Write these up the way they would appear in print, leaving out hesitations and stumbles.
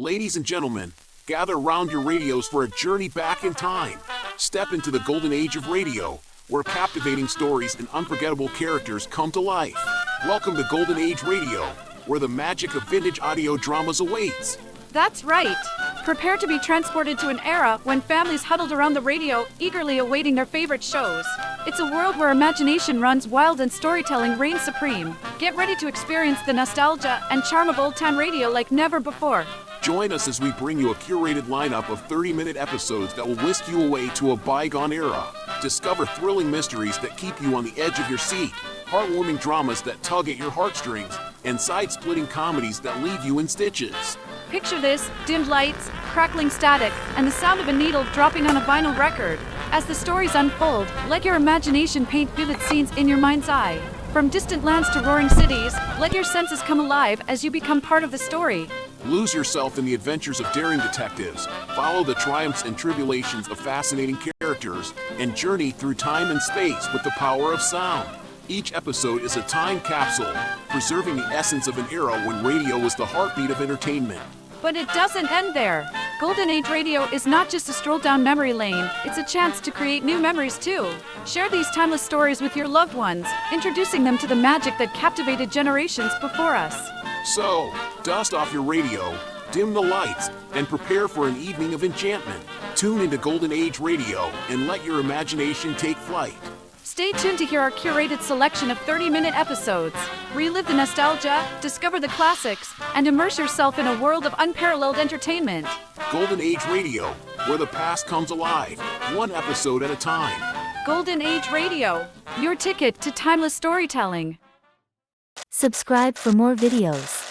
Ladies and gentlemen, gather round your radios for a journey back in time. Step into the golden age of radio, where captivating stories and unforgettable characters come to life. Welcome to Golden Age Radio, where the magic of vintage audio dramas awaits. That's right. Prepare to be transported to an era when families huddled around the radio, eagerly awaiting their favorite shows. It's a world where imagination runs wild and storytelling reigns supreme. Get ready to experience the nostalgia and charm of old-time radio like never before. Join us as we bring you a curated lineup of 30-minute episodes that will whisk you away to a bygone era. Discover thrilling mysteries that keep you on the edge of your seat, heartwarming dramas that tug at your heartstrings, and side-splitting comedies that leave you in stitches. Picture this: dimmed lights, crackling static, and the sound of a needle dropping on a vinyl record. As the stories unfold, let your imagination paint vivid scenes in your mind's eye. From distant lands to roaring cities, let your senses come alive as you become part of the story. Lose yourself in the adventures of daring detectives, follow the triumphs and tribulations of fascinating characters, and journey through time and space with the power of sound. Each episode is a time capsule, preserving the essence of an era when radio was the heartbeat of entertainment. But it doesn't end there. Golden Age Radio is not just a stroll down memory lane, it's a chance to create new memories too. Share these timeless stories with your loved ones, introducing them to the magic that captivated generations before us. So, dust off your radio, dim the lights, and prepare for an evening of enchantment. Tune into Golden Age Radio and let your imagination take flight. Stay tuned to hear our curated selection of 30-minute episodes. Relive the nostalgia, discover the classics, and immerse yourself in a world of unparalleled entertainment. Golden Age Radio, where the past comes alive, one episode at a time. Golden Age Radio, your ticket to timeless storytelling. Subscribe for more videos.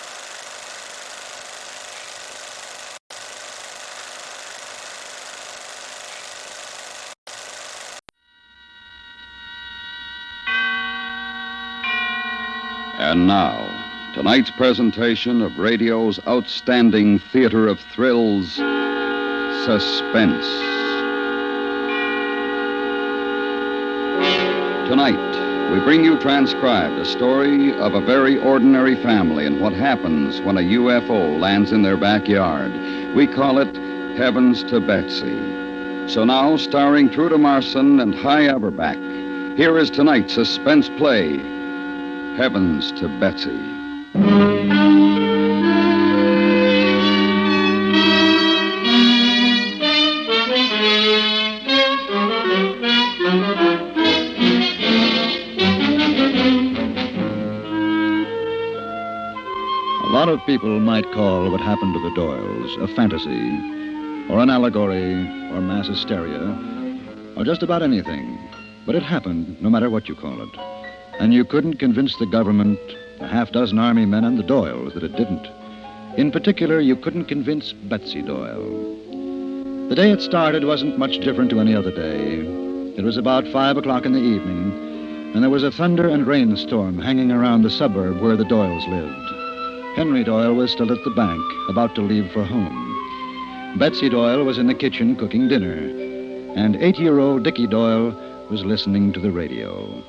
And now, tonight's presentation of radio's outstanding theater of thrills, Suspense. Tonight, we bring you transcribed a story of a very ordinary family and what happens when a UFO lands in their backyard. We call it Heavens to Betsy. So now, starring Trude Marson and Hy Averback, here is tonight's suspense play, Heavens to Betsy. A lot of people might call what happened to the Doyles a fantasy, or an allegory, or mass hysteria, or just about anything. But it happened, no matter what you call it. And you couldn't convince the government, a half-dozen army men, and the Doyles that it didn't. In particular, you couldn't convince Betsy Doyle. The day it started wasn't much different to any other day. It was about 5 o'clock in the evening, and there was a thunder and rainstorm hanging around the suburb where the Doyles lived. Henry Doyle was still at the bank, about to leave for home. Betsy Doyle was in the kitchen cooking dinner, and 8-year-old Dickie Doyle was listening to the radio.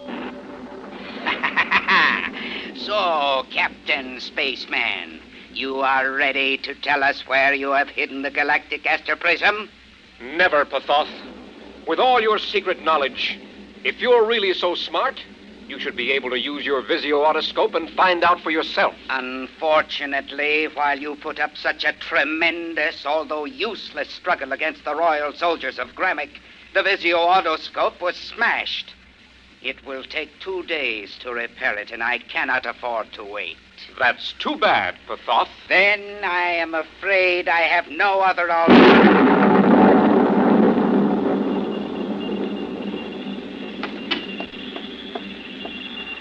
So, Captain Spaceman, you are ready to tell us where you have hidden the galactic Esther prism? Never, Pathoth. With all your secret knowledge, if you're really so smart, you should be able to use your visio-autoscope and find out for yourself. Unfortunately, while you put up such a tremendous, although useless struggle against the royal soldiers of Gramick, the visio-autoscope was smashed. It will take 2 days to repair it, and I cannot afford to wait. That's too bad, Pathoth. Then I am afraid I have no other alternative.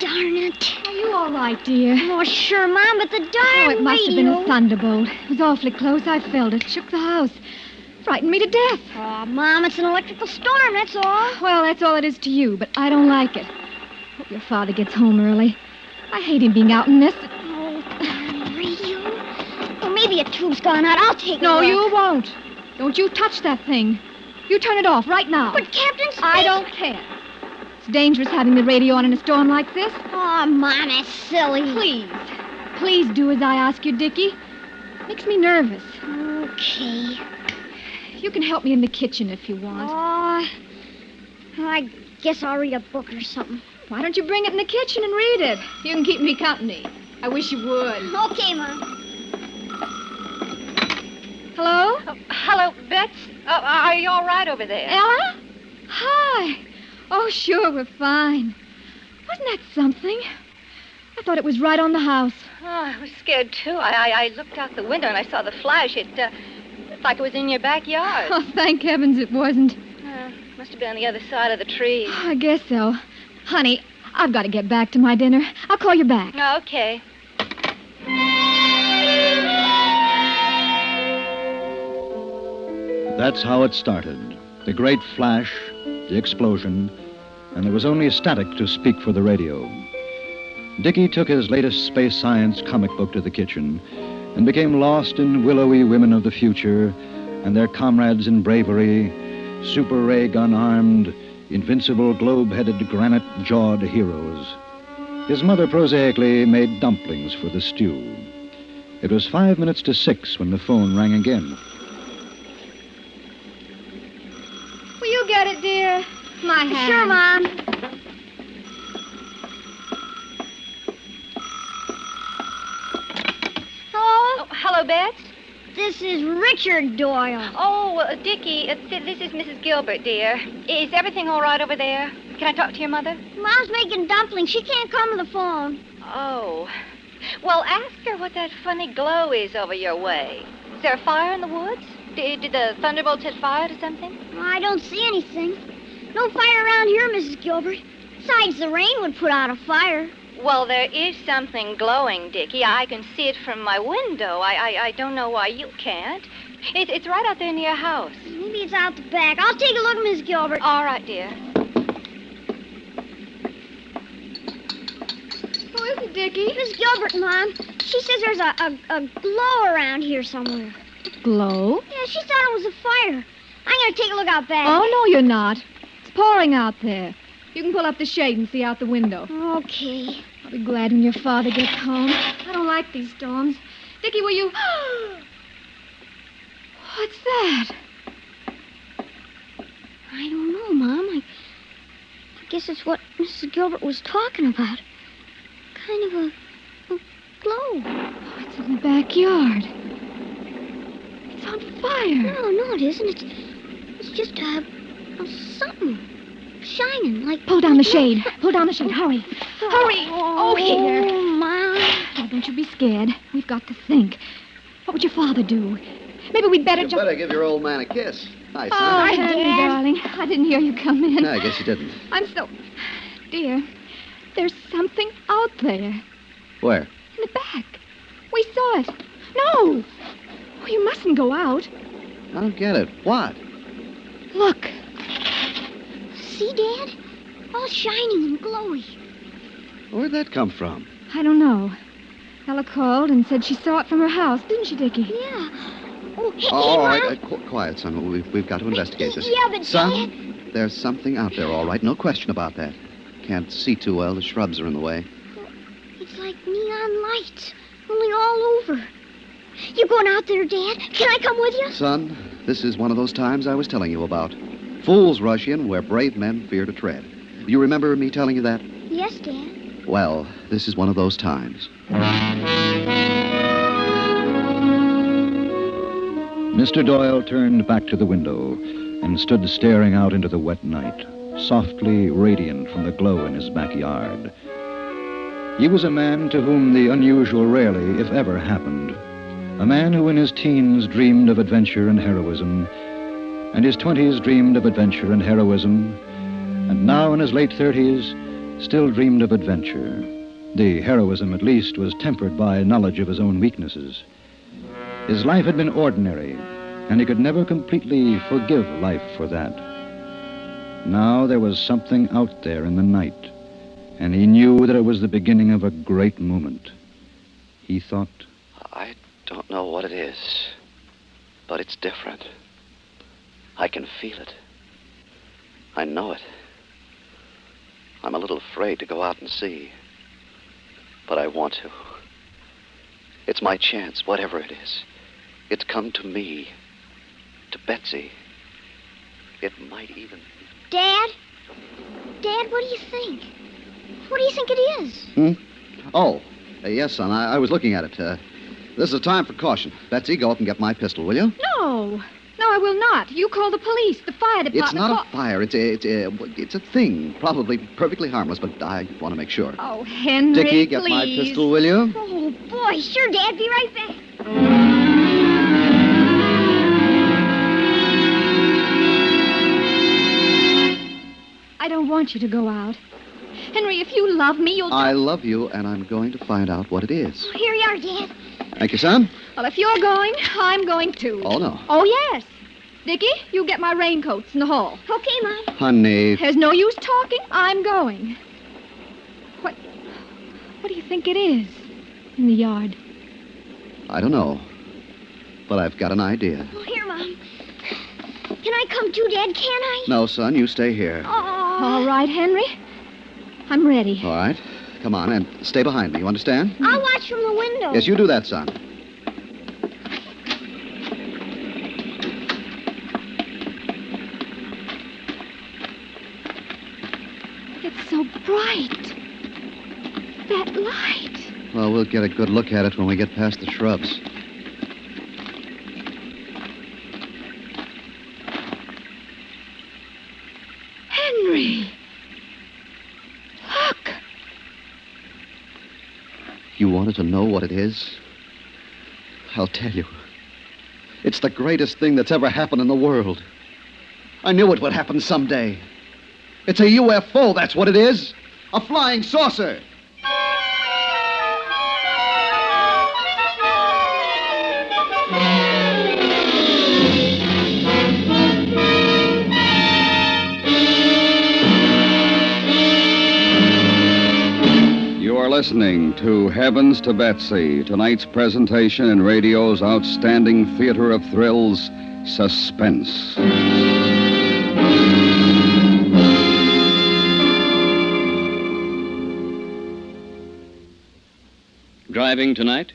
Darn it. Are you all right, dear? Oh, sure, Mom, but the darn Oh, it must radio. have been a thunderbolt. It was awfully close. I felt it. Shook the house. Frightened me to death. Oh, Mom, it's an electrical storm, that's all. Well, that's all it is to you, but I don't like it. Hope your father gets home early. I hate him being out in this. Oh, darn radio. Well, maybe a tube's gone out. I'll take it. No, you won't. Don't you touch that thing. You turn it off right now. But Captain Space... I don't care. It's dangerous having the radio on in a storm like this. Oh, Mom, that's silly. Please. Please do as I ask you, Dickie. Makes me nervous. Oh, Okay. You can help me in the kitchen if you want. I guess I'll read a book or something. Why don't you bring it in the kitchen and read it? You can keep me company. I wish you would. Okay, Mom. Hello? Hello, Bets. Are you all right over there? Ella? Hi. Oh, sure, we're fine. Wasn't that something? I thought it was right on the house. Oh, I was scared, too. I looked out the window and I saw the flash. It looked like it was in your backyard. Oh, thank heavens it wasn't. Must have been on the other side of the trees. I guess so. Honey, I've got to get back to my dinner. I'll call you back. Okay. That's how it started. The great flash, the explosion, and there was only static to speak for the radio. Dickie took his latest space science comic book to the kitchen and became lost in willowy women of the future and their comrades in bravery, super ray gun-armed, invincible globe-headed, granite-jawed heroes. His mother prosaically made dumplings for the stew. It was 5 minutes to 6 when the phone rang again. Will you get it, dear? My hand. Sure, Mom. Hello? Oh, hello, Bets. This is Richard Doyle. Oh, Dickie, this is Mrs. Gilbert, dear. Is everything all right over there? Can I talk to your mother? Mom's making dumplings. She can't come to the phone. Oh. Well, ask her what that funny glow is over your way. Is there a fire in the woods? Did the thunderbolt set fire to something? I don't see anything. No fire around here, Mrs. Gilbert. Besides, the rain would put out a fire. Well, there is something glowing, Dickie. I can see it from my window. I don't know why you can't. It's right out there near your house. Maybe it's out the back. I'll take a look, Miss Gilbert. All right, dear. Who is it, Dickie? Miss Gilbert, Mom. She says there's a glow around here somewhere. Glow? Yeah, she thought it was a fire. I'm going to take a look out back. Oh, no, you're not. It's pouring out there. You can pull up the shade and see out the window. Okay. I'll be glad when your father gets home. I don't like these storms. Dickie, will you... What's that? I don't know, Mom. I guess it's what Mrs. Gilbert was talking about. Kind of a glow. Oh, it's in the backyard. It's on fire. No, it isn't. It's just something shining like... Pull down the shade. Pull down the shade. Hurry. Hurry. Oh, here. Mom. Oh, don't you be scared. We've got to think. What would your father do? Maybe we'd better You just... better give your old man a kiss. Hi, son. Oh, Henry, darling. I didn't hear you come in. No, I guess you didn't. I'm so... Dear, there's something out there. Where? In the back. We saw it. No! Oh, you mustn't go out. I don't get it. What? Look. See, Dad? All shining and glowy. Where'd that come from? I don't know. Ella called and said she saw it from her house, didn't she, Dickie? Yeah. Oh, hey, All Mom. right. Quiet, son. We've got to investigate this. Yeah, but Son, Dad... there's something out there, all right. No question about that. Can't see too well. The shrubs are in the way. It's like neon lights, only all over. You going out there, Dad? Can I come with you? Son, this is one of those times I was telling you about. Fools rush in where brave men fear to tread. You remember me telling you that? Yes, Dad. Well, this is one of those times. Mr. Doyle turned back to the window and stood staring out into the wet night, softly radiant from the glow in his backyard. He was a man to whom the unusual rarely, if ever, happened. A man who in his teens dreamed of adventure and heroism, and his 20s dreamed of adventure and heroism, and now in his late 30s still dreamed of adventure. The heroism, at least, was tempered by knowledge of his own weaknesses. His life had been ordinary, and he could never completely forgive life for that. Now there was something out there in the night, and he knew that it was the beginning of a great moment. He thought, I don't know what it is, but it's different. I can feel it. I know it. I'm a little afraid to go out and see, but I want to. It's my chance, whatever it is. It's come to me. To Betsy. It might even... Dad? Dad, what do you think? What do you think it is? Oh, yes, son. I was looking at it. This is a time for caution. Betsy, go up and get my pistol, will you? No. No, I will not. You call the police, the fire department. It's not a fire. It's a thing. Probably perfectly harmless, but I want to make sure. Oh, Henry, Dickie, get please. my pistol, will you? Oh, boy, sure, Dad. Be right back. I don't want you to go out. Henry, if you love me, you'll... I love you, and I'm going to find out what it is. Here you are, Dad. Thank you, son. Well, if you're going, I'm going too. Oh, no. Oh, yes. Dickie, you get my raincoats in the hall. Okay, Mom. Honey. There's no use talking. I'm going. What do you think it is in the yard? I don't know, but I've got an idea. Oh, here, Mom. Can I come too, Dad? Can I? No, son, you stay here. Oh. All right, Henry. I'm ready. All right. Come on, and stay behind me, you understand? I'll watch from the window. Yes, you do that, son. It's so bright. That light. Well, we'll get a good look at it when we get past the shrubs. Henry. Look. You wanted to know what it is? I'll tell you. It's the greatest thing that's ever happened in the world. I knew it would happen someday. It's a UFO, that's what it is. A flying saucer. You are listening to Heavens to Betsy, tonight's presentation in radio's outstanding theater of thrills, Suspense. Driving tonight?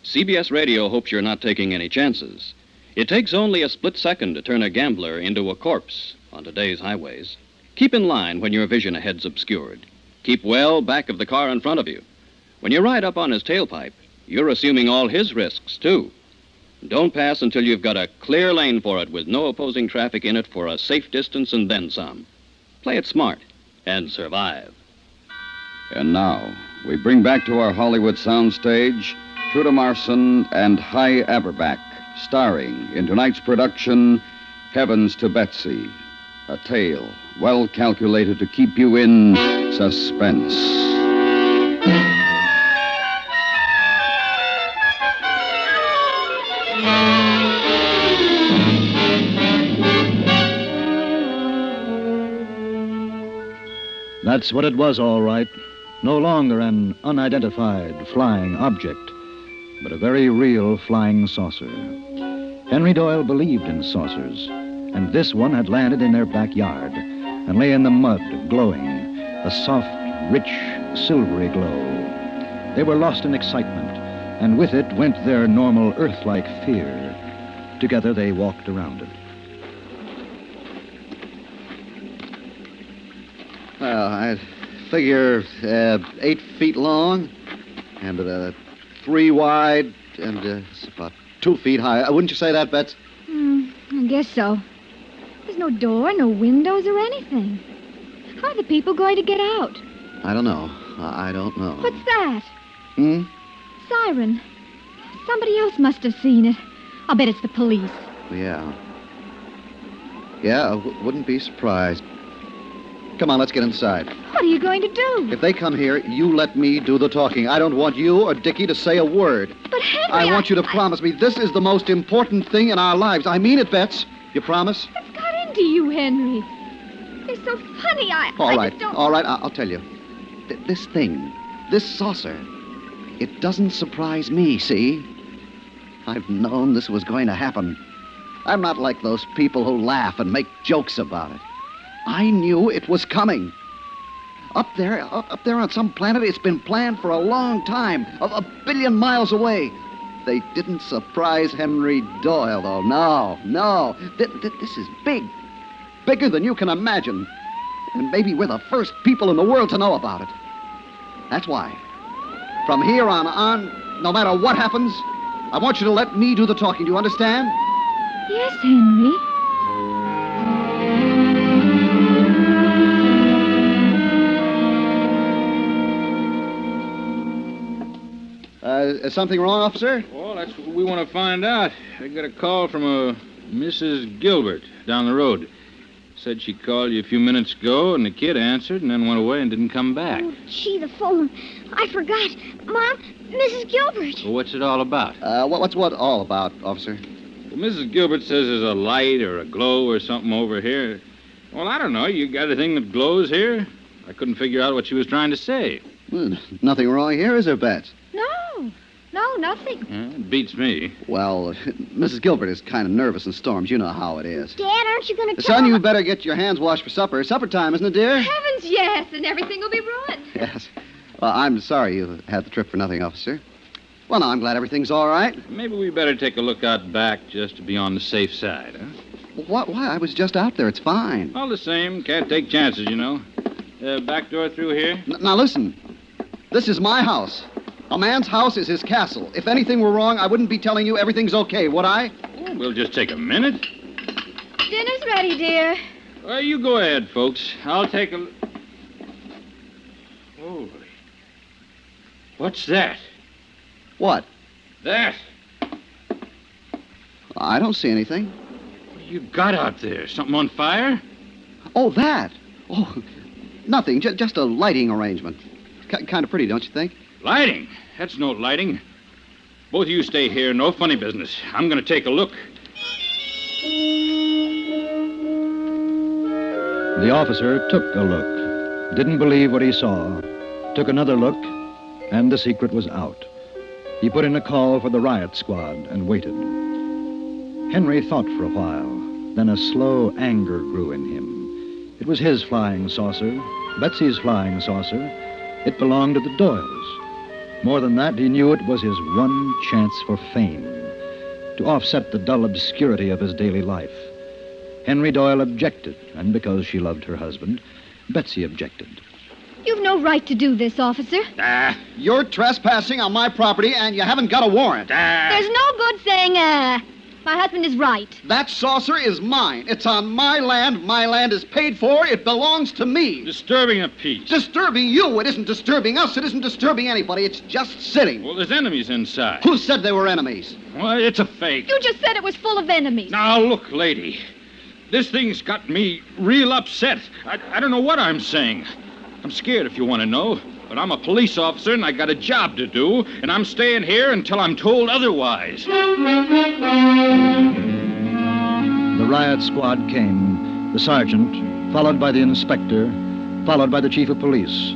CBS Radio hopes you're not taking any chances. It takes only a split second to turn a gambler into a corpse on today's highways. Keep in line when your vision ahead's obscured. Keep well back of the car in front of you. When you ride up on his tailpipe, you're assuming all his risks, too. Don't pass until you've got a clear lane for it with no opposing traffic in it for a safe distance and then some. Play it smart and survive. And now, we bring back to our Hollywood soundstage Truda Marson and Hy Averback, starring in tonight's production, Heavens to Betsy, a tale well calculated to keep you in suspense. That's what it was, all right. No longer an unidentified flying object, but a very real flying saucer. Henry Doyle believed in saucers, and this one had landed in their backyard and lay in the mud, glowing, a soft, rich, silvery glow. They were lost in excitement, and with it went their normal Earth-like fear. Together they walked around it. Well, I figure 8 feet long and 3 wide and it's about 2 feet high. Wouldn't you say that, Bets? I guess so. There's no door, no windows or anything. How are the people going to get out? I don't know. I don't know. What's that? Hmm? Siren. Somebody else must have seen it. I'll bet it's the police. Yeah. Yeah, I wouldn't be surprised. Come on, let's get inside. What are you going to do? If they come here, you let me do the talking. I don't want you or Dickie to say a word. But Henry, I want you to promise me this is the most important thing in our lives. I mean it, Bets. You promise? What's got into you, Henry? You're so funny. All I right, just don't... all right, I'll tell you. This thing, this saucer, it doesn't surprise me, see? I've known this was going to happen. I'm not like those people who laugh and make jokes about it. I knew it was coming. Up there on some planet, it's been planned for a long time, a billion miles away. they didn't surprise Henry Doyle, though. No. This is big. Bigger than you can imagine. And maybe we're the first people in the world to know about it. That's why, from here on, no matter what happens, I want you to let me do the talking. Do you understand? Yes, Henry. Is something wrong, officer? Well, that's what we want to find out. I got a call from a Mrs. Gilbert down the road. Said she called you a few minutes ago, and the kid answered and then went away and didn't come back. Oh, gee, the phone. I forgot. Mom, Mrs. Gilbert. Well, what's it all about? What's what all about, officer? Well, Mrs. Gilbert says there's a light or a glow or something over here. Well, I don't know. You got a thing that glows here? I couldn't figure out what she was trying to say. Well, nothing wrong here, is there, Bets? No, nothing. It beats me. Well, Mrs. Gilbert is kind of nervous in storms. You know how it is. Dad, aren't you going to tell Son, you better get your hands washed for supper. Supper time, isn't it, dear? Heavens, yes, and everything will be ruined. Yes. Well, I'm sorry you had the trip for nothing, officer. Well, now, I'm glad everything's all right. Maybe we better take a look out back just to be on the safe side, huh? Why? I was just out there. It's fine. All the same, can't take chances, you know. Back door through here? Now, listen. This is my house. A man's house is his castle. If anything were wrong, I wouldn't be telling you everything's okay, would I? Oh, we'll just take a minute. Dinner's ready, dear. Well, you go ahead, folks. I'll take a... Holy. What's that? What? That. I don't see anything. What you got out there? Something on fire? Oh, that. Oh, nothing. Just a lighting arrangement. Kind of pretty, don't you think? Lighting? That's no lighting. Both of you stay here. No funny business. I'm going to take a look. The officer took a look, didn't believe what he saw, took another look, and the secret was out. He put in a call for the riot squad and waited. Henry thought for a while, then a slow anger grew in him. It was his flying saucer, Betsy's flying saucer. It belonged to the Doyles. More than that, he knew it was his one chance for fame, to offset the dull obscurity of his daily life. Henry Doyle objected, and because she loved her husband, Betsy objected. You've no right to do this, officer. You're trespassing on my property, and you haven't got a warrant. There's no good saying, My husband is right. That saucer is mine. It's on my land. My land is paid for. It belongs to me. Disturbing the peace. Disturbing you. It isn't disturbing us. It isn't disturbing anybody. It's just sitting. Well, there's enemies inside. Who said they were enemies? Well, it's a fake. You just said it was full of enemies. Now, look, lady. This thing's got me real upset. I don't know what I'm saying. I'm scared, if you want to know. But I'm a police officer, and I got a job to do, and I'm staying here until I'm told otherwise. The riot squad came, the sergeant, followed by the inspector, followed by the chief of police.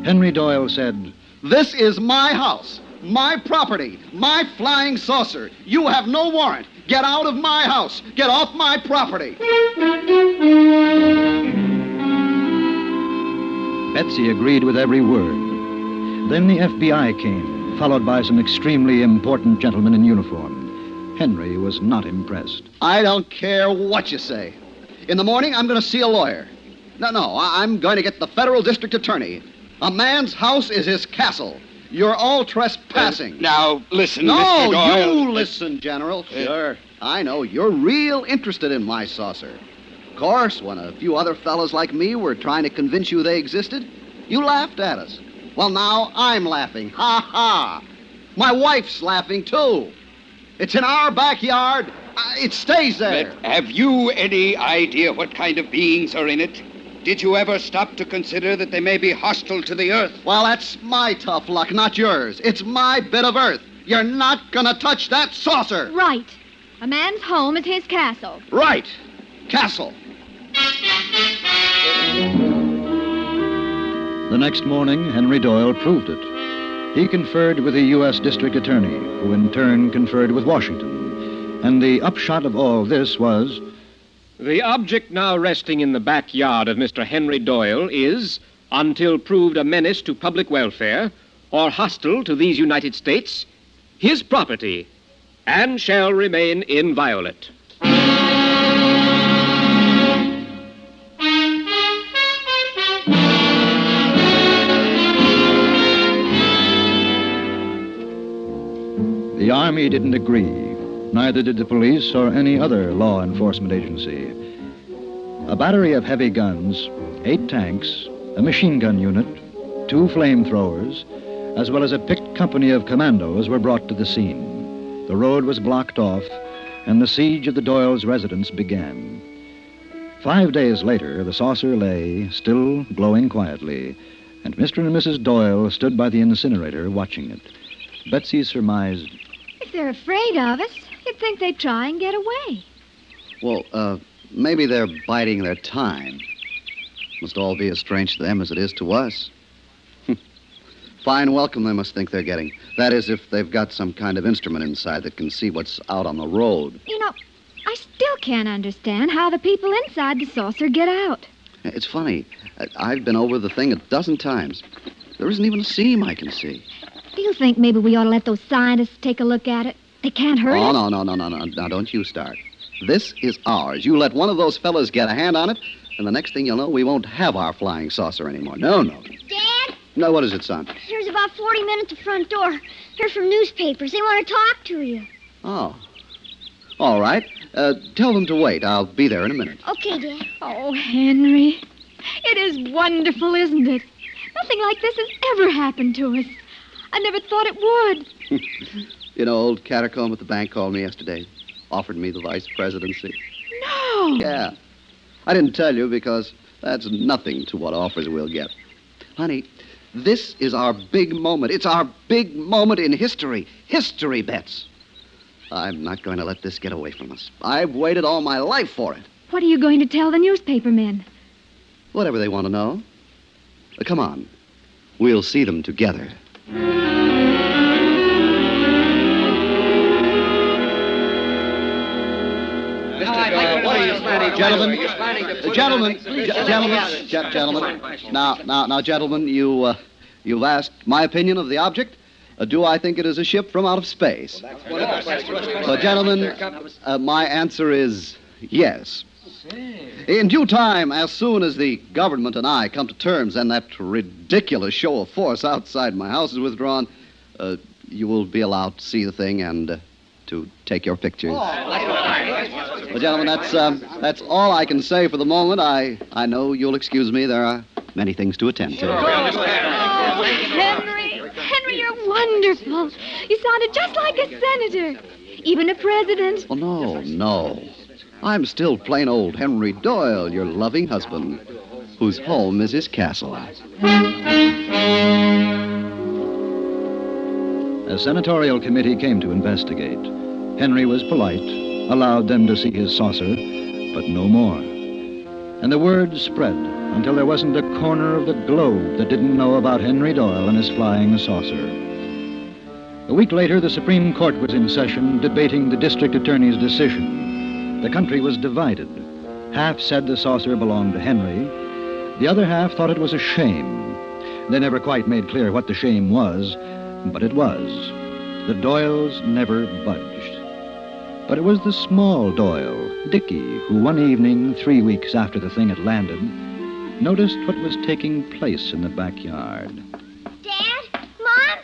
Henry Doyle said, "This is my house, my property, my flying saucer. You have no warrant. Get out of my house. Get off my property." Betsy agreed with every word. Then the FBI came, followed by some extremely important gentlemen in uniform. Henry was not impressed. I don't care what you say. In the morning, I'm going to see a lawyer. No, I'm going to get the federal district attorney. A man's house is his castle. You're all trespassing. Now, listen, no, Mr. Doyle. You listen, General. Sure. I know. You're real interested in my saucer. Of course, when a few other fellas like me were trying to convince you they existed, you laughed at us. Well, now I'm laughing. Ha ha. My wife's laughing, too. It's in our backyard. It stays there. But have you any idea what kind of beings are in it? Did you ever stop to consider that they may be hostile to the earth? Well, that's my tough luck, not yours. It's my bit of earth. You're not gonna touch that saucer. Right. A man's home is his castle. Right. Castle. The next morning, Henry Doyle proved it. He conferred with the U.S. District Attorney, who in turn conferred with Washington. And the upshot of all this was... The object now resting in the backyard of Mr. Henry Doyle is, until proved a menace to public welfare or hostile to these United States, his property, and shall remain inviolate. The Army didn't agree. Neither did the police or any other law enforcement agency. A battery of heavy guns, 8 tanks, a machine gun unit, 2 flamethrowers, as well as a picked company of commandos were brought to the scene. The road was blocked off, and the siege of the Doyles' residence began. 5 days later, the saucer lay, still glowing quietly, and Mr. and Mrs. Doyle stood by the incinerator watching it. Betsy surmised, If they're afraid of us, you'd think they'd try and get away. Well, maybe they're biding their time. Must all be as strange to them as it is to us. Fine welcome they must think they're getting. That is, if they've got some kind of instrument inside that can see what's out on the road. You know, I still can't understand how the people inside the saucer get out. It's funny. I've been over the thing 12 times. There isn't even a seam I can see. Do you think maybe we ought to let those scientists take a look at it? They can't hurt us. No. Now, don't you start. This is ours. You let one of those fellas get a hand on it, and the next thing you'll know, we won't have our flying saucer anymore. No. Dad? No, what is it, son? There's about 40 men at the front door. They're from newspapers. They want to talk to you. Oh. All right. Tell them to wait. I'll be there in a minute. Okay, Dad. Oh, Henry. It is wonderful, isn't it? Nothing like this has ever happened to us. I never thought it would. You know, old Catacomb at the bank called me yesterday. Offered me the vice presidency. No. Yeah. I didn't tell you because that's nothing to what offers we'll get. Honey, this is our big moment. It's our big moment in history. History, Bets. I'm not going to let this get away from us. I've waited all my life for it. What are you going to tell the newspaper men? Whatever they want to know. Come on. We'll see them together. Gentlemen, you've asked my opinion of the object. Do I think it is a ship from out of space? So, gentlemen, my answer is yes. In due time, as soon as the government and I come to terms and that ridiculous show of force outside my house is withdrawn, you will be allowed to see the thing and to take your pictures. Well, gentlemen, that's all I can say for the moment. I know you'll excuse me. There are many things to attend to. Oh, Henry, you're wonderful. You sounded just like a senator, even a president. Oh, no. I'm still plain old Henry Doyle, your loving husband, whose home is his castle. A senatorial committee came to investigate. Henry was polite, allowed them to see his saucer, but no more. And the word spread until there wasn't a corner of the globe that didn't know about Henry Doyle and his flying saucer. A week later, the Supreme Court was in session debating the district attorney's decision. The country was divided. Half said the saucer belonged to Henry. The other half thought it was a shame. They never quite made clear what the shame was, but it was. The Doyles never budged. But it was the small Doyle, Dickie, who one evening, 3 weeks after the thing had landed, noticed what was taking place in the backyard. Dad? Mom?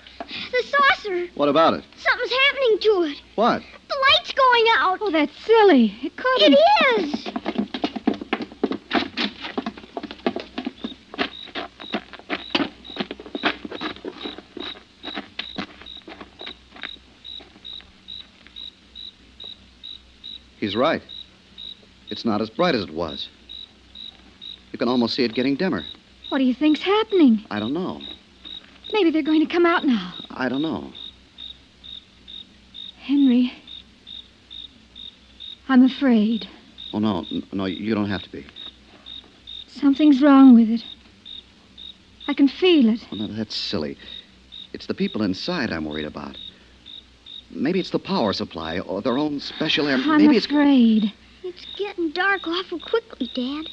The saucer. What about it? Something's happening to it. What? The light's going out. Oh, that's silly. It couldn't. It is. He's right. It's not as bright as it was. You can almost see it getting dimmer. What do you think's happening? I don't know. Maybe they're going to come out now. I don't know. Henry, I'm afraid. Oh, no, you don't have to be. Something's wrong with it. I can feel it. Oh, no, that's silly. It's the people inside I'm worried about. Maybe it's the power supply or their own special air. I'm Maybe afraid. It's getting dark awful quickly, Dad.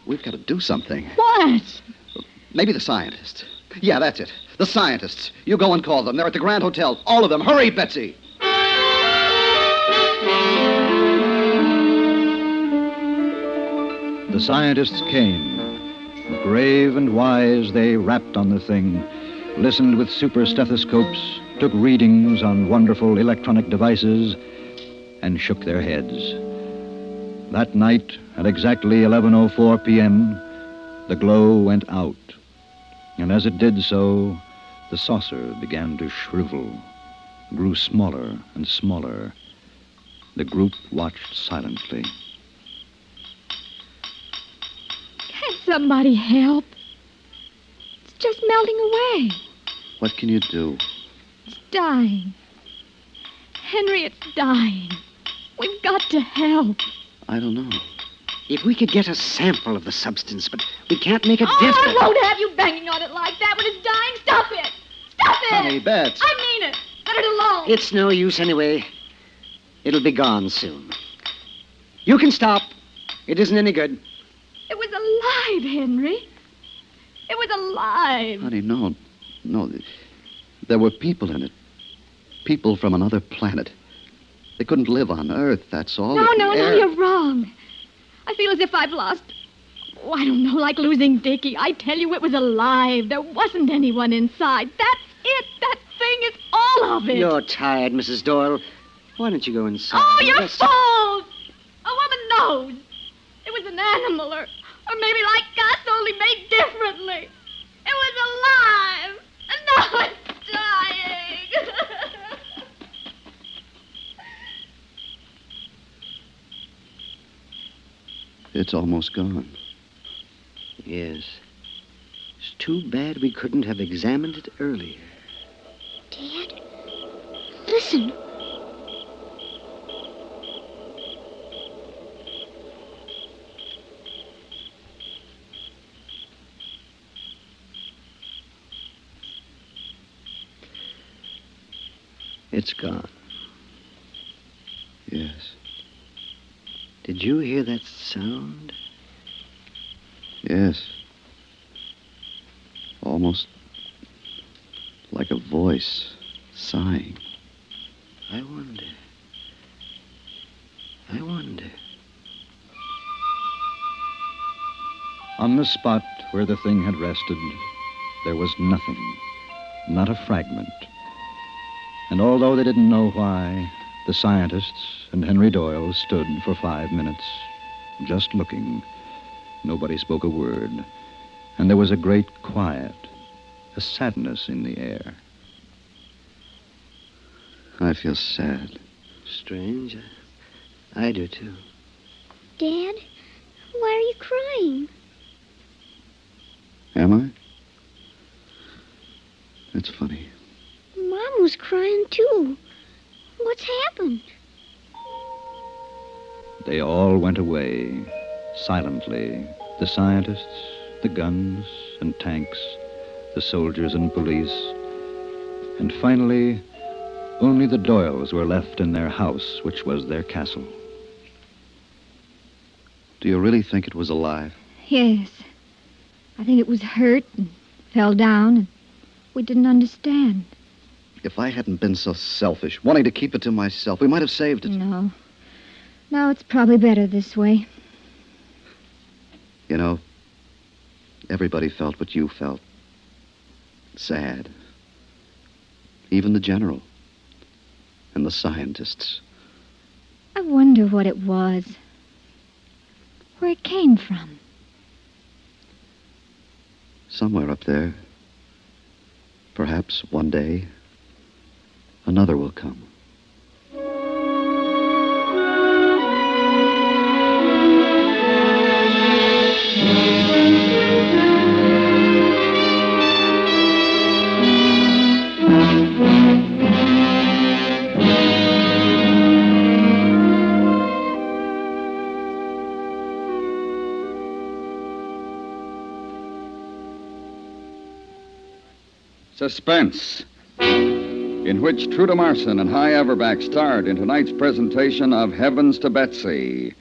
We've got to do something. What? Maybe the scientists. Yeah, that's it. The scientists. You go and call them. They're at the Grand Hotel. All of them. Hurry, Betsy. The scientists came. Grave and wise, they rapped on the thing, listened with super stethoscopes, took readings on wonderful electronic devices, and shook their heads. That night, at exactly 11:04 p.m., the glow went out. And as it did so, the saucer began to shrivel, grew smaller and smaller. The group watched silently. Can't somebody help? It's just melting away. What can you do? It's dying. Henry, it's dying. We've got to help. I don't know. If we could get a sample of the substance, but we can't make a I definite... won't have you banging on it like that when it's dying. Stop it! Stop it! Honey, Bets. I mean it. Let it alone. It's no use anyway. It'll be gone soon. You can stop. It isn't any good. It was alive, Henry. It was alive. Honey, no. There were people in it. People from another planet. They couldn't live on Earth, that's all. No, you're wrong. I feel as if I've lost... Oh, I don't know, like losing Dickie. I tell you, it was alive. There wasn't anyone inside. That's it. That thing is all of it. You're tired, Mrs. Doyle. Why don't you go inside? Oh, you're fools! A woman knows. It was an animal, or maybe like us, only made differently. It was alive, and now it's dying. It's almost gone. Yes. It's too bad we couldn't have examined it earlier. Dad, listen. It's gone. Yes. Did you hear that sound? Yes. Almost like a voice sighing. I wonder. On the spot where the thing had rested, there was nothing, not a fragment. And although they didn't know why, the scientists and Henry Doyle stood for 5 minutes, just looking. Nobody spoke a word, and there was a great quiet, a sadness in the air. I feel sad. Strange. I do, too. Dad, why are you crying? Am I? That's funny. Mom was crying, too. What's happened? They all went away, silently. The scientists, the guns and tanks, the soldiers and police. And finally, only the Doyles were left in their house, which was their castle. Do you really think it was alive? Yes. I think it was hurt and fell down, and we didn't understand. If I hadn't been so selfish, wanting to keep it to myself, we might have saved it. No. No, it's probably better this way. You know, everybody felt what you felt. Sad. Even the general. And the scientists. I wonder what it was. Where it came from. Somewhere up there. Perhaps one day, another will come. Suspense, in which Truda Marson and High Everback starred in tonight's presentation of Heavens to Betsy.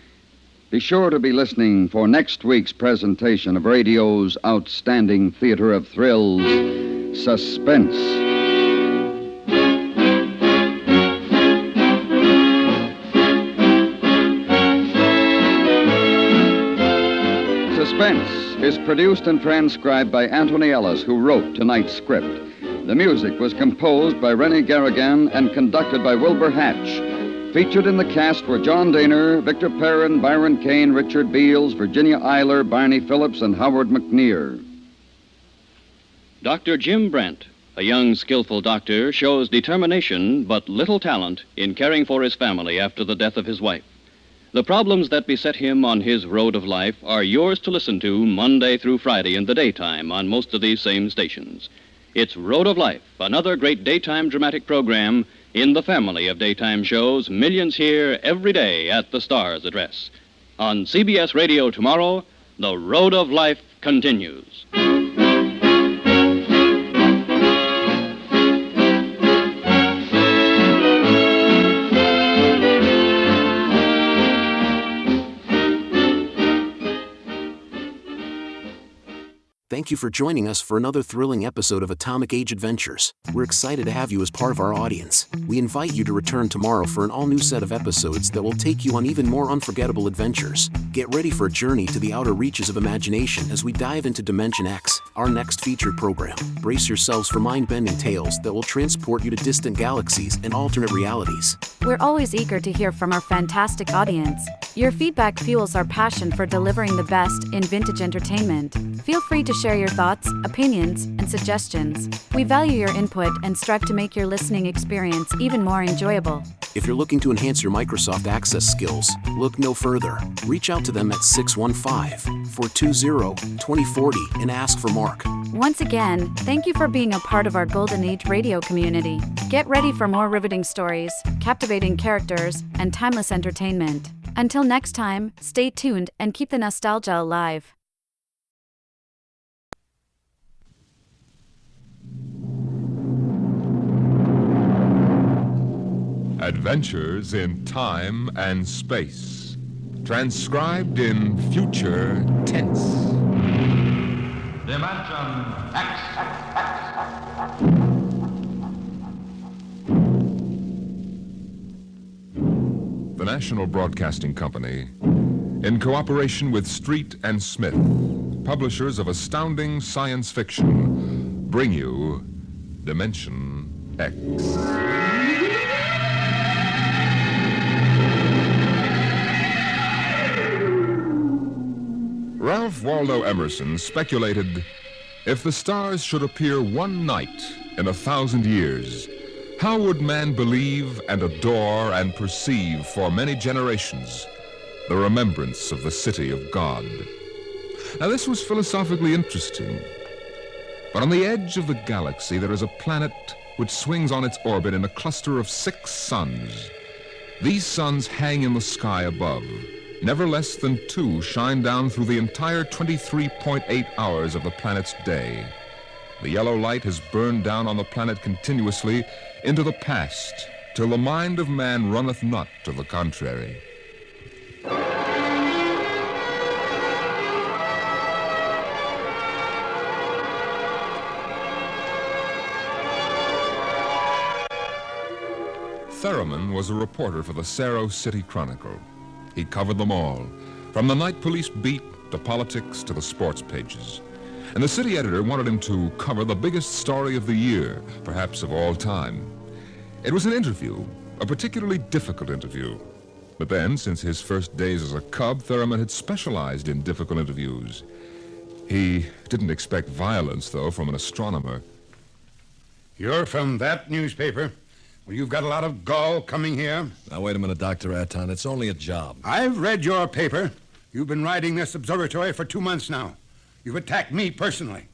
Be sure to be listening for next week's presentation of radio's outstanding theater of thrills, Suspense. Suspense is produced and transcribed by Anthony Ellis, who wrote tonight's script. The music was composed by Rennie Garrigan and conducted by Wilbur Hatch. Featured in the cast were John Daner, Victor Perrin, Byron Kane, Richard Beals, Virginia Eiler, Barney Phillips, and Howard McNear. Dr. Jim Brent, a young, skillful doctor, shows determination but little talent in caring for his family after the death of his wife. The problems that beset him on his road of life are yours to listen to Monday through Friday in the daytime on most of these same stations. It's Road of Life, another great daytime dramatic program in the family of daytime shows Millions hear every day at the Star's address. On CBS Radio tomorrow, The Road of Life continues. Thank you for joining us for another thrilling episode of Atomic Age Adventures. We're excited to have you as part of our audience. We invite you to return tomorrow for an all-new set of episodes that will take you on even more unforgettable adventures. Get ready for a journey to the outer reaches of imagination as we dive into Dimension X, our next featured program. Brace yourselves for mind-bending tales that will transport you to distant galaxies and alternate realities. We're always eager to hear from our fantastic audience. Your feedback fuels our passion for delivering the best in vintage entertainment. Feel free to share your thoughts, opinions, and suggestions. We value your input and strive to make your listening experience even more enjoyable. If you're looking to enhance your Microsoft Access skills, look no further. Reach out to them at 615-420-2040 and ask for Mark. Once again, thank you for being a part of our Golden Age radio community. Get ready for more riveting stories, captivating characters, and timeless entertainment. Until next time, stay tuned and keep the nostalgia alive. Adventures in Time and Space. Transcribed in future tense. Dimension X. The National Broadcasting Company, in cooperation with Street and Smith, publishers of astounding science fiction, bring you Dimension X. Ralph Waldo Emerson speculated, if the stars should appear one night in 1,000 years, how would man believe and adore and perceive for many generations the remembrance of the city of God? Now, this was philosophically interesting. But on the edge of the galaxy, there is a planet which swings on its orbit in a cluster of 6 suns. These suns hang in the sky above. Never less than 2 shine down through the entire 23.8 hours of the planet's day. The yellow light has burned down on the planet continuously into the past, till the mind of man runneth not to the contrary. Thurman was a reporter for the Cerro City Chronicle. He covered them all, from the night police beat to politics to the sports pages. And the city editor wanted him to cover the biggest story of the year, perhaps of all time. It was an interview, a particularly difficult interview. But then, since his first days as a cub, Thurman had specialized in difficult interviews. He didn't expect violence, though, from an astronomer. You're from that newspaper? Well, you've got a lot of gall coming here. Now, wait a minute, Dr. Anton. It's only a job. I've read your paper. You've been riding this observatory for 2 months now. You've attacked me personally.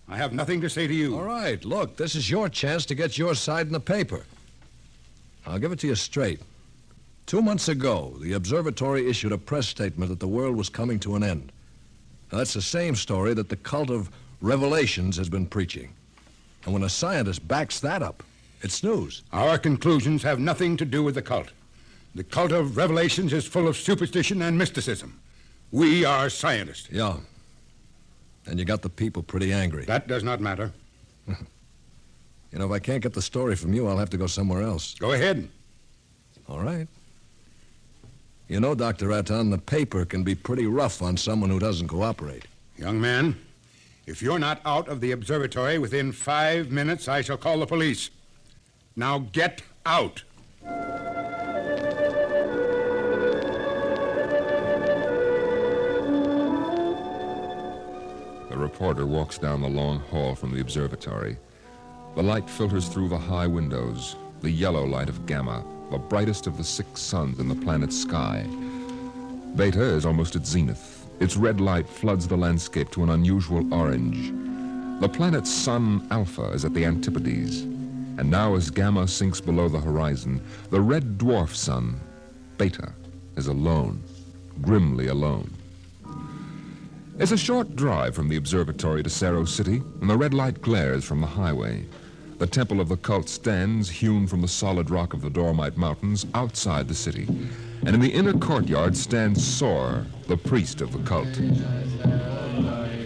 I have nothing to say to you. All right, look, this is your chance to get your side in the paper. I'll give it to you straight. 2 months ago, the observatory issued a press statement that the world was coming to an end. Now, that's the same story that the cult of revelations has been preaching. And when a scientist backs that up, it's news. Our conclusions have nothing to do with the cult. The cult of revelations is full of superstition and mysticism. We are scientists. Yeah. And you got the people pretty angry. That does not matter. You know, if I can't get the story from you, I'll have to go somewhere else. Go ahead. All right. You know, Dr. Aton, the paper can be pretty rough on someone who doesn't cooperate. Young man, if you're not out of the observatory within 5 minutes, I shall call the police. Now get out. The reporter walks down the long hall from the observatory. The light filters through the high windows, the yellow light of Gamma, the brightest of the 6 suns in the planet's sky. Beta is almost at zenith. Its red light floods the landscape to an unusual orange. The planet's sun, Alpha, is at the antipodes. And now as Gamma sinks below the horizon, the red dwarf sun, Beta, is alone, grimly alone. It's a short drive from the observatory to Cerro City, and the red light glares from the highway. The temple of the cult stands, hewn from the solid rock of the Dormite Mountains, outside the city. And in the inner courtyard stands Sor, the priest of the cult.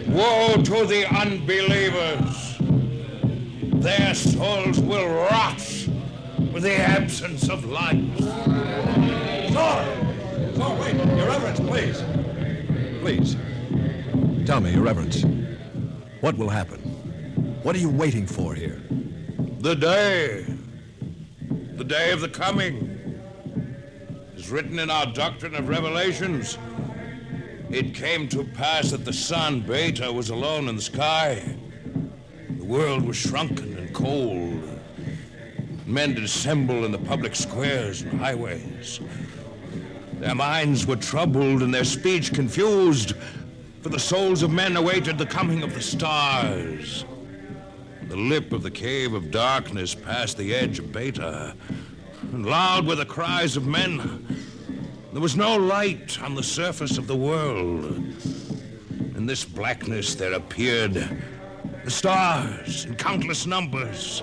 Woe to the unbelievers! Their souls will rot with the absence of light. Sor, wait, Your Reverence, please. Please. Tell me, Your Reverence, what will happen? What are you waiting for here? The day of the coming, is written in our doctrine of revelations. It came to pass that the sun, Beta, was alone in the sky. The world was shrunken and cold. Men did assemble in the public squares and highways. Their minds were troubled and their speech confused, for the souls of men awaited the coming of the stars. The lip of the cave of darkness passed the edge of Beta, and loud were the cries of men. There was no light on the surface of the world. In this blackness there appeared the stars in countless numbers.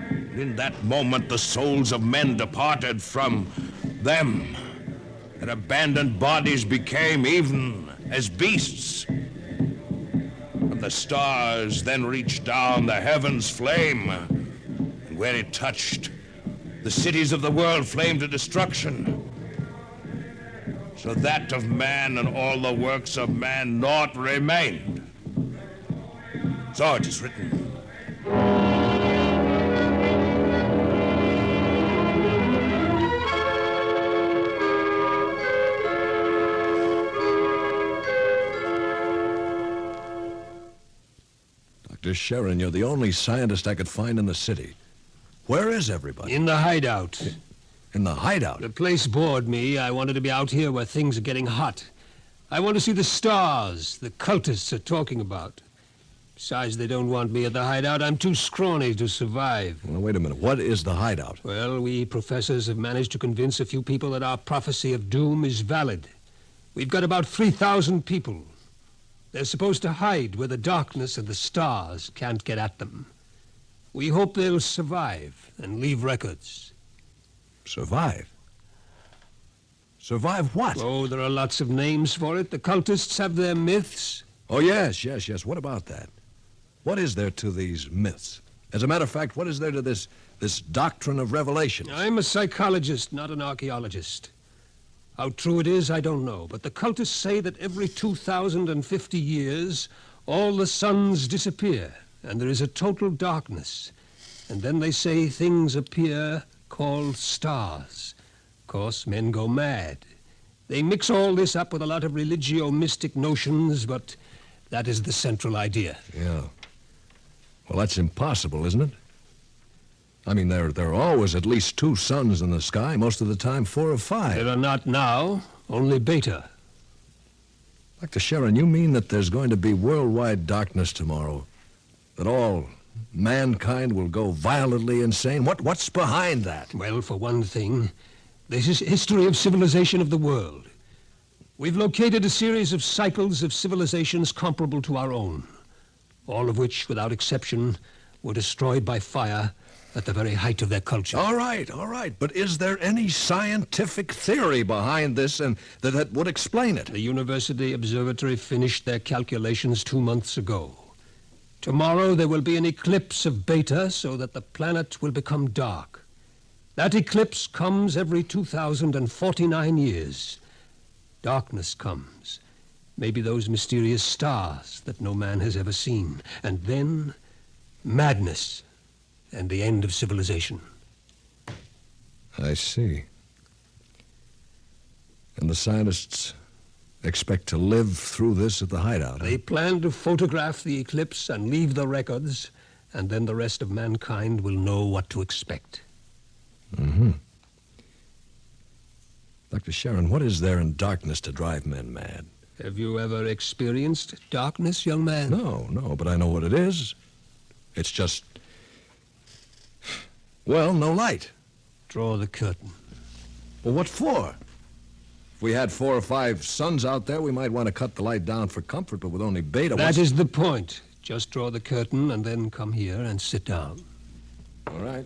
And in that moment the souls of men departed from them. Their abandoned bodies became even as beasts. And the stars then reached down the heavens' flame, and where it touched, the cities of the world flamed to destruction. So that of man and all the works of man naught remained. So it is written. Dr. Sharon, you're the only scientist I could find in the city. Where is everybody? In the hideout. In the hideout? The place bored me. I wanted to be out here where things are getting hot. I want to see the stars the cultists are talking about. Besides, they don't want me at the hideout. I'm too scrawny to survive. Well, wait a minute. What is the hideout? Well, we professors have managed to convince a few people that our prophecy of doom is valid. We've got about 3,000 people. They're supposed to hide where the darkness and the stars can't get at them. We hope they'll survive and leave records. Survive? Survive what? Oh, there are lots of names for it. The cultists have their myths. Oh, yes. What about that? What is there to these myths? As a matter of fact, what is there to this doctrine of revelation? I'm a psychologist, not an archaeologist. How true it is, I don't know, but the cultists say that every 2,050 years, all the suns disappear, and there is a total darkness. And then they say things appear called stars. Of course, men go mad. They mix all this up with a lot of religio-mystic notions, but that is the central idea. Yeah. Well, that's impossible, isn't it? I mean, there are always at least 2 suns in the sky, most of the time 4 or 5. There are not now, only Beta. Dr. Sharon, you mean that there's going to be worldwide darkness tomorrow? That all mankind will go violently insane? What's behind that? Well, for one thing, this is history of civilization of the world. We've located a series of cycles of civilizations comparable to our own, all of which, without exception, were destroyed by fire at the very height of their culture. All right. But is there any scientific theory behind this and that would explain it? The University Observatory finished their calculations 2 months ago. Tomorrow there will be an eclipse of Beta so that the planet will become dark. That eclipse comes every 2,049 years. Darkness comes. Maybe those mysterious stars that no man has ever seen. And then madness and the end of civilization. I see. And the scientists expect to live through this at the hideout. They plan to photograph the eclipse and leave the records, and then the rest of mankind will know what to expect. Mm-hmm. Dr. Sharon, what is there in darkness to drive men mad? Have you ever experienced darkness, young man? No, but I know what it is. It's just... well, no light. Draw the curtain. Well, what for? If we had 4 or 5 suns out there, we might want to cut the light down for comfort, but with only beta... That is the point. Just draw the curtain and then come here and sit down. All right.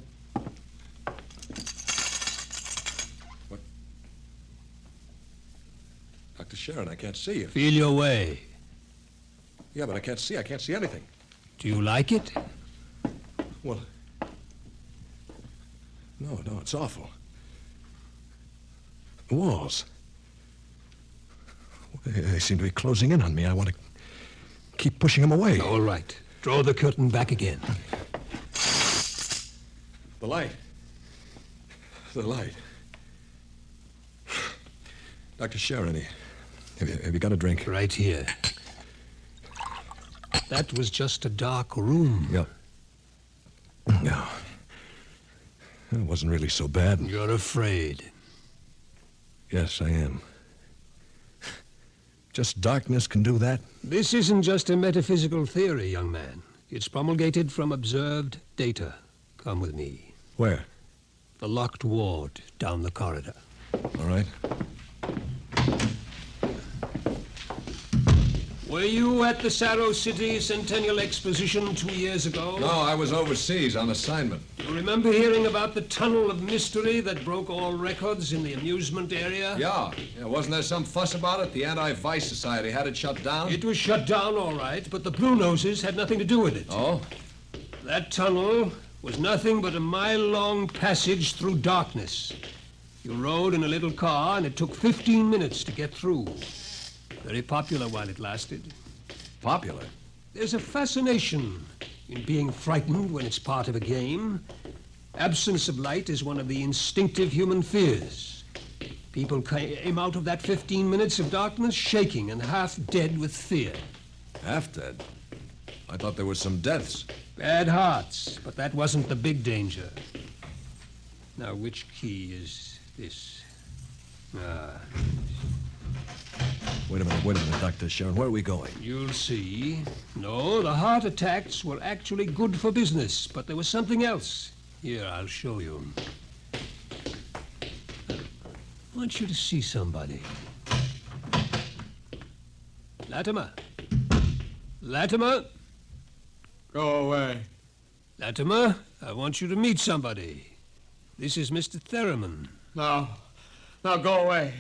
What? Dr. Sharon, I can't see you. Feel your way. Yeah, but I can't see. I can't see anything. Do you like it? Well... No, it's awful. The walls. They seem to be closing in on me. I want to keep pushing them away. All right. Draw the curtain back again. The light. The light. Dr. Sharon, have you got a drink? Right here. That was just a dark room. Yeah. No. It wasn't really so bad. You're afraid. Yes, I am. Just darkness can do that? This isn't just a metaphysical theory, young man. It's promulgated from observed data. Come with me. Where? The locked ward down the corridor. All right. Were you at the Sarrow City Centennial Exposition 2 years ago? No, I was overseas on assignment. You remember hearing about the tunnel of mystery that broke all records in the amusement area? Yeah. Wasn't there some fuss about it? The Anti-Vice Society had it shut down? It was shut down, all right, but the Blue Noses had nothing to do with it. Oh? That tunnel was nothing but a mile-long passage through darkness. You rode in a little car, and it took 15 minutes to get through. Very popular while it lasted. Popular? There's a fascination in being frightened when it's part of a game. Absence of light is one of the instinctive human fears. People came out of that 15 minutes of darkness shaking and half dead with fear. Half dead? I thought there were some deaths. Bad hearts, but that wasn't the big danger. Now, which key is this? Wait a minute, Dr. Sharon. Where are we going? You'll see. No, the heart attacks were actually good for business, but there was something else. Here, I'll show you. I want you to see somebody. Latimer. Latimer. Go away. Latimer, I want you to meet somebody. This is Mr. Theremin. No, go away.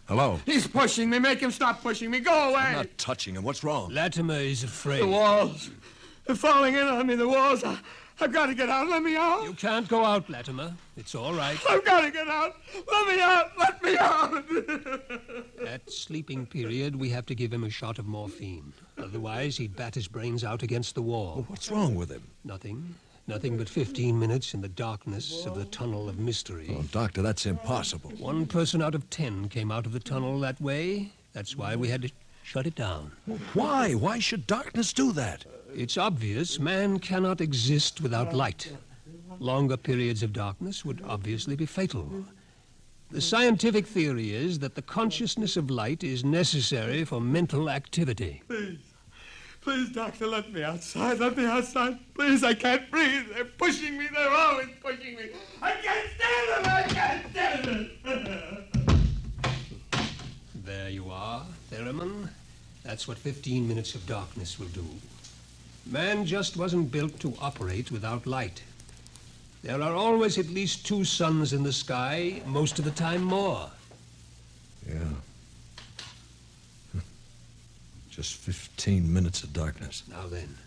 Hello? He's pushing me. Make him stop pushing me. Go away. I'm not touching him. What's wrong? Latimer is afraid. The walls. They're falling in on me, the walls. I've got to get out. Let me out. You can't go out, Latimer. It's all right. I've got to get out. Let me out. Let me out. At sleeping period, we have to give him a shot of morphine. Otherwise, he'd bat his brains out against the wall. Well, what's wrong with him? Nothing. Nothing but 15 minutes in the darkness of the tunnel of mystery. Oh, Doctor, that's impossible. 1 person out of 10 came out of the tunnel that way. That's why we had to shut it down. Well, why? Why should darkness do that? It's obvious man cannot exist without light. Longer periods of darkness would obviously be fatal. The scientific theory is that the consciousness of light is necessary for mental activity. Please, doctor, let me outside. Let me outside. Please, I can't breathe. They're pushing me. They're always pushing me. I can't stand it. I can't stand it. There you are, Theremin. That's what 15 minutes of darkness will do. Man just wasn't built to operate without light. There are always at least 2 suns in the sky, most of the time more. Yeah. Just 15 minutes of darkness. Now then,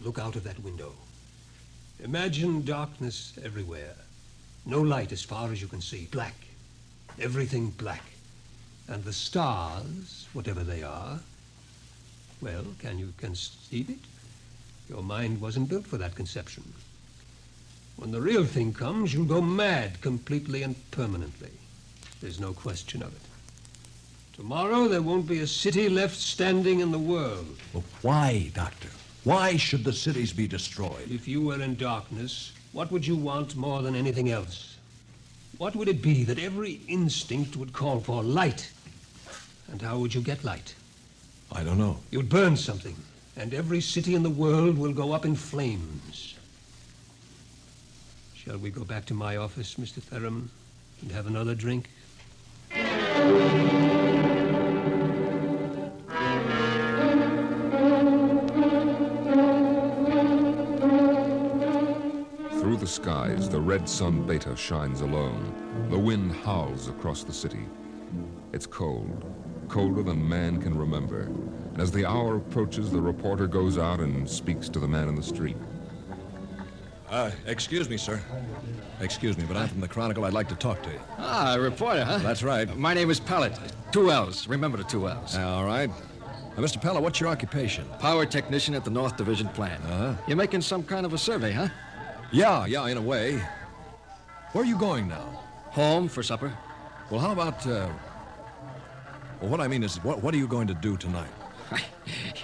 look out of that window. Imagine darkness everywhere. No light as far as you can see. Black. Everything black. And the stars, whatever they are, well, can you conceive it? Your mind wasn't built for that conception. When the real thing comes, you'll go mad completely and permanently. There's no question of it. Tomorrow, there won't be a city left standing in the world. But why, Doctor? Why should the cities be destroyed? If you were in darkness, what would you want more than anything else? What would it be that every instinct would call for? Light. And how would you get light? I don't know. You'd burn something, and every city in the world will go up in flames. Shall we go back to my office, Mr. Theron, and have another drink? Through the skies, the red sun Beta shines alone. The wind howls across the city. It's cold, colder than man can remember. And as the hour approaches, the reporter goes out and speaks to the man in the street. Excuse me, sir. Excuse me, but I'm from the Chronicle. I'd like to talk to you. Ah, a reporter, huh? That's right. My name is Pallet. 2 L's. Remember the 2 L's. All right. Mr. Pella, what's your occupation? Power technician at the North Division plant. You're making some kind of a survey, huh? Yeah, in a way. Where are you going now? Home for supper. Well, how about, well, what I mean is, what are you going to do tonight?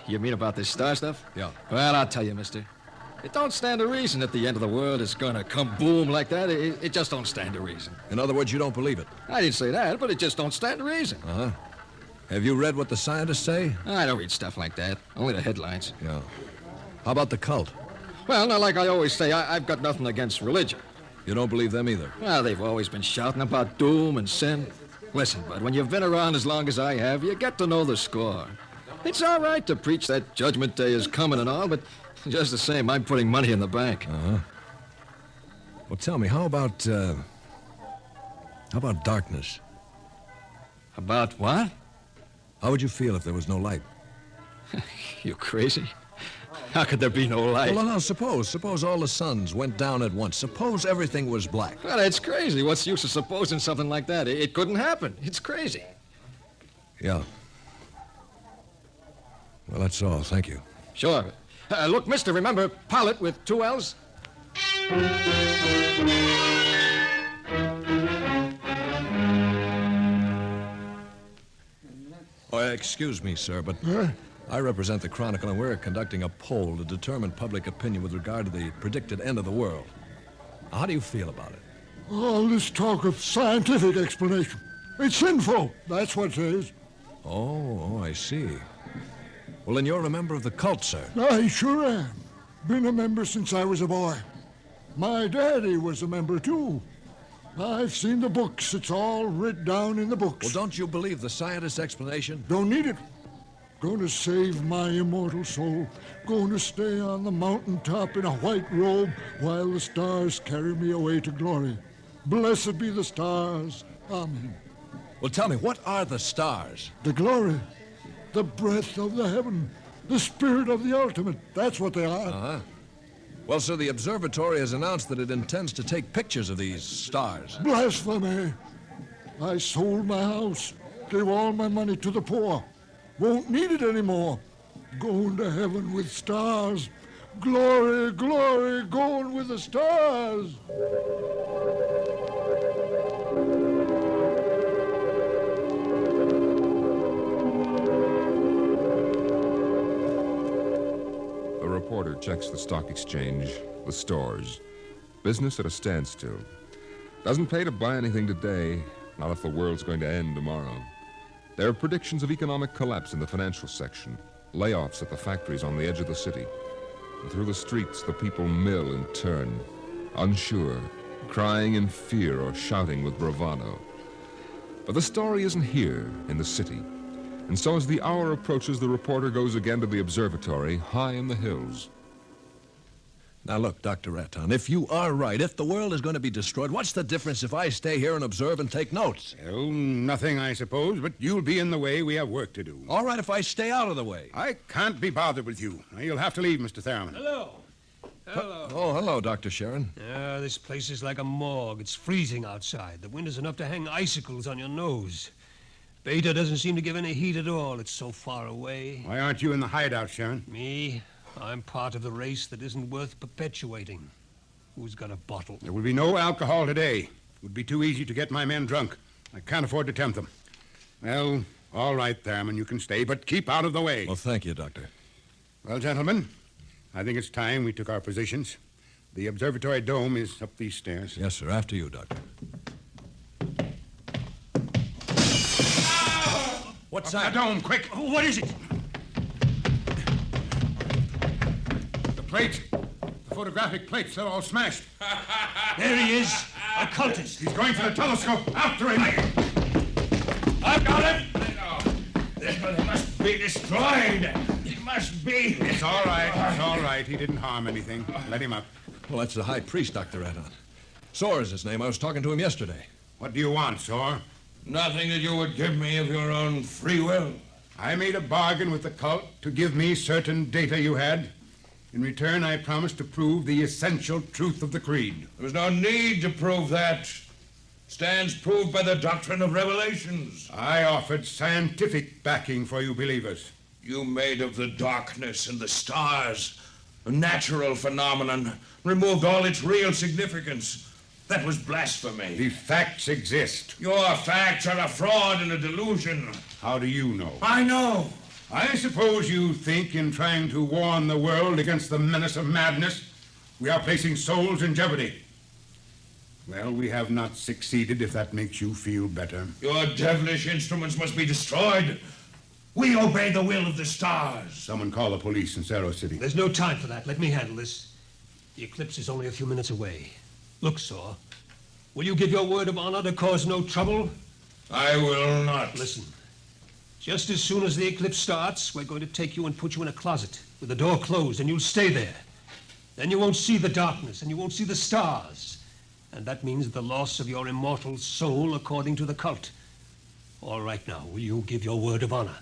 You mean about this star stuff? Yeah. Well, I'll tell you, mister. It don't stand to reason that the end of the world is going to come boom like that. It just don't stand to reason. In other words, you don't believe it? I didn't say that, but it just don't stand to reason. Uh-huh. Have you read what the scientists say? I don't read stuff like that. Only the headlines. Yeah. How about the cult? Well, now, like I always say, I've got nothing against religion. You don't believe them either? Well, they've always been shouting about doom and sin. Listen, bud, when you've been around as long as I have, you get to know the score. It's all right to preach that Judgment Day is coming and all, but just the same, I'm putting money in the bank. Uh-huh. Well, tell me, how about darkness? About what? How would you feel if there was no light? You crazy? How could there be no light? Well, no, suppose all the suns went down at once. Suppose everything was black. Well, it's crazy. What's the use of supposing something like that? It couldn't happen. It's crazy. Yeah. Well, that's all. Thank you. Sure. Look, mister, remember, Pallet with 2 L's? Excuse me, sir, but I represent the Chronicle, and we're conducting a poll to determine public opinion with regard to the predicted end of the world. How do you feel about it? All this talk of scientific explanation. It's sinful. That's what it is. Oh, I see. Well, then you're a member of the cult, sir. I sure am. Been a member since I was a boy. My daddy was a member, too. I've seen the books. It's all writ down in the books. Well, don't you believe the scientist's explanation? Don't need it. Going to save my immortal soul. Going to stay on the mountaintop in a white robe while the stars carry me away to glory. Blessed be the stars. Amen. Well, tell me, what are the stars? The glory. The breath of the heaven. The spirit of the ultimate. That's what they are. Uh-huh. Well, sir, the observatory has announced that it intends to take pictures of these stars. Blasphemy. I sold my house. Gave all my money to the poor. Won't need it anymore. Going to heaven with stars. Glory, glory, going with the stars. The reporter checks the stock exchange, the stores. Business at a standstill. Doesn't pay to buy anything today, not if the world's going to end tomorrow. There are predictions of economic collapse in the financial section, layoffs at the factories on the edge of the city. And through the streets, the people mill and turn, unsure, crying in fear or shouting with bravado. But the story isn't here in the city. And so as the hour approaches, the reporter goes again to the observatory high in the hills. Now, look, Dr. Raton, if you are right, if the world is going to be destroyed, what's the difference if I stay here and observe and take notes? Oh, nothing, I suppose, but you'll be in the way. We have work to do. All right, if I stay out of the way. I can't be bothered with you. You'll have to leave, Mr. Thurman. Hello. Hello. Oh, hello, Dr. Sharon. Yeah, this place is like a morgue. It's freezing outside. The wind is enough to hang icicles on your nose. Beta doesn't seem to give any heat at all. It's so far away. Why aren't you in the hideout, Sharon? Me? I'm part of the race that isn't worth perpetuating. Who's got a bottle? There will be no alcohol today. It would be too easy to get my men drunk. I can't afford to tempt them. Well, all right, Thurman, you can stay, but keep out of the way. Well, thank you, Doctor. Well, gentlemen, I think it's time we took our positions. The observatory dome is up these stairs. Yes, sir. After you, Doctor. What's that? The dome, quick! What is it? The plates. The photographic plates, they're all smashed. There he is. A cultist. He's going for the telescope. After him. I've got him! It must be destroyed. It must be. It's all right. It's all right. He didn't harm anything. Let him up. Well, that's the high priest, Dr. Adon. Soar is his name. I was talking to him yesterday. What do you want, Soar? Nothing that you would give me of your own free will. I made a bargain with the cult to give me certain data you had. In return, I promised to prove the essential truth of the creed. There was no need to prove that. Stands proved by the doctrine of revelations. I offered scientific backing for you believers. You made of the darkness and the stars a natural phenomenon, removed all its real significance. That was blasphemy. The facts exist. Your facts are a fraud and a delusion. How do you know? I know. I suppose you think in trying to warn the world against the menace of madness, we are placing souls in jeopardy. Well, we have not succeeded, if that makes you feel better. Your devilish instruments must be destroyed. We obey the will of the stars. Someone call the police in Cerro City. There's no time for that. Let me handle this. The eclipse is only a few minutes away. Look, Saw, will you give your word of honor to cause no trouble? I will not. Listen, just as soon as the eclipse starts, we're going to take you and put you in a closet with the door closed, and you'll stay there. Then you won't see the darkness, and you won't see the stars. And that means the loss of your immortal soul according to the cult. All right now, will you give your word of honor?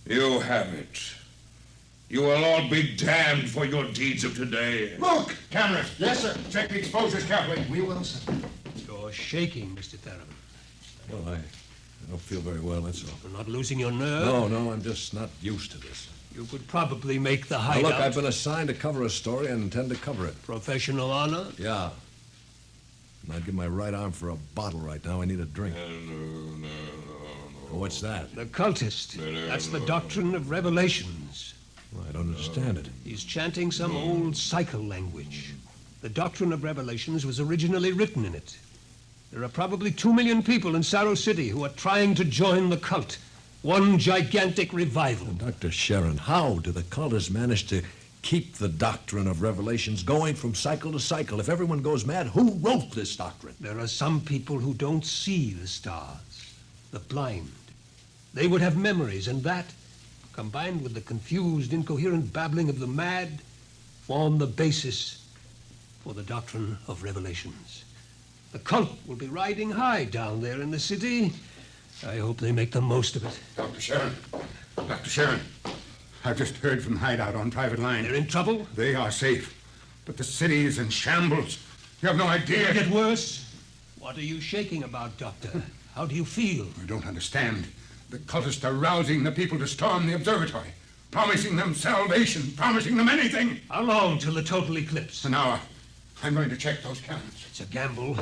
You have it. You will all be damned for your deeds of today. Look! Cameras! Yes, sir. Check the exposures carefully. We will, sir. You're shaking, Mr. Theron. Well, I don't feel very well, that's all. You're not losing your nerve? No, I'm just not used to this. You could probably make the Now, hideout. look, I've been assigned to cover a story and intend to cover it. Professional honor? Yeah. And I'd give my right arm for a bottle right now. I need a drink. What's that? The cultist. That's the doctrine of revelations. Well, I don't understand it. He's chanting some old cycle language. The doctrine of revelations was originally written in it. There are probably 2 million people in Cerro City who are trying to join the cult. One gigantic revival. Dr. Sharon, how do the cultists manage to keep the doctrine of revelations going from cycle to cycle? If everyone goes mad, who wrote this doctrine? There are some people who don't see the stars, the blind. They would have memories, and that, combined with the confused, incoherent babbling of the mad, form the basis for the doctrine of revelations. The cult will be riding high down there in the city. I hope they make the most of it. Dr. Sharon, I've just heard from the hideout on private line. They're in trouble? They are safe, but the city is in shambles. You have no idea. It'll get worse. What are you shaking about, Doctor? How do you feel? You don't understand. The cultists are rousing the people to storm the observatory, promising them salvation, promising them anything. How long till the total eclipse? An hour. I'm going to check those cannons. It's a gamble.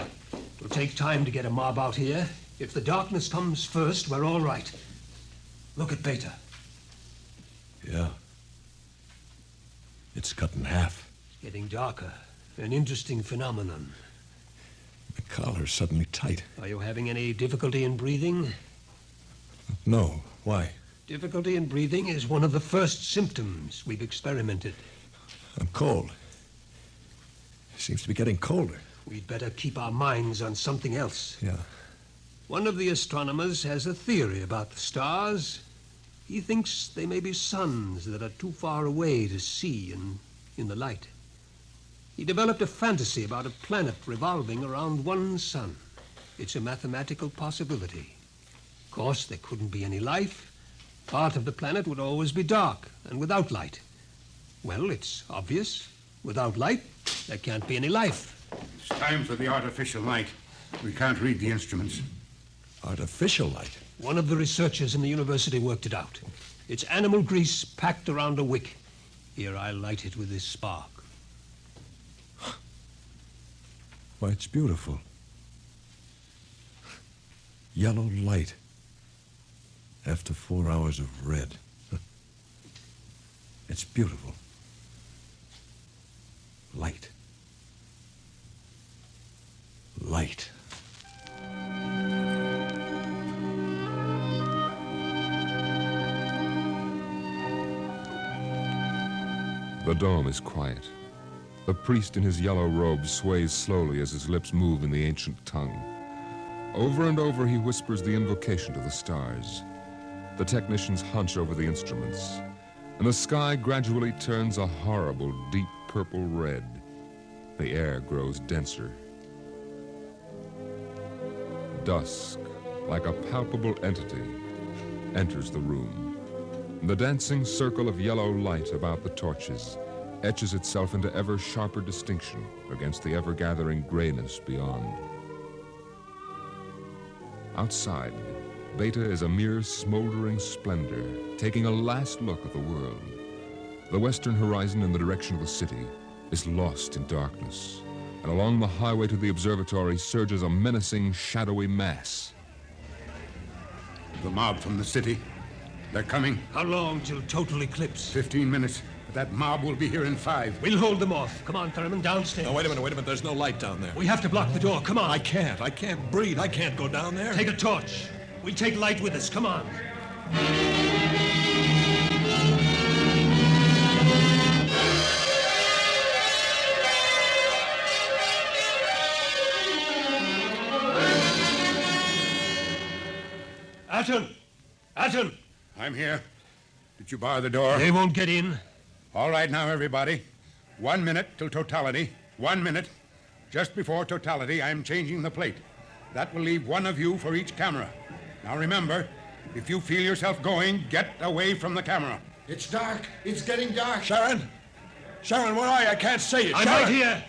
It'll take time to get a mob out here. If the darkness comes first, we're all right. Look at Beta. Yeah. It's cut in half. It's getting darker. An interesting phenomenon. The collar's suddenly tight. Are you having any difficulty in breathing? No. Why? Difficulty in breathing is one of the first symptoms we've experimented. I'm cold. Seems to be getting colder. We'd better keep our minds on something else. Yeah. One of the astronomers has a theory about the stars. He thinks they may be suns that are too far away to see in the light. He developed a fantasy about a planet revolving around one sun. It's a mathematical possibility. Of course, there couldn't be any life. Part of the planet would always be dark and without light. Well, it's obvious. Without light, there can't be any life. It's time for the artificial light. We can't read the instruments. Artificial light? One of the researchers in the university worked it out. It's animal grease packed around a wick. Here, I'll light it with this spark. Why, it's beautiful. Yellow light. After 4 hours of red. It's beautiful. Light. Light. The dome is quiet. The priest in his yellow robe sways slowly as his lips move in the ancient tongue. Over and over he whispers the invocation to the stars. The technicians hunch over the instruments, and the sky gradually turns a horrible deep purple red. The air grows denser. Dusk, like a palpable entity, enters the room. The dancing circle of yellow light about the torches etches itself into ever sharper distinction against the ever-gathering grayness beyond. Outside, Beta is a mere smoldering splendor, taking a last look at the world. The western horizon in the direction of the city is lost in darkness, and along the highway to the observatory surges a menacing, shadowy mass. The mob from the city. They're coming. How long till total eclipse? 15 minutes. But that mob will be here in 5. We'll hold them off. Come on, Thurman, downstairs. No, wait a minute. There's no light down there. We have to block the door. Come on. I can't breathe. I can't go down there. Take a torch. We'll take light with us. Come on. Atten! I'm here. Did you bar the door? They won't get in. All right now, everybody. 1 minute till totality. 1 minute. Just before totality, I'm changing the plate. That will leave one of you for each camera. Now remember, if you feel yourself going, get away from the camera. It's dark. It's getting dark. Sharon, where are you? I can't see you. I'm right here.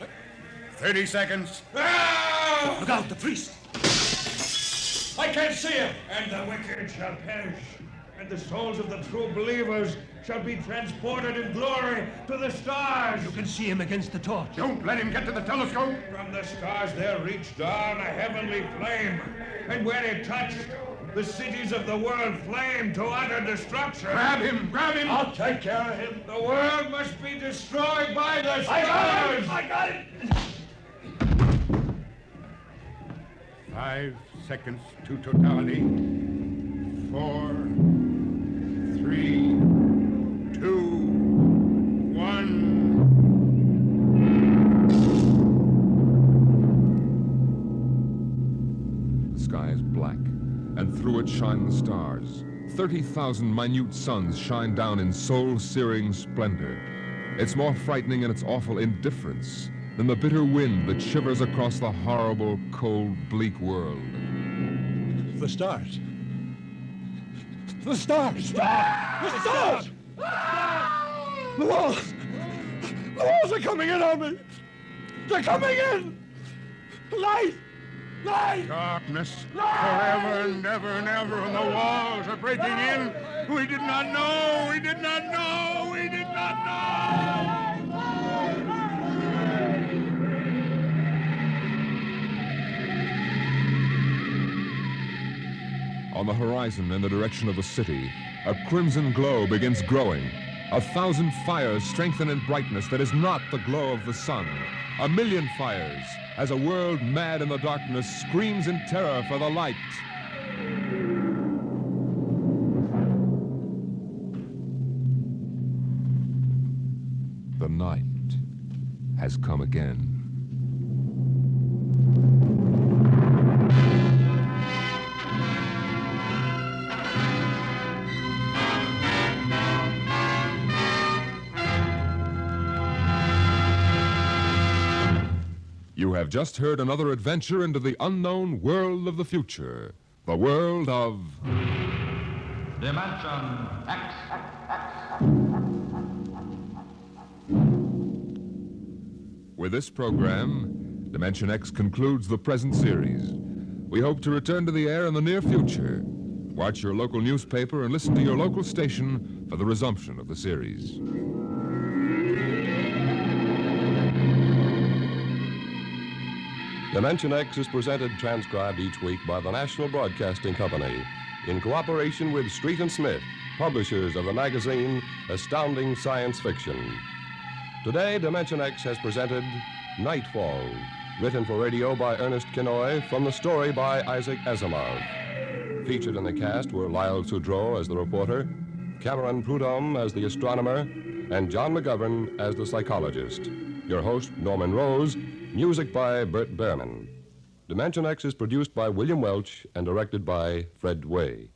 30 seconds. Ah! Look out, the priest. I can't see him. And the wicked shall perish, and the souls of the true believers shall be transported in glory to the stars. You can see him against the torch. Don't let him get to the telescope. From the stars there reached down a heavenly flame, and where it touched, the cities of the world flamed to utter destruction. Grab him! I'll take care of him. The world must be destroyed by the stars. I got it! 5 seconds to totality. 4, 3, 2, 1. The sky is black, and through it shine the stars. 30,000 minute suns shine down in soul-searing splendor. It's more frightening in its awful indifference than the bitter wind that shivers across the horrible, cold, bleak world. The stars. The stars! The stars! The walls! The walls are coming in on me! They're coming in! Light! Light! Darkness. Forever and ever and ever, and the walls are breaking in. We did not know! We did not know! We did not know! On the horizon in the direction of the city, a crimson glow begins growing. 1,000 fires strengthen in brightness that is not the glow of the sun. 1,000,000 fires as a world mad in the darkness screams in terror for the light. The night has come again. You have just heard another adventure into the unknown world of the future. The world of... Dimension X. With this program, Dimension X concludes the present series. We hope to return to the air in the near future. Watch your local newspaper and listen to your local station for the resumption of the series. Dimension X is presented transcribed each week by the National Broadcasting Company in cooperation with Street and Smith, publishers of the magazine Astounding Science Fiction. Today, Dimension X has presented Nightfall, written for radio by Ernest Kinoy from the story by Isaac Asimov. Featured in the cast were Lyle Sudrow as the reporter, Cameron Prudhomme as the astronomer, and John McGovern as the psychologist. Your host, Norman Rose, music by Bert Behrman. Dimension X is produced by William Welch and directed by Fred Way.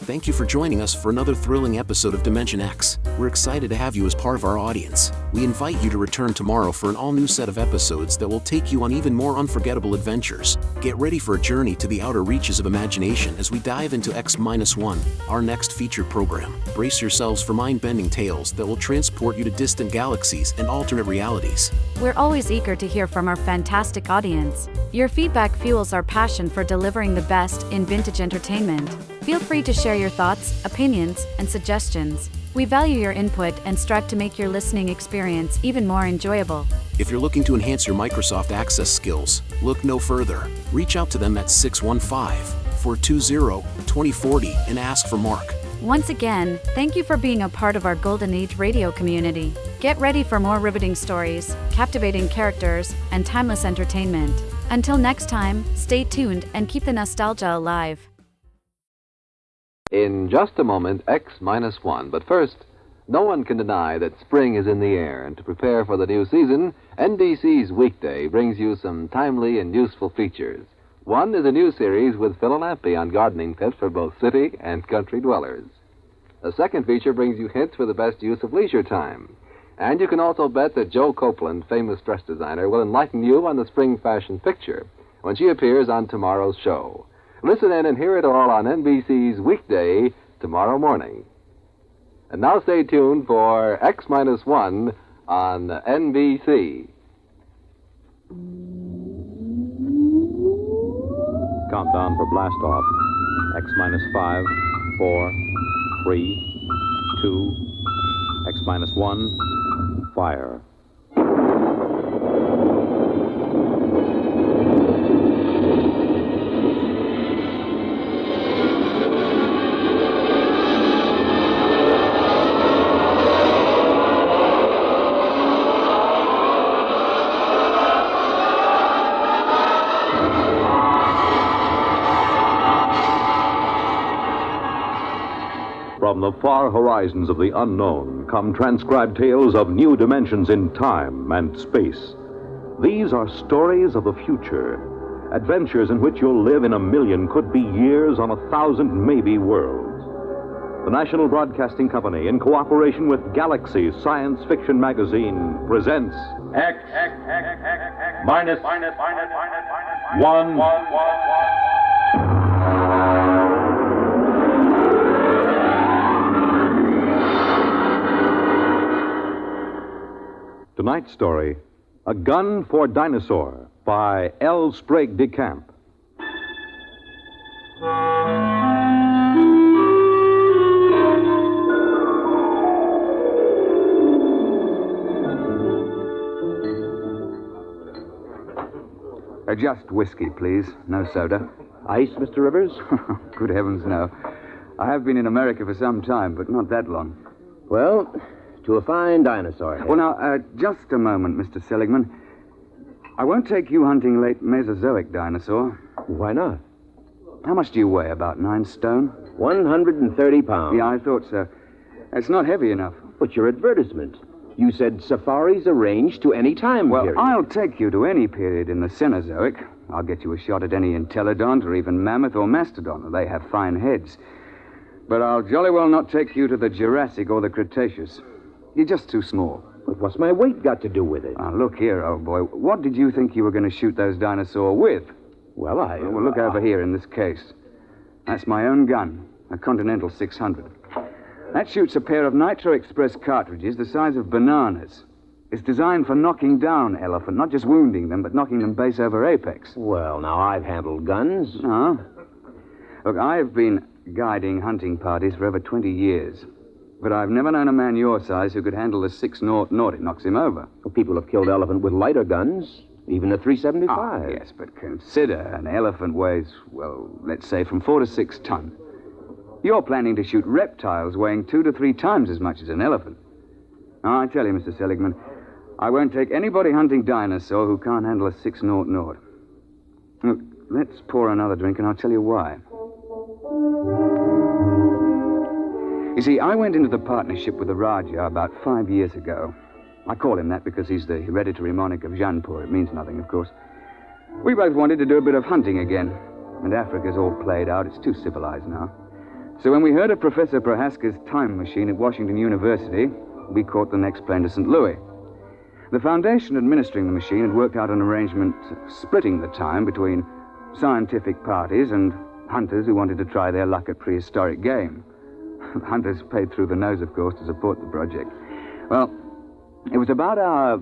Thank you for joining us for another thrilling episode of Dimension X. We're excited to have you as part of our audience. We invite you to return tomorrow for an all-new set of episodes that will take you on even more unforgettable adventures. Get ready for a journey to the outer reaches of imagination as we dive into X-1, our next featured program. Brace yourselves for mind-bending tales that will transport you to distant galaxies and alternate realities. We're always eager to hear from our fantastic audience. Your feedback fuels our passion for delivering the best in vintage entertainment. Feel free to share your thoughts, opinions, and suggestions. We value your input and strive to make your listening experience even more enjoyable. If you're looking to enhance your Microsoft Access skills, look no further. Reach out to them at 615-420-2040 and ask for Mark. Once again, thank you for being a part of our Golden Age radio community. Get ready for more riveting stories, captivating characters, and timeless entertainment. Until next time, stay tuned and keep the nostalgia alive. In just a moment, X-1. But first, no one can deny that spring is in the air, and to prepare for the new season, NBC's Weekday brings you some timely and useful features. One is a new series with Phil and Lampy on gardening tips for both city and country dwellers. The second feature brings you hints for the best use of leisure time. And you can also bet that Joe Copeland, famous dress designer, will enlighten you on the spring fashion picture when she appears on tomorrow's show. Listen in and hear it all on NBC's Weekday tomorrow morning. And now stay tuned for X-1 on NBC. Countdown for blast off. X-5, 4, 3, 2, X-1, fire. From the far horizons of the unknown come transcribed tales of new dimensions in time and space. These are stories of the future, adventures in which you'll live in a million, could be years, on 1,000 maybe worlds. The National Broadcasting Company, in cooperation with Galaxy Science Fiction Magazine, presents X minus 1. Tonight's story, A Gun for Dinosaur, by L. Sprague de Camp. Just whiskey, please. No soda. Ice, Mr. Rivers? Good heavens, no. I have been in America for some time, but not that long. Well, to a fine dinosaur head. Well, now, just a moment, Mr. Seligman. I won't take you hunting late Mesozoic dinosaur. Why not? How much do you weigh? About 9 stone? 130 pounds. Yeah, I thought so. It's not heavy enough. But your advertisement. You said safaris arranged to any time period. Well, I'll take you to any period in the Cenozoic. I'll get you a shot at any entelodont or even mammoth or mastodon. They have fine heads. But I'll jolly well not take you to the Jurassic or the Cretaceous. You're just too small. But what's my weight got to do with it? Now, look here, old boy. What did you think you were going to shoot those dinosaurs with? Well, Well, look over here in this case. That's my own gun, a Continental 600. That shoots a pair of Nitro Express cartridges the size of bananas. It's designed for knocking down elephant, not just wounding them, but knocking them base over apex. Well, now, I've handled guns. No. Look, I've been guiding hunting parties for over 20 years. But I've never known a man your size who could handle the 6-0. It knocks him over. Well, people have killed elephant with lighter guns, even a 375. Ah, yes, but consider an elephant weighs, well, let's say from 4 to 6 ton. You're planning to shoot reptiles weighing 2 to 3 times as much as an elephant. Now, I tell you, Mr. Seligman, I won't take anybody hunting dinosaur who can't handle a 6-0. Look, let's pour another drink and I'll tell you why. You see, I went into the partnership with the Raja about 5 years ago. I call him that because he's the hereditary monarch of Jaipur. It means nothing, of course. We both wanted to do a bit of hunting again. And Africa's all played out. It's too civilized now. So when we heard of Professor Prohaska's time machine at Washington University, we caught the next plane to St. Louis. The foundation administering the machine had worked out an arrangement splitting the time between scientific parties and hunters who wanted to try their luck at prehistoric game. Hunters paid through the nose, of course, to support the project. Well, it was about our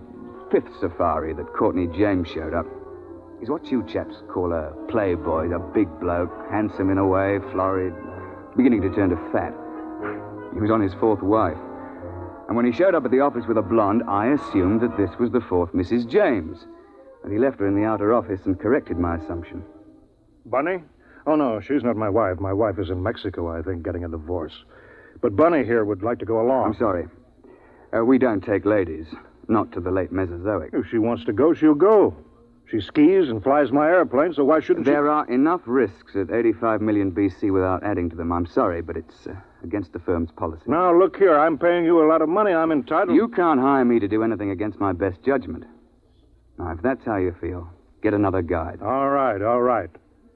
5th safari that Courtney James showed up. He's what you chaps call a playboy, a big bloke, handsome in a way, florid, beginning to turn to fat. He was on his 4th wife. And when he showed up at the office with a blonde, I assumed that this was the 4th Mrs. James. But he left her in the outer office and corrected my assumption. Bunny? Oh, no, she's not my wife. My wife is in Mexico, I think, getting a divorce. But Bunny here would like to go along. I'm sorry. We don't take ladies. Not to the late Mesozoic. If she wants to go, she'll go. She skis and flies my airplane, so why shouldn't There are enough risks at 85 million BC without adding to them. I'm sorry, but it's against the firm's policy. Now, look here. I'm paying you a lot of money. I'm entitled... You can't hire me to do anything against my best judgment. Now, if that's how you feel, get another guide. All right, all right.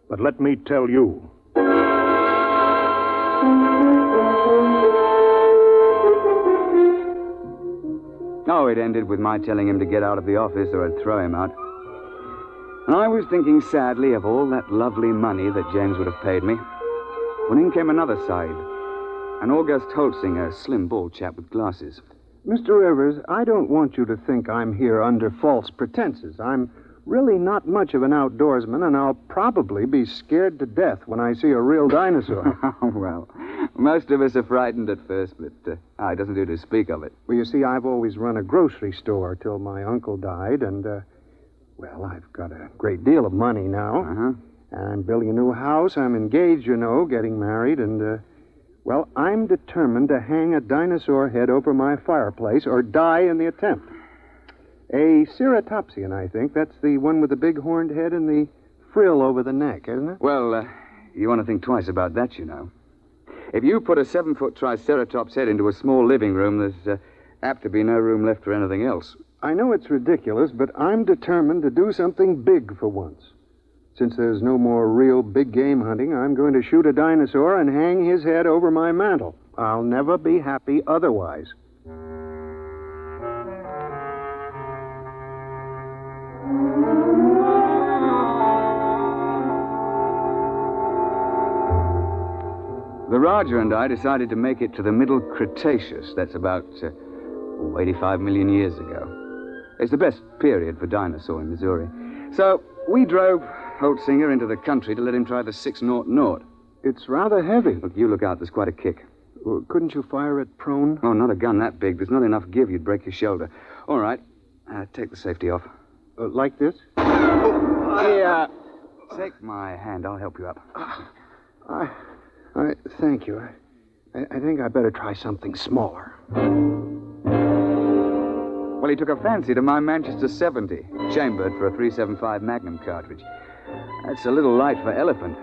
But let me tell you. Oh, it ended with my telling him to get out of the office or I'd throw him out. And I was thinking sadly of all that lovely money that James would have paid me. When in came another side. An August Holtzinger, a slim, bald chap with glasses. Mr. Rivers, I don't want you to think I'm here under false pretenses. I'm really not much of an outdoorsman, and I'll probably be scared to death when I see a real dinosaur. Well, most of us are frightened at first, but it doesn't do to speak of it. Well, you see, I've always run a grocery store till my uncle died, and, well, I've got a great deal of money now. Uh-huh. I'm building a new house. I'm engaged, you know, getting married, and, well, I'm determined to hang a dinosaur head over my fireplace or die in the attempt. A ceratopsian, I think. That's the one with the big horned head and the frill over the neck, isn't it? Well, you want to think twice about that, you know. If you put a 7-foot Triceratops head into a small living room, there's apt to be no room left for anything else. I know it's ridiculous, but I'm determined to do something big for once. Since there's no more real big game hunting, I'm going to shoot a dinosaur and hang his head over my mantel. I'll never be happy otherwise. The Raja and I decided to make it to the Middle Cretaceous. That's about 85 million years ago. It's the best period for dinosaur in Missouri. So we drove Holtzinger into the country to let him try the 6-0. It's rather heavy. Look, you look out. There's quite a kick. Well, couldn't you fire it prone? Oh, not a gun that big. There's not enough give. You'd break your shoulder. All right. Take the safety off. Like this? Yeah. Take my hand. I'll help you up. Thank you. I think I better try something smaller. Well, he took a fancy to my Manchester 70, chambered for a 375 Magnum cartridge. That's a little light for elephant,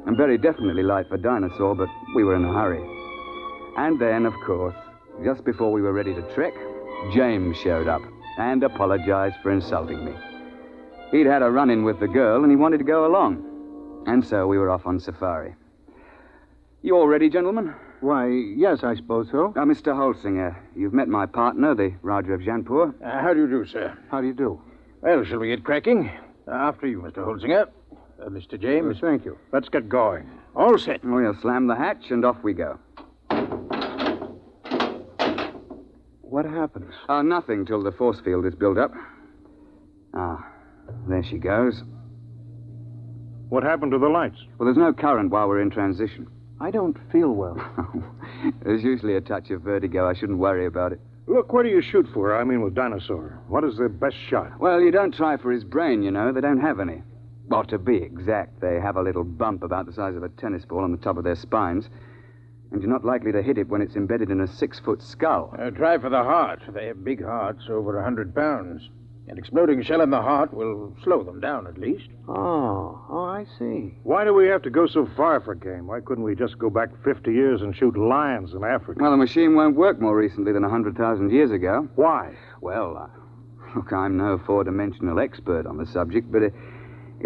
and very definitely light for dinosaur, but we were in a hurry. And then, of course, just before we were ready to trek, James showed up and apologized for insulting me. He'd had a run-in with the girl, and he wanted to go along. And so we were off on safari. You all ready, gentlemen? Why, yes, I suppose so. Mr. Holsinger, you've met my partner, the Raja of Janpur. How do you do, sir? How do you do? Well, shall we get cracking? After you, Mr. Holsinger. Mr. James. Thank you. Let's get going. All set. We'll slam the hatch and off we go. What happens? Nothing till the force field is built up. There she goes. What happened to the lights? Well, there's no current while we're in transition. I don't feel well. There's usually a touch of vertigo. I shouldn't worry about it. Look, where do you shoot for? I mean, with Dinosaur. What is the best shot? Well, you don't try for his brain, you know. They don't have any. Well, to be exact, they have a little bump about the size of a tennis ball on the top of their spines. And you're not likely to hit it when it's embedded in a 6-foot skull. Try for the heart. They have big hearts, over 100 pounds. An exploding shell in the heart will slow them down, at least. Oh, I see. Why do we have to go so far for game? Why couldn't we just go back 50 years and shoot lions in Africa? Well, the machine won't work more recently than 100,000 years ago. Why? Well, look, I'm no four-dimensional expert on the subject, but it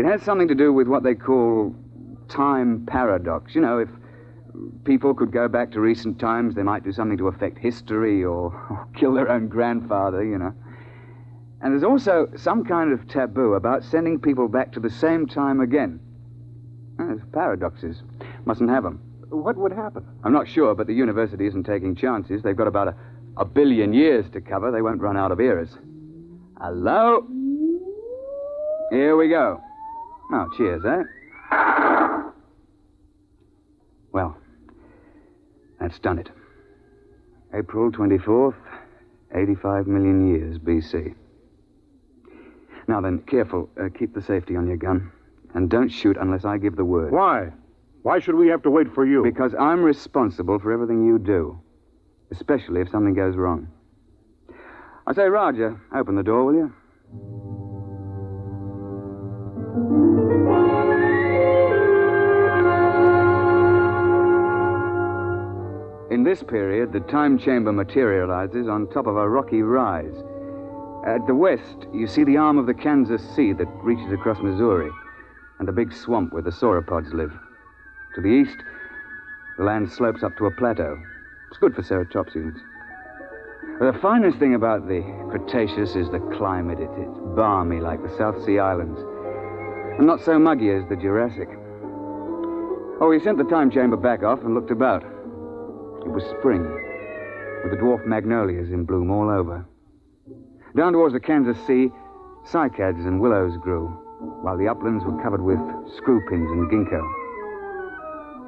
has something to do with what they call time paradox. You know, if people could go back to recent times, they might do something to affect history or kill their own grandfather, you know. And there's also some kind of taboo about sending people back to the same time again. There's paradoxes. Mustn't have them. What would happen? I'm not sure, but the university isn't taking chances. They've got about a billion years to cover. They won't run out of eras. Hello? Here we go. Oh, cheers, eh? Well, that's done it. April 24th, 85 million years BC. Now then, careful. Keep the safety on your gun. And don't shoot unless I give the word. Why? Why should we have to wait for you? Because I'm responsible for everything you do. Especially if something goes wrong. I say, Roger, open the door, will you? In this period, the time chamber materializes on top of a rocky rise. At the west, you see the arm of the Kansas Sea that reaches across Missouri, and the big swamp where the sauropods live. To the east, the land slopes up to a plateau. It's good for ceratopsians. The finest thing about the Cretaceous is the climate. It's balmy like the South Sea Islands, and not so muggy as the Jurassic. Oh, we sent the time chamber back off and looked about. It was spring, with the dwarf magnolias in bloom all over. Down towards the Kansas Sea, cycads and willows grew, while the uplands were covered with screw pins and ginkgo.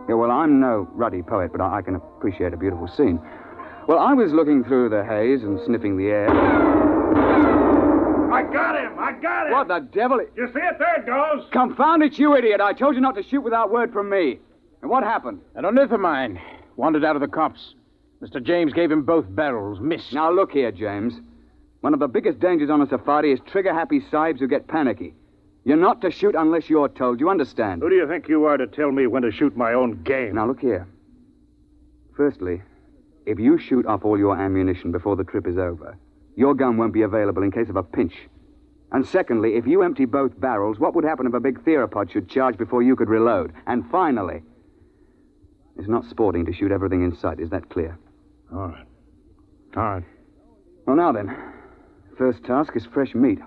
Yeah, well, I'm no ruddy poet, but I can appreciate a beautiful scene. Well, I was looking through the haze and sniffing the air. I got him! I got him! What the devil? You see it? There it goes! Confound it, you idiot! I told you not to shoot without word from me. And what happened? An ornithomine wandered out of the copse. Mr. James gave him both barrels. Missed. Now, look here, James. One of the biggest dangers on a safari is trigger-happy sahibs who get panicky. You're not to shoot unless you're told. You understand? Who do you think you are to tell me when to shoot my own game? Now, look here. Firstly, if you shoot off all your ammunition before the trip is over, your gun won't be available in case of a pinch. And secondly, if you empty both barrels, what would happen if a big theropod should charge before you could reload? And finally, it's not sporting to shoot everything in sight. Is that clear? All right. All right. Well, now then. First task is fresh meat.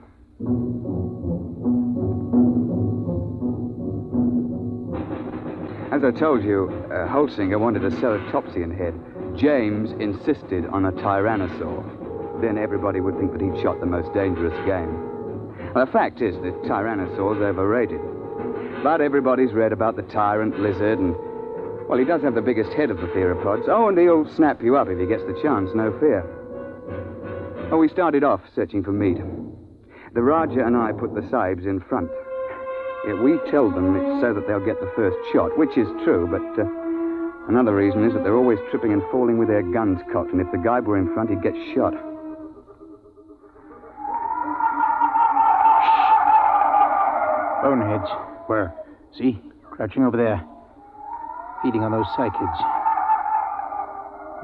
As I told you, Holsinger wanted a ceratopsian head. James insisted on a Tyrannosaur. Then everybody would think that he'd shot the most dangerous game. Well, the fact is that Tyrannosaur's overrated. But everybody's read about the tyrant lizard, and, well, he does have the biggest head of the theropods. Oh, and he'll snap you up if he gets the chance, no fear. Oh, we started off searching for meat. The Raja and I put the sahibs in front. Yeah, we tell them it's so that they'll get the first shot, which is true, but another reason is that they're always tripping and falling with their guns cocked, and if the guy were in front, he'd get shot. Boneheads. Where? See? Crouching over there. Feeding on those cycads.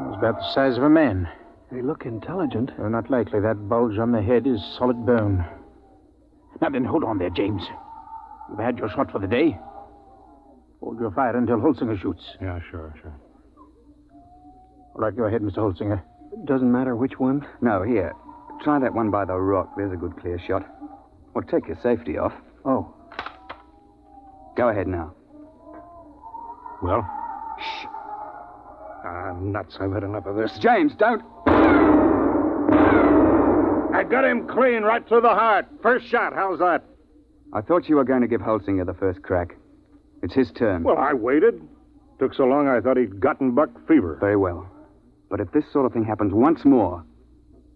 It's about the size of a man. They look intelligent. Not likely. That bulge on the head is solid bone. Now then, hold on there, James. You've had your shot for the day. Hold your fire until Holsinger shoots. Yeah, sure. All right, go ahead, Mr. Holzinger. Doesn't matter which one? No, here. Try that one by the rock. There's a good clear shot. Well, take your safety off. Oh. Go ahead now. Well? Shh. Ah, nuts. I've had enough of this. James, don't... I got him clean right through the heart. First shot. How's that? I thought you were going to give Holzinger the first crack. It's his turn. Well, I waited. Took so long I thought he'd gotten buck fever. Very well. But if this sort of thing happens once more,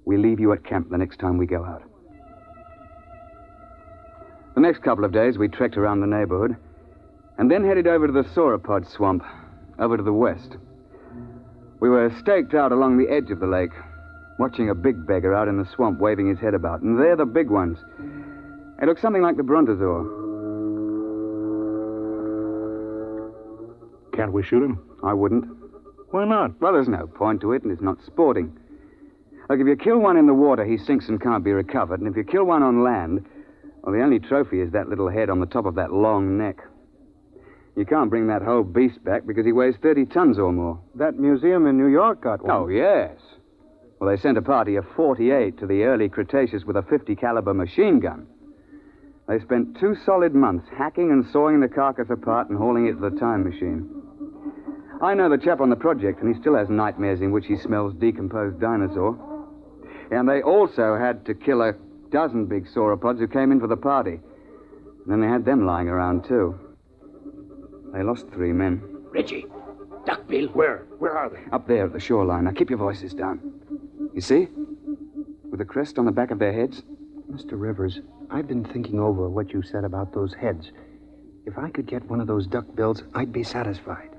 we leave you at camp the next time we go out. The next couple of days, we trekked around the neighborhood and then headed over to the sauropod swamp, over to the west. We were staked out along the edge of the lake, watching a big beggar out in the swamp waving his head about. And they're the big ones. They look something like the brontosaur. Can't we shoot him? I wouldn't. Why not? Well, there's no point to it, and it's not sporting. Like, if you kill one in the water, he sinks and can't be recovered. And if you kill one on land, well, the only trophy is that little head on the top of that long neck. You can't bring that whole beast back because he weighs 30 tons or more. That museum in New York got one. Oh, yes. Well, they sent a party of 48 to the early Cretaceous with a 50 caliber machine gun. They spent 2 solid months hacking and sawing the carcass apart and hauling it to the time machine. I know the chap on the project, and he still has nightmares in which he smells decomposed dinosaur. And they also had to kill a dozen big sauropods who came in for the party. And then they had them lying around, too. They lost 3 men. Richie, duckbill. Where? Where are they? Up there at the shoreline. Now, keep your voices down. You see? With the crest on the back of their heads. Mr. Rivers, I've been thinking over what you said about those heads. If I could get one of those duckbills, I'd be satisfied.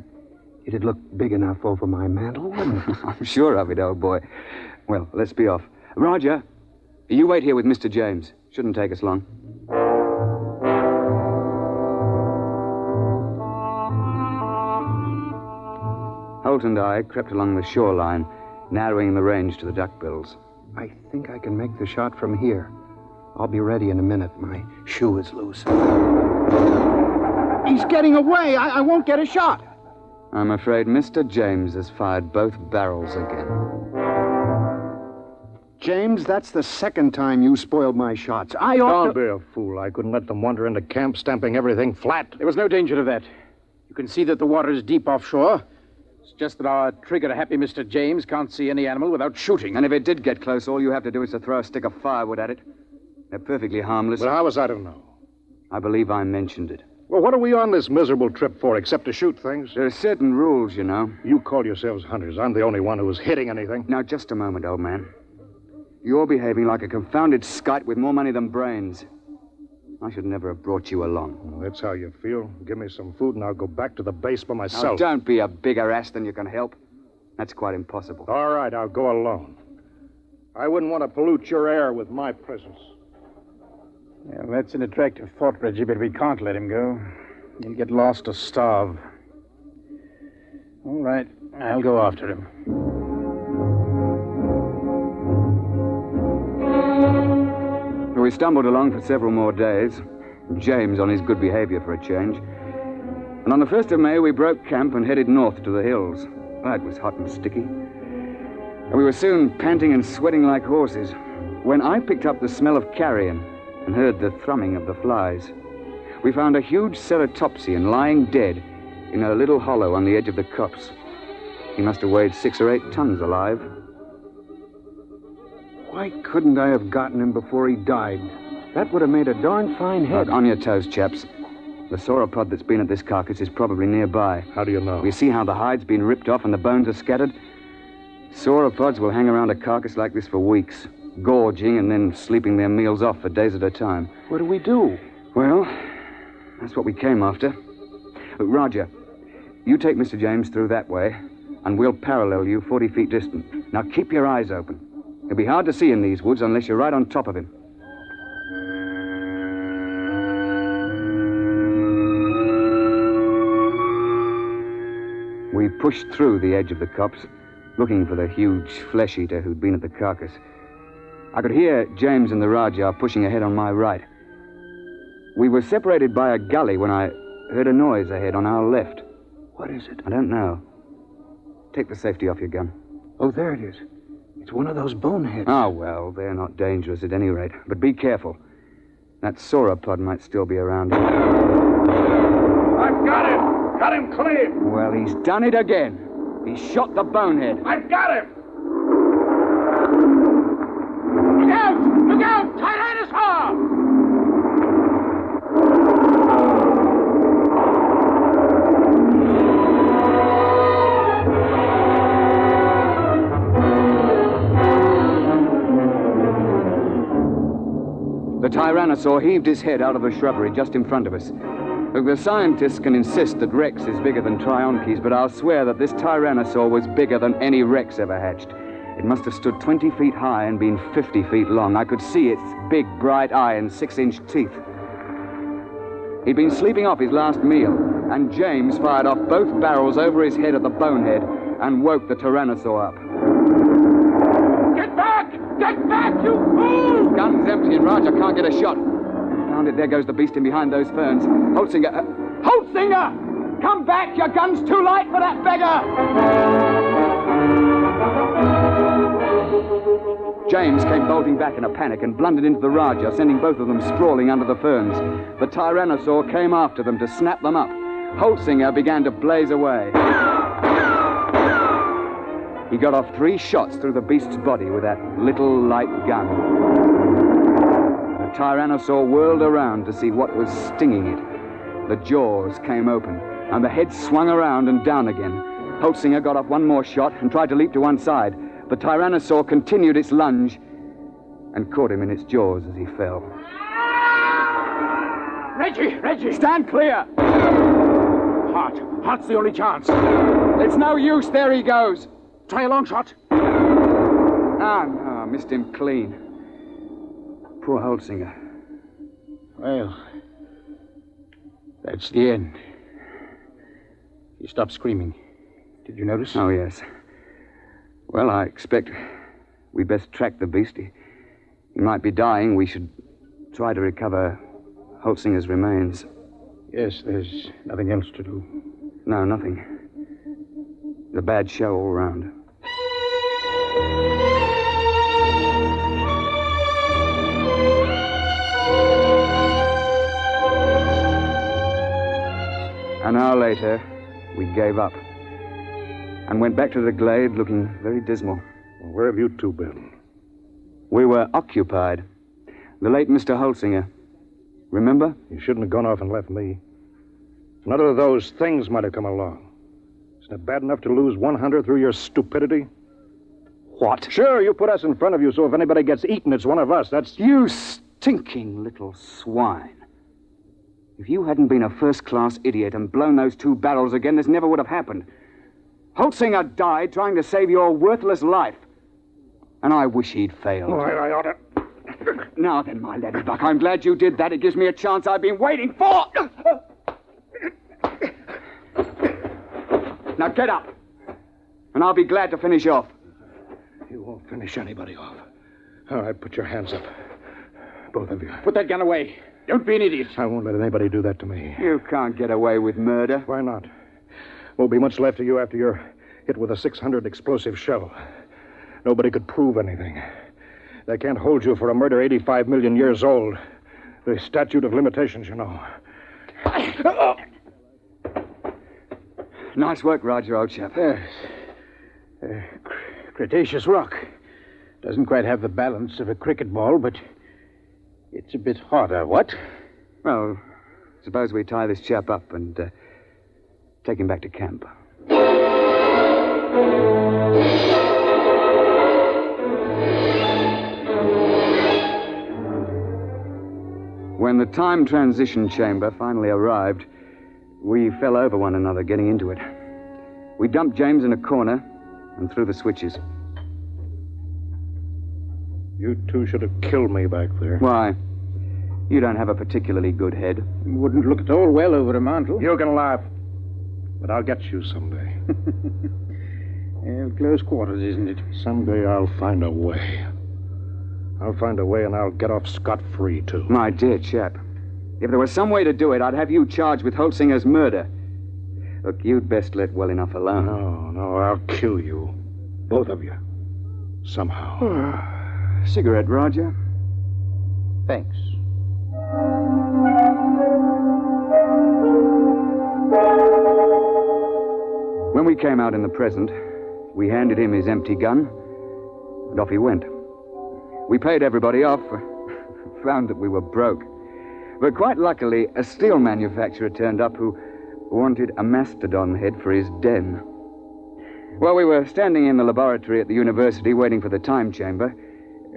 It'd look big enough over my mantle, wouldn't it? I'm sure of it, old boy. Well, let's be off. Roger, you wait here with Mr. James. Shouldn't take us long. Holt and I crept along the shoreline, narrowing the range to the duckbills. I think I can make the shot from here. I'll be ready in a minute. My shoe is loose. He's getting away. I won't get a shot. I'm afraid Mr. James has fired both barrels again. James, that's the second time you spoiled my shots. I ought Don't be a fool. I couldn't let them wander into camp, stamping everything flat. There was no danger of that. You can see that the water is deep offshore. It's just that our trigger-happy Mr. James can't see any animal without shooting. And if it did get close, all you have to do is to throw a stick of firewood at it. They're perfectly harmless. Well, how was I to know? I believe I mentioned it. Well, what are we on this miserable trip for, except to shoot things? There are certain rules, you know. You call yourselves hunters. I'm the only one who was hitting anything. Now, just a moment, old man. You're behaving like a confounded skite with more money than brains. I should never have brought you along. Well, that's how you feel. Give me some food and I'll go back to the base by myself. Now, don't be a bigger ass than you can help. That's quite impossible. All right, I'll go alone. I wouldn't want to pollute your air with my presence. Yeah, well, that's an attractive thought, Reggie, but we can't let him go. He'll get lost or starve. All right, I'll go after him. We stumbled along for several more days, James on his good behavior for a change. And on the 1st of May, we broke camp and headed north to the hills. That was hot and sticky. And we were soon panting and sweating like horses when I picked up the smell of carrion and heard the thrumming of the flies. We found a huge ceratopsian lying dead in a little hollow on the edge of the copse. He must have weighed 6 or 8 tons alive. Why couldn't I have gotten him before he died? That would have made a darn fine head. Right, on your toes, chaps. The sauropod that's been at this carcass is probably nearby. How do you know? We see how the hide's been ripped off and the bones are scattered. Sauropods will hang around a carcass like this for weeks, gorging and then sleeping their meals off for days at a time. What do we do? Well, that's what we came after. Roger, you take Mr. James through that way, and we'll parallel you 40 feet distant. Now keep your eyes open. It'll be hard to see in these woods unless you're right on top of him. We pushed through the edge of the copse, looking for the huge flesh-eater who'd been at the carcass. I could hear James and the Rajah pushing ahead on my right. We were separated by a gully when I heard a noise ahead on our left. What is it? I don't know. Take the safety off your gun. Oh, there it is. It's one of those boneheads. Oh, well, they're not dangerous at any rate. But be careful. That sauropod might still be around here. I've got him! Got him clean! Well, he's done it again. He shot the bonehead. I've got him! Look out! Look out! Tyrannosaur! The Tyrannosaur heaved his head out of the shrubbery just in front of us. Look, the scientists can insist that Rex is bigger than Trionches, but I'll swear that this Tyrannosaur was bigger than any Rex ever hatched. It must have stood 20 feet high and been 50 feet long. I could see its big, bright eye and 6-inch teeth. He'd been sleeping off his last meal, and James fired off both barrels over his head at the bonehead and woke the Tyrannosaur up. Get back! Get back, you fool! Gun's empty and Roger can't get a shot. Found it, there goes the beast in behind those ferns. Holtzinger! Holtzinger! Come back! Your gun's too light for that beggar! James came bolting back in a panic and blundered into the Raja, sending both of them sprawling under the ferns. The Tyrannosaur came after them to snap them up. Holtzinger began to blaze away. He got off 3 shots through the beast's body with that little light gun. The Tyrannosaur whirled around to see what was stinging it. The jaws came open, and the head swung around and down again. Holtzinger got off 1 more shot and tried to leap to one side. The Tyrannosaur continued its lunge and caught him in its jaws as he fell. Reggie! Stand clear! Heart's the only chance. It's no use, there he goes. Try a long shot. No, missed him clean. Poor Holtzinger. Well, that's the end. He stopped screaming. Did you notice? Oh, yes. Well, I expect we'd best track the beast. He might be dying. We should try to recover Holtzinger's remains. Yes, there's nothing else to do. No, nothing. It's a bad show all round. An hour later, we gave up and went back to the glade looking very dismal. Well, where have you two been? We were occupied. The late Mr. Holtzinger. Remember? You shouldn't have gone off and left me. None of those things might have come along. Isn't it bad enough to lose 100 through your stupidity? What? Sure, you put us in front of you, so if anybody gets eaten, it's one of us. That's... You stinking little swine. If you hadn't been a first-class idiot and blown those 2 barrels again, this never would have happened. Holtzinger died trying to save your worthless life. And I wish he'd failed. Oh, I ought to... Now then, my laddybuck, I'm glad you did that. It gives me a chance I've been waiting for. Now get up, and I'll be glad to finish off. You won't finish anybody off. All right, put your hands up. Both of you. Put that gun away. Don't be an idiot. I won't let anybody do that to me. You can't get away with murder. Why not? Won't be much left of you after you're hit with a 600 explosive shell. Nobody could prove anything. They can't hold you for a murder 85 million years old. The statute of limitations, you know. Nice work, Roger, old chap. Yes. Cretaceous rock. Doesn't quite have the balance of a cricket ball, but it's a bit harder, what? Well, suppose we tie this chap up and take him back to camp. When the time transition chamber finally arrived, we fell over one another getting into it. We dumped James in a corner and threw the switches. You two should have killed me back there. Why? You don't have a particularly good head. Wouldn't look at all well over a mantle. You can laugh, but I'll get you someday. Close quarters, isn't it? Someday I'll find a way. I'll find a way and I'll get off scot-free, too. My dear chap, if there was some way to do it, I'd have you charged with Holtzinger's murder. Look, you'd best let well enough alone. No, I'll kill you. Both of you. Somehow. Cigarette, Roger? Thanks. When we came out in the present, we handed him his empty gun, and off he went. We paid everybody off, found that we were broke. But quite luckily, a steel manufacturer turned up who wanted a mastodon head for his den. Well, we were standing in the laboratory at the university waiting for the time chamber.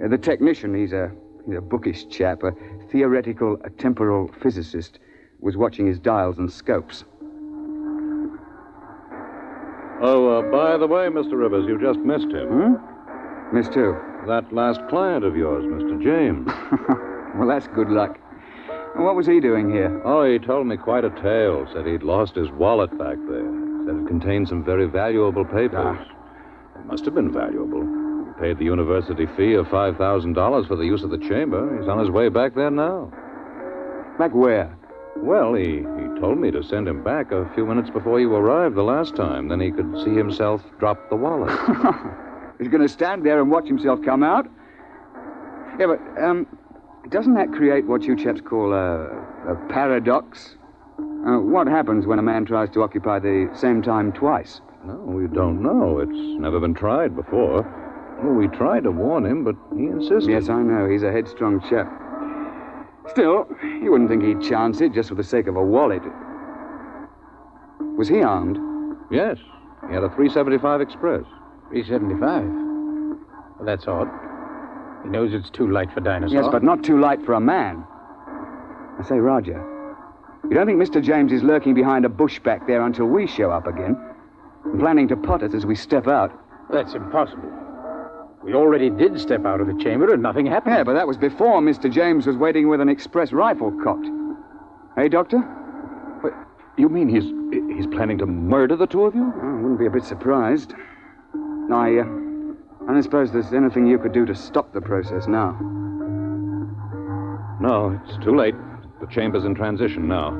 The technician, he's a bookish chap, a theoretical temporal physicist, was watching his dials and scopes. Oh, by the way, Mr. Rivers, you just missed him. Missed who? That last client of yours, Mr. James. Well, that's good luck. And what was he doing here? Oh, he told me quite a tale. Said he'd lost his wallet back there. Said it contained some very valuable papers. It must have been valuable. He paid the university fee of $5,000 for the use of the chamber. He's on his way back there now. Back where? Well, he told me to send him back a few minutes before you arrived the last time. Then he could see himself drop the wallet. He's going to stand there and watch himself come out? Yeah, but, doesn't that create what you chaps call a paradox? What happens when a man tries to occupy the same time twice? No, we don't know. It's never been tried before. Well, we tried to warn him, but he insisted. Yes, I know. He's a headstrong chap. Still, you wouldn't think he'd chance it just for the sake of a wallet. Was he armed? Yes. He had a .375 Express. .375? Well, that's odd. He knows it's too light for dinosaur. Yes, but not too light for a man. I say, Roger, you don't think Mr. James is lurking behind a bush back there until we show up again? And planning to pot us as we step out? That's impossible. We already did step out of the chamber and nothing happened. Yeah, but that was before Mr. James was waiting with an express rifle cocked. Hey, Doctor? What, you mean he's planning to murder the two of you? Oh, I wouldn't be a bit surprised. I don't suppose there's anything you could do to stop the process now. No, it's too late. The chamber's in transition now.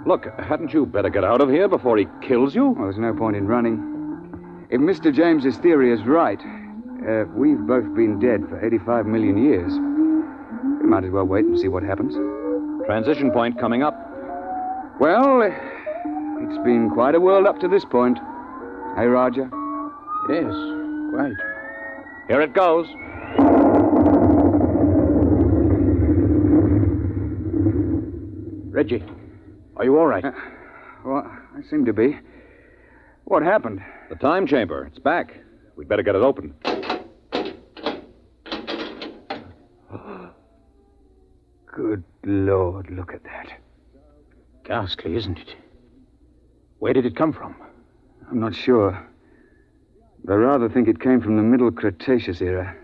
Look, hadn't you better get out of here before he kills you? Well, there's no point in running. If Mr. James's theory is right, we've both been dead for 85 million years. We might as well wait and see what happens. Transition point coming up. Well, it's been quite a world up to this point. Hey, Roger? Yes, quite. Here it goes. Reggie, are you all right? Well, I seem to be. What happened? The time chamber. It's back. We'd better get it open. Good Lord, look at that. Ghastly, isn't it? Where did it come from? I'm not sure. But I rather think it came from the middle Cretaceous era.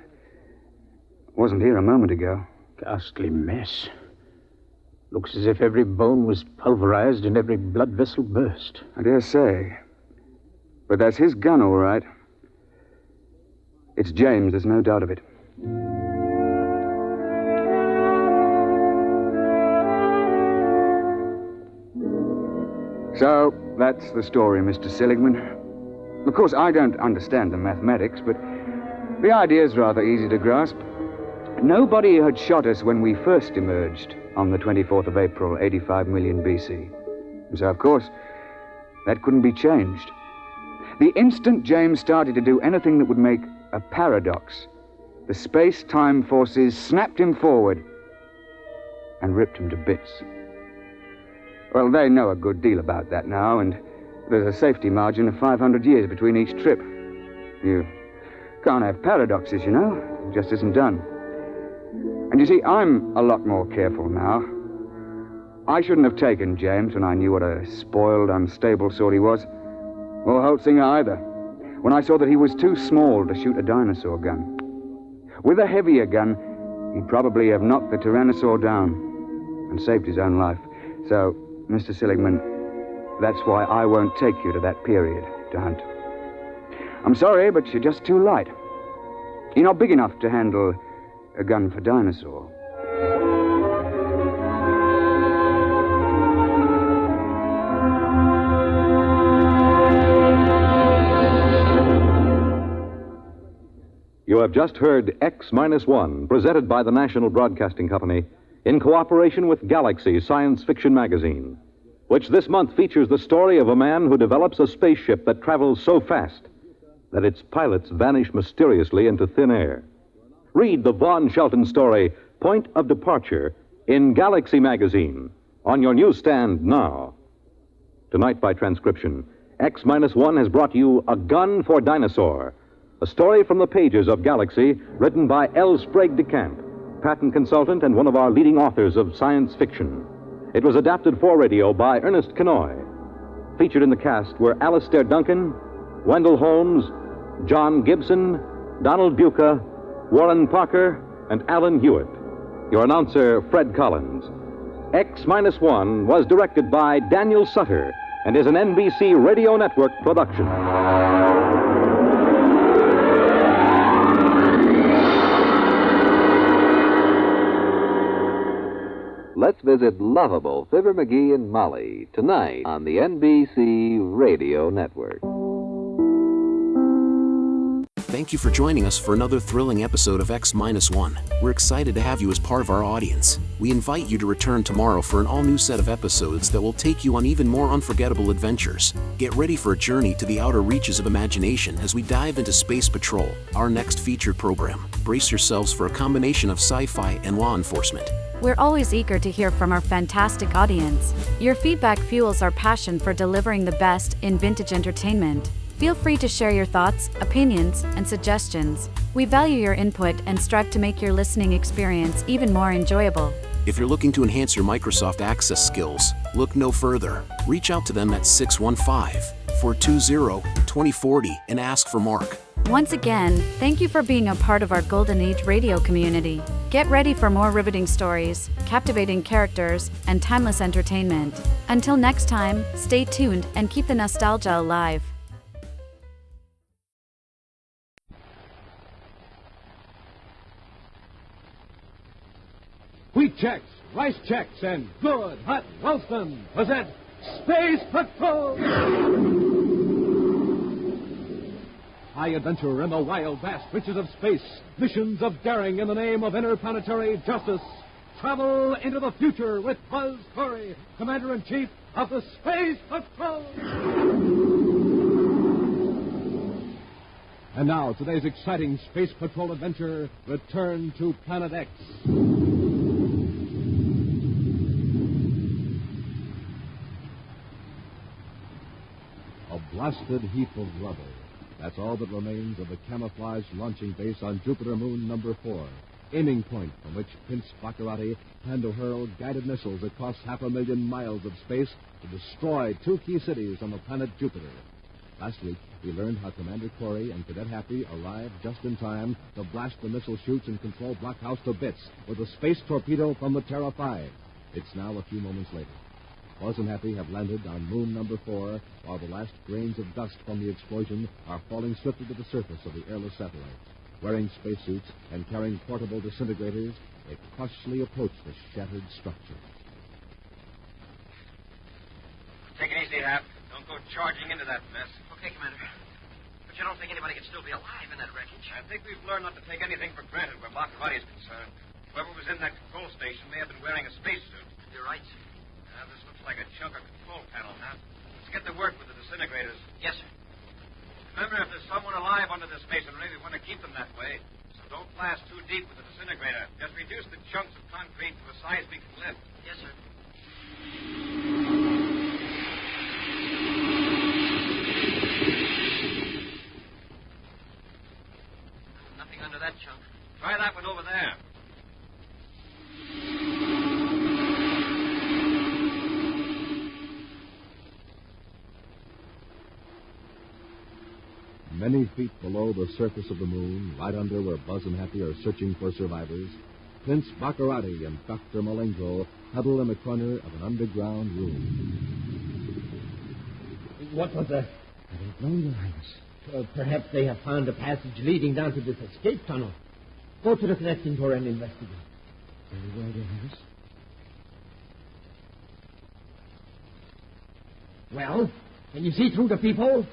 It wasn't here a moment ago. Ghastly mess. Looks as if every bone was pulverized and every blood vessel burst. I dare say. But that's his gun, all right. It's James, there's no doubt of it. So, that's the story, Mr. Seligman. Of course, I don't understand the mathematics, but the idea's rather easy to grasp. Nobody had shot us when we first emerged on the 24th of April, 85 million BC. And so, of course, that couldn't be changed. The instant James started to do anything that would make a paradox, the space-time forces snapped him forward and ripped him to bits. Well, they know a good deal about that now, and there's a safety margin of 500 years between each trip. You can't have paradoxes, you know. It just isn't done. And you see, I'm a lot more careful now. I shouldn't have taken James when I knew what a spoiled, unstable sort he was. Or Holtzinger either. When I saw that he was too small to shoot a dinosaur gun. With a heavier gun, he'd probably have knocked the Tyrannosaur down and saved his own life. So, Mr. Seligman, that's why I won't take you to that period to hunt. I'm sorry, but you're just too light. You're not big enough to handle a gun for dinosaur. have just heard X-1, presented by the National Broadcasting Company in cooperation with Galaxy Science Fiction Magazine, which this month features the story of a man who develops a spaceship that travels so fast that its pilots vanish mysteriously into thin air. Read the Vaughn Shelton story, Point of Departure, in Galaxy Magazine, on your newsstand now. Tonight, by transcription, X-1 has brought you A Gun for Dinosaur, a story from the pages of Galaxy, written by L. Sprague de Camp, patent consultant and one of our leading authors of science fiction. It was adapted for radio by Ernest Kenoy. Featured in the cast were Alastair Duncan, Wendell Holmes, John Gibson, Donald Buca, Warren Parker, and Alan Hewitt. Your announcer, Fred Collins. X-1 was directed by Daniel Sutter and is an NBC Radio Network production. Let's visit lovable Fibber McGee and Molly tonight on the NBC Radio Network. Thank you for joining us for another thrilling episode of X-1. We're excited to have you as part of our audience. We invite you to return tomorrow for an all-new set of episodes that will take you on even more unforgettable adventures. Get ready for a journey to the outer reaches of imagination as we dive into Space Patrol, our next featured program. Brace yourselves for a combination of sci-fi and law enforcement. We're always eager to hear from our fantastic audience. Your feedback fuels our passion for delivering the best in vintage entertainment. Feel free to share your thoughts, opinions, and suggestions. We value your input and strive to make your listening experience even more enjoyable. If you're looking to enhance your Microsoft Access skills, look no further. Reach out to them at 615-420-2040 and ask for Mark. Once again, thank you for being a part of our Golden Age radio community. Get ready for more riveting stories, captivating characters, and timeless entertainment. Until next time, stay tuned and keep the nostalgia alive. Wheat checks, rice checks, and good hot Ralston present Space Patrol! High adventure in the wild, vast reaches of space. Missions of daring in the name of interplanetary justice. Travel into the future with Buzz Corey, Commander-in-Chief of the Space Patrol! And now, today's exciting Space Patrol adventure, Return to Planet X. A blasted heap of rubble. That's all that remains of the camouflaged launching base on Jupiter Moon number 4, aiming point from which Prince Baccarati planned to hurl guided missiles across 500,000 miles of space to destroy 2 key cities on the planet Jupiter. Last week, we learned how Commander Corey and Cadet Happy arrived just in time to blast the missile chutes and control blockhouse to bits with a space torpedo from the Terra 5. It's now a few moments later. Buzz and Happy have landed on Moon number 4, while the last grains of dust from the explosion are falling swiftly to the surface of the airless satellite. Wearing spacesuits and carrying portable disintegrators, they cautiously approach the shattered structure. Take it easy, Hap. Don't go charging into that mess. Okay, Commander. But you don't think anybody can still be alive in that wreckage? I think we've learned not to take anything for granted where Baccarati is concerned. Whoever was in that control station may have been wearing a spacesuit. You're right. This looks like a chunk of control panel, huh? Let's get to work with the disintegrators. Yes, sir. Remember, if there's someone alive under this masonry, we want to keep them that way. So don't blast too deep with the disintegrator. Just reduce the chunks of concrete to a size we can lift. Yes, sir. Nothing under that chunk. Try that one over there. Many feet below the surface of the moon, right under where Buzz and Happy are searching for survivors, Prince Baccarati and Dr. Malengo huddle in a corner of an underground room. What was that? I don't know, Your Highness. Perhaps they have found a passage leading down to this escape tunnel. Go to the connecting door and investigate. Very well, Your Highness. Well, can you see through the peephole?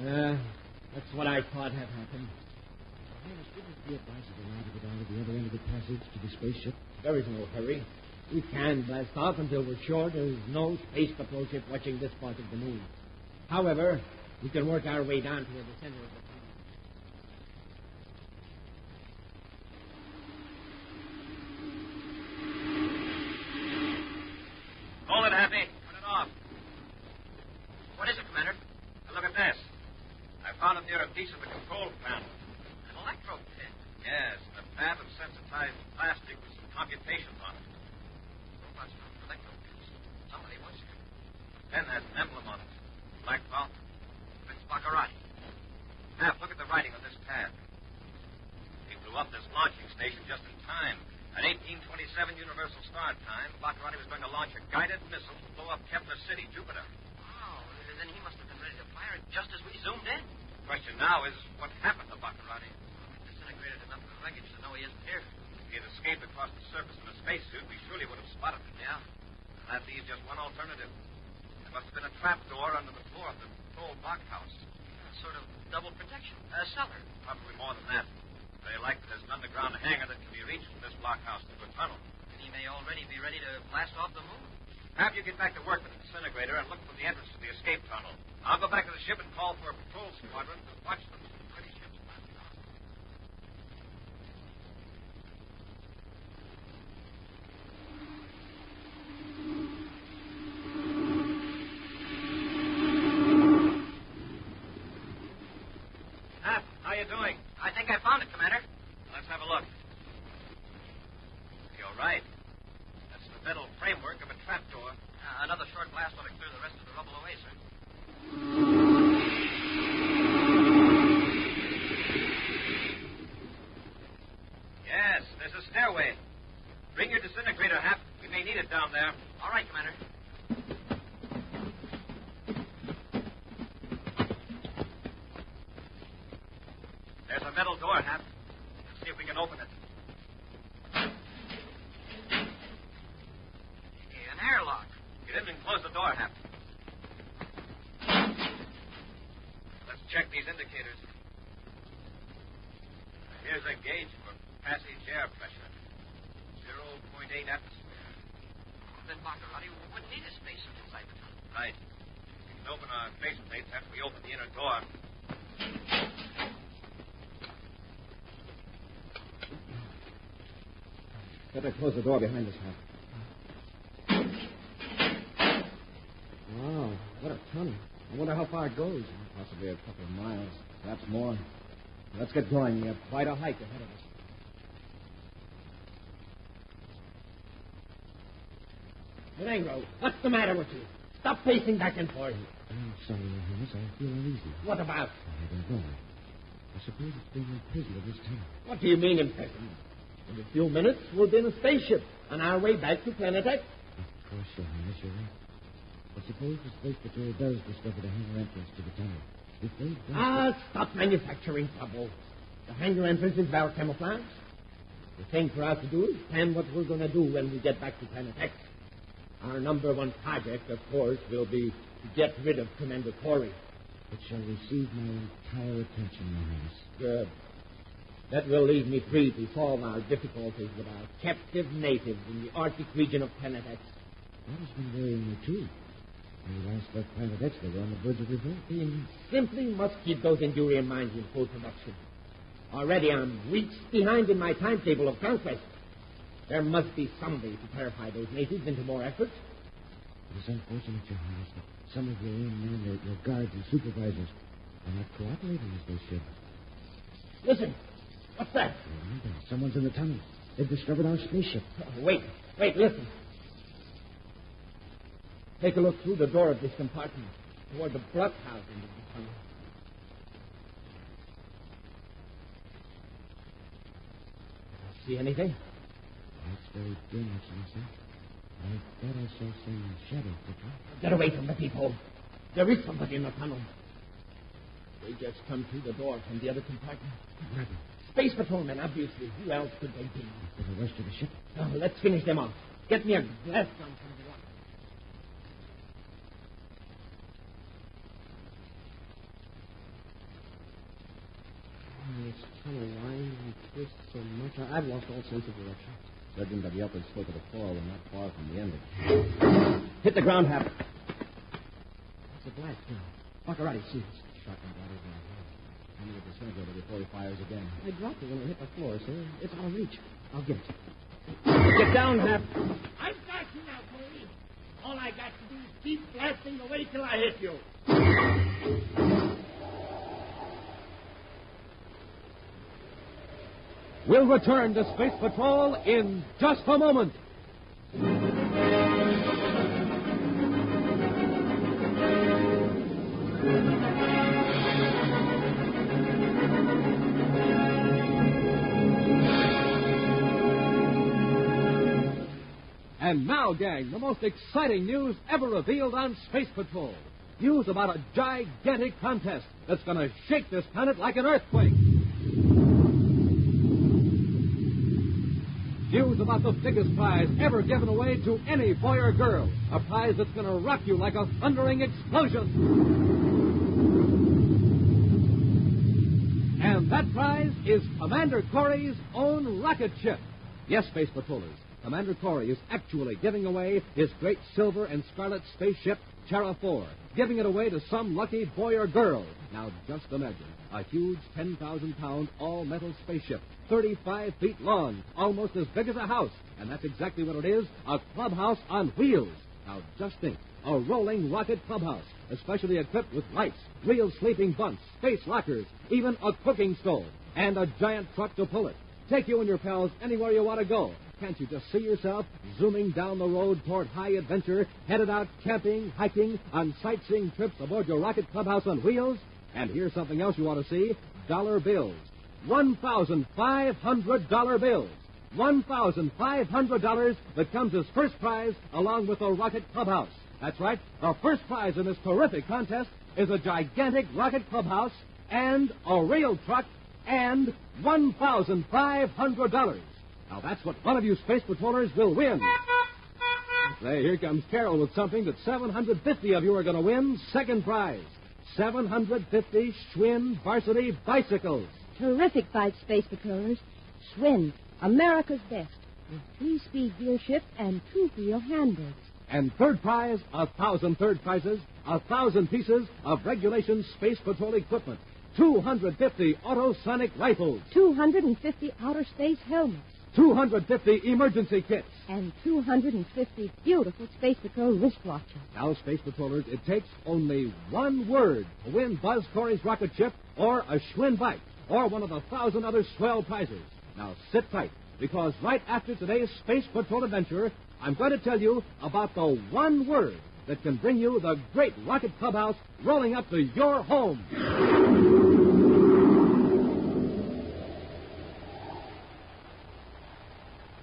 That's what I thought had happened. Highness, wouldn't it be advisable now to get out of the other end of the passage to the spaceship? There is no hurry. We can blast off until we're sure there's no space patrol ship watching this part of the moon. However, we can work our way down toward the center of the tunnel. Hold it, Happy. Turn it off. What is it, Commander? Now look at this. I found it near a piece of the control panel. An electro pin? Yes, and a pad of sensitized plastic with some computations on it. Robots found electro pins. Somebody was here. The pen has an emblem on it. Black fountain. Prince Baccarati. Half, look at the writing on this pad. He blew up this launching station just in time. At 1827 Universal Star Time, Baccarati was going to launch a guided missile to blow up Kepler City, Jupiter. Oh, then he must have been ready to fire it just as we zoomed in. The question now is, what happened to Baccarati? Disintegrated enough of the wreckage to know he isn't here. If he had escaped across the surface in a spacesuit, we surely would have spotted him. Yeah. That leaves just one alternative. There must have been a trapdoor under the floor of the control blockhouse. Sort of double protection. A cellar. Probably more than that. Very likely there's an underground hangar that can be reached from this blockhouse to the tunnel. And he may already be ready to blast off the moon. Have you get back to work with the disintegrator and look for the entrance to the escape tunnel. I'll go back to the ship and call for a patrol squadron to watch them. Pretty ships blasting off. Hap, how you doing? I think I found it, Commander. Let's have a look. You're right. That's the metal framework of a trapdoor. Another short blast ought to clear the rest of the rubble away, sir. Yes, there's a stairway. Bring your disintegrator, Hap. We may need it down there. All right, Commander. There's a metal door, Hap. Let's see if we can open it. An airlock. Get in and close the door, Hap. Let's check these indicators. Here's a gauge for passage air pressure. 0.8 atmosphere. Then Baccarati wouldn't need a spacesuit inside the tunnel. Right. We can open our faceplates after we open the inner door. Better close the door behind us, Hap. Wow, what a tunnel. I wonder how far it goes. Possibly a couple of miles, perhaps more. Let's get going. We have quite a hike ahead of us. Durango, what's the matter with you? Stop pacing back and forth. I'm sorry, Your Highness. I feel uneasy. What about? I don't know. I suppose it's being imprisoned at this time. What do you mean imprisoned? In a few minutes, we'll be in a spaceship on our way back to Planet X. Of course, Your Highness, you're right. But suppose the space patrol does discover the hangar entrance to the tunnel. If they stop manufacturing trouble. The hangar entrance is well camouflaged. The thing for us to do is plan what we're going to do when we get back to Planet X. Our number one project, of course, will be to get rid of Commander Corey. It shall receive my entire attention, Your Highness. Good. That will leave me free to solve our difficulties with our captive natives in the Arctic region of Planet X. That has been worrying me, too. When we last left Planet X, they were on the verge of revolt. We simply must keep those enduring minds in full production. Already I'm weeks behind in my timetable of conquest. There must be some way to terrify those natives into more effort. It is unfortunate, Your Highness, that some of your own men, your guards and supervisors, are not cooperating as they should. Listen. What's that? Remember, someone's in the tunnel. They've discovered our spaceship. Wait, listen. Take a look through the door of this compartment toward the blockhouse into the tunnel. See anything? It's very dim, Excellency. I thought I saw some shadow flicker. Get away from the peephole. There is somebody in the tunnel. They just come through the door from the other compartment. Space patrolmen, obviously. Who else could they be? For the rest of the ship? Oh, let's finish them off. Get me a blast gun from the one. This tunnel winds and twists so much, I've lost all sense of direction. Judging by the upward slope of the fall, we're not far from the ending. Hit the ground, Hap. It's a blast now. Baccarati, see us. Shotgun bodies down here. I'm going to disintegrate it before he fires again. I dropped it when it hit the floor, sir. It's out of reach. I'll get it. Get down, Hap. I've got you now, Corey. All I got to do is keep blasting away till I hit you. We'll return to Space Patrol in just a moment. And now, gang, the most exciting news ever revealed on Space Patrol. News about a gigantic contest that's going to shake this planet like an earthquake. News about the biggest prize ever given away to any boy or girl. A prize that's going to rock you like a thundering explosion. And that prize is Commander Corey's own rocket ship. Yes, Space Patrollers, Commander Corey is actually giving away his great silver and scarlet spaceship, Terra 4, giving it away to some lucky boy or girl. Now, just imagine, a huge 10,000-pound all-metal spaceship, 35 feet long, almost as big as a house. And that's exactly what it is, a clubhouse on wheels. Now, just think, a rolling rocket clubhouse, especially equipped with lights, real sleeping bunks, space lockers, even a cooking stove, and a giant truck to pull it. Take you and your pals anywhere you want to go. Can't you just see yourself zooming down the road toward high adventure, headed out camping, hiking, on sightseeing trips aboard your rocket clubhouse on wheels? And here's something else you want to see. Dollar bills. $1,500 bills. $1,500 that comes as first prize along with the rocket clubhouse. That's right. The first prize in this terrific contest is a gigantic rocket clubhouse and a real truck and $1,500. Now, that's what one of you Space Patrollers will win. Say, here comes Carol with something that 750 of you are going to win. Second prize, 750 Schwinn varsity bicycles. Terrific fight, Space Patrollers. Schwinn, America's best, with 3-speed gear shift and 2 for your handbrakes. And third prize, 1,000 third prizes, 1,000 pieces of regulation Space Patrol equipment, 250 autosonic rifles, 250 outer space helmets, 250 emergency kits, and 250 beautiful Space Patrol wristwatches. Now, Space Patrollers, it takes only one word to win Buzz Corey's rocket ship or a Schwinn bike or one of the 1,000 other swell prizes. Now, sit tight, because right after today's Space Patrol adventure, I'm going to tell you about the one word that can bring you the great rocket clubhouse rolling up to your home.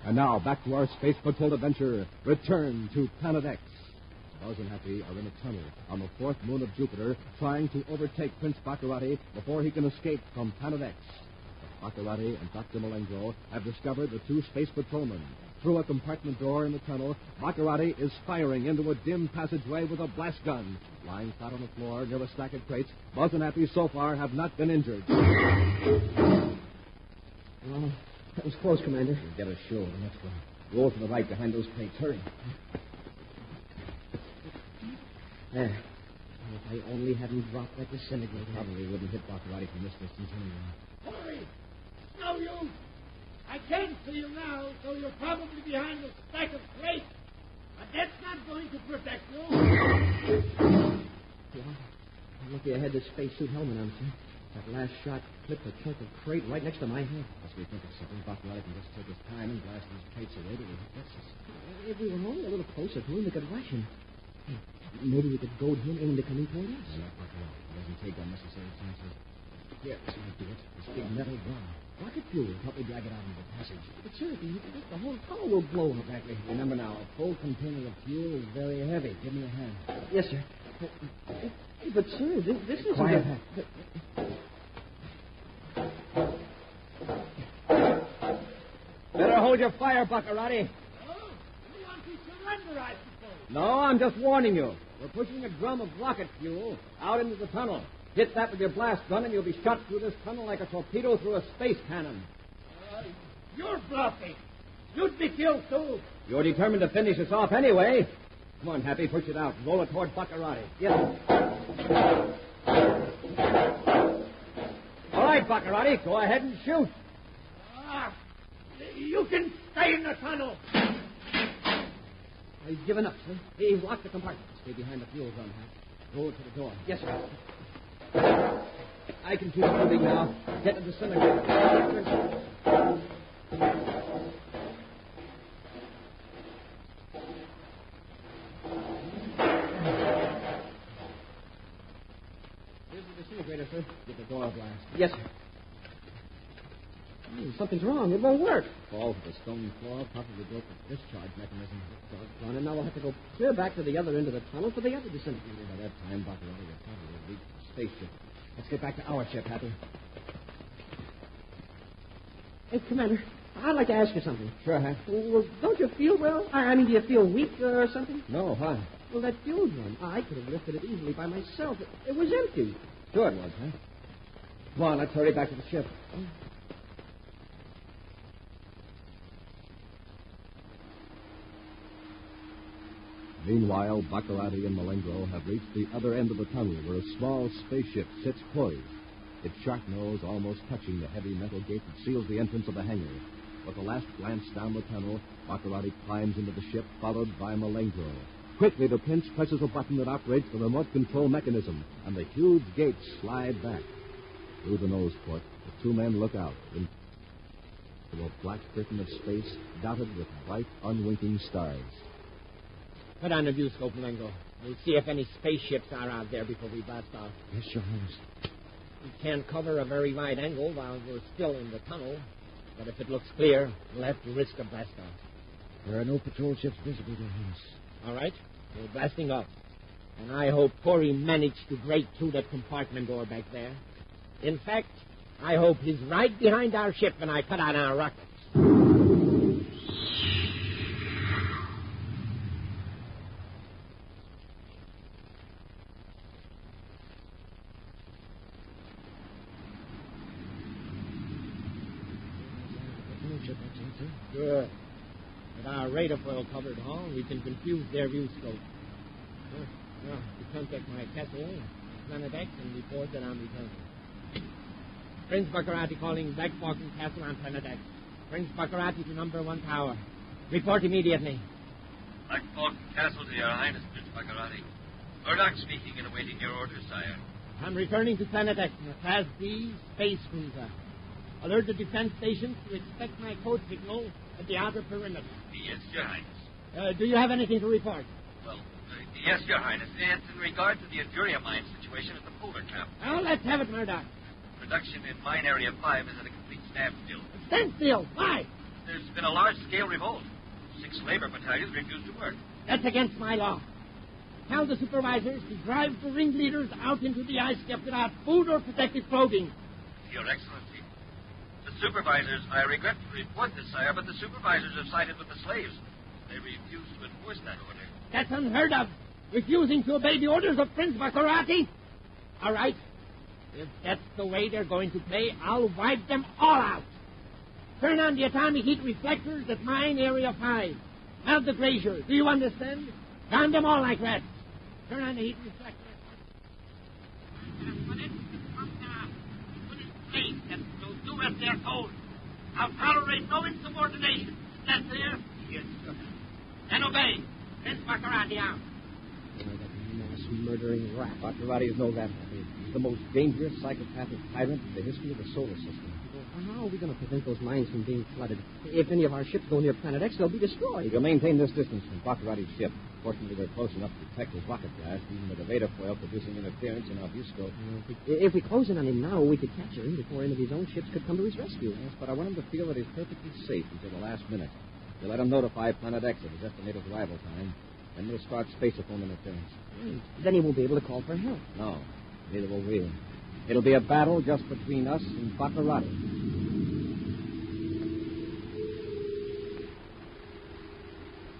And now, back to our Space Patrol adventure. Return to Planet X. Buzz and Happy are in a tunnel on the 4th moon of Jupiter, trying to overtake Prince Baccarati before he can escape from Planet X. Baccarati and Dr. Malengo have discovered the 2 Space Patrolmen. Through a compartment door in the tunnel, Baccarati is firing into a dim passageway with a blast gun. Lying flat on the floor near a stack of crates, Buzz and Happy so far have not been injured. Well, that was close, Commander. We'll get ashore the next one. Roll to the right behind those crates. Hurry. There. If I only hadn't dropped that disintegrator. Probably wouldn't hit Baccarati from this distance anyway. Hurry! No use! I can't see you now, so you're probably behind a stack of crates. But that's not going to protect you. Yeah, I'm lucky I had this spacesuit helmet on, sir. That last shot clipped a chunk of crate right next to my head. As we think of something, Baccarati can just take his time and blast these crates away till he hits us. If we were only a little closer to him, we could rush him. Hey, maybe we could goad him into coming toward us. No, not Baccarati. He doesn't take unnecessary chances. Here, this might do it. This big metal drum. Rocket fuel. Help me drag it out into the passage. But, sir, the whole tunnel will blow up. Exactly. Remember now, a full container of fuel is very heavy. Give me a hand. Yes, sir. Hey, but, sir, this isn't... Quiet. Better hold your fire, Baccarati. Oh, you want to surrender, I suppose. No, I'm just warning you. We're pushing a drum of rocket fuel out into the tunnel. Hit that with your blast gun, and you'll be shot through this tunnel like a torpedo through a space cannon. You're bluffing. You'd be killed, too. You're determined to finish us off anyway. Come on, Happy, push it out. Roll it toward Baccarati. Yes. All right, Baccarati, go ahead and shoot. You can stay in the tunnel. He's given up, sir. He's locked the compartment. Stay behind the fuel drum, Hap. Roll it to the door. Yes, sir. I can keep moving now. Get to the disintegrator. Disintegrator, sir. Get the door blast. Yes, sir. Something's wrong. It won't work. Fall to the stone floor, probably broke the discharge mechanism. Doggone, and now we'll have to go clear back to the other end of the tunnel for the other disintegrator. By that time, Baccarati will probably reach the spaceship. Let's get back to our ship, Happy. Hey, Commander, I'd like to ask you something. Sure, Hap. Well, don't you feel well? I mean, do you feel weak or something? No, why? Well, that fuel drum. I could have lifted it easily by myself. It was empty. Sure it was, huh? Come on, let's hurry back to the ship. Meanwhile, Baccarati and Malengro have reached the other end of the tunnel where a small spaceship sits poised, its sharp nose almost touching the heavy metal gate that seals the entrance of the hangar. With a last glance down the tunnel, Baccarati climbs into the ship, followed by Malengro. Quickly, the Prince presses a button that operates the remote control mechanism, and the huge gates slide back. Through the nose port, the two men look out into a black curtain of space dotted with bright, unwinking stars. Put on the viewscope, Malengo. We'll see if any spaceships are out there before we blast off. Yes, Your Highness. We can't cover a very wide angle while we're still in the tunnel, but if it looks clear, we'll have to risk a blast off. There are no patrol ships visible, Your Highness. All right, we're blasting off. And I hope Corey managed to break through that compartment door back there. In fact, I hope he's right behind our ship when I put on our rockets. Good. With our radar foil covered, we can confuse their view scope. Well, to contact my castle, Planet X, and report that I'm returning. Prince Baccarati calling Black Falcon Castle on Planet X. Prince Baccarati to number 1 tower. Report immediately. Black Falcon Castle to Your Highness, Prince Baccarati. Murdoch speaking and awaiting your orders, sire. I'm returning to Planet X in a Class B space cruiser. Alert the defense stations to expect my code signal at the outer perimeter. Yes, Your Highness. Do you have anything to report? Well, yes, Your Highness. It's in regard to the Aduria mine situation at the polar cap. Well, let's have it, Murdoch. Production in Mine Area 5 is at a complete standstill. Standstill? Why? There's been a large-scale revolt. 6 labor battalions refuse to work. That's against my law. Tell the supervisors to drive the ringleaders out into the ice cap without food or protective clothing. Your Excellency, the supervisors, I regret to report this, sire, but the supervisors have sided with the slaves. They refuse to enforce that order. That's unheard of. Refusing to obey the orders of Prince Baccarati? All right. If that's the way they're going to play, I'll wipe them all out. Turn on the atomic heat reflectors at Mine Area 5. Have the glacier. Do you understand? Drown them all like rats. Turn on the heat reflectors. Please, do as they're told. I'll tolerate no insubordination. That's clear? Yes, sir. Then obey. Prince Baccarati out. Mass murdering rat. Baccarati knows that. He's the most dangerous psychopathic tyrant in the history of the solar system. How are we going to prevent those mines from being flooded? If any of our ships go near Planet X, they'll be destroyed. We'll maintain this distance from Baccarati's ship. Fortunately, we're close enough to detect his rocket blast, even with the radar foil producing interference in our viewscope. If we close in on him now, we could capture him before any of his own ships could come to his rescue. Yes, but I want him to feel that he's perfectly safe until the last minute. We'll let him notify Planet X of his estimated arrival time, and we'll start spaceophone interference. Then he won't be able to call for help. No, neither will we. It'll be a battle just between us and Baccarati.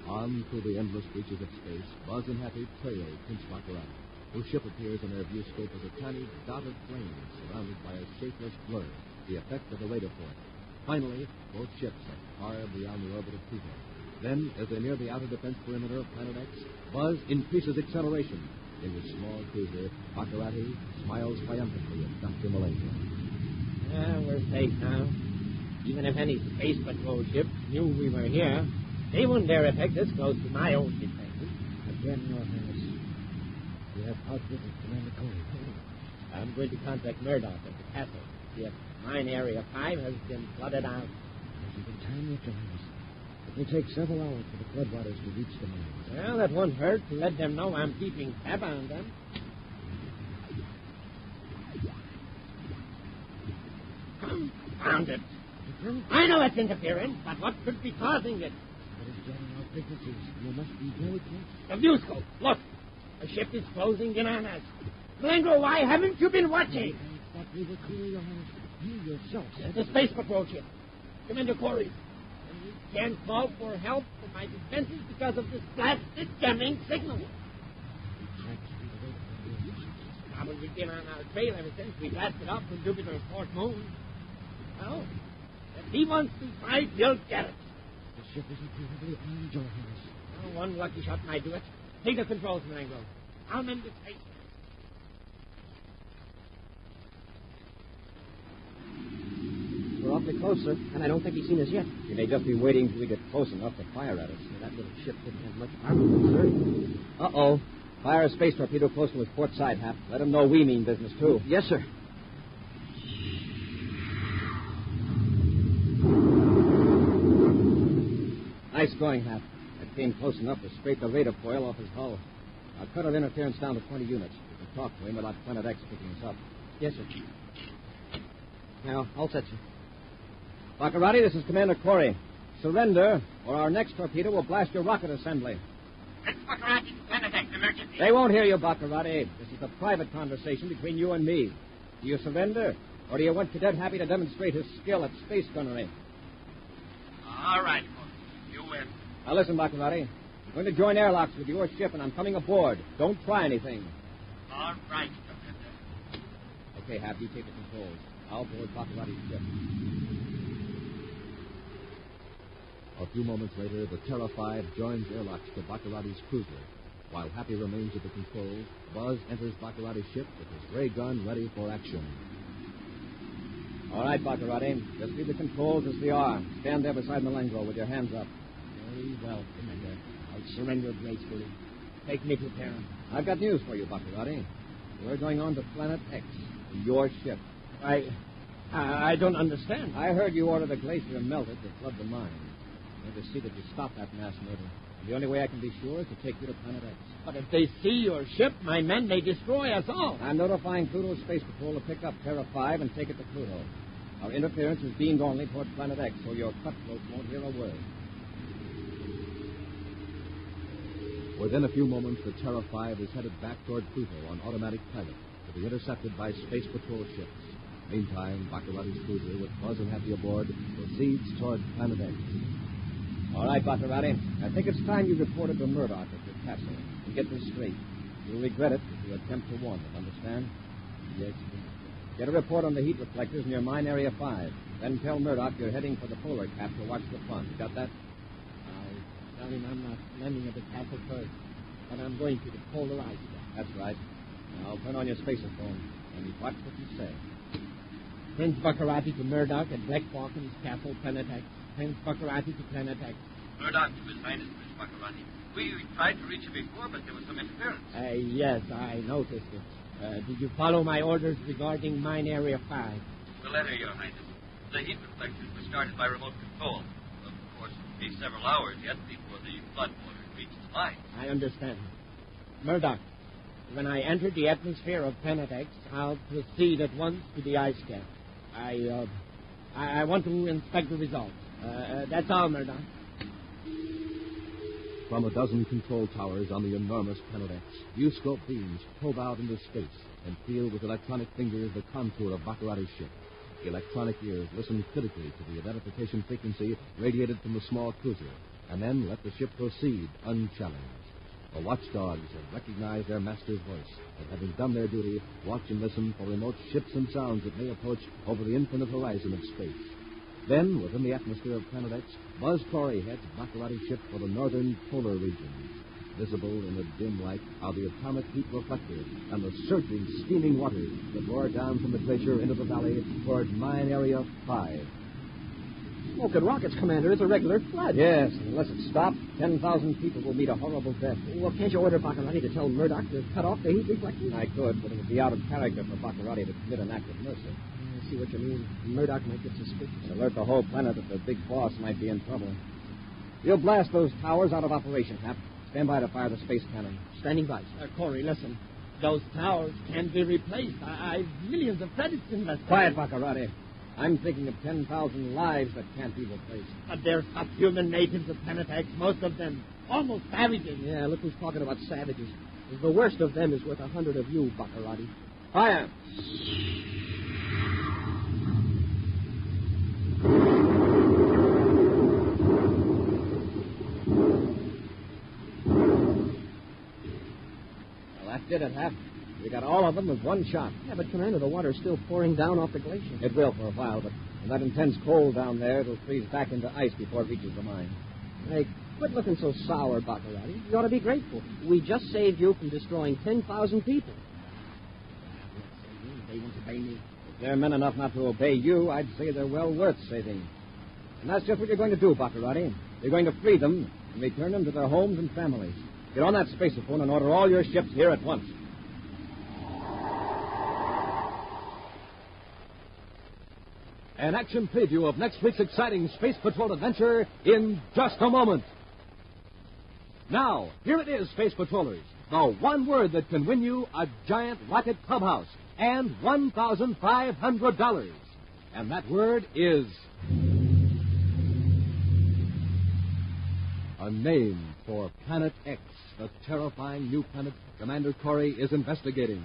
On through the endless reaches of space, Buzz and Happy trailed Prince Baccarati. whose ship appears in their viewscope as a tiny dotted flame surrounded by a shapeless blur, the effect of a radar point. Finally, both ships are far beyond the orbit of Pluto. Then, as they near the outer defense perimeter of Planet X, Buzz increases acceleration. In his small cruiser, Baccarati smiles triumphantly at Dr. Malenko. We're safe now. Even if any space patrol ship knew we were here, they wouldn't dare attack this close to my own defenses. Again, Your Highness. We have outwitted Commander Corey. I'm going to contact Murdoch at the castle. See if mine Area 5 has been flooded out. There's even time yet, Your Highness. It will take several hours for the floodwaters to reach the mines. Well, that won't hurt to let them know I'm keeping tab on them. Confound it. I know it's interference, but what could be causing it? What is jamming our frequencies? You must be very close. The viewscope. Look. The ship is closing in on us. Malenko, why haven't you been watching? I thought we were clear, Your Highness. You yourself said... The space patrol ship. Commander Corey. And we can't call for help from my defenses because of this blasted jamming signal. Probably been on our trail ever since we blasted off from Jupiter's fourth moon. Well, if he wants to fight, he'll get it. The ship isn't probably armed, Your Highness. Oh, one lucky shot might do it. Take the controls, Malenko. I'll mend the space. We're awfully close, sir, and I don't think he's seen us yet. He may just be waiting till we get close enough to fire at us. That little ship didn't have much armament, sir. Uh-oh. Fire a space torpedo close to his port side, Hap. Let him know we mean business, too. Yes, sir. Nice going, Hap. That came close enough to scrape the radar foil off his hull. I'll cut our interference down to 20 units. We can talk to him about Planet X picking us up. Yes, sir. Now, I'll set you. Baccarati, this is Commander Corey. Surrender, or our next torpedo will blast your rocket assembly. It's Baccarati, Planet X, emergency. They won't hear you, Baccarati. This is a private conversation between you and me. Do you surrender, or do you want Cadet Happy to demonstrate his skill at space gunnery? All right, you win. Now listen, Baccarati. I'm going to join airlocks with your ship, and I'm coming aboard. Don't try anything. All right, Commander. Okay, Hap, you take the controls. I'll board Baccarati's ship. A few moments later, the Terra 5 joins airlocks to Baccarati's cruiser. While Happy remains at the controls, Buzz enters Baccarati's ship with his ray gun ready for action. All right, Baccarati. Just leave the controls as they are. Stand there beside Malenko with your hands up. Very well, Commander. I'll surrender gracefully. Take me to Terra. I've got news for you, Baccarati. We're going on to Planet X, in your ship. I don't understand. I heard you ordered a glacier melted to flood the mine. I'm going to see that you stop that mass murder. And the only way I can be sure is to take you to Planet X. But if they see your ship, my men may destroy us all. I'm notifying Pluto's Space Patrol to pick up Terra 5 and take it to Pluto. Our interference is beamed only toward Planet X, so your cutthroats won't hear a word. Within a few moments, the Terra 5 is headed back toward Pluto on automatic pilot to be intercepted by Space Patrol ships. Meantime, Baccarati's cruiser, with Buzz and Happy aboard, proceeds toward Planet X. All right, Baccarati. I think it's time you reported to Murdoch at your castle. And get this straight. You'll regret it if you attempt to warn them, understand? Yes, Get a report on the heat reflectors near Mine Area 5. Then tell Murdoch you're heading for the polar cap to watch the fun. Got that? I'll tell him I'm not landing at the castle first, but I'm going to the polar ice cap. That's right. Now turn on your spacerphone and watch what you say. Prince Baccarati to Murdoch at Black Falcon's castle, Planet X. Prince Baccarati to Planet X. Murdoch to His Highness, Prince Baccarati. We tried to reach you before, but there was some interference. Yes, I noticed it. Did you follow my orders regarding Mine Area 5? The letter, Your Highness. The heat reflectors were started by remote control. Of course, it will be several hours yet before the flood water reaches the mine. I understand. Murdoch, when I enter the atmosphere of Planet X, I'll proceed at once to the ice cap. I want to inspect the results. That's all, Murdoch. From a dozen control towers on the enormous Planet X, viewscope beams probe out into space and feel with electronic fingers the contour of Baccarati's ship. Electronic ears listen critically to the identification frequency radiated from the small cruiser, and then let the ship proceed unchallenged. The watchdogs have recognized their master's voice, and having done their duty, watch and listen for remote ships and sounds that may approach over the infinite horizon of space. Then, within the atmosphere of Planet X, Buzz Corey heads Baccarati's ship for the northern polar regions. Visible in the dim light are the atomic heat reflectors and the surging, steaming waters that roar down from the glacier into the valley toward Mine Area 5. Smoke and rockets, Commander. It's a regular flood. Yes, unless it's stopped, 10,000 people will meet a horrible death. Well, can't you order Baccarati to tell Murdoch to cut off the heat reflectors? I could, but it would be out of character for Baccarati to commit an act of mercy. I see what you mean. Murdoch might get suspicious. Alert the whole planet that the big boss might be in trouble. You'll blast those towers out of operation, Hap. Stand by to fire the space cannon. Standing by. Corey, listen. Those towers can't be replaced. I've millions of credits invested. Quiet, Baccarati. I'm thinking of 10,000 lives that can't be replaced. But they're subhuman natives of Planet X, most of them. Almost savages. Yeah, look who's talking about savages. The worst of them is worth 100 of you, Baccarati. Fire! Well, that did it, Hap. We got all of them with one shot. Yeah, but, Commander, the water's still pouring down off the glacier. It will for a while, but in that intense cold down there, it'll freeze back into ice before it reaches the mine. Hey, quit looking so sour, Baccarati. You ought to be grateful. We just saved you from destroying 10,000 people. They won't obey me. If they're men enough not to obey you, I'd say they're well worth saving. And that's just what you're going to do, Baccarati. You're going to free them and return them to their homes and families. Get on that spaceophone and order all your ships here at once. An action preview of next week's exciting Space Patrol adventure in just a moment. Now, here it is, Space Patrollers. The one word that can win you a giant rocket clubhouse and $1,500. And that word is a name for Planet X, the terrifying new planet Commander Corey is investigating.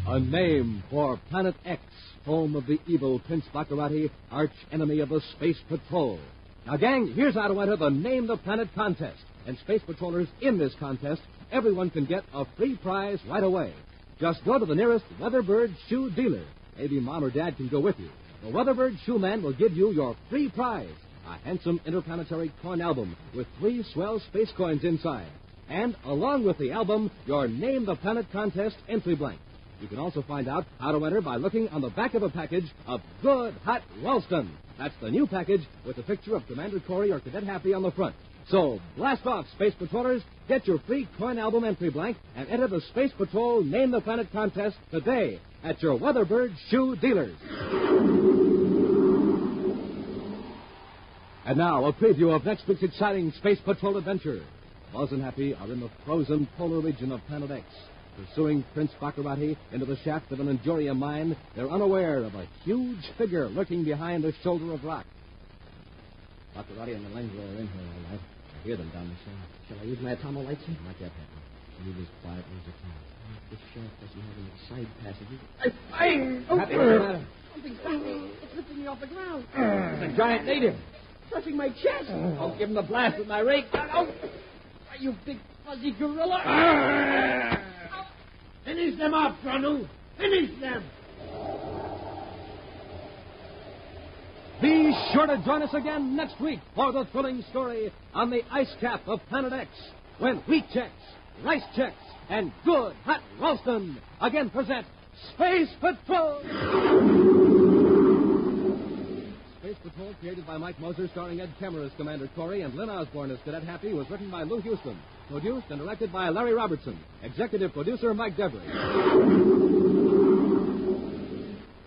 A name for Planet X, home of the evil Prince Baccarati, arch enemy of the Space Patrol. Now, gang, here's how to enter the Name the Planet contest. And Space Patrollers, in this contest, everyone can get a free prize right away. Just go to the nearest Weatherbird shoe dealer. Maybe Mom or Dad can go with you. The Weatherbird shoe man will give you your free prize, a handsome interplanetary coin album with 3 swell space coins inside. And, along with the album, your Name the Planet contest entry blank. You can also find out how to enter by looking on the back of a package of Good Hot Ralston. That's the new package with a picture of Commander Corey or Cadet Happy on the front. So, blast off, Space Patrollers. Get your free coin album entry blank and enter the Space Patrol Name the Planet contest today at your Weatherbird shoe dealers. And now, a preview of next week's exciting Space Patrol adventure. Buzz and Happy are in the frozen polar region of Planet X. Pursuing Prince Baccarati into the shaft of an Endurium mine, they're unaware of a huge figure lurking behind a shoulder of rock. Baccarati and Dillinger are in here all right. I hear them down the shaft. Shall I use my atomo lights? Not yet, Happy. Move as quietly as you can. This shaft doesn't have any side passages. Happy, what's the matter? Something's happening. It's lifting me off the ground. It's a giant native. Touching my chest. I'll give him the blast with my rake. Oh, you big fuzzy gorilla. Finish them off, Granu. Finish them. Be sure to join us again next week for the thrilling story on the ice cap of Planet X, when Wheat Checks, Rice Checks, and Good Hot Ralston again present Space Patrol. Space Patrol, created by Mike Moser, starring Ed Kemmer as Commander Corey and Lynn Osborne as Cadet Happy, was written by Lou Houston. Produced and directed by Larry Robertson. Executive producer Mike Devery.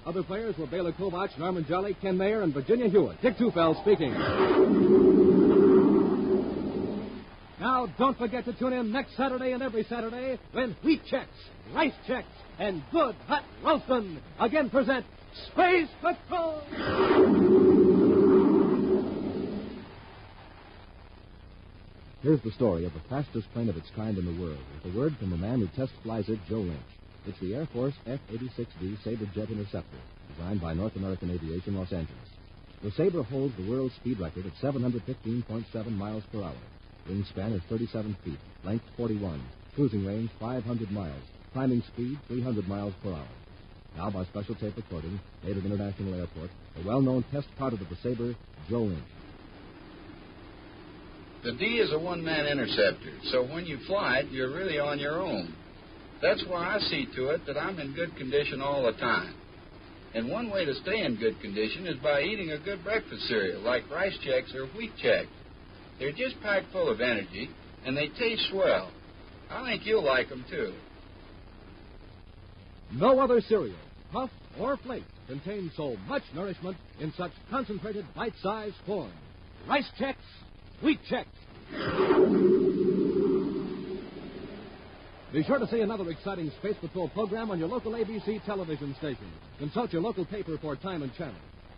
Other players were Bela Kovach, Norman Jolly, Ken Mayer, and Virginia Hewitt. Dick Tufeld speaking. Now, don't forget to tune in next Saturday and every Saturday when Wheat Checks, Rice Checks, and Good Hot Ralston again present Space Patrol. Here's the story of the fastest plane of its kind in the world, with a word from the man who test flies it, Joe Lynch. It's the Air Force F-86D Sabre Jet Interceptor, designed by North American Aviation, Los Angeles. The Sabre holds the world speed record at 715.7 miles per hour. Wingspan is 37 feet, length 41, cruising range 500 miles, climbing speed 300 miles per hour. Now, by special tape recording, made at International Airport, the well-known test pilot of the Sabre, Joe Lynch. The D is a one-man interceptor, so when you fly it, you're really on your own. That's why I see to it that I'm in good condition all the time. And one way to stay in good condition is by eating a good breakfast cereal, like Rice Chex or Wheat Chex. They're just packed full of energy, and they taste swell. I think you'll like them, too. No other cereal, puff, or flake contains so much nourishment in such concentrated bite-sized form. Rice Chex, Wheat Chex. Be sure to see another exciting Space Patrol program on your local ABC television station. Consult your local paper for time and channel.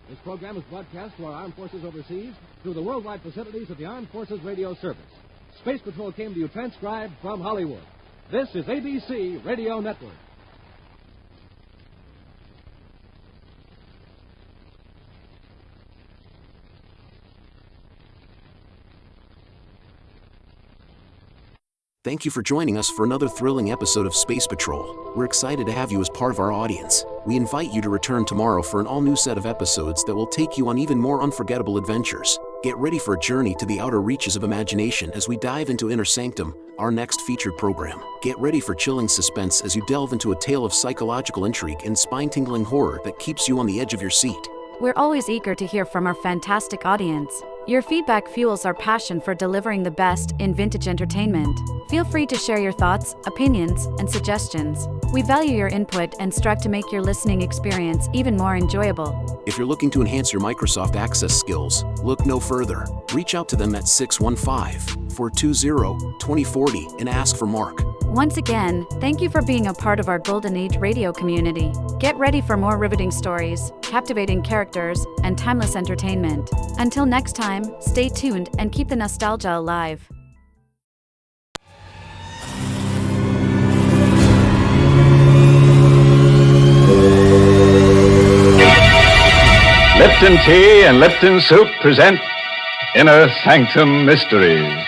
This program is broadcast to our armed forces overseas through the worldwide facilities of the Armed Forces Radio Service. Space Patrol came to you transcribed from Hollywood. This is ABC Radio Network. Thank you for joining us for another thrilling episode of Space Patrol. We're excited to have you as part of our audience. We invite you to return tomorrow for an all-new set of episodes that will take you on even more unforgettable adventures. Get ready for a journey to the outer reaches of imagination as we dive into Inner Sanctum, our next featured program. Get ready for chilling suspense as you delve into a tale of psychological intrigue and spine-tingling horror that keeps you on the edge of your seat. We're always eager to hear from our fantastic audience. Your feedback fuels our passion for delivering the best in vintage entertainment. Feel free to share your thoughts, opinions, and suggestions. We value your input and strive to make your listening experience even more enjoyable. If you're looking to enhance your Microsoft Access skills, look no further. Reach out to them at 615-420-2040 and ask for Mark. Once again, thank you for being a part of our Golden Age radio community. Get ready for more riveting stories, captivating characters, and timeless entertainment. Until next time, stay tuned and keep the nostalgia alive. Lipton Tea and Lipton Soup present Inner Sanctum Mysteries.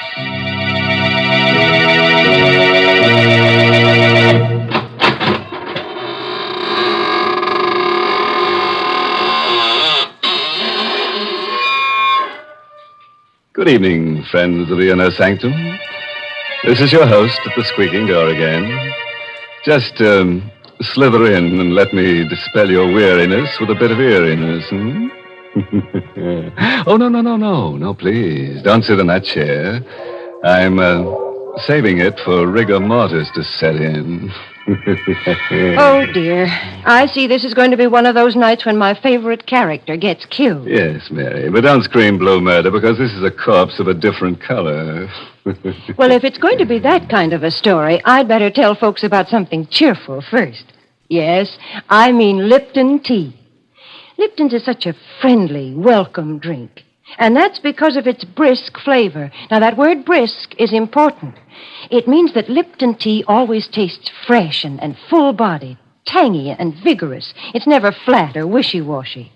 Good evening, friends of the Inner Sanctum. This is your host at the squeaking door again. Just slither in and let me dispel your weariness with a bit of eeriness, Oh, no, please. Don't sit in that chair. I'm saving it for rigor mortis to set in. Oh, dear. I see this is going to be one of those nights when my favorite character gets killed. Yes, Mary, but don't scream blue murder because this is a corpse of a different color. Well, if it's going to be that kind of a story, I'd better tell folks about something cheerful first. Yes, I mean Lipton tea. Lipton's is such a friendly, welcome drink. And that's because of its brisk flavor. Now, that word brisk is important. It means that Lipton tea always tastes fresh and full-bodied, tangy and vigorous. It's never flat or wishy-washy.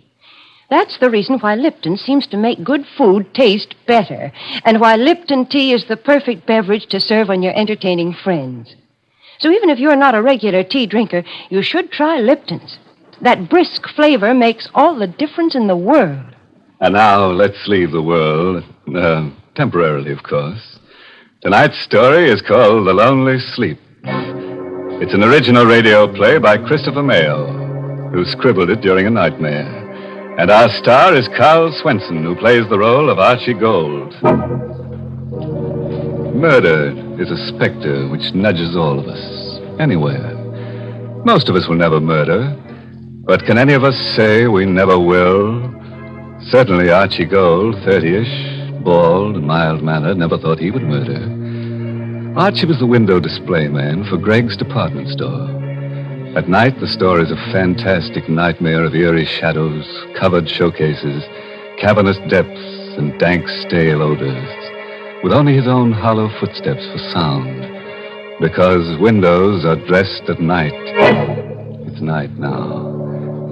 That's the reason why Lipton seems to make good food taste better, and why Lipton tea is the perfect beverage to serve on your entertaining friends. So even if you're not a regular tea drinker, you should try Lipton's. That brisk flavor makes all the difference in the world. And now let's leave the world, temporarily, of course. Tonight's story is called The Lonely Sleep. It's an original radio play by Christopher Mayle, who scribbled it during a nightmare. And our star is Carl Swenson, who plays the role of Archie Gold. Murder is a specter which nudges all of us, anywhere. Most of us will never murder, but can any of us say we never will? Certainly Archie Gold, 30-ish, bald and mild-mannered, never thought he would murder. Archie was the window display man for Greg's department store. At night, the store is a fantastic nightmare of eerie shadows, covered showcases, cavernous depths, and dank, stale odors, with only his own hollow footsteps for sound, because windows are dressed at night. It's night now.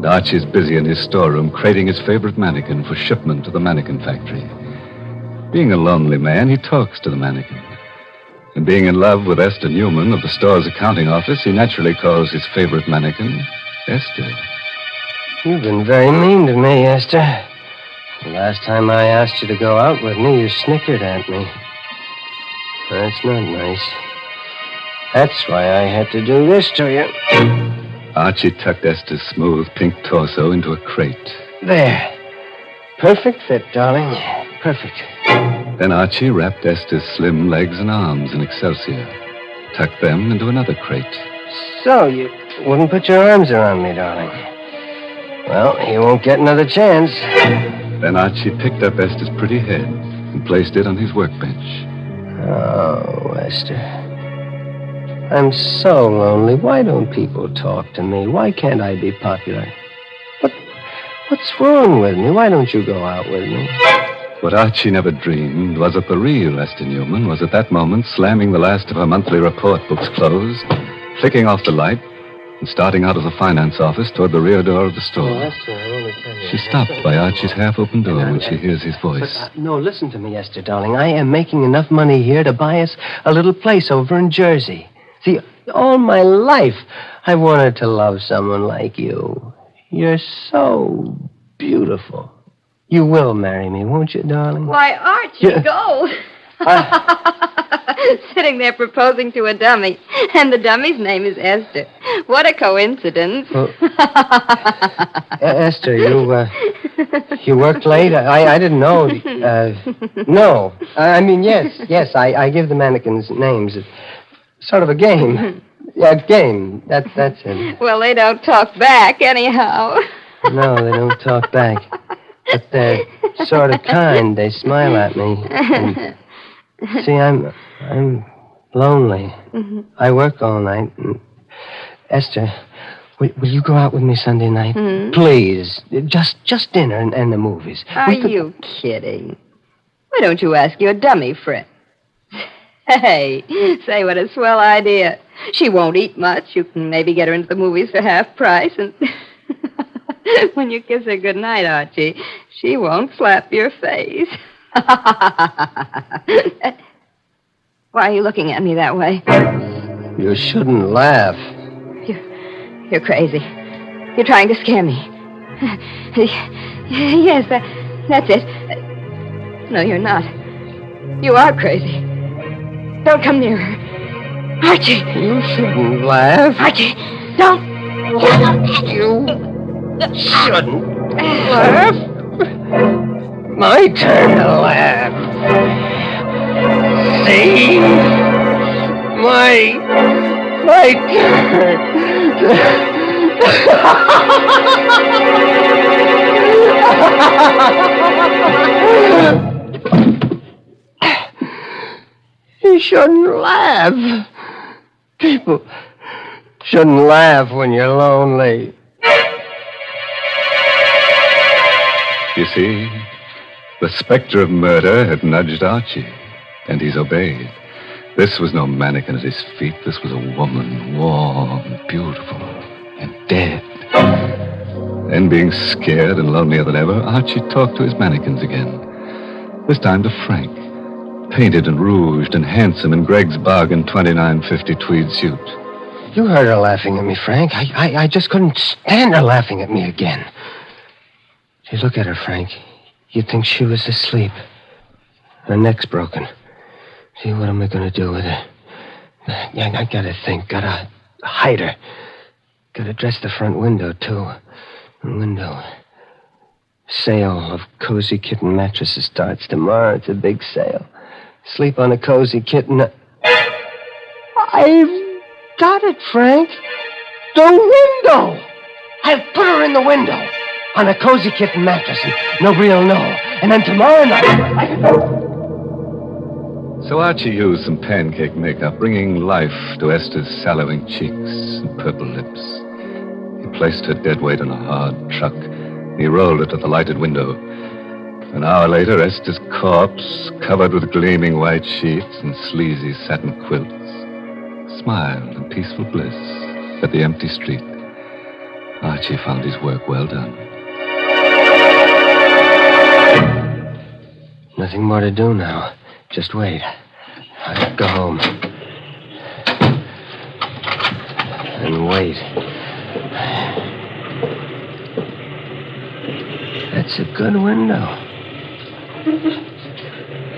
And Archie's busy in his storeroom crating his favorite mannequin for shipment to the mannequin factory. Being a lonely man, he talks to the mannequin. And being in love with Esther Newman of the store's accounting office, he naturally calls his favorite mannequin Esther. You've been very mean to me, Esther. The last time I asked you to go out with me, you snickered at me. That's not nice. That's why I had to do this to you. Archie tucked Esther's smooth pink torso into a crate. There. Perfect fit, darling. Perfect. Then Archie wrapped Esther's slim legs and arms in excelsior, tucked them into another crate. So, you wouldn't put your arms around me, darling. Well, you won't get another chance. Then Archie picked up Esther's pretty head and placed it on his workbench. Oh, Esther. I'm so lonely. Why don't people talk to me? Why can't I be popular? What's wrong with me? Why don't you go out with me? What Archie never dreamed was that the real Esther Newman was at that moment slamming the last of her monthly report books closed, flicking off the light, and starting out of the finance office toward the rear door of the store. Oh, Esther, I want to tell you. She stopped by Archie's half-open door when she hears his voice. No, listen to me, Esther, darling. I am making enough money here to buy us a little place over in Jersey. See, all my life, I wanted to love someone like you. You're so beautiful. You will marry me, won't you, darling? Why, Archie, go. Sitting there proposing to a dummy, and the dummy's name is Esther. What a coincidence. Esther, you worked late? I didn't know. No. I mean, yes, I give the mannequins names. It's sort of a game. Yeah, game. That's it. Well, they don't talk back anyhow. No, they don't talk back. But they're sort of kind. They smile at me. And, see, I'm lonely. Mm-hmm. I work all night. And Esther, will you go out with me Sunday night? Mm-hmm. Please. Just dinner and the movies. Are you kidding? Why don't you ask your dummy friend? Hey, say what a swell idea. She won't eat much. You can maybe get her into the movies for half price and... When you kiss her goodnight, Archie, she won't slap your face. Why are you looking at me that way? You shouldn't laugh. You're crazy. You're trying to scare me. Yes, that's it. No, you're not. You are crazy. Don't come near her. Archie! You shouldn't laugh. Archie, don't. You... shouldn't laugh. My turn to laugh. See? My turn. You shouldn't laugh. People shouldn't laugh when you're lonely. You see, the specter of murder had nudged Archie, and he's obeyed. This was no mannequin at his feet. This was a woman, warm, beautiful, and dead. Then, being scared and lonelier than ever, Archie talked to his mannequins again. This time to Frank, painted and rouged and handsome in Greg's bargain $29.50 tweed suit. You heard her laughing at me, Frank. I just couldn't stand her laughing at me again. You look at her, Frank. You'd think she was asleep. Her neck's broken. See, what am I going to do with her? Yeah, I gotta think. Gotta hide her. Gotta dress the front window, too. The window. Sale of Cozy Kitten mattresses starts tomorrow. It's a big sale. Sleep on a Cozy Kitten. I've got it, Frank. The window! I've put her in the window. On a Cozy Kitten mattress, and nobody will know. And then tomorrow night, So Archie used some pancake makeup, bringing life to Esther's sallowing cheeks and purple lips. He placed her dead weight on a hard truck. He rolled it to the lighted window. An hour later, Esther's corpse, covered with gleaming white sheets and sleazy satin quilts, smiled in peaceful bliss at the empty street. Archie found his work well done. Nothing more to do now. Just wait. I'll go home. And wait. That's a good window.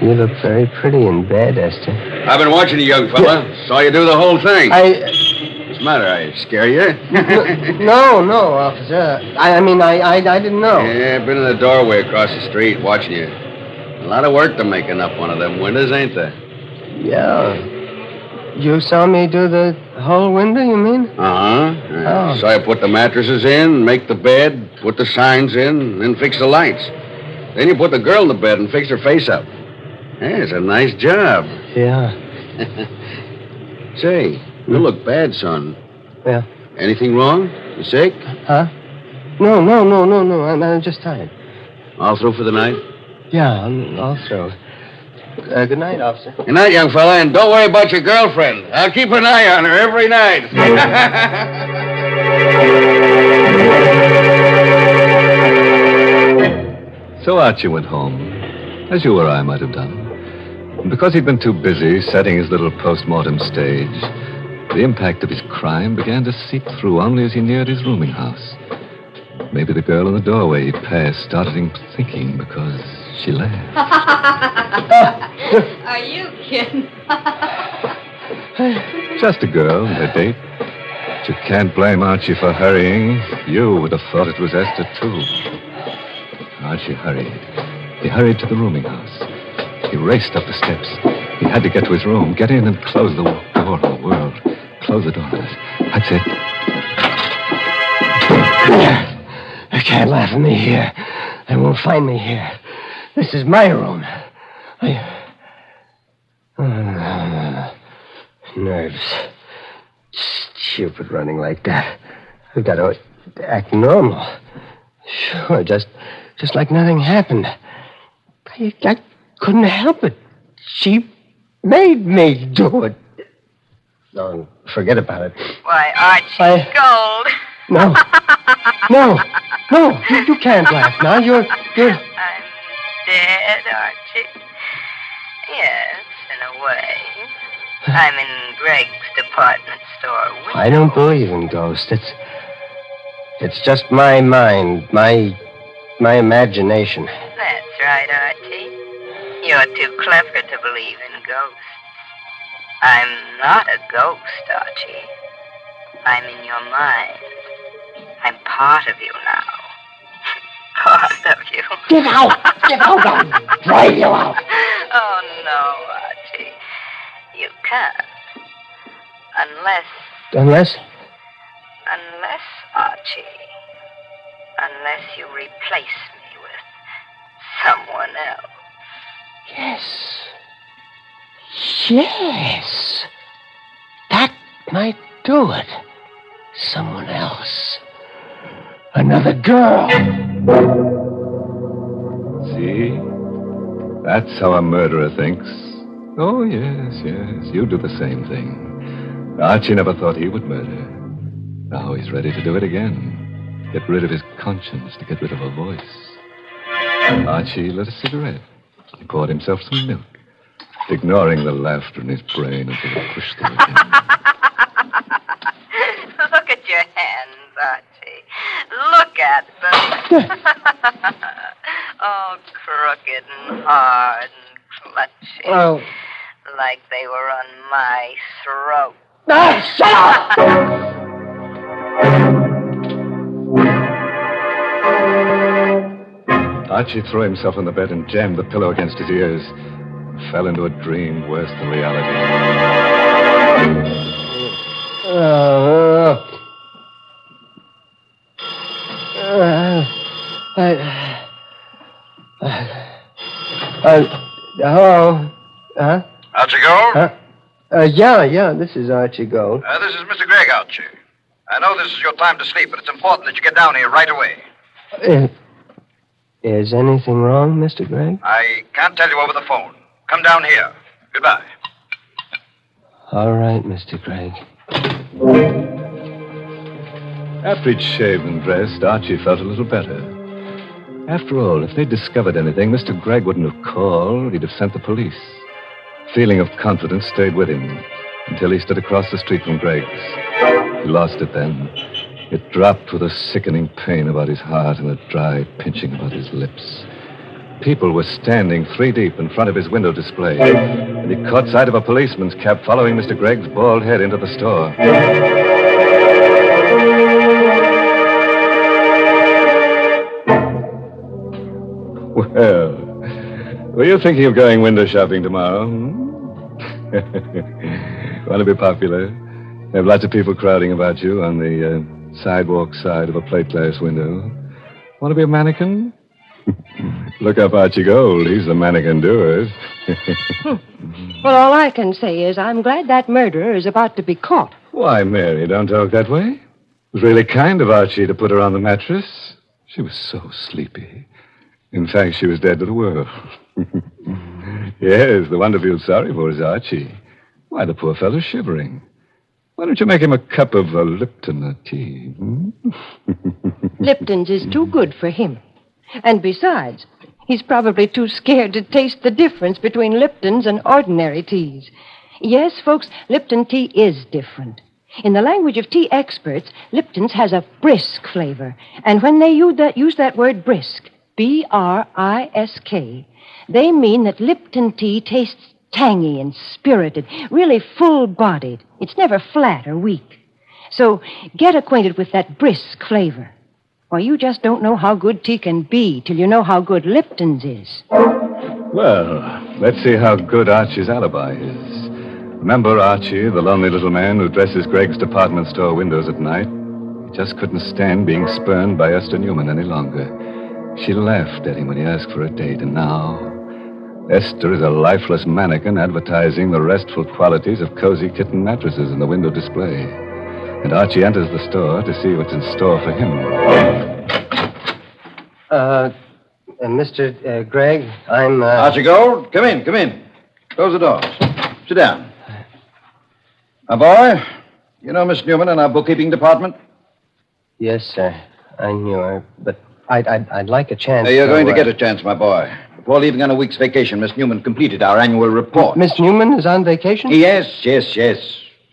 You look very pretty in bed, Esther. I've been watching you, young fella. Saw you do the whole thing. What's the matter? I scare you? No, officer. I didn't know. Yeah, I've been in the doorway across the street watching you. A lot of work to making up one of them windows, ain't there? Yeah. You saw me do the whole window, you mean? Uh-huh. Saw you put the mattresses in, make the bed, put the signs in, then fix the lights. Then you put the girl in the bed and fix her face up. Yeah, it's a nice job. Yeah. Say, you look bad, son. Yeah. Anything wrong? You sick? Huh? No. I'm just tired. All through for the night? Yeah, I'm all through. Good night, officer. Good night, young fella, and don't worry about your girlfriend. I'll keep an eye on her every night. So Archie went home, as you or I might have done. And because he'd been too busy setting his little post-mortem stage, the impact of his crime began to seep through only as he neared his rooming house. Maybe the girl in the doorway he passed started him thinking because she laughed. Are you kidding? Just a girl and a date. But you can't blame Archie for hurrying. You would have thought it was Esther, too. Archie hurried. He hurried to the rooming house. He raced up the steps. He had to get to his room, get in and close the door of the world. Close the door. That's it. They can't laugh at me here. They won't find me here. This is my room. Nerves. Stupid running like that. I've got to act normal. Sure, just like nothing happened. I couldn't help it. She made me do it. No, forget about it. Why, Archie, gold. No, you can't laugh now. You're... I'm dead, Archie. Yes, in a way. I'm in Greg's department store window. I don't believe in ghosts. It's just my mind, my imagination. That's right, Archie. You're too clever to believe in ghosts. I'm not a ghost, Archie. I'm in your mind. I'm part of you now. Part of you. Get out! I'll drive you out! Oh, no, Archie. You can't. Unless, Archie. Unless you replace me with someone else. Yes. That might do it. Someone else. Another girl. See? That's how a murderer thinks. Oh, yes. You do the same thing. Archie never thought he would murder. Now he's ready to do it again. Get rid of his conscience to get rid of a voice. Archie lit a cigarette. He poured himself some milk, ignoring the laughter in his brain until it pushed through again. Look at your hands, Archie. Look at them. Oh, crooked and hard and clutching. Oh. Like they were on my throat. Shut up! Archie threw himself on the bed and jammed the pillow against his ears. Fell into a dream worse than reality. Hello? Huh? Archie Gold? Yeah, this is Archie Gold. This is Mr. Gregg, Archie. I know this is your time to sleep, but it's important that you get down here right away. Is anything wrong, Mr. Gregg? I can't tell you over the phone. Come down here. Goodbye. All right, Mr. Gregg. After he'd shaved and dressed, Archie felt a little better. After all, if they'd discovered anything, Mr. Gregg wouldn't have called. He'd have sent the police. Feeling of confidence stayed with him until he stood across the street from Gregg's. He lost it then. It dropped with a sickening pain about his heart and a dry pinching about his lips. People were standing 3 deep in front of his window display, and he caught sight of a policeman's cab following Mr. Gregg's bald head into the store. Well, were you thinking of going window shopping tomorrow? Want to be popular? Have lots of people crowding about you on the sidewalk side of a plate glass window. Want to be a mannequin? Look up Archie Gold. He's the mannequin doer. Well, all I can say is I'm glad that murderer is about to be caught. Why, Mary, don't talk that way. It was really kind of Archie to put her on the mattress. She was so sleepy. In fact, she was dead to the world. Yes, the one to feel sorry for is Archie. Why, the poor fellow's shivering. Why don't you make him a cup of Lipton tea? Lipton's is too good for him. And besides, he's probably too scared to taste the difference between Lipton's and ordinary teas. Yes, folks, Lipton tea is different. In the language of tea experts, Lipton's has a brisk flavor. And when they use that word brisk, B-R-I-S-K, they mean that Lipton tea tastes tangy and spirited, really full-bodied. It's never flat or weak. So get acquainted with that brisk flavor. Or you just don't know how good tea can be till you know how good Lipton's is. Well, let's see how good Archie's alibi is. Remember Archie, the lonely little man who dresses Gregg's department store windows at night? He just couldn't stand being spurned by Esther Newman any longer. She laughed at him when he asked for a date, and now Esther is a lifeless mannequin advertising the restful qualities of cozy kitten mattresses in the window display. And Archie enters the store to see what's in store for him. Mr. Gregg, I'm, Archie Gold, come in. Close the doors. Sit down. My boy, you know Miss Newman in our bookkeeping department? Yes, sir. I knew her, but I'd like a chance. You're going to get a chance, my boy. Before leaving on a week's vacation, Miss Newman completed our annual report. Miss Newman is on vacation? Yes. Which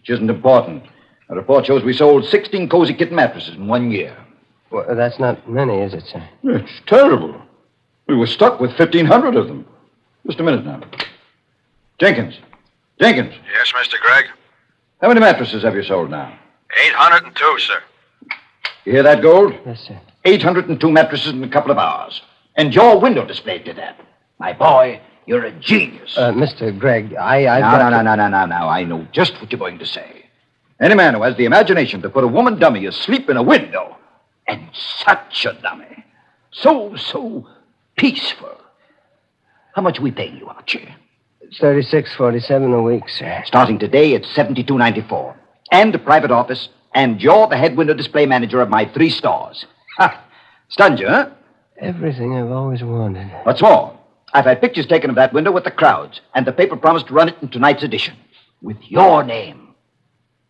isn't important. The report shows we sold 16 cozy kitten mattresses in 1 year. Well, that's not many, is it, sir? It's terrible. We were stuck with 1,500 of them. Just a minute now. Jenkins. Yes, Mr. Gregg? How many mattresses have you sold now? 802, sir. You hear that, Gold? Yes, sir. 802 mattresses in a couple of hours. And your window display did that. My boy, you're a genius. Mr. Gregg, No. I know just what you're going to say. Any man who has the imagination to put a woman dummy asleep in a window, and such a dummy, so peaceful. How much are we paying you, Archie? It's $36.47 a week, sir. Starting today, it's $72.94. And a private office, and you're the head window display manager of my 3 stores. Ha! Stunned you, huh? Everything I've always wanted. What's more, I've had pictures taken of that window with the crowds, and the paper promised to run it in tonight's edition. With your name.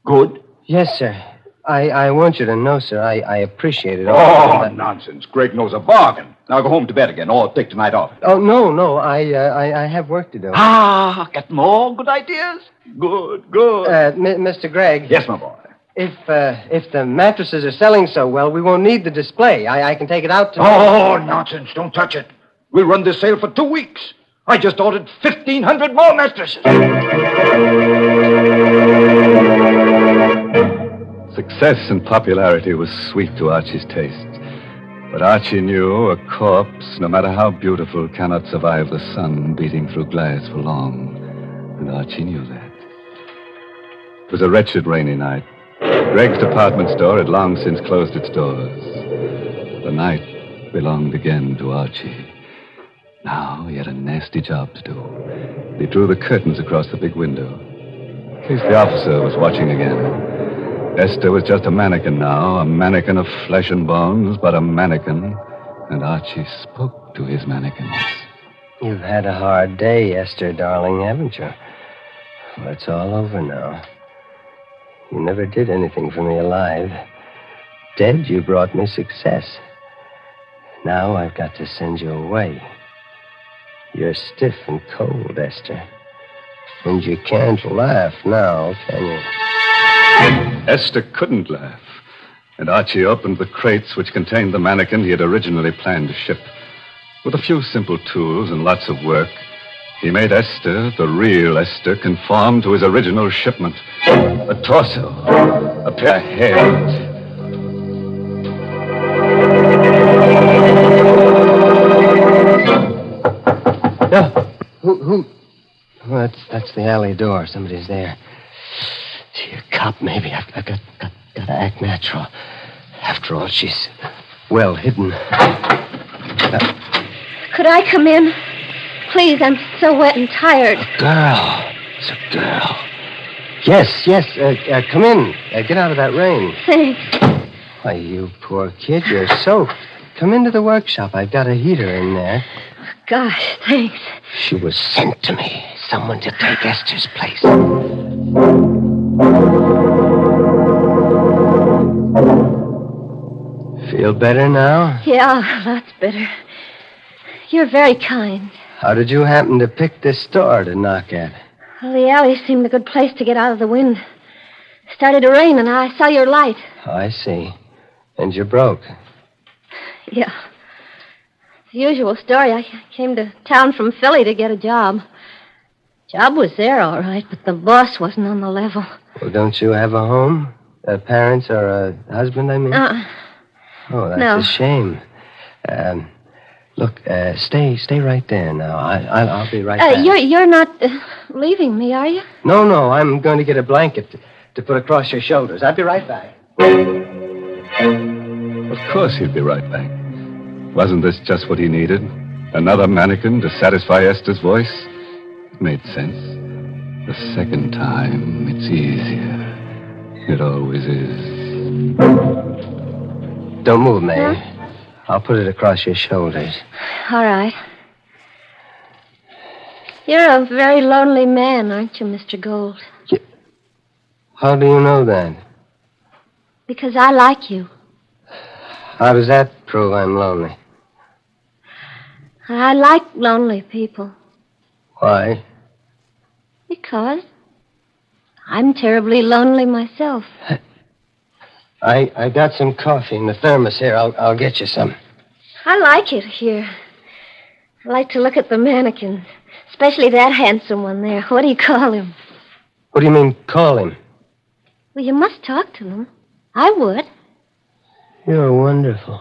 Good? Yes, sir. I want you to know, sir, I appreciate it. Oh, nonsense. Greg knows a bargain. Now go home to bed again, or take tonight off. Oh, no. I have work to do. Get more good ideas? Good. Mr. Gregg. Yes, my boy. If the mattresses are selling so well, we won't need the display. I can take it out tonight. Oh, nonsense. Don't touch it. We'll run this sale for 2 weeks. I just ordered 1,500 more mattresses. Success and popularity was sweet to Archie's taste. But Archie knew a corpse, no matter how beautiful, cannot survive the sun beating through glass for long. And Archie knew that. It was a wretched rainy night. Gregg's department store had long since closed its doors. The night belonged again to Archie. Now he had a nasty job to do. He drew the curtains across the big window. In case the officer was watching again. Esther was just a mannequin now, a mannequin of flesh and bones, but a mannequin. And Archie spoke to his mannequins. You've had a hard day, Esther, darling, haven't you? Well, it's all over now. You never did anything for me alive. Dead, you brought me success. Now I've got to send you away. You're stiff and cold, Esther. And you can't laugh now, can you? Esther couldn't laugh. And Archie opened the crates which contained the mannequin he had originally planned to ship. With a few simple tools and lots of work, he made Esther, the real Esther, conform to his original shipment. A torso, a pair of hands. Who? Well, that's the alley door. Somebody's there. Gee, a cop, maybe. I've got to act natural. After all, she's well hidden. Could I come in? Please, I'm so wet and tired. Girl. It's a girl. Yes. Come in. Get out of that rain. Thanks. Why, you poor kid, you're soaked. Come into the workshop. I've got a heater in there. Gosh, thanks. She was sent to me. Someone to take Esther's place. Feel better now? Yeah, lots better. You're very kind. How did you happen to pick this door to knock at? Well, the alley seemed a good place to get out of the wind. It started to rain, and I saw your light. Oh, I see. And you broke. Yeah. The usual story. I came to town from Philly to get a job. Job was there, all right, but the boss wasn't on the level. Well, don't you have a home? Parents or a husband, I mean? Oh, that's no. a shame. Look, stay right there now. I'll be right back. You're not leaving me, are you? No, I'm going to get a blanket to put across your shoulders. I'll be right back. Of course he'd be right back. Wasn't this just what he needed? Another mannequin to satisfy Esther's voice? It made sense. The second time, it's easier. It always is. Don't move, May. I'll put it across your shoulders. All right. You're a very lonely man, aren't you, Mr. Gold? How do you know that? Because I like you. How does that prove I'm lonely? I like lonely people. Why? Because I'm terribly lonely myself. I got some coffee in the thermos here. I'll get you some. I like it here. I like to look at the mannequins, especially that handsome one there. What do you call him? What do you mean, call him? Well, you must talk to them. I would. You're wonderful.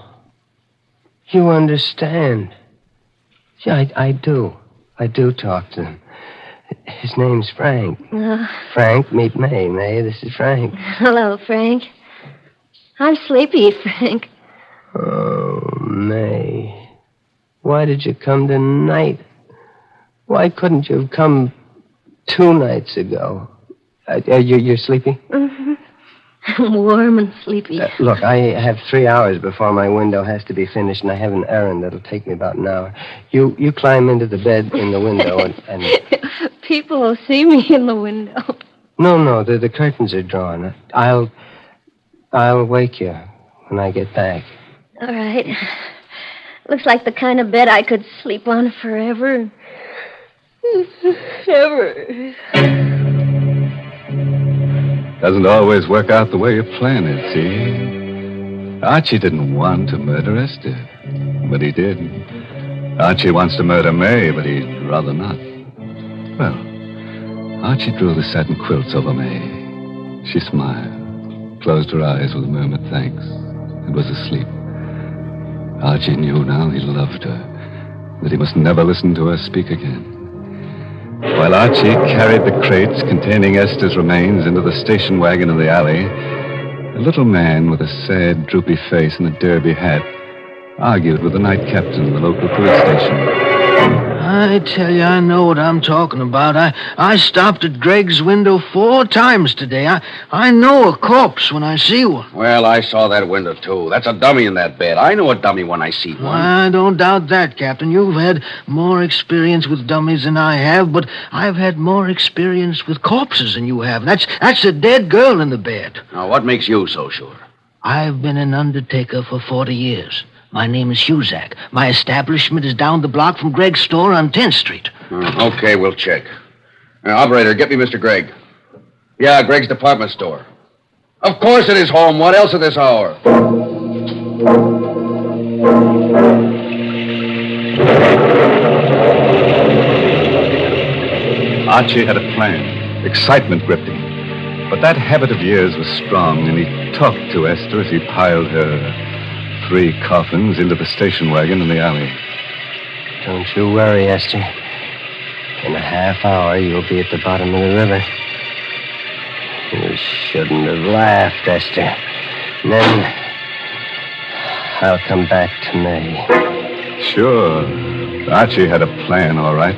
You understand. Yeah, I do. I do talk to him. His name's Frank. Frank, meet May. May, this is Frank. Hello, Frank. I'm sleepy, Frank. Oh, May. Why did you come tonight? Why couldn't you have come 2 nights ago? You're sleepy? Mm-hmm. I'm warm and sleepy. Look, I have 3 hours before my window has to be finished, and I have an errand that'll take me about an hour. You climb into the bed in the window and... People will see me in the window. No, the curtains are drawn. I'll wake you when I get back. All right. Looks like the kind of bed I could sleep on forever. Ever. Doesn't always work out the way you plan it, see? Archie didn't want to murder Esther, but he did. Archie wants to murder May, but he'd rather not. Well, Archie drew the satin quilts over May. She smiled, closed her eyes with a murmured thanks, and was asleep. Archie knew now he loved her, that he must never listen to her speak again. While Archie carried the crates containing Esther's remains into the station wagon in the alley, a little man with a sad, droopy face and a derby hat argued with the night captain of the local police station. I tell you, I know what I'm talking about. I stopped at Greg's window 4 times today. I know a corpse when I see one. Well, I saw that window, too. That's a dummy in that bed. I know a dummy when I see one. I don't doubt that, Captain. You've had more experience with dummies than I have, but I've had more experience with corpses than you have. That's a dead girl in the bed. Now, what makes you so sure? I've been an undertaker for 40 years. My name is Huzak. My establishment is down the block from Greg's store on 10th Street. Okay, we'll check. Operator, get me Mr. Gregg. Yeah, Greg's department store. Of course it is home. What else at this hour? Archie had a plan. Excitement gripped him. But that habit of years was strong, and he talked to Esther as he piled her 3 coffins into the station wagon in the alley. Don't you worry, Esther. In a half hour, you'll be at the bottom of the river. You shouldn't have laughed, Esther. And then I'll come back to me. Sure. Archie had a plan, all right.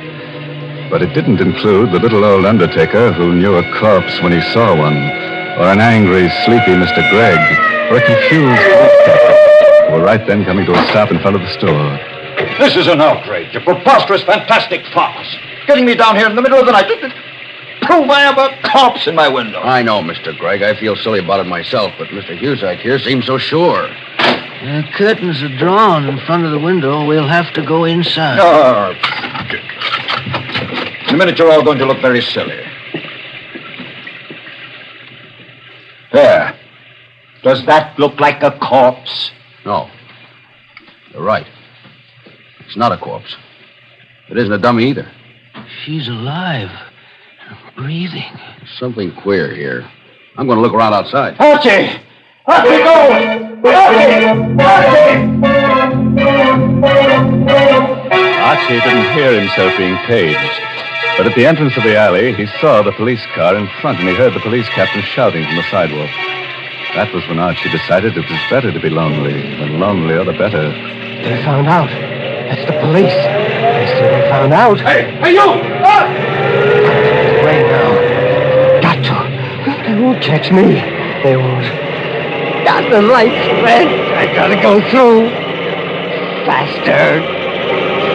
But it didn't include the little old undertaker who knew a corpse when he saw one, or an angry, sleepy Mr. Gregg, or a confused who were right then coming to a stop in front of the store. This is an outrage, a preposterous, fantastic farce. Getting me down here in the middle of the night to prove I have a corpse in my window. I know, Mr. Gregg. I feel silly about it myself, but Mr. Huzak here seems so sure. The curtains are drawn in front of the window. We'll have to go inside. In a minute, you're all going to look very silly. There. Does that look like a corpse? No. You're right. It's not a corpse. It isn't a dummy either. She's alive. Breathing. Something queer here. I'm going to look around outside. Archie! Archie, go! Archie didn't hear himself being paged. But at the entrance of the alley, he saw the police car in front, and he heard the police captain shouting from the sidewalk. That was when Archie decided it was better to be lonely. The lonelier, the better. They found out. That's the police. They found out. Hey, you! Away now. Got to. They won't catch me. They won't. Got the lights red. I gotta go through. Faster.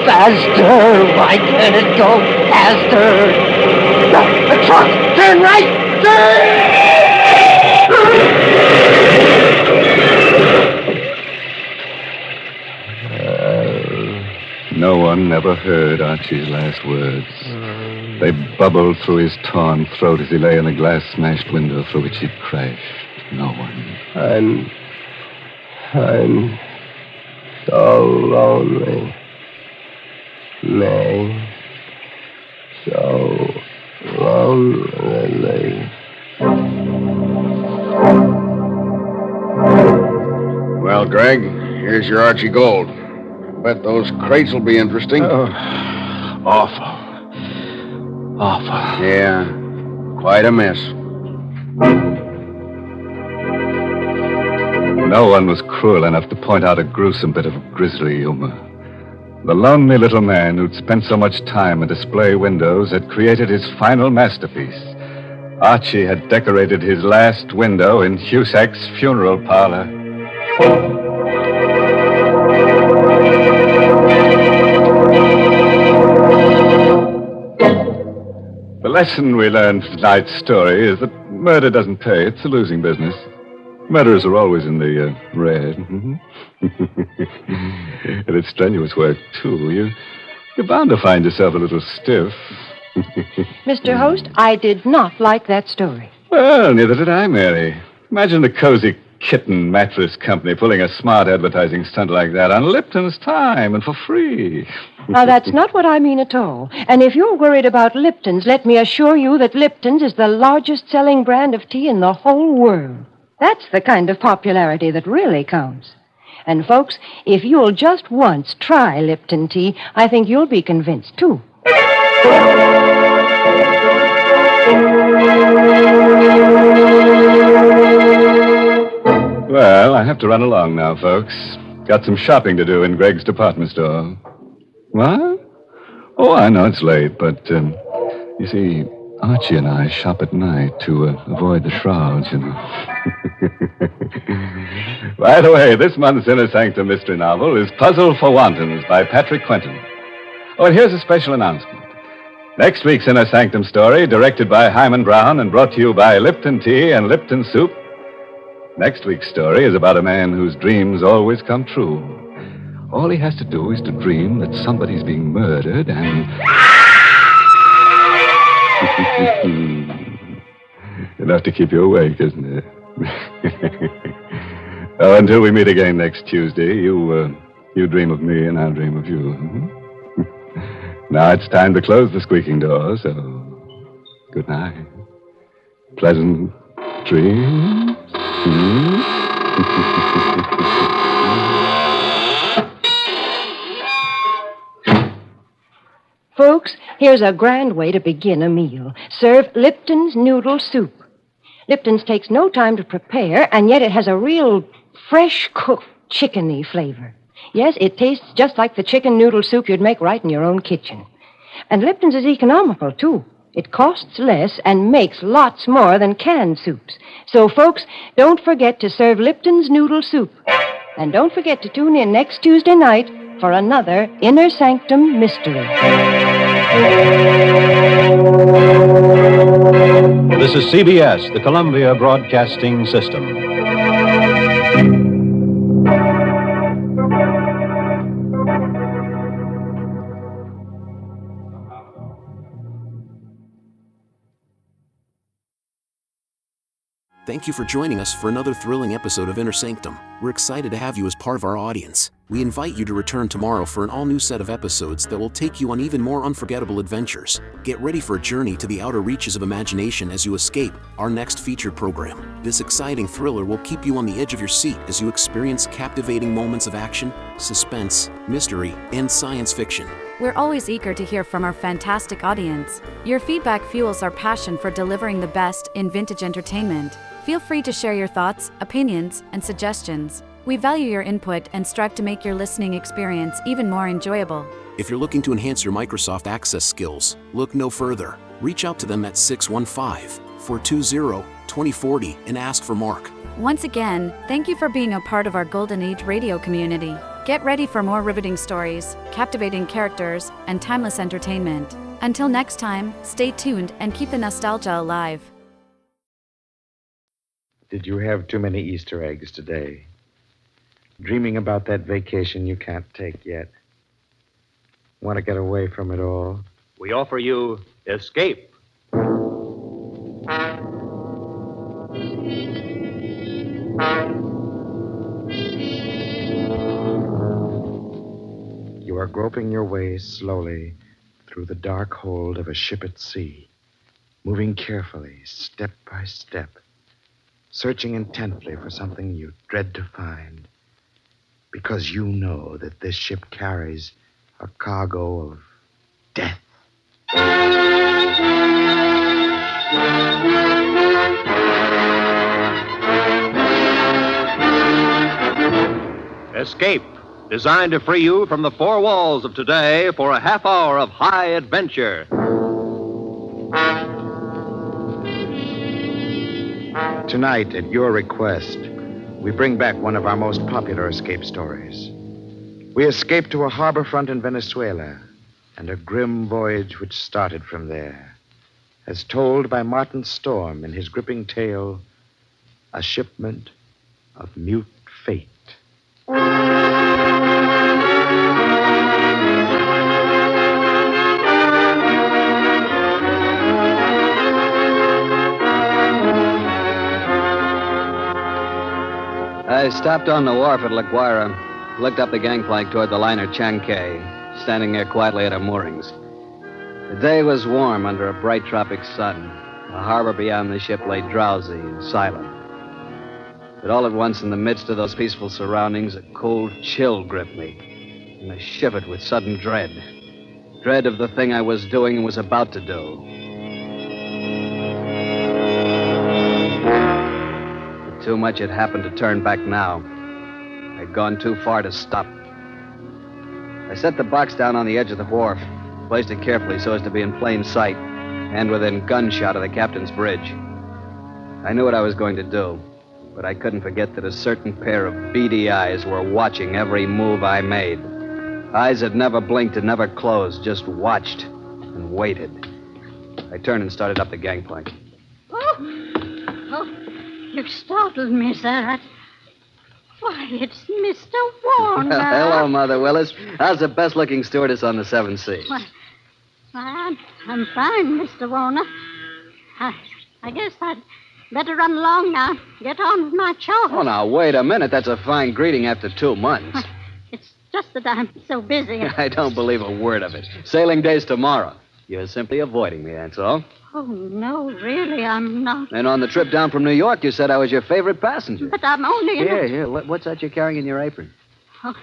Faster! Why can't it go faster? The truck! Turn right! No one ever heard Archie's last words. They bubbled through his torn throat as he lay in the glass-smashed window through which he'd crashed. No one. I'm so lonely. May. So lonely. Well, Gregg, here's your Archie Gold. Bet those crates will be interesting. Awful. Yeah, quite a mess. No one was cruel enough to point out a gruesome bit of grisly humor. The lonely little man who'd spent so much time at display windows had created his final masterpiece. Archie had decorated his last window in Huzak's funeral parlor. The lesson we learned from tonight's story is that murder doesn't pay. It's a losing business. Murderers are always in the red. And it's strenuous work, too. You're bound to find yourself a little stiff. Mr. Host, I did not like that story. Well, neither did I, Mary. Imagine the Cozy Kitten Mattress Company pulling a smart advertising stunt like that on Lipton's time and for free. Now, that's not what I mean at all. And if you're worried about Lipton's, let me assure you that Lipton's is the largest selling brand of tea in the whole world. That's the kind of popularity that really counts. And, folks, if you'll just once try Lipton tea, I think you'll be convinced, too. Well, I have to run along now, folks. Got some shopping to do in Greg's department store. What? Oh, I know it's late, but, you see, Archie and I shop at night to avoid the shrouds, you know. By the way, this month's Inner Sanctum mystery novel is Puzzle for Wantons by Patrick Quentin. Oh, and here's a special announcement. Next week's Inner Sanctum story, directed by Hyman Brown and brought to you by Lipton Tea and Lipton Soup. Next week's story is about a man whose dreams always come true. All he has to do is to dream that somebody's being murdered and... Enough to keep you awake, isn't it? Oh, until we meet again next Tuesday, you dream of me and I'll dream of you. Now it's time to close the squeaking door, so good night. Pleasant dreams. Folks, here's a grand way to begin a meal. Serve Lipton's noodle soup. Lipton's takes no time to prepare, and yet it has a real fresh-cooked chickeny flavor. Yes, it tastes just like the chicken noodle soup you'd make right in your own kitchen. And Lipton's is economical, too. It costs less and makes lots more than canned soups. So, folks, don't forget to serve Lipton's noodle soup. And don't forget to tune in next Tuesday night for another Inner Sanctum mystery. This is CBS, the Columbia Broadcasting System. Thank you for joining us for another thrilling episode of Inner Sanctum. We're excited to have you as part of our audience. We invite you to return tomorrow for an all-new set of episodes that will take you on even more unforgettable adventures. Get ready for a journey to the outer reaches of imagination as you escape our next featured program. This exciting thriller will keep you on the edge of your seat as you experience captivating moments of action, suspense, mystery, and science fiction. We're always eager to hear from our fantastic audience. Your feedback fuels our passion for delivering the best in vintage entertainment. Feel free to share your thoughts, opinions, and suggestions. We value your input and strive to make your listening experience even more enjoyable. If you're looking to enhance your Microsoft Access skills, look no further. Reach out to them at 615-420-2040 and ask for Mark. Once again, thank you for being a part of our Golden Age radio community. Get ready for more riveting stories, captivating characters, and timeless entertainment. Until next time, stay tuned and keep the nostalgia alive. Did you have too many Easter eggs today? Dreaming about that vacation you can't take yet? Want to get away from it all? We offer you Escape. You are groping your way slowly through the dark hold of a ship at sea, moving carefully, step by step, searching intently for something you dread to find, because you know that this ship carries a cargo of death. Escape, designed to free you from the four walls of today for a half hour of high adventure. Tonight, at your request, we bring back one of our most popular escape stories. We escape to a harbor front in Venezuela, and a grim voyage which started from there, as told by Martin Storm in his gripping tale, A Shipment of Mute Fate. I stopped on the wharf at La Guaira, looked up the gangplank toward the liner Chankay, standing there quietly at her moorings. The day was warm under a bright tropic sun. The harbor beyond the ship lay drowsy and silent. But all at once, in the midst of those peaceful surroundings, a cold chill gripped me, and I shivered with sudden dread. Dread of the thing I was doing and was about to do. But too much had happened to turn back now. I'd gone too far to stop. I set the box down on the edge of the wharf, placed it carefully so as to be in plain sight, and within gunshot of the captain's bridge. I knew what I was going to do, but I couldn't forget that a certain pair of beady eyes were watching every move I made. Eyes that never blinked and never closed, just watched and waited. I turned and started up the gangplank. You startled me, sir. Why, it's Mr. Warner. Well, hello, Mother Willis. How's the best-looking stewardess on the 7 Seas? Why, I'm fine, Mr. Warner. I guess I'd better run along now. Get on with my chores. Oh, now, wait a minute. That's a fine greeting after 2 months. It's just that I'm so busy. I don't believe a word of it. Sailing day's tomorrow. You're simply avoiding me, that's all. Oh, no, really, I'm not. And on the trip down from New York, you said I was your favorite passenger. But I'm only... Here, what's that you're carrying in your apron? Oh,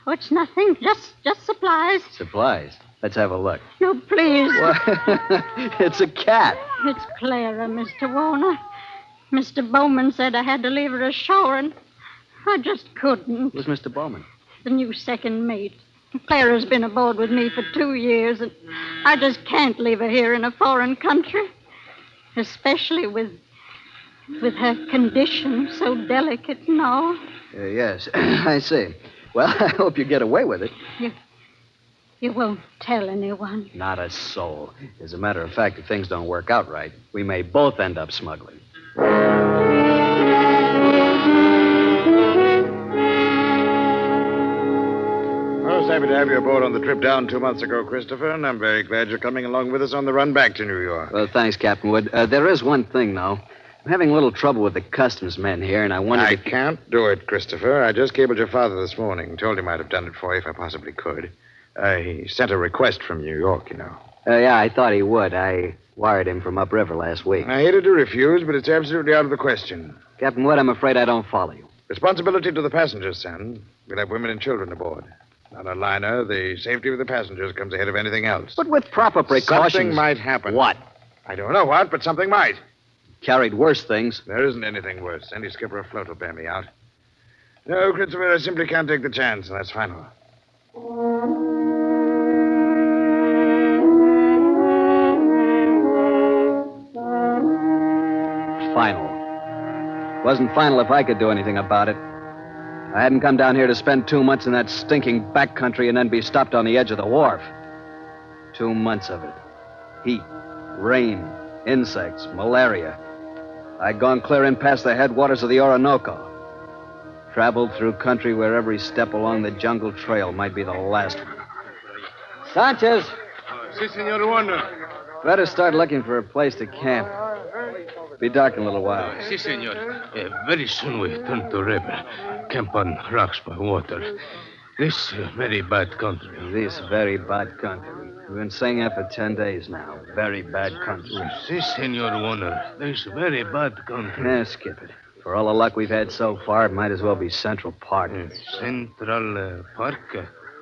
it's nothing. Just supplies. Supplies. Let's have a look. No, please. It's a cat. It's Clara, Mr. Warner. Mr. Bowman said I had to leave her ashore, and I just couldn't. Who's Mr. Bowman? The new second mate. Clara's been aboard with me for 2 years, and I just can't leave her here in a foreign country. Especially with her condition so delicate and all. Yes, I see. Well, I hope you get away with it. You won't tell anyone. Not a soul. As a matter of fact, if things don't work out right, we may both end up smuggling. Most happy to have you aboard on the trip down 2 months ago, Christopher, and I'm very glad you're coming along with us on the run back to New York. Well, thanks, Captain Wood. There is one thing, though. I'm having a little trouble with the customs men here, and I wondered I can't do it, Christopher. I just cabled your father this morning. Told him I'd have done it for you if I possibly could. He sent a request from New York, you know. Yeah, I thought he would. I wired him from upriver last week. I hated to refuse, but it's absolutely out of the question. Captain Wood, I'm afraid I don't follow you. Responsibility to the passengers, son. We'll have women and children aboard. On a liner, the safety of the passengers comes ahead of anything else. But with proper precautions... Something might happen. What? I don't know what, but something might. Carried worse things. There isn't anything worse. Any skipper afloat will bear me out. No, Christopher, I simply can't take the chance, and that's final. Final. Wasn't final if I could do anything about it. I hadn't come down here to spend 2 months in that stinking backcountry and then be stopped on the edge of the wharf. 2 months of it. Heat, rain, insects, malaria. I'd gone clear in past the headwaters of the Orinoco. Traveled through country where every step along the jungle trail might be the last one. Sanchez! Si, Senor Warner. Better start looking for a place to camp. Be dark in a little while. Si, senor. Very soon we turn to river. Camp on rocks by water. This very bad country. This very bad country. We've been saying that for 10 days now. Very bad country. Si, Senor Warner. This very bad country. Yeah, skip it. For all the luck we've had so far, it might as well be Central Park. Central Park?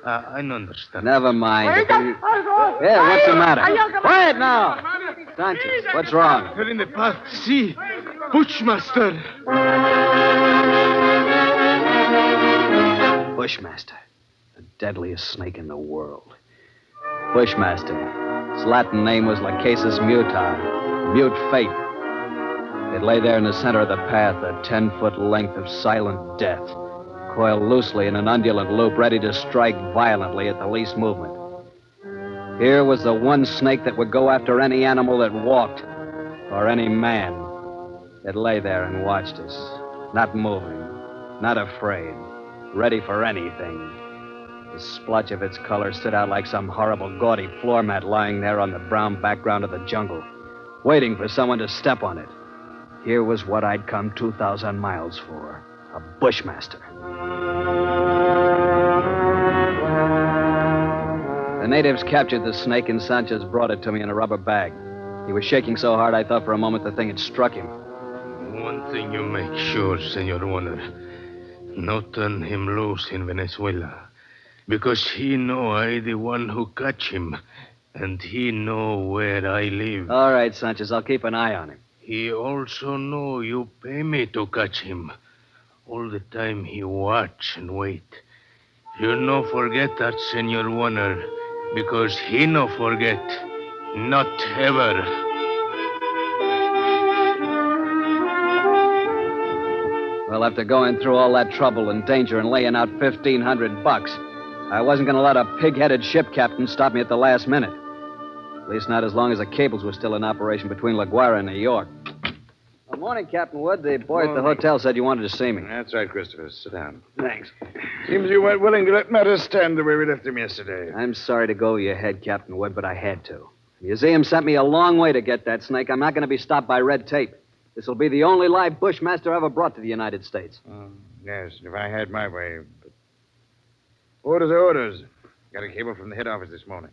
I don't understand. Never mind. Yeah, what's the matter? Quiet now! Sanchez, what's wrong? They're in the park. See, Bushmaster. Bushmaster. The deadliest snake in the world. Bushmaster. His Latin name was Lachesis muta. Mute fate. It lay there in the center of the path, a 10-foot length of silent death, coiled loosely in an undulant loop, ready to strike violently at the least movement. Here was the one snake that would go after any animal that walked, or any man. It lay there and watched us, not moving, not afraid, ready for anything. The splotch of its color stood out like some horrible, gaudy floor mat lying there on the brown background of the jungle, waiting for someone to step on it. Here was what I'd come 2,000 miles for, a bushmaster. The natives captured the snake, and Sanchez brought it to me in a rubber bag. He was shaking so hard I thought for a moment the thing had struck him. One thing you make sure, Senor Warner. No turn him loose in Venezuela. Because he know I the one who catch him. And he know where I live. All right, Sanchez, I'll keep an eye on him. He also know you pay me to catch him. All the time he watch and wait. You no forget that, Senor Warner, because he no forget. Not ever. Well, after going through all that trouble and danger and laying out $1,500, I wasn't going to let a pig-headed ship captain stop me at the last minute. At least not as long as the cables were still in operation between La Guaira and New York. morning, Captain Wood. The boy at the hotel said you wanted to see me. That's right, Christopher. Sit down. Thanks. Seems you weren't willing to let matters stand the way we left them yesterday. I'm sorry to go over your head, Captain Wood, but I had to. The museum sent me a long way to get that snake. I'm not going to be stopped by red tape. This will be the only live bushmaster ever brought to the United States. Yes, if I had my way. But orders are orders. Got a cable from the head office this morning.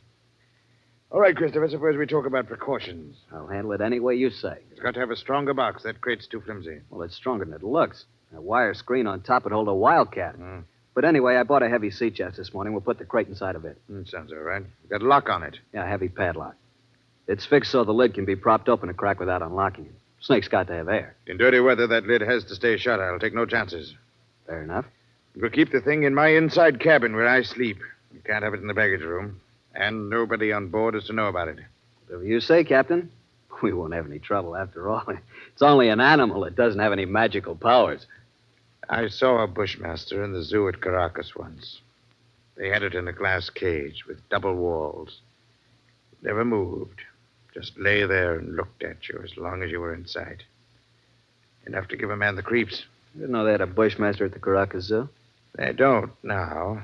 All right, Christopher, suppose we talk about precautions. I'll handle it any way you say. It's got to have a stronger box. That crate's too flimsy. Well, it's stronger than it looks. That wire screen on top would hold a wildcat. But anyway, I bought a heavy sea chest this morning. We'll put the crate inside of it. Sounds all right. Got a lock on it. Yeah, a heavy padlock. It's fixed so the lid can be propped open a crack without unlocking it. Snake's got to have air. In dirty weather, that lid has to stay shut. I'll take no chances. Fair enough. We'll keep the thing in my inside cabin where I sleep. You can't have it in the baggage room. And nobody on board is to know about it. Whatever you say, Captain. We won't have any trouble after all. It's only an animal. It doesn't have any magical powers. I saw a bushmaster in the zoo at Caracas once. They had it in a glass cage with double walls. It never moved. Just lay there and looked at you as long as you were in sight. Enough to give a man the creeps. I didn't know they had a bushmaster at the Caracas Zoo. They don't now.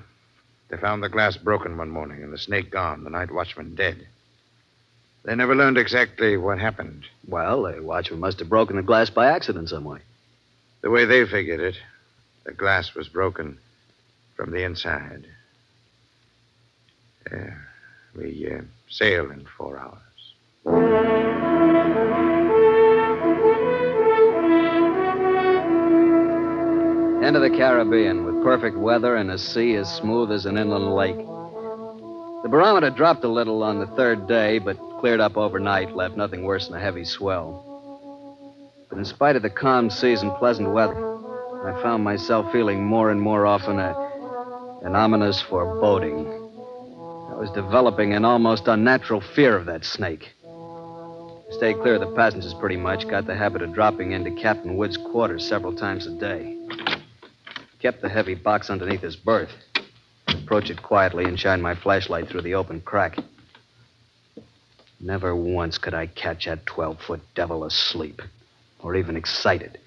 They found the glass broken one morning and the snake gone, the night watchman dead. They never learned exactly what happened. Well, the watchman must have broken the glass by accident some way. The way they figured it, the glass was broken from the inside. We sail in 4 hours. Into the Caribbean with perfect weather and a sea as smooth as an inland lake. The barometer dropped a little on the third day, but cleared up overnight, left nothing worse than a heavy swell. But in spite of the calm seas and pleasant weather, I found myself feeling more and more often an ominous foreboding. I was developing an almost unnatural fear of that snake. I stayed clear of the passengers pretty much, got the habit of dropping into Captain Wood's quarters several times a day. Kept the heavy box underneath his berth. Approach it quietly and shine my flashlight through the open crack. Never once could I catch that 12-foot devil asleep, or even excited.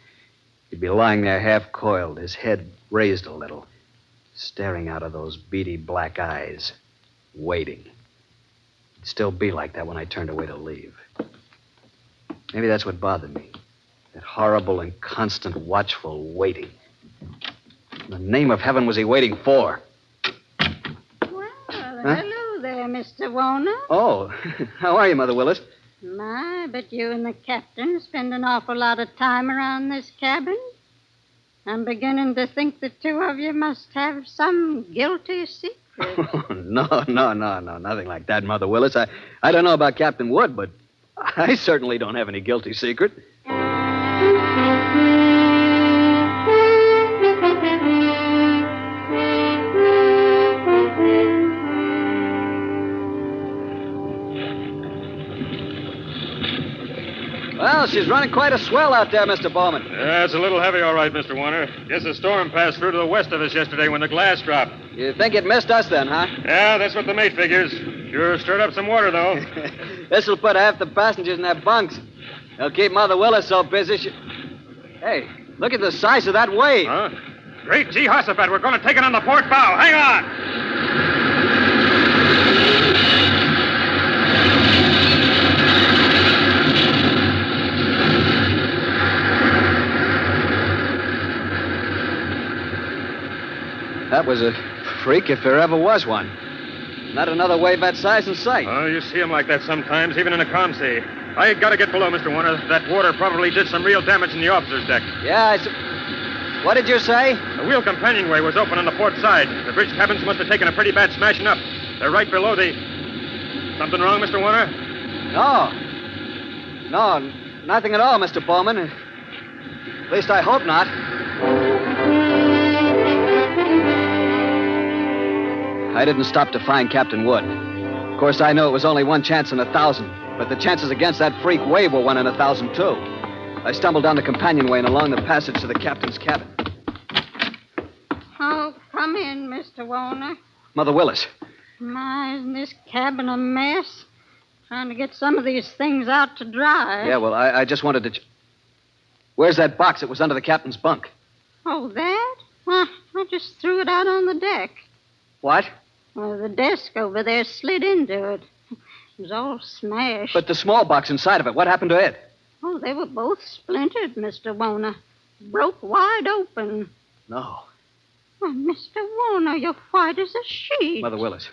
He'd be lying there half-coiled, his head raised a little, staring out of those beady black eyes, waiting. It'd still be like that when I turned away to leave. Maybe that's what bothered me. That horrible and constant watchful waiting. What in the name of heaven was he waiting for? Well, hello there, Mr. Warner. Oh, how are you, Mother Willis? My, but you and the captain spend an awful lot of time around this cabin. I'm beginning to think the two of you must have some guilty secret. No, nothing like that, Mother Willis. I don't know about Captain Wood, but I certainly don't have any guilty secret. Well, she's running quite a swell out there, Mr. Bowman. Yeah, it's a little heavy, all right, Mr. Warner. Guess a storm passed through to the west of us yesterday when the glass dropped. You think it missed us then, huh? Yeah, that's what the mate figures. Sure stirred up some water, though. This'll put half the passengers in their bunks. They'll keep Mother Willis so busy Hey, look at the size of that wave. Huh? Great Jehoshaphat, we're going to take it on the port bow. Hang on! That was a freak if there ever was one. Not another wave that size in sight. Oh, you see them like that sometimes, even in a calm sea. I got to get below, Mr. Warner. That water probably did some real damage in the officer's deck. Yeah, What did you say? The wheel companionway was open on the port side. The bridge cabins must have taken a pretty bad smashing up. They're right below the... Something wrong, Mr. Warner? No, nothing at all, Mr. Bowman. At least I hope not. I didn't stop to find Captain Wood. Of course, I knew it was only one chance in 1,000, but the chances against that freak wave were 1 in 1,000, too. I stumbled down the companionway and along the passage to the captain's cabin. Oh, come in, Mr. Warner. Mother Willis. My, isn't this cabin a mess? Trying to get some of these things out to dry. Yeah, well, I just wanted to... Where's that box that was under the captain's bunk? Oh, that? Well, I just threw it out on the deck. What? Well, the desk over there slid into it. It was all smashed. But the small box inside of it, what happened to it? Oh, they were both splintered, Mr. Warner. Broke wide open. No. Well, Mr. Warner, you're white as a sheet. Mother Willis,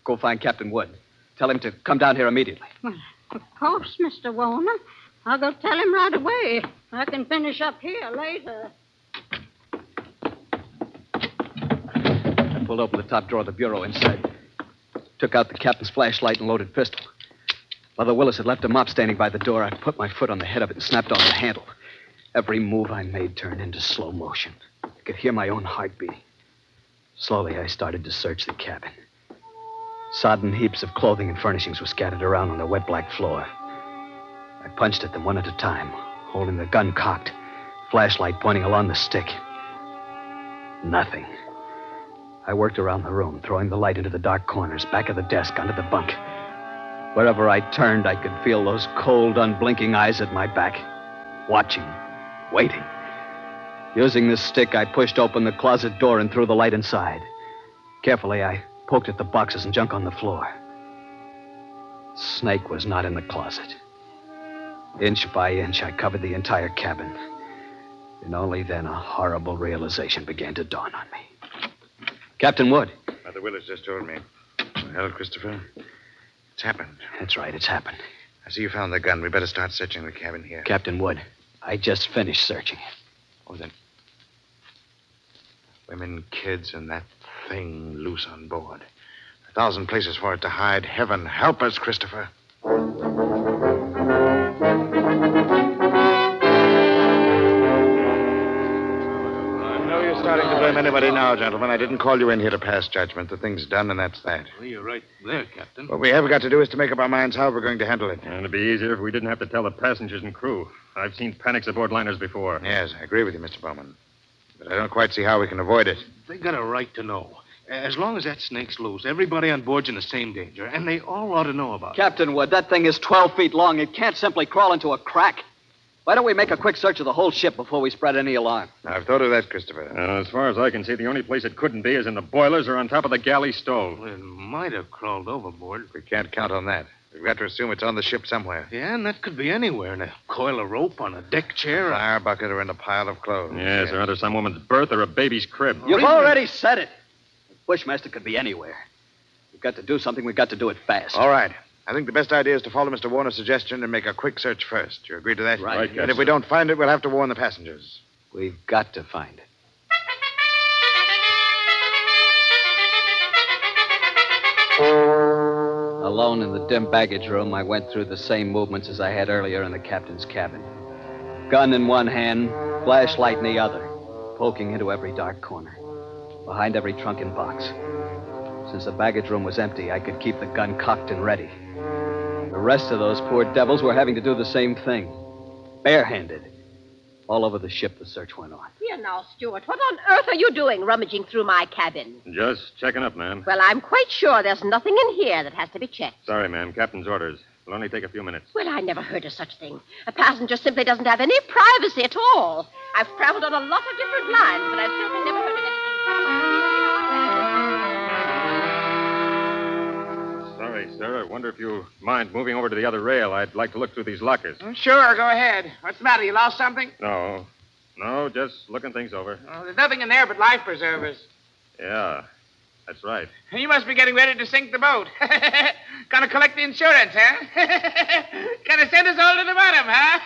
go find Captain Wood. Tell him to come down here immediately. Well, of course, Mr. Warner. I'll go tell him right away. I can finish up here later. I pulled open the top drawer of the bureau inside. Took out the captain's flashlight and loaded pistol. Mother Willis had left a mop standing by the door. I put my foot on the head of it and snapped off the handle. Every move I made turned into slow motion. I could hear my own heart beating. Slowly, I started to search the cabin. Sodden heaps of clothing and furnishings were scattered around on the wet black floor. I punched at them one at a time, holding the gun cocked, flashlight pointing along the stick. Nothing. I worked around the room, throwing the light into the dark corners, back of the desk, under the bunk. Wherever I turned, I could feel those cold, unblinking eyes at my back, watching, waiting. Using the stick, I pushed open the closet door and threw the light inside. Carefully, I poked at the boxes and junk on the floor. Snake was not in the closet. Inch by inch, I covered the entire cabin. And only then a horrible realization began to dawn on me. Captain Wood. Mother Willis just told me. Well, Christopher, it's happened. That's right, it's happened. I see you found the gun. We better start searching the cabin here. Captain Wood, I just finished searching it. Oh, then. Women, kids, and that thing loose on board. 1,000 places for it to hide. Heaven help us, Christopher. Starting to blame anybody now, gentlemen. I didn't call you in here to pass judgment. The thing's done, and that's that. Well, you're right there, Captain. What we have got to do is to make up our minds how we're going to handle it. And it'd be easier if we didn't have to tell the passengers and crew. I've seen panics aboard liners before. Yes, I agree with you, Mr. Bowman. But I don't quite see how we can avoid it. They got a right to know. As long as that snake's loose, everybody on board's in the same danger, and they all ought to know about it. Captain Wood, that thing is 12 feet long. It can't simply crawl into a crack. Why don't we make a quick search of the whole ship before we spread any alarm? I've thought of that, Christopher. As far as I can see, the only place it couldn't be is in the boilers or on top of the galley stove. Well, it might have crawled overboard. We can't count on that. We've got to assume it's on the ship somewhere. Yeah, and that could be anywhere. In a coil of rope, on a deck chair. Fire bucket, or in a pile of clothes. Yes, or under some woman's berth or a baby's crib. You've already said it. Bushmaster could be anywhere. We've got to do something. We've got to do it fast. All right. I think the best idea is to follow Mr. Warner's suggestion and make a quick search first. You agree to that? Right. And if we don't find it, we'll have to warn the passengers. We've got to find it. Alone in the dim baggage room, I went through the same movements as I had earlier in the captain's cabin. Gun in one hand, flashlight in the other, poking into every dark corner, behind every trunk and box. Since the baggage room was empty, I could keep the gun cocked and ready. The rest of those poor devils were having to do the same thing. Barehanded. All over the ship, the search went on. Here now, Stuart. What on earth are you doing rummaging through my cabin? Just checking up, ma'am. Well, I'm quite sure there's nothing in here that has to be checked. Sorry, ma'am. Captain's orders. It'll only take a few minutes. Well, I never heard of such thing. A passenger simply doesn't have any privacy at all. I've traveled on a lot of different lines, but I've certainly never heard of anything. Sorry, sir. I wonder if you mind moving over to the other rail. I'd like to look through these lockers. Sure, go ahead. What's the matter? You lost something? No, just looking things over. Oh, there's nothing in there but life preservers. Yeah, that's right. You must be getting ready to sink the boat. Gonna collect the insurance, huh? Gonna send us all to the bottom, huh?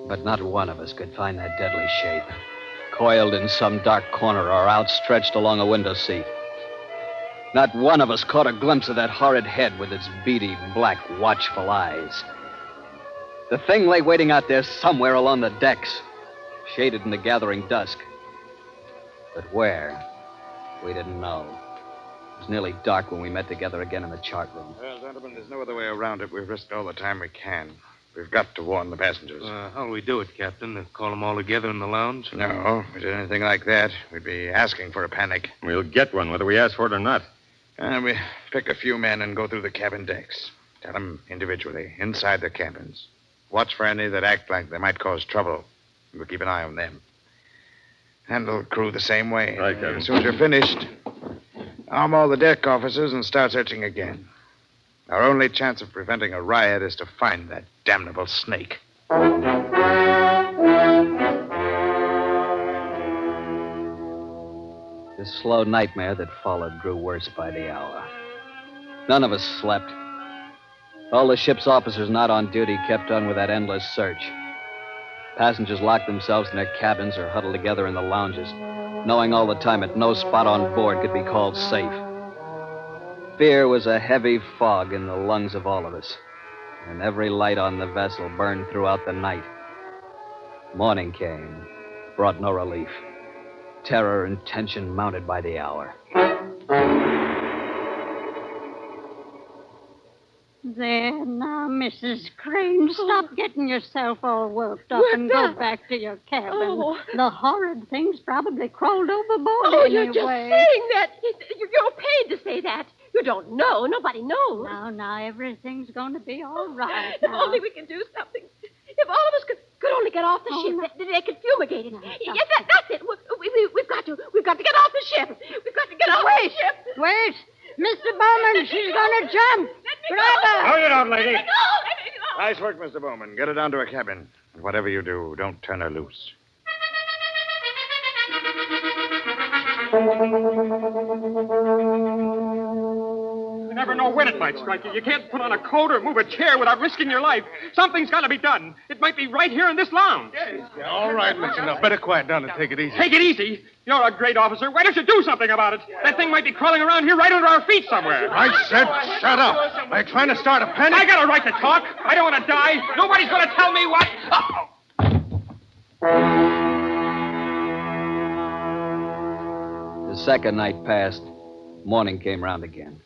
But not one of us could find that deadly shape, coiled in some dark corner or outstretched along a window seat. Not one of us caught a glimpse of that horrid head with its beady, black, watchful eyes. The thing lay waiting out there somewhere along the decks, shaded in the gathering dusk. But where? We didn't know. It was nearly dark when we met together again in the chart room. Well, gentlemen, there's no other way around it. We've risked all the time we can. We've got to warn the passengers. How'll we do it, Captain? Call them all together in the lounge? No, if we did anything like that, we'd be asking for a panic. We'll get one, whether we ask for it or not. We pick a few men and go through the cabin decks. Tell them individually, inside their cabins. Watch for any that act like they might cause trouble. We'll keep an eye on them. Handle crew the same way. Right, Captain. As soon as you're finished, arm all the deck officers and start searching again. Our only chance of preventing a riot is to find that damnable snake. The slow nightmare that followed grew worse by the hour. None of us slept. All the ship's officers not on duty kept on with that endless search. Passengers locked themselves in their cabins or huddled together in the lounges, knowing all the time that no spot on board could be called safe. Fear was a heavy fog in the lungs of all of us, and every light on the vessel burned throughout the night. Morning came, brought no relief. Terror and tension mounted by the hour. There now, Mrs. Crane, stop getting yourself all worked up and go back to your cabin. Oh. The horrid thing's probably crawled overboard Oh, anyway. you're just saying that. You're paid to say that. You don't know. Nobody knows. Now, everything's going to be all right. If only we can do something. If all of us could only get off the ship, they could fumigate it. Yes, that's it. We've got to get off the ship. We've got to get off the ship. Wait! Mr. Bowman, she's going to jump. Grab her. Hold it out, lady. Let me go. Nice work, Mr. Bowman. Get her down to her cabin. And whatever you do, don't turn her loose. You never know when it might strike you. You can't put on a coat or move a chair without risking your life. Something's got to be done. It might be right here in this lounge. All right, listen up. Better quiet down and take it easy. Take it easy. You're a great officer. Why don't you do something about it? That thing might be crawling around here right under our feet somewhere. I said shut up. Are you trying to start a panic? I got a right to talk. I don't want to die. Nobody's going to tell me what. The second night passed. Morning came round again.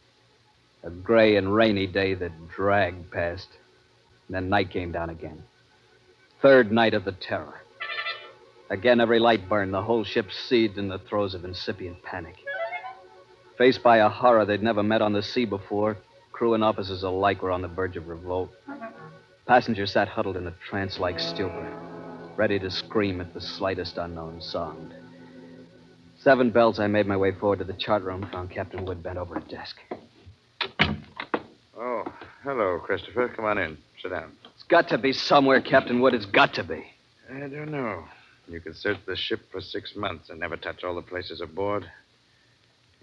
A gray and rainy day that dragged past. And then night came down again. Third night of the terror. Again, every light burned, the whole ship seethed in the throes of incipient panic. Faced by a horror they'd never met on the sea before, crew and officers alike were on the verge of revolt. Passengers sat huddled in a trance-like stupor, ready to scream at the slightest unknown sound. 7 bells, I made my way forward to the chart room, found Captain Wood bent over a desk. Oh, hello, Christopher. Come on in. Sit down. It's got to be somewhere, Captain Wood. It's got to be. I don't know. You could search the ship for 6 months and never touch all the places aboard.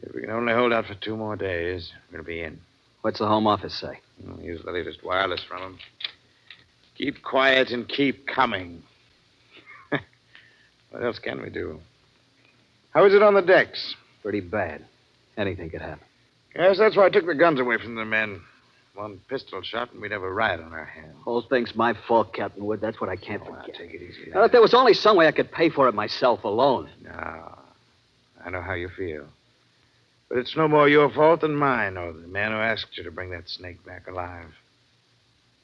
If we can only hold out for 2 more days, we'll be in. What's the Home Office say? We'll use the latest wireless from them. Keep quiet and keep coming. What else can we do? How is it on the decks? Pretty bad. Anything could happen. Yes, that's why I took the guns away from the men. 1 pistol shot and we'd have a riot on our hands. Whole thing's my fault, Captain Wood. That's what I can't forget. Take it easy. Now, if there was only some way I could pay for it myself alone. No. I know how you feel. But it's no more your fault than mine, or the man who asked you to bring that snake back alive.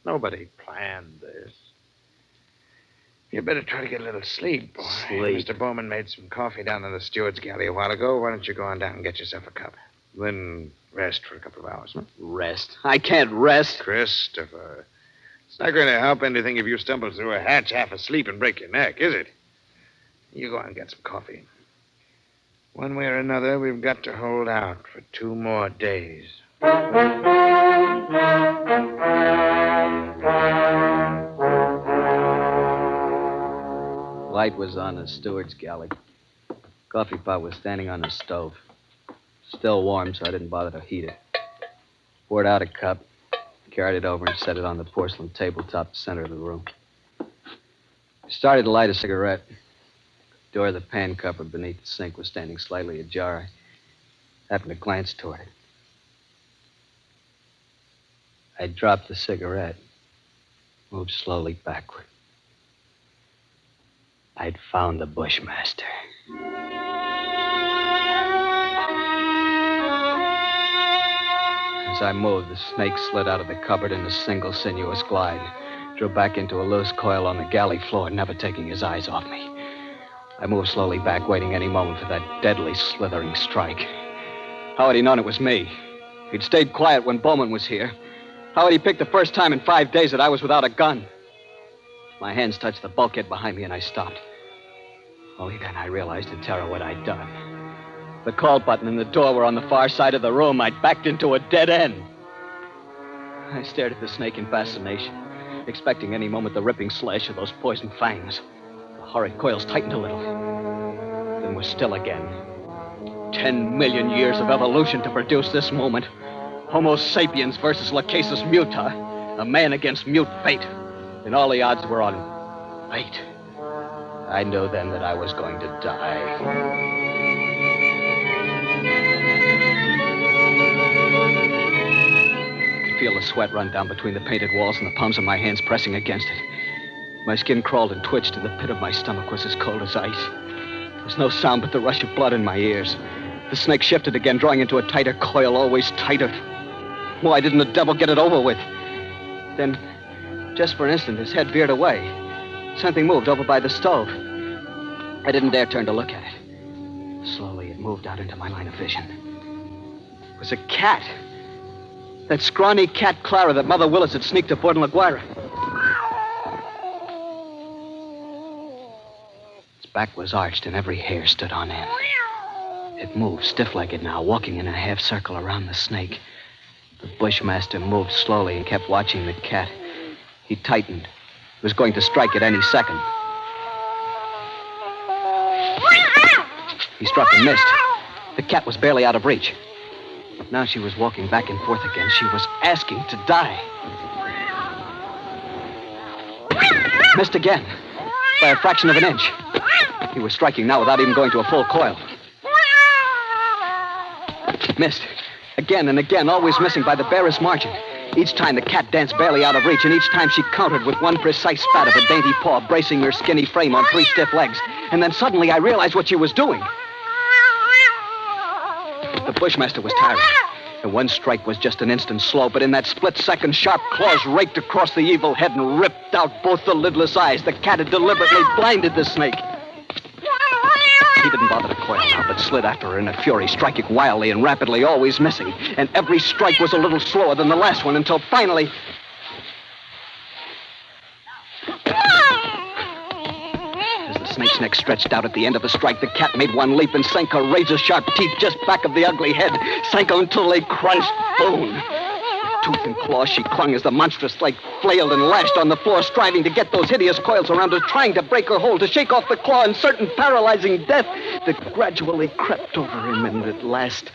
Nobody planned this. You better try to get a little sleep, boy. Sleep? Mr. Bowman made some coffee down in the steward's galley a while ago. Why don't you go on down and get yourself a cup? Then rest for a couple of hours, huh? Rest? I can't rest. Christopher, it's not going to help anything if you stumble through a hatch half asleep and break your neck, is it? You go on and get some coffee. One way or another, we've got to hold out for 2 more days. Light was on the steward's galley. Coffee pot was standing on the stove. Still warm, so I didn't bother to heat it. Poured out a cup, carried it over, and set it on the porcelain tabletop center of the room. I started to light a cigarette. The door of the pan cupboard beneath the sink was standing slightly ajar. I happened to glance toward it. I dropped the cigarette, moved slowly backward. I'd found the Bushmaster. As I moved, the snake slid out of the cupboard in a single sinuous glide, drew back into a loose coil on the galley floor, never taking his eyes off me. I moved slowly back, waiting any moment for that deadly, slithering strike. How had he known it was me? He'd stayed quiet when Bowman was here. How had he picked the first time in 5 days that I was without a gun? My hands touched the bulkhead behind me and I stopped. Only then I realized in terror what I'd done. The call button and the door were on the far side of the room. I'd backed into a dead end. I stared at the snake in fascination, expecting any moment the ripping slash of those poisoned fangs. The horrid coils tightened a little, then were still again. 10 million years of evolution to produce this moment. Homo sapiens versus Lachesis muta. A man against mute fate. And all the odds were on fate. I knew then that I was going to die. I could feel the sweat run down between the painted walls and the palms of my hands pressing against it. My skin crawled and twitched, and the pit of my stomach was as cold as ice. There was no sound but the rush of blood in my ears. The snake shifted again, drawing into a tighter coil, always tighter. Why didn't the devil get it over with? Then, just for an instant, his head veered away. Something moved over by the stove. I didn't dare turn to look at it. Slowly, it moved out into my line of vision. It was a cat. That scrawny cat Clara that Mother Willis had sneaked aboard in La Guaira. Its back was arched and every hair stood on end. It moved, stiff-legged now, walking in a half circle around the snake. The bushmaster moved slowly and kept watching the cat. He tightened. He was going to strike at any second. He struck and missed. The cat was barely out of reach. Now she was walking back and forth again. She was asking to die. Missed again. By a fraction of an inch. He was striking now without even going to a full coil. Missed. Again and again, always missing by the barest margin. Each time the cat danced barely out of reach, and each time she countered with one precise spat of a dainty paw, bracing her skinny frame on 3 stiff legs. And then suddenly I realized what she was doing. The bushmaster was tired. And one strike was just an instant slow, but in that split second, sharp claws raked across the evil head and ripped out both the lidless eyes. The cat had deliberately blinded the snake. He didn't bother to coil now, but slid after her in a fury, striking wildly and rapidly, always missing. And every strike was a little slower than the last one, until finally... As the snake's neck stretched out at the end of the strike, the cat made one leap and sank her razor-sharp teeth just back of the ugly head, sank until they crunched bone. Tooth and claw she clung as the monstrous snake flailed and lashed on the floor, striving to get those hideous coils around her, trying to break her hold, to shake off the claw in certain paralyzing death that gradually crept over him and at last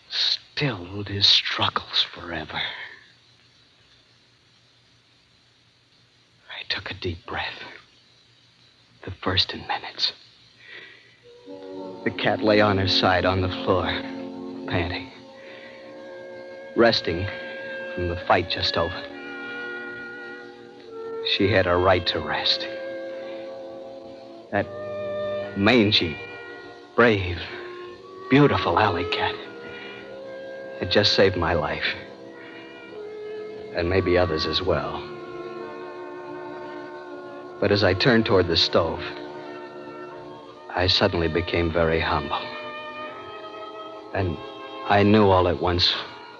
stilled his struggles forever. I took a deep breath. The first in minutes. The cat lay on her side on the floor, panting, resting from the fight just over. She had a right to rest. That mangy, brave, beautiful alley cat had just saved my life. And maybe others as well. But as I turned toward the stove, I suddenly became very humble. And I knew all at once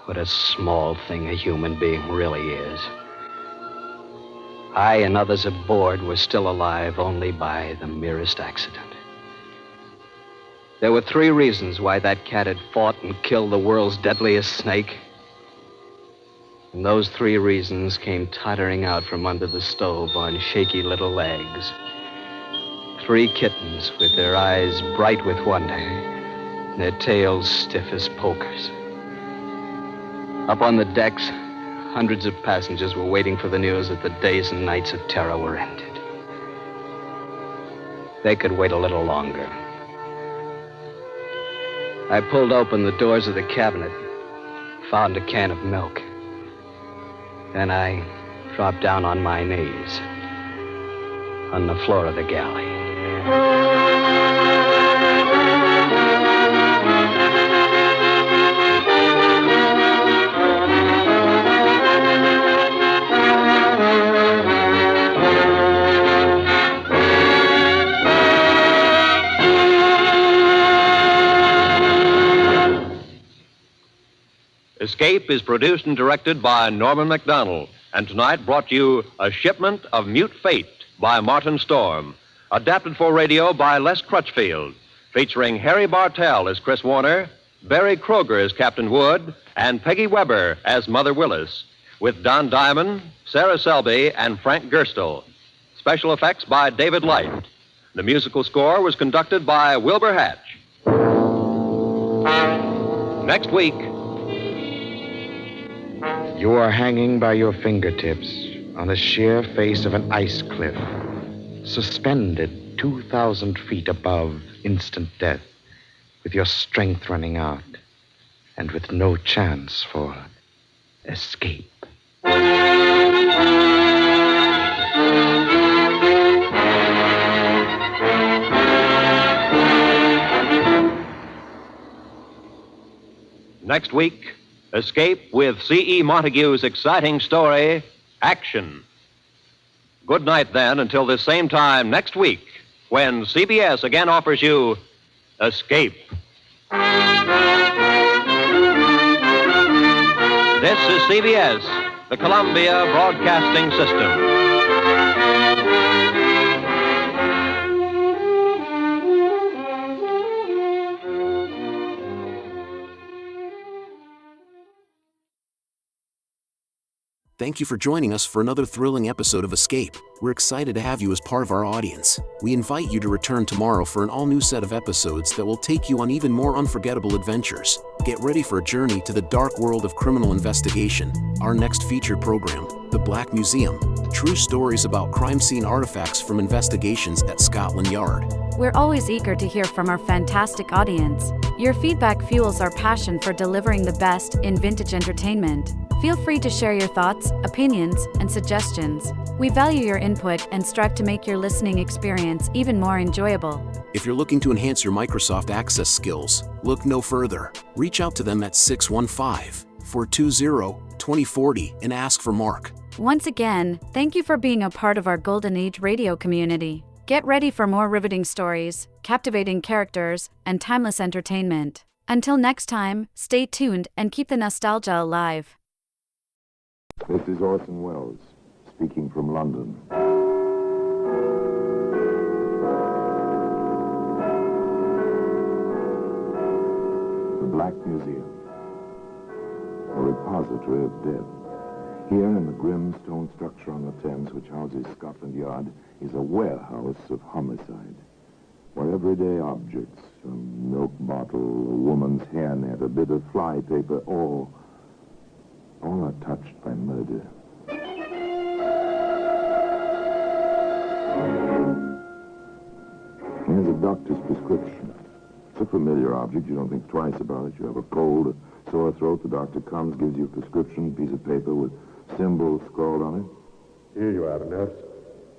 what a small thing a human being really is. I and others aboard were still alive only by the merest accident. There were 3 reasons why that cat had fought and killed the world's deadliest snake. And those 3 reasons came tottering out from under the stove on shaky little legs. 3 kittens with their eyes bright with wonder, and their tails stiff as pokers. Up on the decks, hundreds of passengers were waiting for the news that the days and nights of terror were ended. They could wait a little longer. I pulled open the doors of the cabinet, found a can of milk. Then I dropped down on my knees on the floor of the galley. Escape Escape is produced and directed by Norman MacDonald. And tonight brought you A Shipment of Mute Fate by Martin Storm. Adapted for radio by Les Crutchfield. Featuring Harry Bartell as Chris Warner, Barry Kroger as Captain Wood, and Peggy Weber as Mother Willis. With Don Diamond, Sarah Selby, and Frank Gerstle. Special effects by David Light. The musical score was conducted by Wilbur Hatch. Next week... You are hanging by your fingertips on the sheer face of an ice cliff, suspended 2,000 feet above instant death, with your strength running out, and with no chance for escape. Next week, Escape with C.E. Montague's exciting story, Action. Good night, then, until this same time next week, when CBS again offers you Escape. This is CBS, the Columbia Broadcasting System. Thank you for joining us for another thrilling episode of Escape. We're excited to have you as part of our audience. We invite you to return tomorrow for an all-new set of episodes that will take you on even more unforgettable adventures. Get ready for a journey to the dark world of criminal investigation. Our next featured program, The Black Museum. True stories about crime scene artifacts from investigations at Scotland Yard. We're always eager to hear from our fantastic audience. Your feedback fuels our passion for delivering the best in vintage entertainment. Feel free to share your thoughts, opinions, and suggestions. We value your input and strive to make your listening experience even more enjoyable. If you're looking to enhance your Microsoft Access skills, look no further. Reach out to them at 615-420-2040 and ask for Mark. Once again, thank you for being a part of our Golden Age radio community. Get ready for more riveting stories, captivating characters, and timeless entertainment. Until next time, stay tuned and keep the nostalgia alive. This is Orson Welles, speaking from London. The Black Museum, a repository of dead. Here in the grim stone structure on the Thames, which houses Scotland Yard, is a warehouse of homicide, where everyday objects, a milk bottle, a woman's hairnet, a bit of fly paper, all are touched by murder. Here's a doctor's prescription. It's a familiar object. You don't think twice about it. You have a cold, a sore throat. The doctor comes, gives you a prescription, piece of paper with symbols scrawled on it. Here you are, nurse.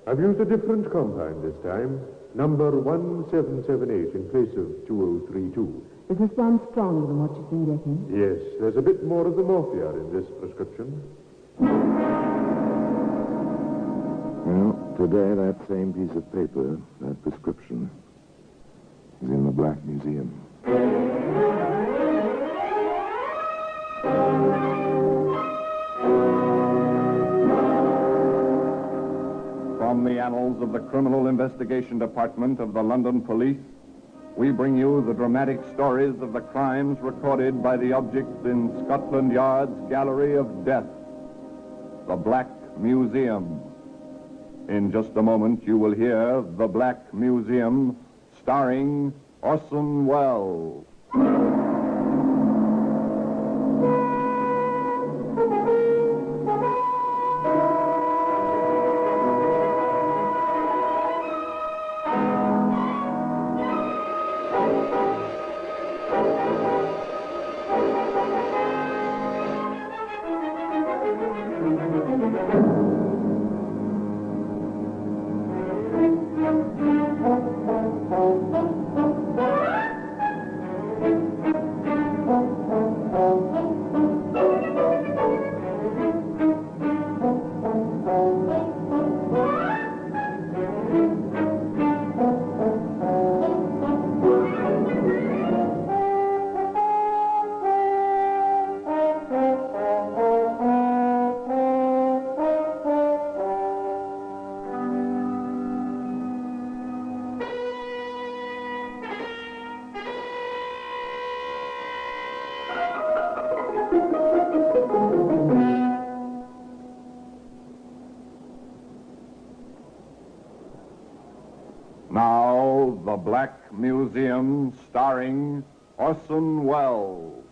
I've used a different compound this time. Number 1778 in place of 2032. Is this one stronger than what you've been getting? Yes, there's a bit more of the morphia in this prescription. Well, today that same piece of paper, that prescription, is in the Black Museum. From the annals of the Criminal Investigation Department of the London Police, we bring you the dramatic stories of the crimes recorded by the objects in Scotland Yard's Gallery of Death, the Black Museum. In just a moment, you will hear The Black Museum, starring Orson Welles. Now, The Black Museum, starring Orson Welles.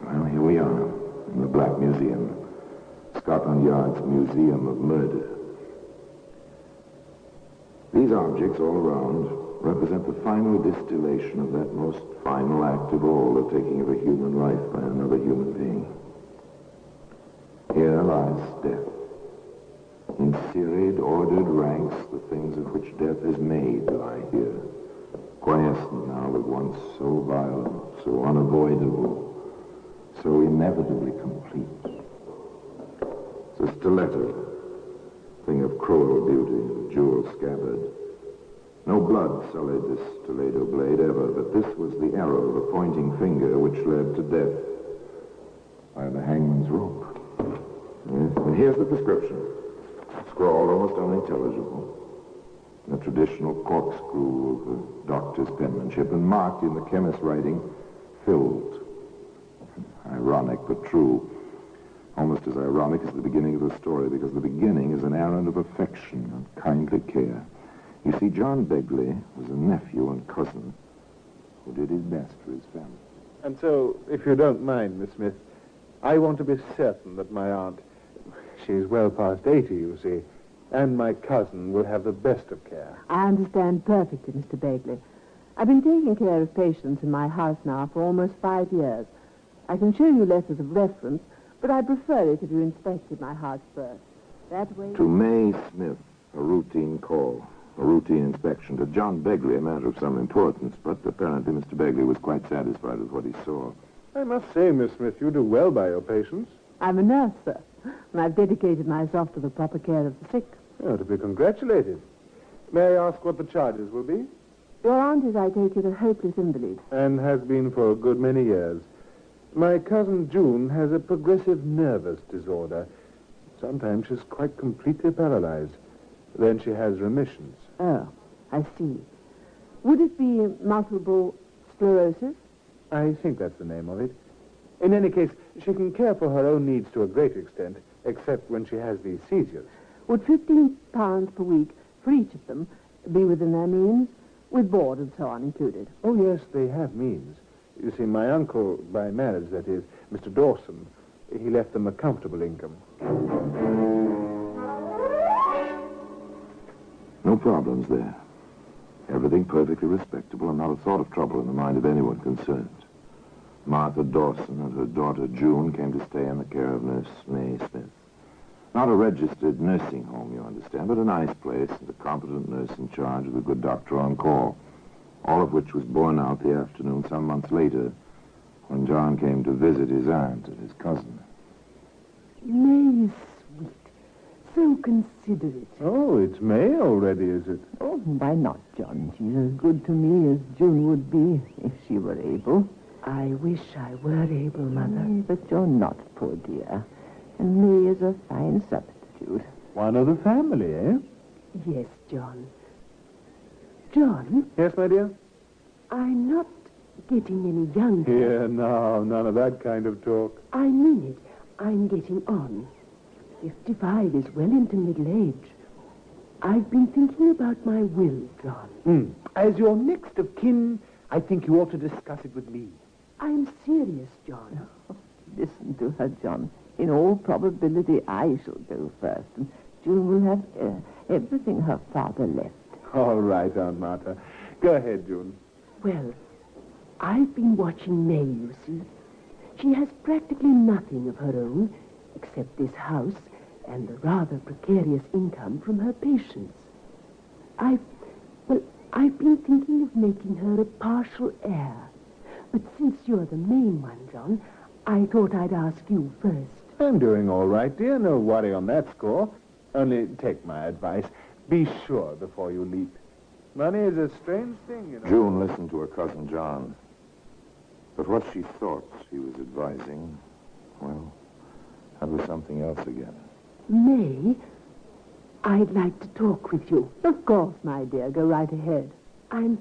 Well, here we are, in the Black Museum. Scotland Yard's Museum of Murder. These objects all around represent the final distillation of that most final act of all, the taking of a human life by another human being. Here lies death. In serried, ordered ranks, the things of which death is made lie here, quiescent now at once so violent, so unavoidable, so inevitably complete. It's a stiletto, thing of cruel beauty, a jewel scabbard. No blood sullied this stiletto blade ever, but this was the arrow, the pointing finger, which led to death by the hangman's rope. Yes, and here's the prescription, scrawled almost unintelligible, in the traditional corkscrew of the doctor's penmanship, and marked in the chemist's writing, filled. Ironic, but true. Almost as ironic as the beginning of the story, because the beginning is an errand of affection and kindly care. You see, John Begley was a nephew and cousin who did his best for his family. And so, if you don't mind, Miss Smith, I want to be certain that my aunt, she's well past 80, you see, and my cousin will have the best of care. I understand perfectly, Mr. Bagley. I've been taking care of patients in my house now for almost 5 years. I can show you letters of reference, but I prefer it if you inspected my house first. That way... To May Smith, a routine call, a routine inspection. To John Begley, a matter of some importance, but apparently Mr. Begley was quite satisfied with what he saw. I must say, Miss Smith, you do well by your patients. I'm a nurse, sir, and I've dedicated myself to the proper care of the sick. Oh, to be congratulated. May I ask what the charges will be? Your aunt is, I take it, a hopeless invalid. And has been for a good many years. My cousin June has a progressive nervous disorder. Sometimes she's quite completely paralyzed. Then she has remissions. Oh, I see. Would it be multiple sclerosis? I think that's the name of it. In any case, she can care for her own needs to a great extent, except when she has these seizures. Would £15 per week for each of them be within their means, with board and so on included? Oh, yes, they have means. You see, my uncle, by marriage, that is, Mr. Dawson, he left them a comfortable income. No problems there. Everything perfectly respectable and not a thought of trouble in the mind of anyone concerned. Martha Dawson and her daughter June came to stay in the care of Nurse May Smith. Not a registered nursing home, you understand, but a nice place and a competent nurse in charge with a good doctor on call. All of which was borne out the afternoon some months later when John came to visit his aunt and his cousin. May is sweet, so considerate. Oh, it's May already, is it? Oh, why not, John? She's as good to me as June would be if she were able. I wish I were able, Mother. But you're not, poor dear. And May is a fine substitute. One of the family, eh? Yes, John. John? Yes, my dear? I'm not getting any younger. Here, now, none of that kind of talk. I mean it. I'm getting on. 55 is well into middle age. I've been thinking about my will, John. As your next of kin, I think you ought to discuss it with me. I'm serious, John. Listen to her, John. In all probability, I shall go first, and June will have everything her father left. All right, Aunt Martha. Go ahead, June. Well, I've been watching May, you see. She has practically nothing of her own, except this house and the rather precarious income from her patients. I've been thinking of making her a partial heir. But since you're the main one, John, I thought I'd ask you first. I'm doing all right, dear. No worry on that score. Only take my advice. Be sure before you leap. Money is a strange thing, you know. June listened to her cousin John. But what she thought he was advising, well, that was something else again. May, I'd like to talk with you. Of course, my dear. Go right ahead. I'm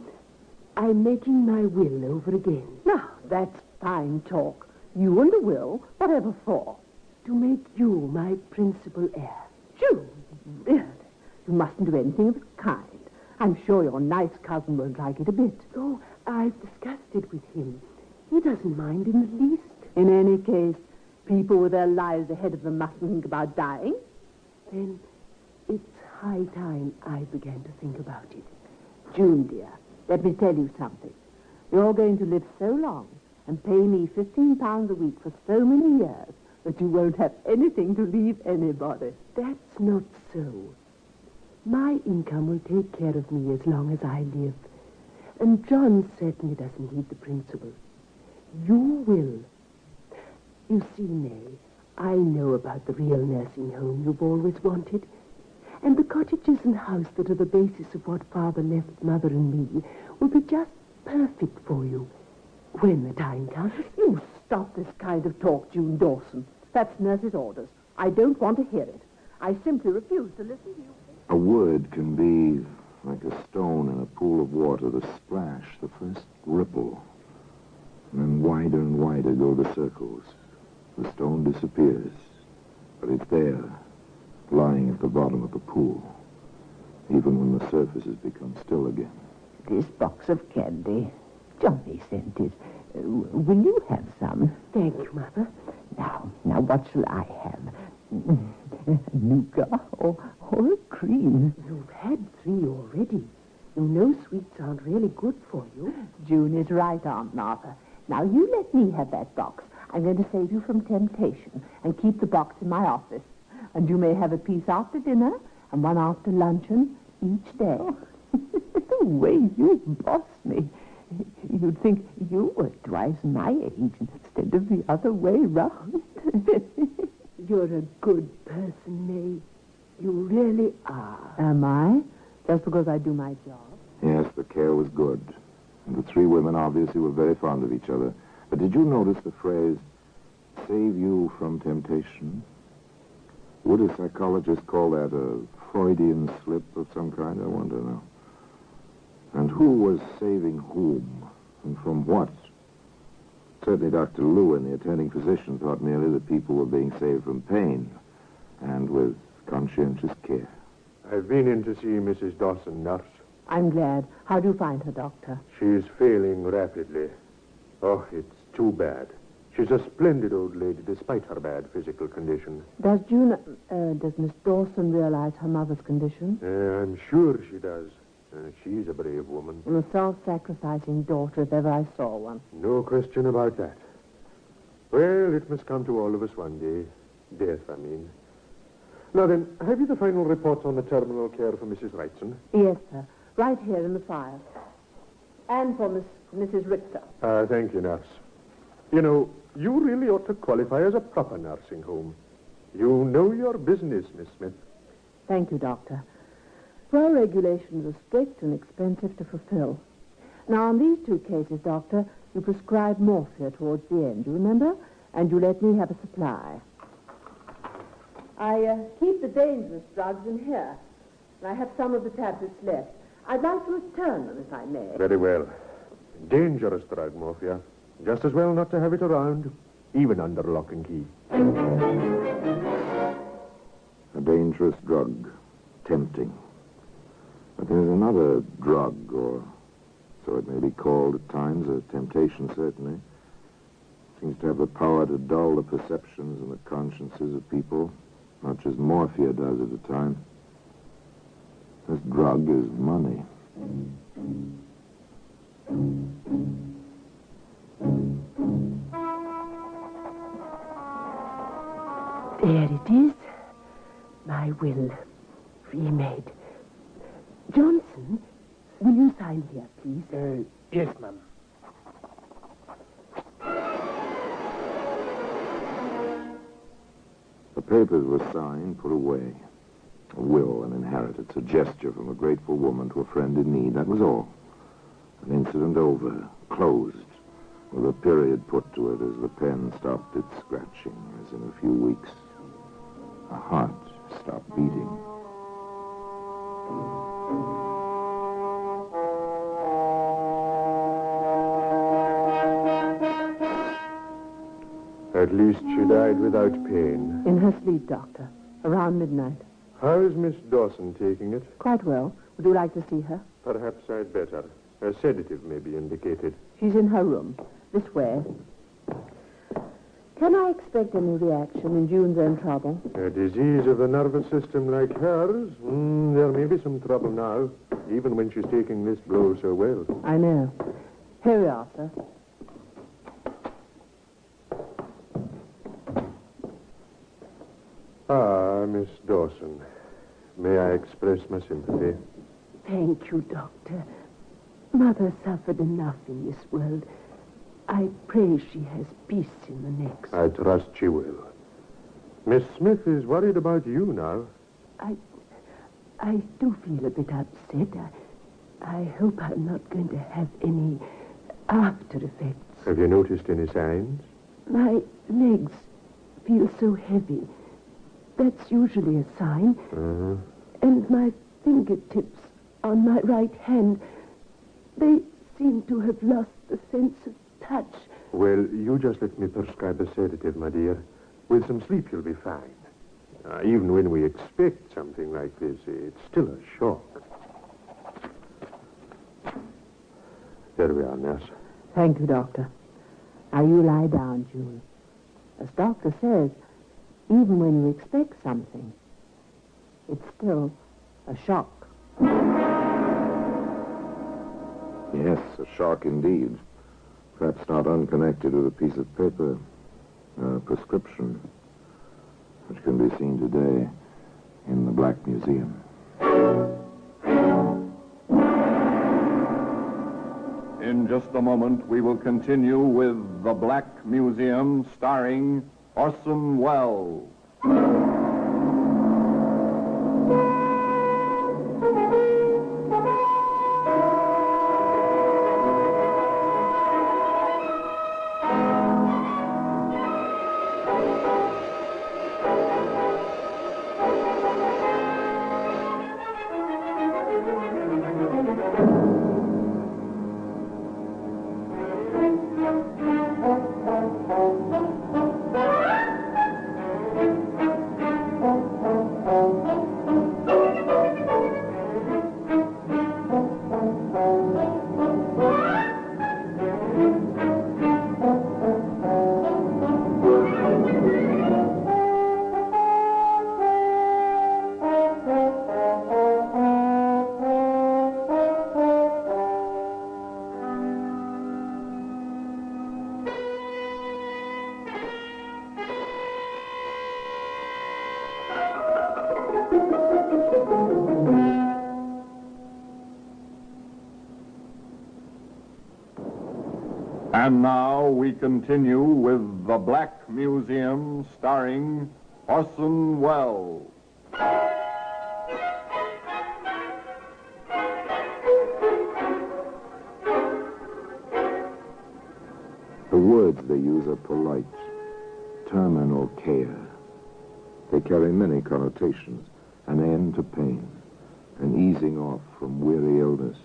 making my will over again. Now, that's fine talk. You and the will, whatever for? To make you my principal heir. June, really? You mustn't do anything of the kind. I'm sure your nice cousin won't like it a bit. Oh, I've discussed it with him. He doesn't mind in the least. In any case, people with their lives ahead of them mustn't think about dying. Then it's high time I began to think about it. June, dear, let me tell you something. You're going to live so long and pay me £15 a week for so many years that you won't have anything to leave anybody. That's not so. My income will take care of me as long as I live. And John certainly doesn't need the principal. You will. You see, May, I know about the real nursing home you've always wanted. And the cottages and house that are the basis of what Father left Mother and me will be just perfect for you when the time comes. You stop this kind of talk, June Dawson. That's nurse's orders. I don't want to hear it. I simply refuse to listen to you. A word can be like a stone in a pool of water, the splash, the first ripple. And then wider and wider go the circles. The stone disappears, but it's there, lying at the bottom of the pool, even when the surface has become still again. This box of candy, jolly scented. Will you have some? Thank you, Mother. Now, what shall I have? Nougat or a cream? You've had 3 already. You know sweets aren't really good for you. June is right, Aunt Martha. Now, you let me have that box. I'm going to save you from temptation and keep the box in my office. And you may have a piece after dinner and one after luncheon each day. The way you boss me. You'd think you were twice my age instead of the other way round. You're a good person, May. You really are. Am I? Just because I do my job? Yes, the care was good. And the 3 women obviously were very fond of each other. But did you notice the phrase, save you from temptation? Would a psychologist call that a Freudian slip of some kind? I wonder now. And who was saving whom? And from what? Certainly Dr. Lewin, the attending physician, thought merely that people were being saved from pain, and with conscientious care. I've been in to see Mrs. Dawson, nurse. I'm glad. How do you find her, Doctor? She's failing rapidly. Oh, it's too bad. She's a splendid old lady, despite her bad physical condition. Does Miss Dawson realize her mother's condition? I'm sure she does. She's a brave woman. And a self-sacrificing daughter, if ever I saw one. No question about that. Well, it must come to all of us one day. Death, I mean. Now then, have you the final reports on the terminal care for Mrs. Wrightson? Yes, sir. Right here in the file. And for Mrs. Richter. Thank you, nurse. You know, you really ought to qualify as a proper nursing home. You know your business, Miss Smith. Thank you, Doctor. Well, regulations are strict and expensive to fulfill. Now, on these 2 cases, Doctor, you prescribed morphia towards the end, you remember? And you let me have a supply. I keep the dangerous drugs in here. And I have some of the tablets left. I'd like to return them, if I may. Very well. Dangerous drug, morphia. Just as well not to have it around, even under lock and key. A dangerous drug. Tempting. But there's another drug, or so it may be called at times, a temptation certainly. Seems to have the power to dull the perceptions and the consciences of people, much as morphia does at a time. This drug is money. There it is. My will. Remade. Johnson, will you sign here, please? Yes, ma'am. The papers were signed, put away. A will, an inheritance, a gesture from a grateful woman to a friend in need. That was all. An incident over, closed, with a period put to it as the pen stopped its scratching, as in a few weeks a heart stopped beating. At least she died without pain. In her sleep, Doctor. Around midnight. How is Miss Dawson taking it? Quite well. Would you like to see her? Perhaps I'd better. A sedative may be indicated. She's in her room. This way. Can I expect any reaction in June's own trouble? A disease of the nervous system like hers? There may be some trouble now, even when she's taking this blow so well. I know. Here we are, sir. Ah, Miss Dawson. May I express my sympathy? Thank you, Doctor. Mother suffered enough in this world. I pray she has peace in the next. I trust she will. Miss Smith is worried about you now. I do feel a bit upset. I hope I'm not going to have any after effects. Have you noticed any signs? My legs feel so heavy. That's usually a sign. And my fingertips on my right hand, they seem to have lost the sense of touch. Well, you just let me prescribe a sedative, my dear. With some sleep, you'll be fine. Even when we expect something like this, it's still a shock. There we are, nurse. Thank you, Doctor. Now you lie down, June. As Doctor says, even when you expect something, it's still a shock. Yes, a shock indeed. Perhaps not unconnected with a piece of paper, a prescription, which can be seen today in the Black Museum. In just a moment, we will continue with The Black Museum, starring Orson Welles. And now we continue with The Black Museum, starring Orson Welles. The words they use are polite, terminal care. They carry many connotations, an end to pain, an easing off from weary illness,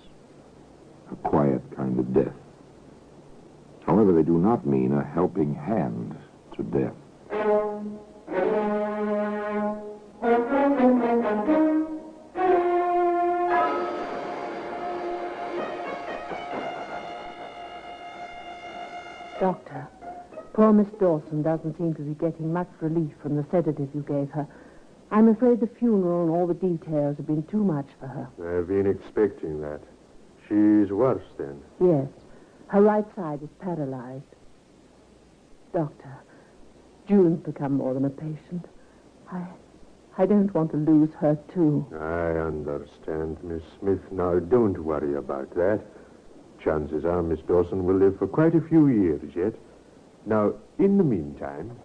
a quiet kind of death. However, they do not mean a helping hand to death. Doctor, poor Miss Dawson doesn't seem to be getting much relief from the sedative you gave her. I'm afraid the funeral and all the details have been too much for her. I've been expecting that. She's worse, then. Yes. Her right side is paralyzed. Doctor, June's become more than a patient. I don't want to lose her, too. I understand, Miss Smith. Now, don't worry about that. Chances are Miss Dawson will live for quite a few years yet. Now, in the meantime...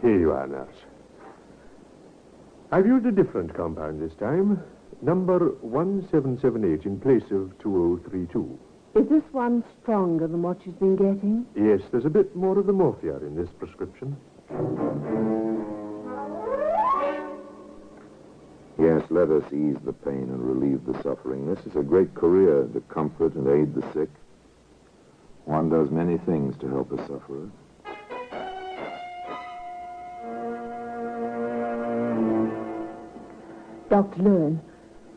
here you are, nurse. I've used a different compound this time. Number 1778 in place of 2032. Is this one stronger than what she's been getting? Yes, there's a bit more of the morphia in this prescription. Yes, let us ease the pain and relieve the suffering. This is a great career, to comfort and aid the sick. One does many things to help a sufferer. Dr. Lewin,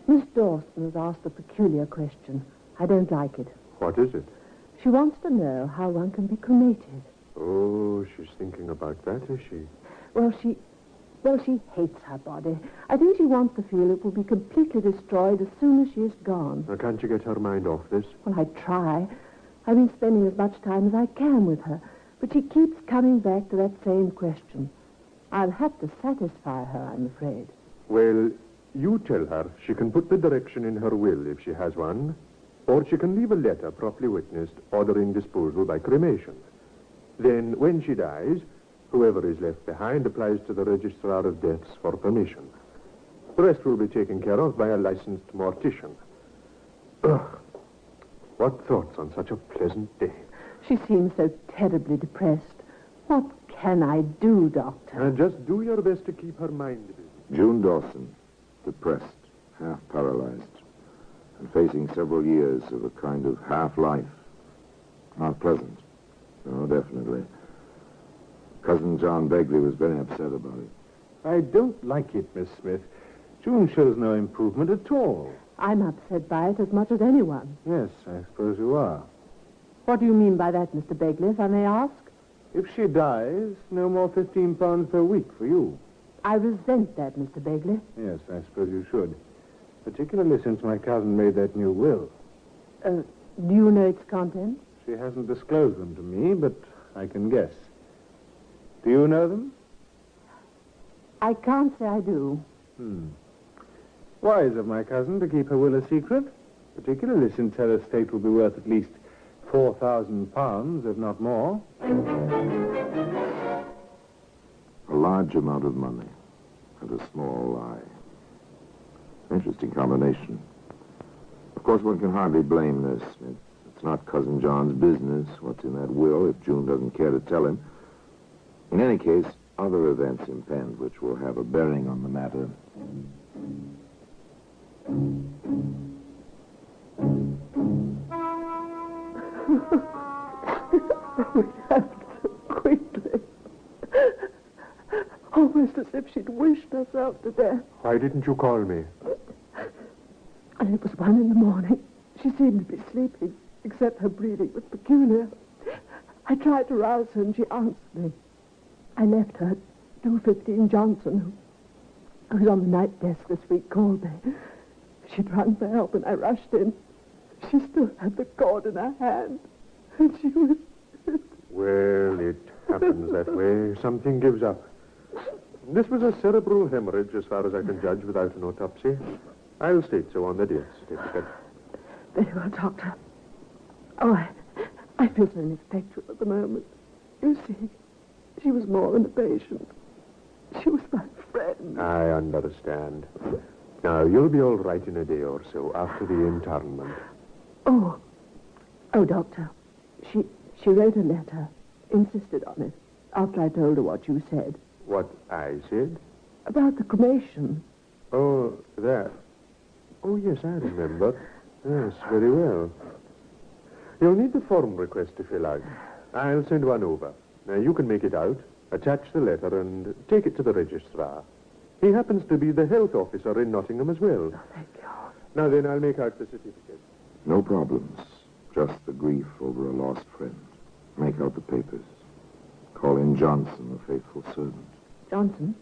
Miss Dawson has asked a peculiar question. I don't like it. What is it? She wants to know how one can be cremated. Oh, she's thinking about that, is she? Well, she hates her body. I think she wants to feel it will be completely destroyed as soon as she is gone. Now, can't you get her mind off this? Well, I try. I've been spending as much time as I can with her, but she keeps coming back to that same question. I'll have to satisfy her, I'm afraid. Well, you tell her she can put the direction in her will if she has one, or she can leave a letter properly witnessed ordering disposal by cremation. Then, when she dies, whoever is left behind applies to the Registrar of Deaths for permission. The rest will be taken care of by a licensed mortician. Ugh. What thoughts on such a pleasant day? She seems so terribly depressed. What can I do, Doctor? And just do your best to keep her mind busy. June Dawson, depressed, half paralyzed, and facing several years of a kind of half-life. Not pleasant. No, definitely. Cousin John Begley was very upset about it. I don't like it, Miss Smith. June shows no improvement at all. I'm upset by it as much as anyone. Yes, I suppose you are. What do you mean by that, Mr. Begley, if I may ask? If she dies, no more £15 per week for you. I resent that, Mr. Begley. Yes, I suppose you should. Particularly since my cousin made that new will. Do you know its contents? She hasn't disclosed them to me, but I can guess. Do you know them? I can't say I do. Wise of my cousin to keep her will a secret, particularly since her estate will be worth at least £4,000, if not more. A large amount of money and a small lie. Interesting combination. Of course, one can hardly blame this. It's not Cousin John's business what's in that will if June doesn't care to tell him. In any case, other events impend which will have a bearing on the matter. We left so quickly. Almost as if she'd wished herself to death. Why didn't you call me? And it was 1 a.m. She seemed to be sleeping, except her breathing was peculiar. I tried to rouse her, and she answered me. I left her. 215 Johnson, who's on the night desk this week, called me. She'd rung for help, and I rushed in. She still had the cord in her hand, and she was... Well, it happens that way. Something gives up. This was a cerebral hemorrhage, as far as I can judge, without an autopsy. I'll state so on the death certificate. Very well, Doctor. Oh, I feel so ineffectual at the moment. You see, she was more than a patient. She was my friend. I understand. Now, you'll be all right in a day or so after the internment. Oh, Doctor, she wrote a letter, insisted on it, after I told her what you said. What I said? About the cremation. Oh, that. Oh, yes, I remember. Yes, very well. You'll need the form request to fill out. I'll send one over. Now, you can make it out, attach the letter, and take it to the registrar. He happens to be the health officer in Nottingham as well. Oh, thank you. Now, then, I'll make out the certificate. No problems. Just the grief over a lost friend. Make out the papers. Call in Johnson, a faithful servant. Johnson?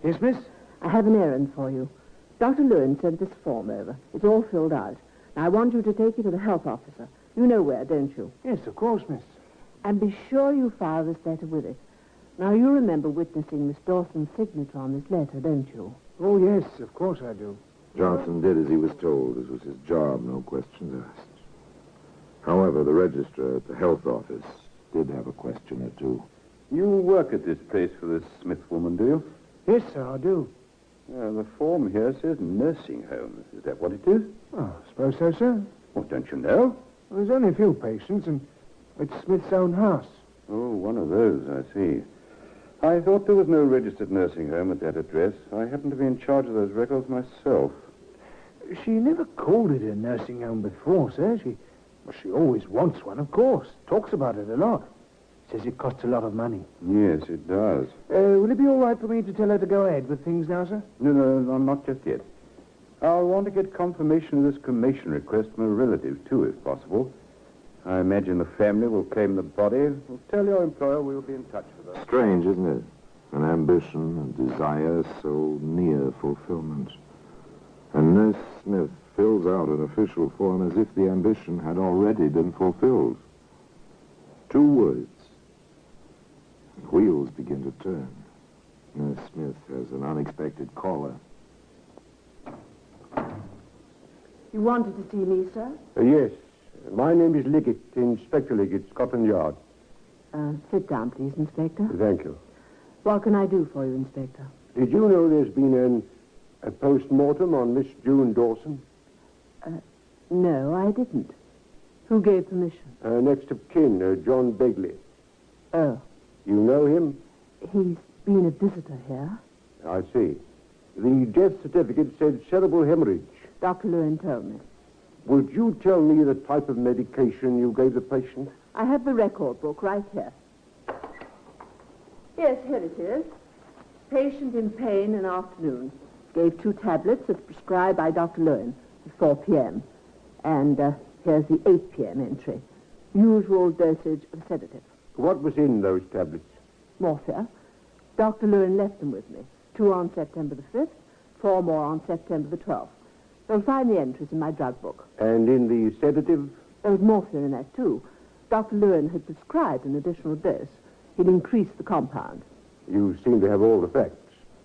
Yes, miss? I have an errand for you. Dr. Lewin sent this form over. It's all filled out. Now, I want you to take it to the health officer. You know where, don't you? Yes, of course, miss. And be sure you file this letter with it. Now, you remember witnessing Miss Dawson's signature on this letter, don't you? Oh, yes, of course I do. Johnson did as he was told. This was his job, no questions asked. However, the registrar at the health office did have a question or two. You work at this place for this Smith woman, do you? Yes, sir, I do. The form here says nursing home. Is that what it is? Oh, I suppose so, sir. Well, don't you know? Well, there's only a few patients, and it's Smith's own house. Oh, one of those, I see. I thought there was no registered nursing home at that address. I happen to be in charge of those records myself. She never called it a nursing home before, sir. She always wants one, of course. Talks about it a lot. Says it costs a lot of money. Yes, it does. Will it be all right for me to tell her to go ahead with things now, sir? No, not just yet. I'll want to get confirmation of this cremation request from a relative, too, if possible. I imagine the family will claim the body. We'll tell your employer we'll be in touch with her. Strange, isn't it? An ambition and desire so near fulfillment. And Nurse Smith fills out an official form as if the ambition had already been fulfilled. 2 words. And wheels begin to turn. Nurse Smith has an unexpected caller. You wanted to see me, sir? Yes. My name is Liggett, Inspector Liggett, Scotland Yard. Sit down, please, Inspector. Thank you. What can I do for you, Inspector? Did you know there's been a post-mortem on Miss June Dawson? No, I didn't. Who gave permission? Next of kin, John Begley. Oh. You know him? He's been a visitor here. I see. The death certificate said cerebral hemorrhage. Dr. Lewin told me. Would you tell me the type of medication you gave the patient? I have the record book right here. Yes, here it is. Patient in pain in afternoon. Gave 2 tablets as prescribed by Dr. Lewin at 4 p.m. And here's the 8 p.m. entry. Usual dosage of sedative. What was in those tablets? Morphia. Dr. Lewin left them with me. 2 on September the 5th, 4 more on September the 12th. You'll find the entries in my drug book. And in the sedative? There was morphine in that, too. Dr. Lewin had prescribed an additional dose. He'd increased the compound. You seem to have all the facts.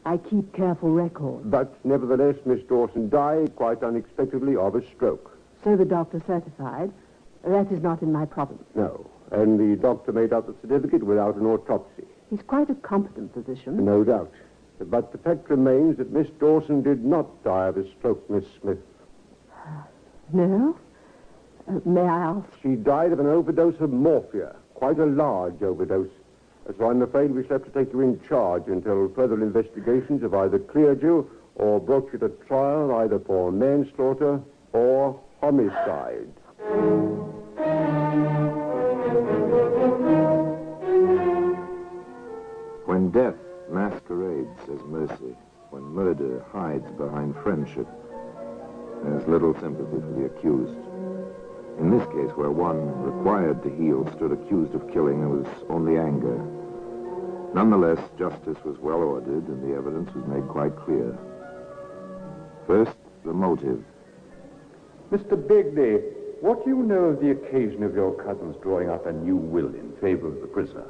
I keep careful records. But nevertheless, Miss Dawson died quite unexpectedly of a stroke. So the doctor certified. That is not in my province. No. And the doctor made out the certificate without an autopsy. He's quite a competent physician. No doubt. But the fact remains that Miss Dawson did not die of a stroke, Miss Smith. No? May I ask? She died of an overdose of morphia. Quite a large overdose. So I'm afraid we shall have to take you in charge until further investigations have either cleared you or brought you to trial either for manslaughter or homicide. When death masquerades as mercy, when murder hides behind friendship, there's little sympathy for the accused. In this case, where one required to heal stood accused of killing, there was only anger. Nonetheless, justice was well ordered, and the evidence was made quite clear. First, the motive. Mr. Begley, what do you know of the occasion of your cousin's drawing up a new will in favor of the prisoner?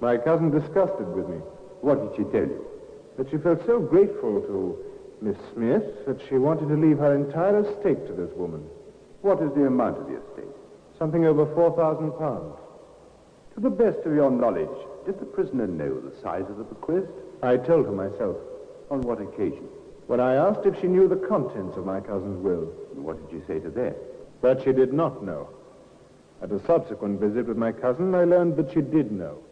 My cousin discussed it with me. What did she tell you? That she felt so grateful to Miss Smith that she wanted to leave her entire estate to this woman. What is the amount of the estate? Something over £4,000. To the best of your knowledge, did the prisoner know the size of the bequest? I told her myself. On what occasion? When I asked if she knew the contents of my cousin's will. And what did you say to that? That she did not know. At a subsequent visit with my cousin, I learned that she did know.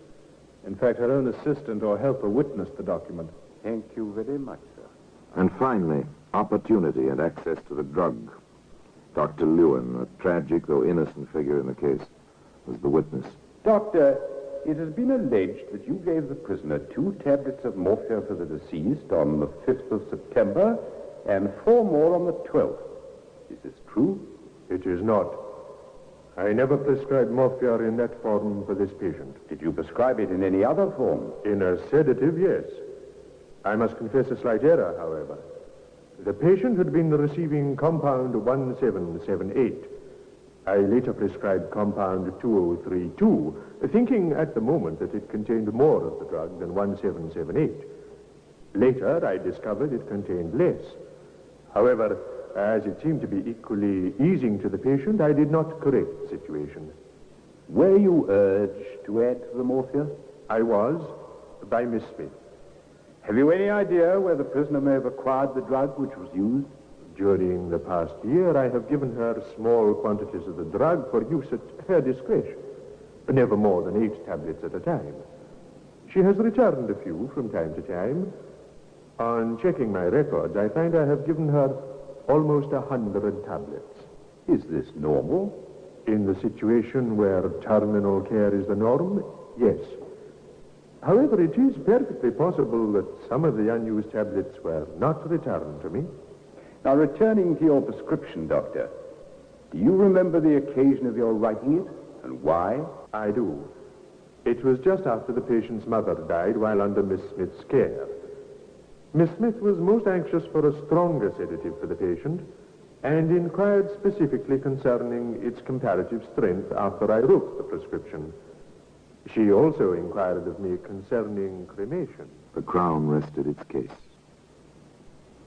In fact, her own assistant or helper witnessed the document. Thank you very much, sir. And finally, opportunity and access to the drug. Dr. Lewin, a tragic though innocent figure in the case, was the witness. Doctor, it has been alleged that you gave the prisoner 2 tablets of morphia for the deceased on the 5th of September and 4 more on the 12th. Is this true? It is not. I never prescribed morphia in that form for this patient. Did you prescribe it in any other form? In a sedative, yes. I must confess a slight error, however. The patient had been receiving compound 1778. I later prescribed compound 2032, thinking at the moment that it contained more of the drug than 1778. Later, I discovered it contained less. However, as it seemed to be equally easing to the patient, I did not correct the situation. Were you urged to add to the morphia? I was, by Miss Smith. Have you any idea where the prisoner may have acquired the drug which was used? During the past year, I have given her small quantities of the drug for use at her discretion, never more than 8 tablets at a time. She has returned a few from time to time. On checking my records, I find I have given her almost 100 tablets. Is this normal? In the situation where terminal care is the norm, yes. However, it is perfectly possible that some of the unused tablets were not returned to me. Now, returning to your prescription, Doctor, do you remember the occasion of your writing it, and why? I do. It was just after the patient's mother died while under Miss Smith's care. Miss Smith was most anxious for a stronger sedative for the patient and inquired specifically concerning its comparative strength after I wrote the prescription. She also inquired of me concerning cremation. The Crown rested its case.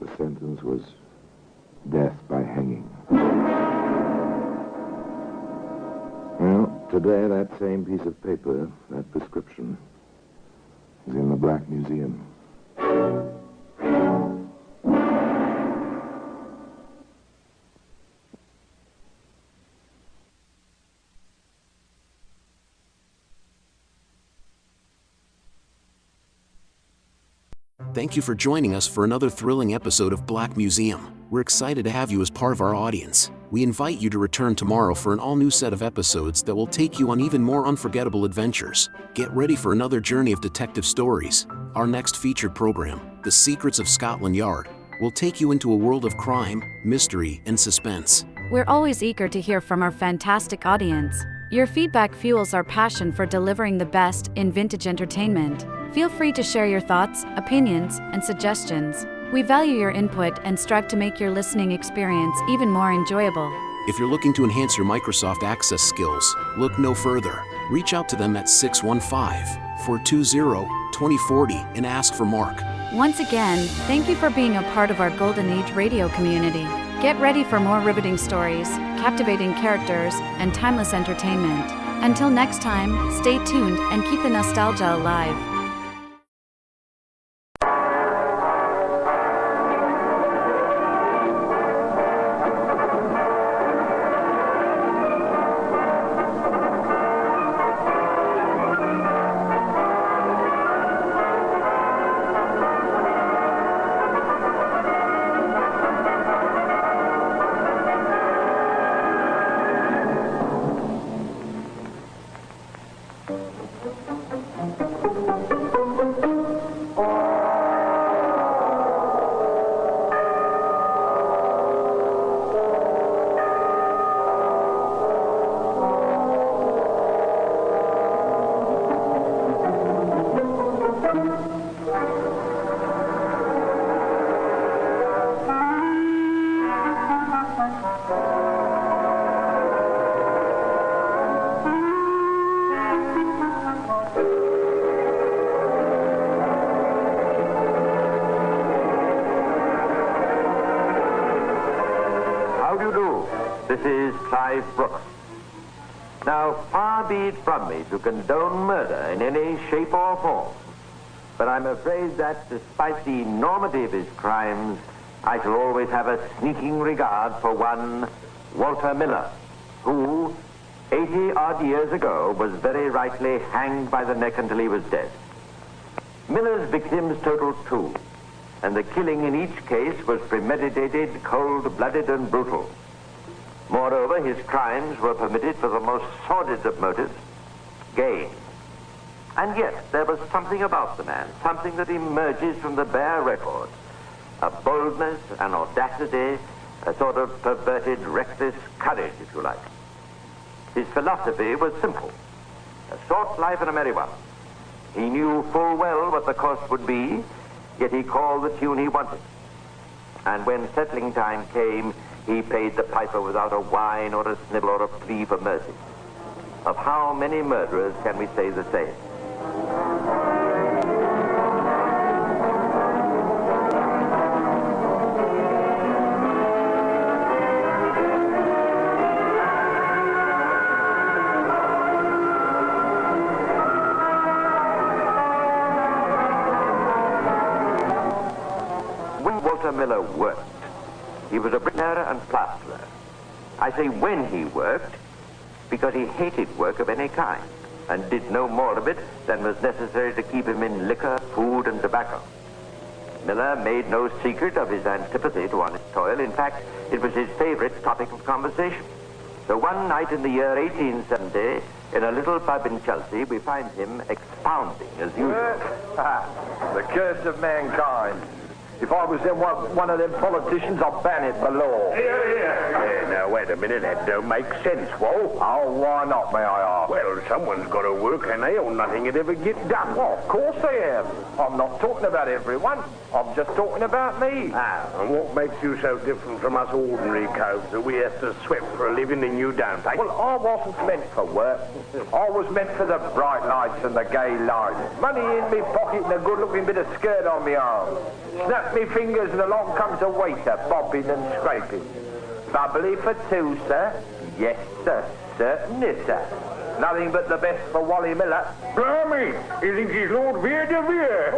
The sentence was death by hanging. Well, today that same piece of paper, that prescription, is in the Black Museum. Thank you for joining us for another thrilling episode of Black Museum. We're excited to have you as part of our audience. We invite you to return tomorrow for an all-new set of episodes that will take you on even more unforgettable adventures. Get ready for another journey of detective stories. Our next featured program, The Secrets of Scotland Yard, will take you into a world of crime, mystery, and suspense. We're always eager to hear from our fantastic audience. Your feedback fuels our passion for delivering the best in vintage entertainment. Feel free to share your thoughts, opinions, and suggestions. We value your input and strive to make your listening experience even more enjoyable. If you're looking to enhance your Microsoft Access skills, look no further. Reach out to them at 615-420-2040 and ask for Mark. Once again, thank you for being a part of our Golden Age radio community. Get ready for more riveting stories, captivating characters, and timeless entertainment. Until next time, stay tuned and keep the nostalgia alive. This is Clive Brooks. Now, far be it from me to condone murder in any shape or form, but I'm afraid that despite the enormity of his crimes, I shall always have a sneaking regard for one Walter Miller, who, 80-odd years ago, was very rightly hanged by the neck until he was dead. Miller's victims totaled 2, and the killing in each case was premeditated, cold-blooded, and brutal. Moreover, his crimes were permitted for the most sordid of motives, gain. And yet, there was something about the man, something that emerges from the bare record. A boldness, an audacity, a sort of perverted, reckless courage, if you like. His philosophy was simple. A short life and a merry one. He knew full well what the cost would be, yet he called the tune he wanted. And when settling time came, he paid the piper without a whine or a snivel or a plea for mercy. Of how many murderers can we say the same? When Walter Miller worked, he was a bricklayer and plasterer. I say when he worked, because he hated work of any kind. and did no more of it than was necessary to keep him in liquor, food, and tobacco. Miller made no secret of his antipathy to honest toil. In fact, it was his favorite topic of conversation. So one night in the year 1870, in a little pub in Chelsea, we find him expounding as usual. The curse of mankind. If I was one of them politicians, I'd ban it by law. Here. Now, wait a minute. That don't make sense, Wall. Oh, why not, may I ask? Well, someone's got to work, and they or nothing would ever get done. Well, of course they have. I'm not talking about everyone. I'm just talking about me. And what makes you so different from us ordinary coves that we have to sweat for a living and you don't? Well, I wasn't meant for work. I was meant for the bright lights and the gay lights. Money in me pocket and a good-looking bit of skirt on me arm. Snap me fingers and along comes a waiter, bobbing and scraping. Bubbly for two, sir? Yes, sir. Certainly, sir. Nothing but the best for Wally Miller. Blimey! He thinks he's Lord Vere de Vere.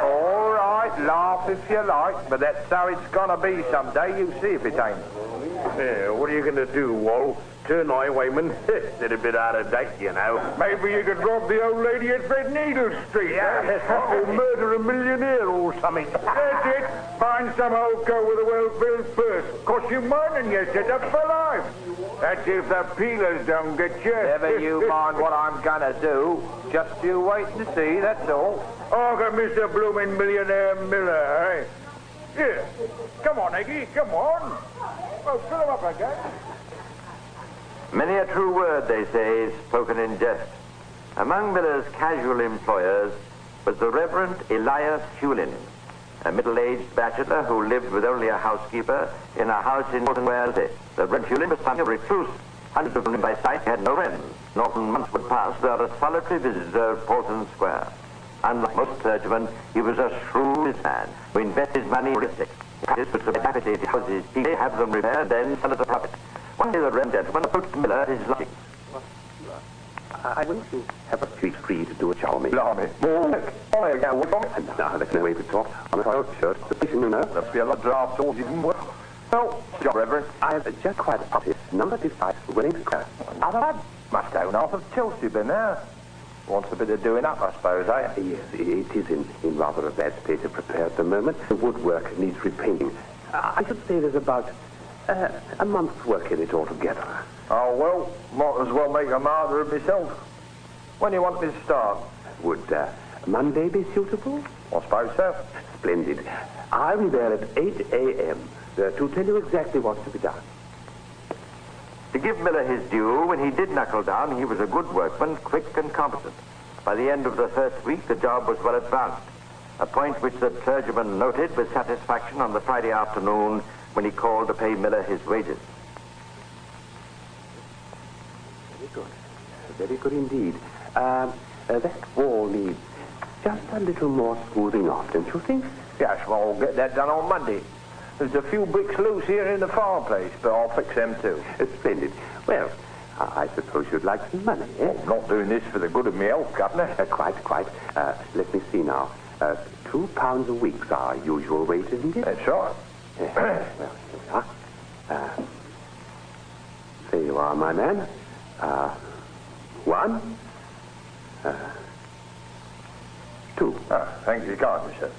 All right, laugh if you like, but that's how it's gonna be someday. You see if it ain't. Yeah, what are you going to do, Wall? Turn highwayman? They're a bit out of date, you know. Maybe you could rob the old lady at Threadneedle Street, or murder a millionaire or something. That's it. Find some old girl with a well-filled purse. Cost you more than you set up for life. That's if the peelers don't get you. Never you mind what I'm gonna do. Just you wait and see, that's all. Oh, Mr. Bloomin' Millionaire Miller, eh? Here. Come on, Eggy, come on. Well, fill him up again. Many a true word, they say, is spoken in jest. Among Miller's casual employers was the Reverend Elias Hewlin, a middle-aged bachelor who lived with only a housekeeper in a house in Norton Wales. The Reverend Hewlin was something of a recluse. Hundreds of them by sight had no friends. Not months would pass without a solitary visitor at Portland Square. Unlike most clergymen, he was a shrewd man who invested his money in real estate. Practice was to dilapidated houses, have them repaired, then sell at a profit. One day the Reverend gentleman approached Miller at his lodging. I want to have a treat free to do a chow me. Blimey. Now, that's no way to talk. On a soiled shirt, the patient, you know. There'll be a lot of draft all you can work. Well, John, Reverend. I've just quite a party. Number 5, Wellington Square. Other lad? Must own half of Chelsea, been there. Wants a bit of doing up, I suppose, eh? Yes, it is in rather a bad state of repair at the moment. The woodwork needs repainting. I should say there's about a month's work in it altogether. Oh, well, might as well make a martyr of myself. When do you want me to start? Would Monday be suitable? I suppose so. Splendid. I'll be there at 8 a.m. To tell you exactly what's to be done. To give Miller his due, when he did knuckle down, he was a good workman, quick and competent. By the end of the first week, the job was well advanced, a point which the clergyman noted with satisfaction on the Friday afternoon when he called to pay Miller his wages. Very good. Very good indeed. That wall needs just a little more smoothing off, don't you think? Yes, well, I'll get that done on Monday. There's a few bricks loose here in the fireplace, but I'll fix them too. Splendid. Well, I suppose you'd like some money, eh? I'm not doing this for the good of my health, Governor. Quite. Let me see now. £2 a week's our usual rate, isn't it? That's right. Well, here we are. There you are, my man. 1, 2. Thank you kindly, sir.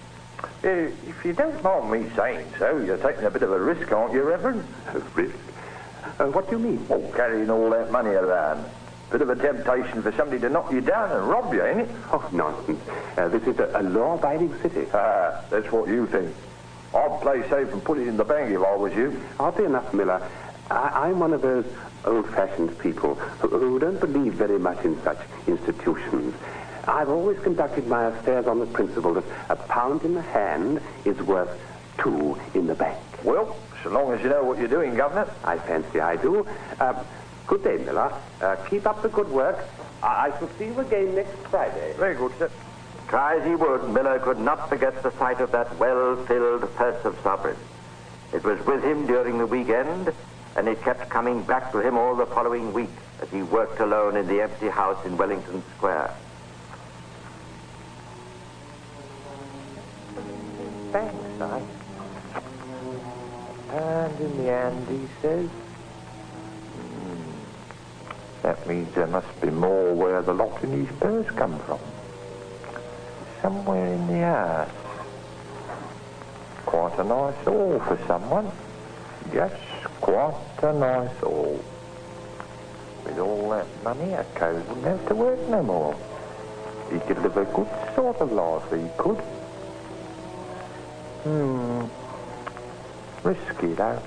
If you don't mind me saying so, you're taking a bit of a risk, aren't you, Reverend? A risk? What do you mean? Oh, carrying all that money around. Bit of a temptation for somebody to knock you down and rob you, ain't it? Oh, nonsense. This is a law-abiding city. That's what you think. I'd play safe and put it in the bank if I was you. Oddly enough, Miller, I'm one of those old-fashioned people who don't believe very much in such institutions. I've always conducted my affairs on the principle that £1 in the hand is worth 2 in the bank. Well, so long as you know what you're doing, Governor. I fancy I do. Good day, Miller. Keep up the good work. I shall see you again next Friday. Very good, sir. Try as he would, Miller could not forget the sight of that well-filled purse of sovereigns. It was with him during the weekend, and it kept coming back to him all the following week as he worked alone in the empty house in Wellington Square. Thanks, I. And in the end, he says. That means there must be more where the lot in his purse come from. Somewhere in the house. Quite a nice haul for someone. Yes, quite a nice haul. With all that money, a code wouldn't have to work no more. He could live a good sort of life, he could. Risky, though.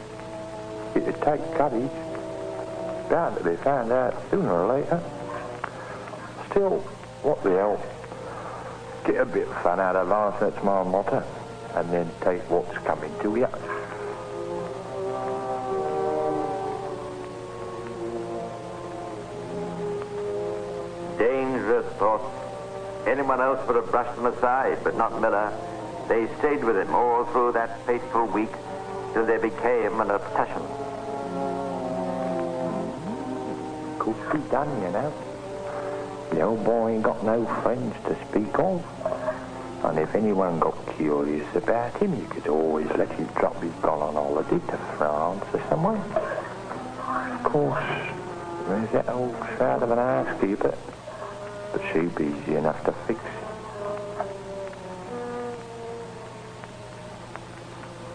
It'd take courage. Bound to be found out sooner or later. Still, what the hell? Get a bit of fun out of life, that's my motto. And then take what's coming to you. Dangerous thoughts. Anyone else would have brushed them aside, but not Miller. They stayed with him all through that fateful week till they became an obsession. Could be done, you know. The old boy ain't got no friends to speak of. And if anyone got curious about him, you could always let him drop he's gone on holiday to France or somewhere. Of course, there's that old shroud of an housekeeper, but she'd be easy enough to fix.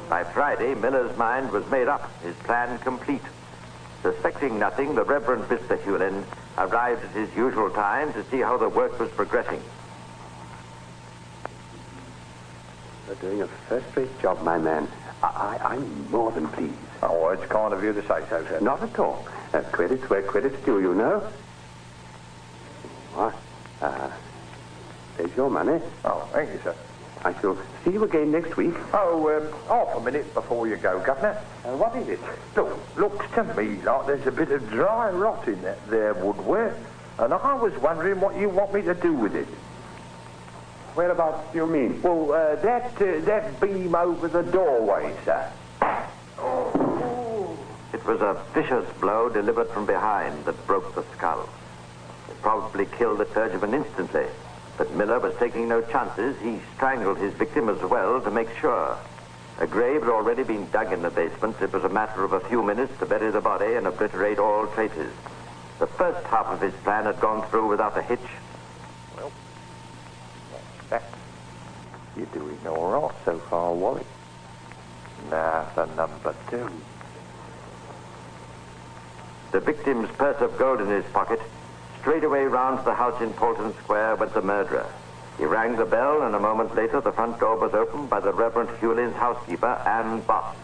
By Friday, Miller's mind was made up, his plan complete. Suspecting nothing, the Reverend Mr. Hewlin arrived at his usual time to see how the work was progressing. You're doing a first-rate job, my man. I'm more than pleased. Oh, it's kind of you to say so, sir. Not at all. Credit's where credit's due, you know. What? There's your money. Oh, thank you, sir. I shall see you again next week. Oh, half a minute before you go, Governor. What is it? Looks to me like there's a bit of dry rot in that there woodwork, and I was wondering what you want me to do with it. Whereabouts do you mean? Well, that beam over the doorway, sir. It was a vicious blow delivered from behind that broke the skull. It probably killed the clergyman instantly. But Miller was taking no chances. He strangled his victim as well to make sure. A grave had already been dug in the basement. It was a matter of a few minutes to bury the body and obliterate all traces. The first half of his plan had gone through without a hitch. Well, that's that. You're doing all right so far, Wally. Now for number 2. The victim's purse of gold in his pocket. Straight away round to the house in Polton Square went the murderer. He rang the bell, and a moment later the front door was opened by the Reverend Hewlin's housekeeper, Ann Boss.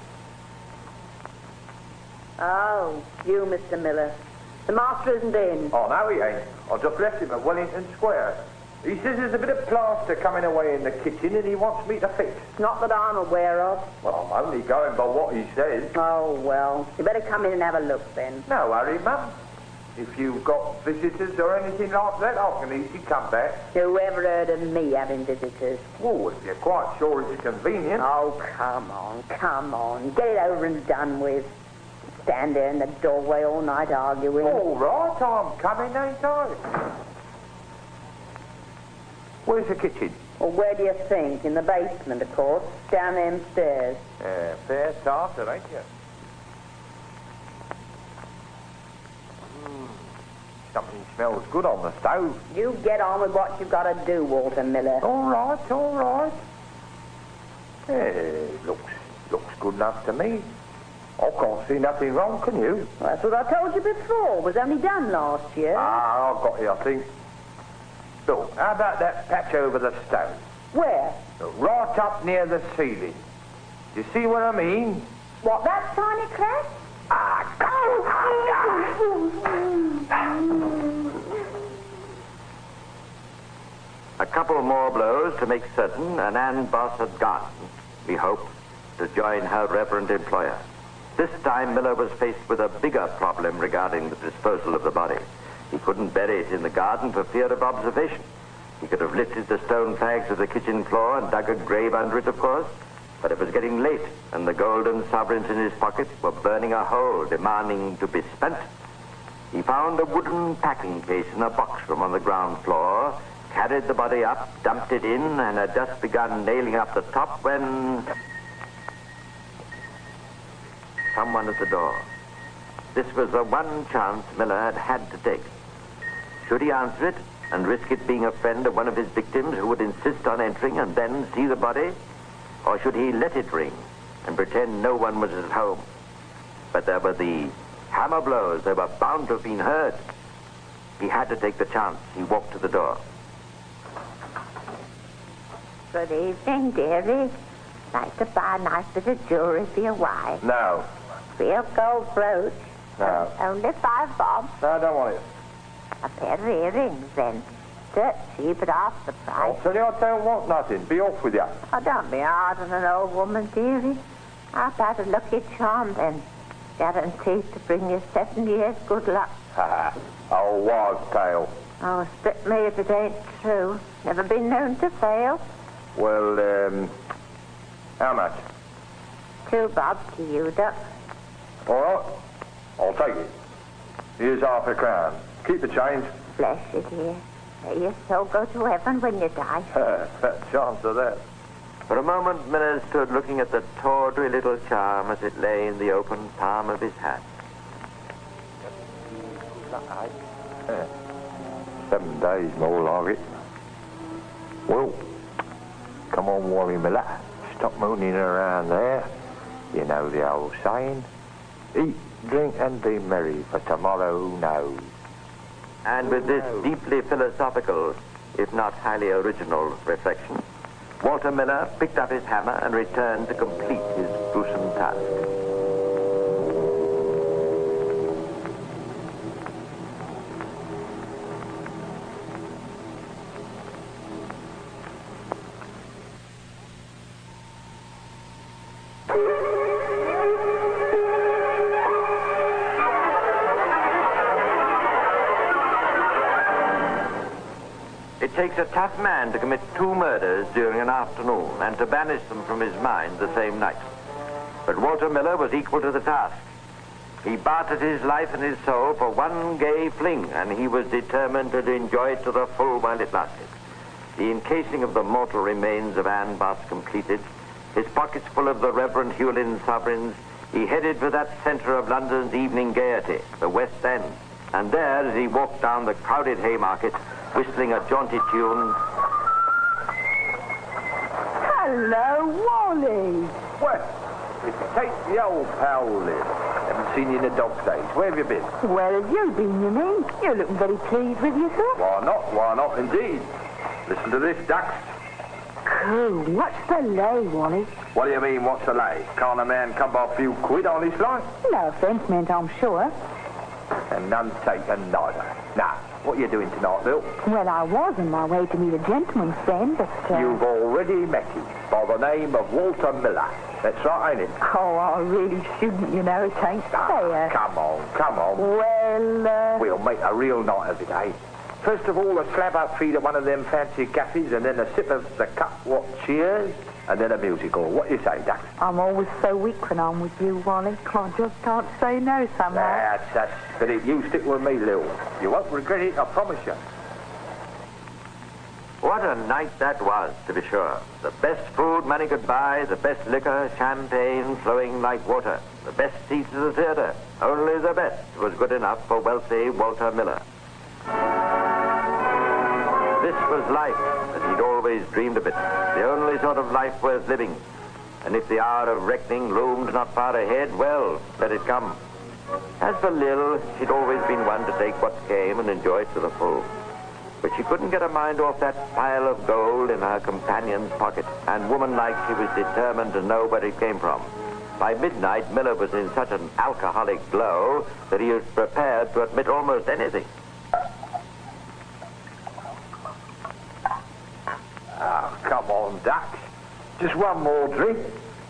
Oh, you, Mr. Miller. The master isn't in. Oh, no, he ain't. I just left him at Wellington Square. He says there's a bit of plaster coming away in the kitchen and he wants me to fix. Not that I'm aware of. Well, I'm only going by what he says. Oh, well, you better come in and have a look then. No hurry, Mum. If you've got visitors or anything like that, I can easily come back. Who ever heard of me having visitors? Oh, if you're quite sure it's convenient. Oh, come on. Get it over and done with. Stand there in the doorway all night arguing. All right, I'm coming, ain't I? Where's the kitchen? Well, where do you think? In the basement, of course. Down them stairs. Yeah, fair starter, ain't you? Something smells good on the stove. You get on with what you've got to do, Walter Miller. All right. Yeah, looks good enough to me. I can't see nothing wrong, can you? Well, that's what I told you before. It was only done last year. Ah, I've got you, I think. Look, how about that patch over the stove? Where? Right up near the ceiling. You see what I mean? What, that tiny crack? A couple more blows to make certain, and Ann Boss had gone, we hoped, to join her reverend employer. This time Miller was faced with a bigger problem regarding the disposal of the body. He couldn't bury it in the garden for fear of observation. He could have lifted the stone flags of the kitchen floor and dug a grave under it, of course, but it was getting late, and the golden sovereigns in his pocket were burning a hole, demanding to be spent. He found a wooden packing case in a box room on the ground floor, carried the body up, dumped it in, and had just begun nailing up the top when... someone at the door. This was the one chance Miller had to take. Should he answer it and risk it being a friend of one of his victims who would insist on entering and then see the body? Or should he let it ring and pretend no one was at home? But there were the hammer blows. They were bound to have been heard. He had to take the chance. He walked to the door. Good evening, dearie. Like to buy a nice bit of jewelry for your wife. No. Real gold brooch. No. Only 5 bob. No, I don't want it. A pair of earrings, then. Dirt cheap at half the price. I'll tell you, I don't want nothing. Be off with you. Oh, don't be hard on an old woman, dearie. I've had a lucky charm, then. Guaranteed to bring you 7 years good luck. Ha old wives' tale. Oh, split me if it ain't true. Never been known to fail. Well, how much? 2 bob to you, Duck. All right. I'll take it. Here's half a crown. Keep the change. Bless you, dear. May your soul go to heaven when you die. Chance of that. For a moment, Miller stood looking at the tawdry little charm as it lay in the open palm of his hand. 7 days more like it. Well, come on, Wally Miller. Stop mooning around there. You know the old saying. Eat, drink, and be merry, for tomorrow knows. And with this deeply philosophical, if not highly original reflection, Walter Miller picked up his hammer and returned to complete his gruesome task. It takes a tough man to commit 2 murders during an afternoon and to banish them from his mind the same night. But Walter Miller was equal to the task. He bartered his life and his soul for one gay fling, and he was determined to enjoy it to the full while it lasted. The encasing of the mortal remains of Anne Boss completed, his pockets full of the Reverend Hewlin's sovereigns, he headed for that centre of London's evening gaiety, the West End. And there, as he walked down the crowded Haymarket, whistling a jaunty tune. Hello, Wally. Well, if you take the old pal Liv, haven't seen you in the dog's days. Where have you been? Where have you been, you mean? You're looking very pleased with yourself. Why not? Why not, indeed? Listen to this, Dux. Cool. What's the lay, Wally? What do you mean, what's the lay? Can't a man come by a few quid on his life? No offence meant, I'm sure. And none taken neither. Now, what are you doing tonight, Bill? Well, I was on my way to meet a gentleman's friend, but... You've already met him, by the name of Walter Miller. That's right, ain't it? Oh, I really shouldn't, you know. It ain't fair. Come on. Well, We'll make a real night of it, eh? First of all, a slab-up feed at one of them fancy cafes, and then a sip of the cup what cheers, and then a musical. What do you say, Dux? I'm always so weak when I'm with you, Wally. I just can't say no somehow. That's the spirit. You stick with me, Lil. You won't regret it, I promise you. What a night that was, to be sure. The best food money could buy, the best liquor, champagne flowing like water, the best seats at the theatre. Only the best was good enough for wealthy Walter Miller. This was life, as he'd always dreamed of it, the only sort of life worth living. And if the hour of reckoning loomed not far ahead, well, let it come. As for Lil, she'd always been one to take what came and enjoy it to the full. But she couldn't get her mind off that pile of gold in her companion's pocket, and woman-like she was determined to know where it came from. By midnight, Miller was in such an alcoholic glow that he was prepared to admit almost anything. Oh, come on, Dux. Just one more drink.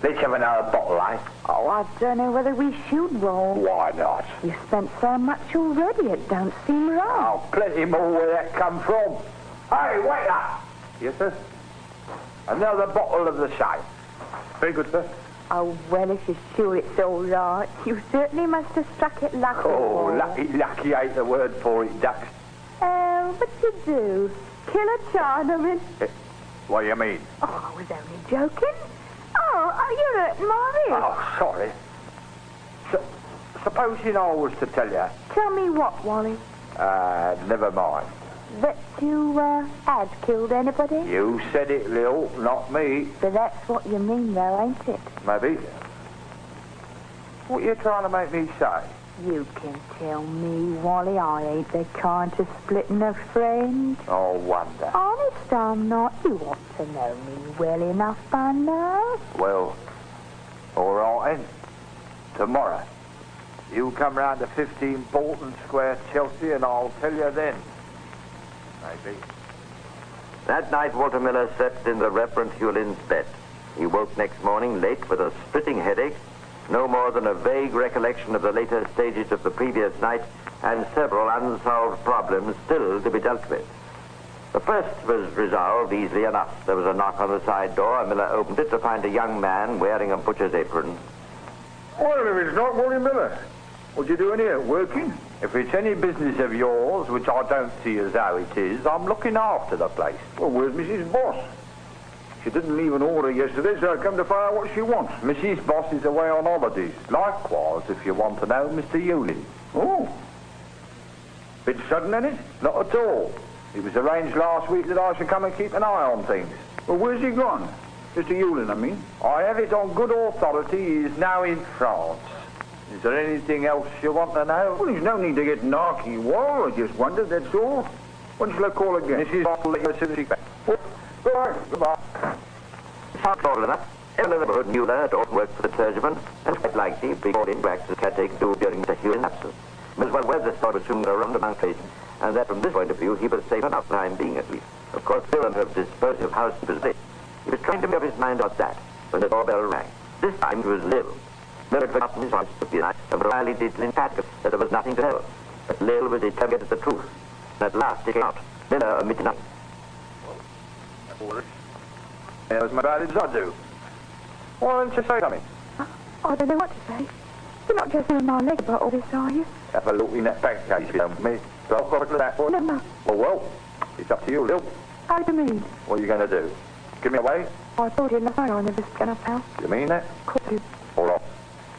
Let's have another bottle, eh? Oh, I don't know whether we should, Wall. Why not? You've spent so much already, it don't seem right. Oh, plenty more where that come from. Hey, wait up! Yes, sir? Another bottle of the same. Very good, sir. Oh, well, if you're sure it's all right, you certainly must have struck it lucky. Oh, lucky ain't the word for it, Dux. Oh, but you do. Kill a Chinaman. What do you mean? Oh, I was only joking. Oh, you're hurting my wrist. Oh, sorry. supposing I was to tell you. Tell me what, Wally? Never mind. That you, had killed anybody? You said it, Lil, not me. But that's what you mean, though, ain't it? Maybe. What are you trying to make me say? You can tell me, Wally, I ain't the kind to splitting a friend. Oh, wonder. Honest, I'm not. You ought to know me well enough by now. Well, all right then. Tomorrow. You come round to 15 Bolton Square, Chelsea, and I'll tell you then. Maybe. That night, Walter Miller slept in the Reverend Hewlin's bed. He woke next morning late with a splitting headache, no more than a vague recollection of the later stages of the previous night, and several unsolved problems still to be dealt with. The first was resolved easily enough. There was a knock on the side door, and Miller opened it to find a young man wearing a butcher's apron. Well, if it's not Wally Miller, what you doing here, working? If it's any business of yours, which I don't see as how it is, I'm looking after the place. Well, where's Mrs. Boss? She didn't leave an order yesterday, so I come to find out what she wants. Mrs. Boss is away on holidays. Likewise, if you want to know, Mr. Hewlin. Oh. Bit sudden, ain't it? Not at all. It was arranged last week that I should come and keep an eye on things. Well, where's he gone? Mr. Hewlin, I mean. I have it on good authority he is now in France. Is there anything else you want to know? Well, there's no need to get narky, Wall. I just wondered, that's all. When shall I call again? Mrs. Boss will let you as soon as she's back. Goodbye. Goodbye. All enough. Every neighborhood knew that Orton worked for the clergyman, and quite likely be called in to act as caretaker during Mr. Hewlin's absence. Miss well aware the story was soon around among trade, and that from this point of view he was safe enough, time being at least. Of course, still under disposal of housekeeper's list. He was trying to make up his mind about that when the doorbell rang. This time it was Lil. Miller had forgotten his voice to be night, and Riley did emphatic that there was nothing to tell. But Lil was determined to get at the truth. And at last it came out. Miller omitted nothing. That was my bad as I do. Why don't you say something? I don't know what to say. You're not just on my leg about all this, are you? Have a look in that bank case if you don't me. So I've got to look at that for you. No. Well, it's up to you, Lil. How do you mean? What are you going to do? Give me away? I told you in the phone I never spent up now. You mean that? Of course you. All right.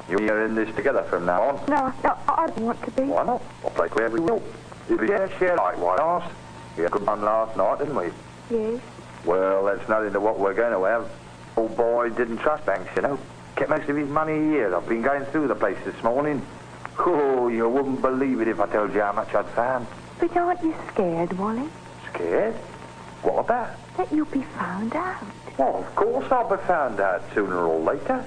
You're in this together from now on. No, I don't want to be. Why not? I'll play wherever we will. If we share like white ass. We had a good one last night, didn't we? Yes. Well, that's nothing to what we're going to have. Old boy didn't trust banks, you know. Kept most of his money here. I've been going through the place this morning. Oh, you wouldn't believe it if I told you how much I'd found. But aren't you scared, Wally? Scared? What about? That you'll be found out. Well, of course I'll be found out sooner or later.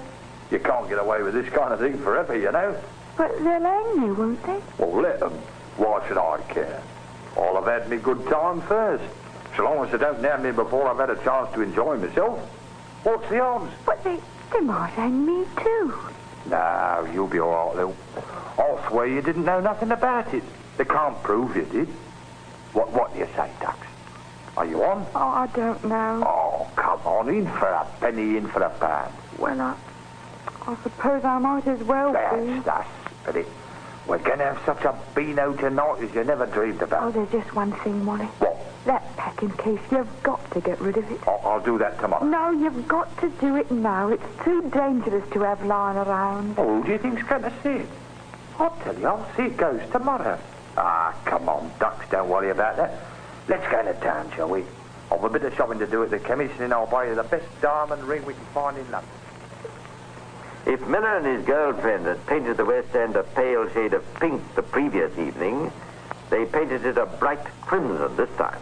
You can't get away with this kind of thing forever, you know. But they'll hang me, won't they? Well, let them. Why should I care? I'll have had me good time first. So long as they don't nab me before I've had a chance to enjoy myself. What's the odds? But they might hang me too. No, you'll be all right, Lil. I'll swear you didn't know nothing about it. They can't prove you did. What do you say, Dux? Are you on? Oh, I don't know. Oh, come on, in for a penny, in for a pound. Well, I suppose I might as well be. That's spirit. We're going to have such a beano tonight as you never dreamed Oh, about. there's just one thing, Wally. What? That packing case, you've got to get rid of it. I'll do that tomorrow. No, you've got to do it now. It's too dangerous to have lying around. Oh, who do you think's going to see it? I'll tell you, I'll see it goes tomorrow. Ah, come on, Dux, don't worry about that. Let's go to town, shall we? I've a bit of shopping to do at the chemist, and then I'll buy you the best diamond ring we can find in London. If Miller and his girlfriend had painted the West End a pale shade of pink the previous evening, they painted it a bright crimson this time.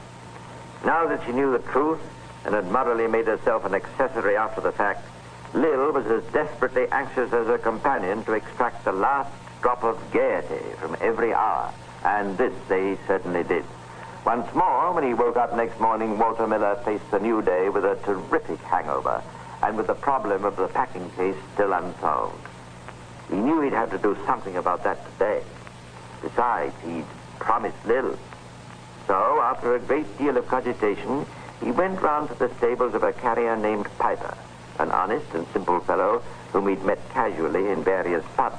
Now that she knew the truth and had morally made herself an accessory after the fact, Lil was as desperately anxious as her companion to extract the last drop of gaiety from every hour, and this they certainly did. Once more, when he woke up next morning, Walter Miller faced the new day with a terrific hangover, and with the problem of the packing case still unsolved. He knew he'd have to do something about that today. Besides, he'd promised Lil. So, after a great deal of cogitation, he went round to the stables of a carrier named Piper, an honest and simple fellow whom he'd met casually in various pubs.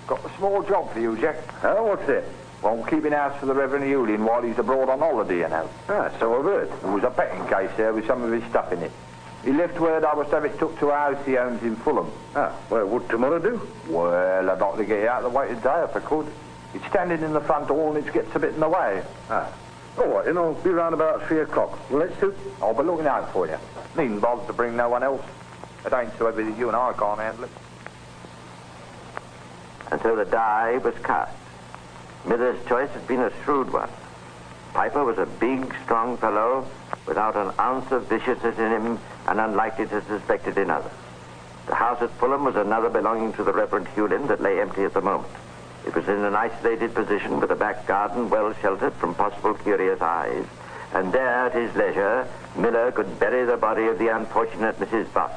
Got a small job for you, Jack. Oh, what's it? Well, I'm keeping house for the Reverend Hewlin while he's abroad on holiday, you know. Ah, so I've heard. There was a packing case there with some of his stuff in it. He left word I was to have it took to a house he owns in Fulham. Ah, well, would tomorrow do? Well, I'd like to get it out of the way today if I could. It's standing in the front door and it gets a bit in the way. Ah. All right, then I'll be round about 3 o'clock. Will that suit? I'll be looking out for you. Needn't bother to bring no one else. It ain't so heavy that you and I can't handle it. And so the die was cast. Miller's choice had been a shrewd one. Piper was a big, strong fellow without an ounce of viciousness in him and unlikely to suspect it in others. The house at Fulham was another belonging to the Reverend Hewlin that lay empty at the moment. It was in an isolated position with a back garden well sheltered from possible curious eyes. And there, at his leisure, Miller could bury the body of the unfortunate Mrs. Buss.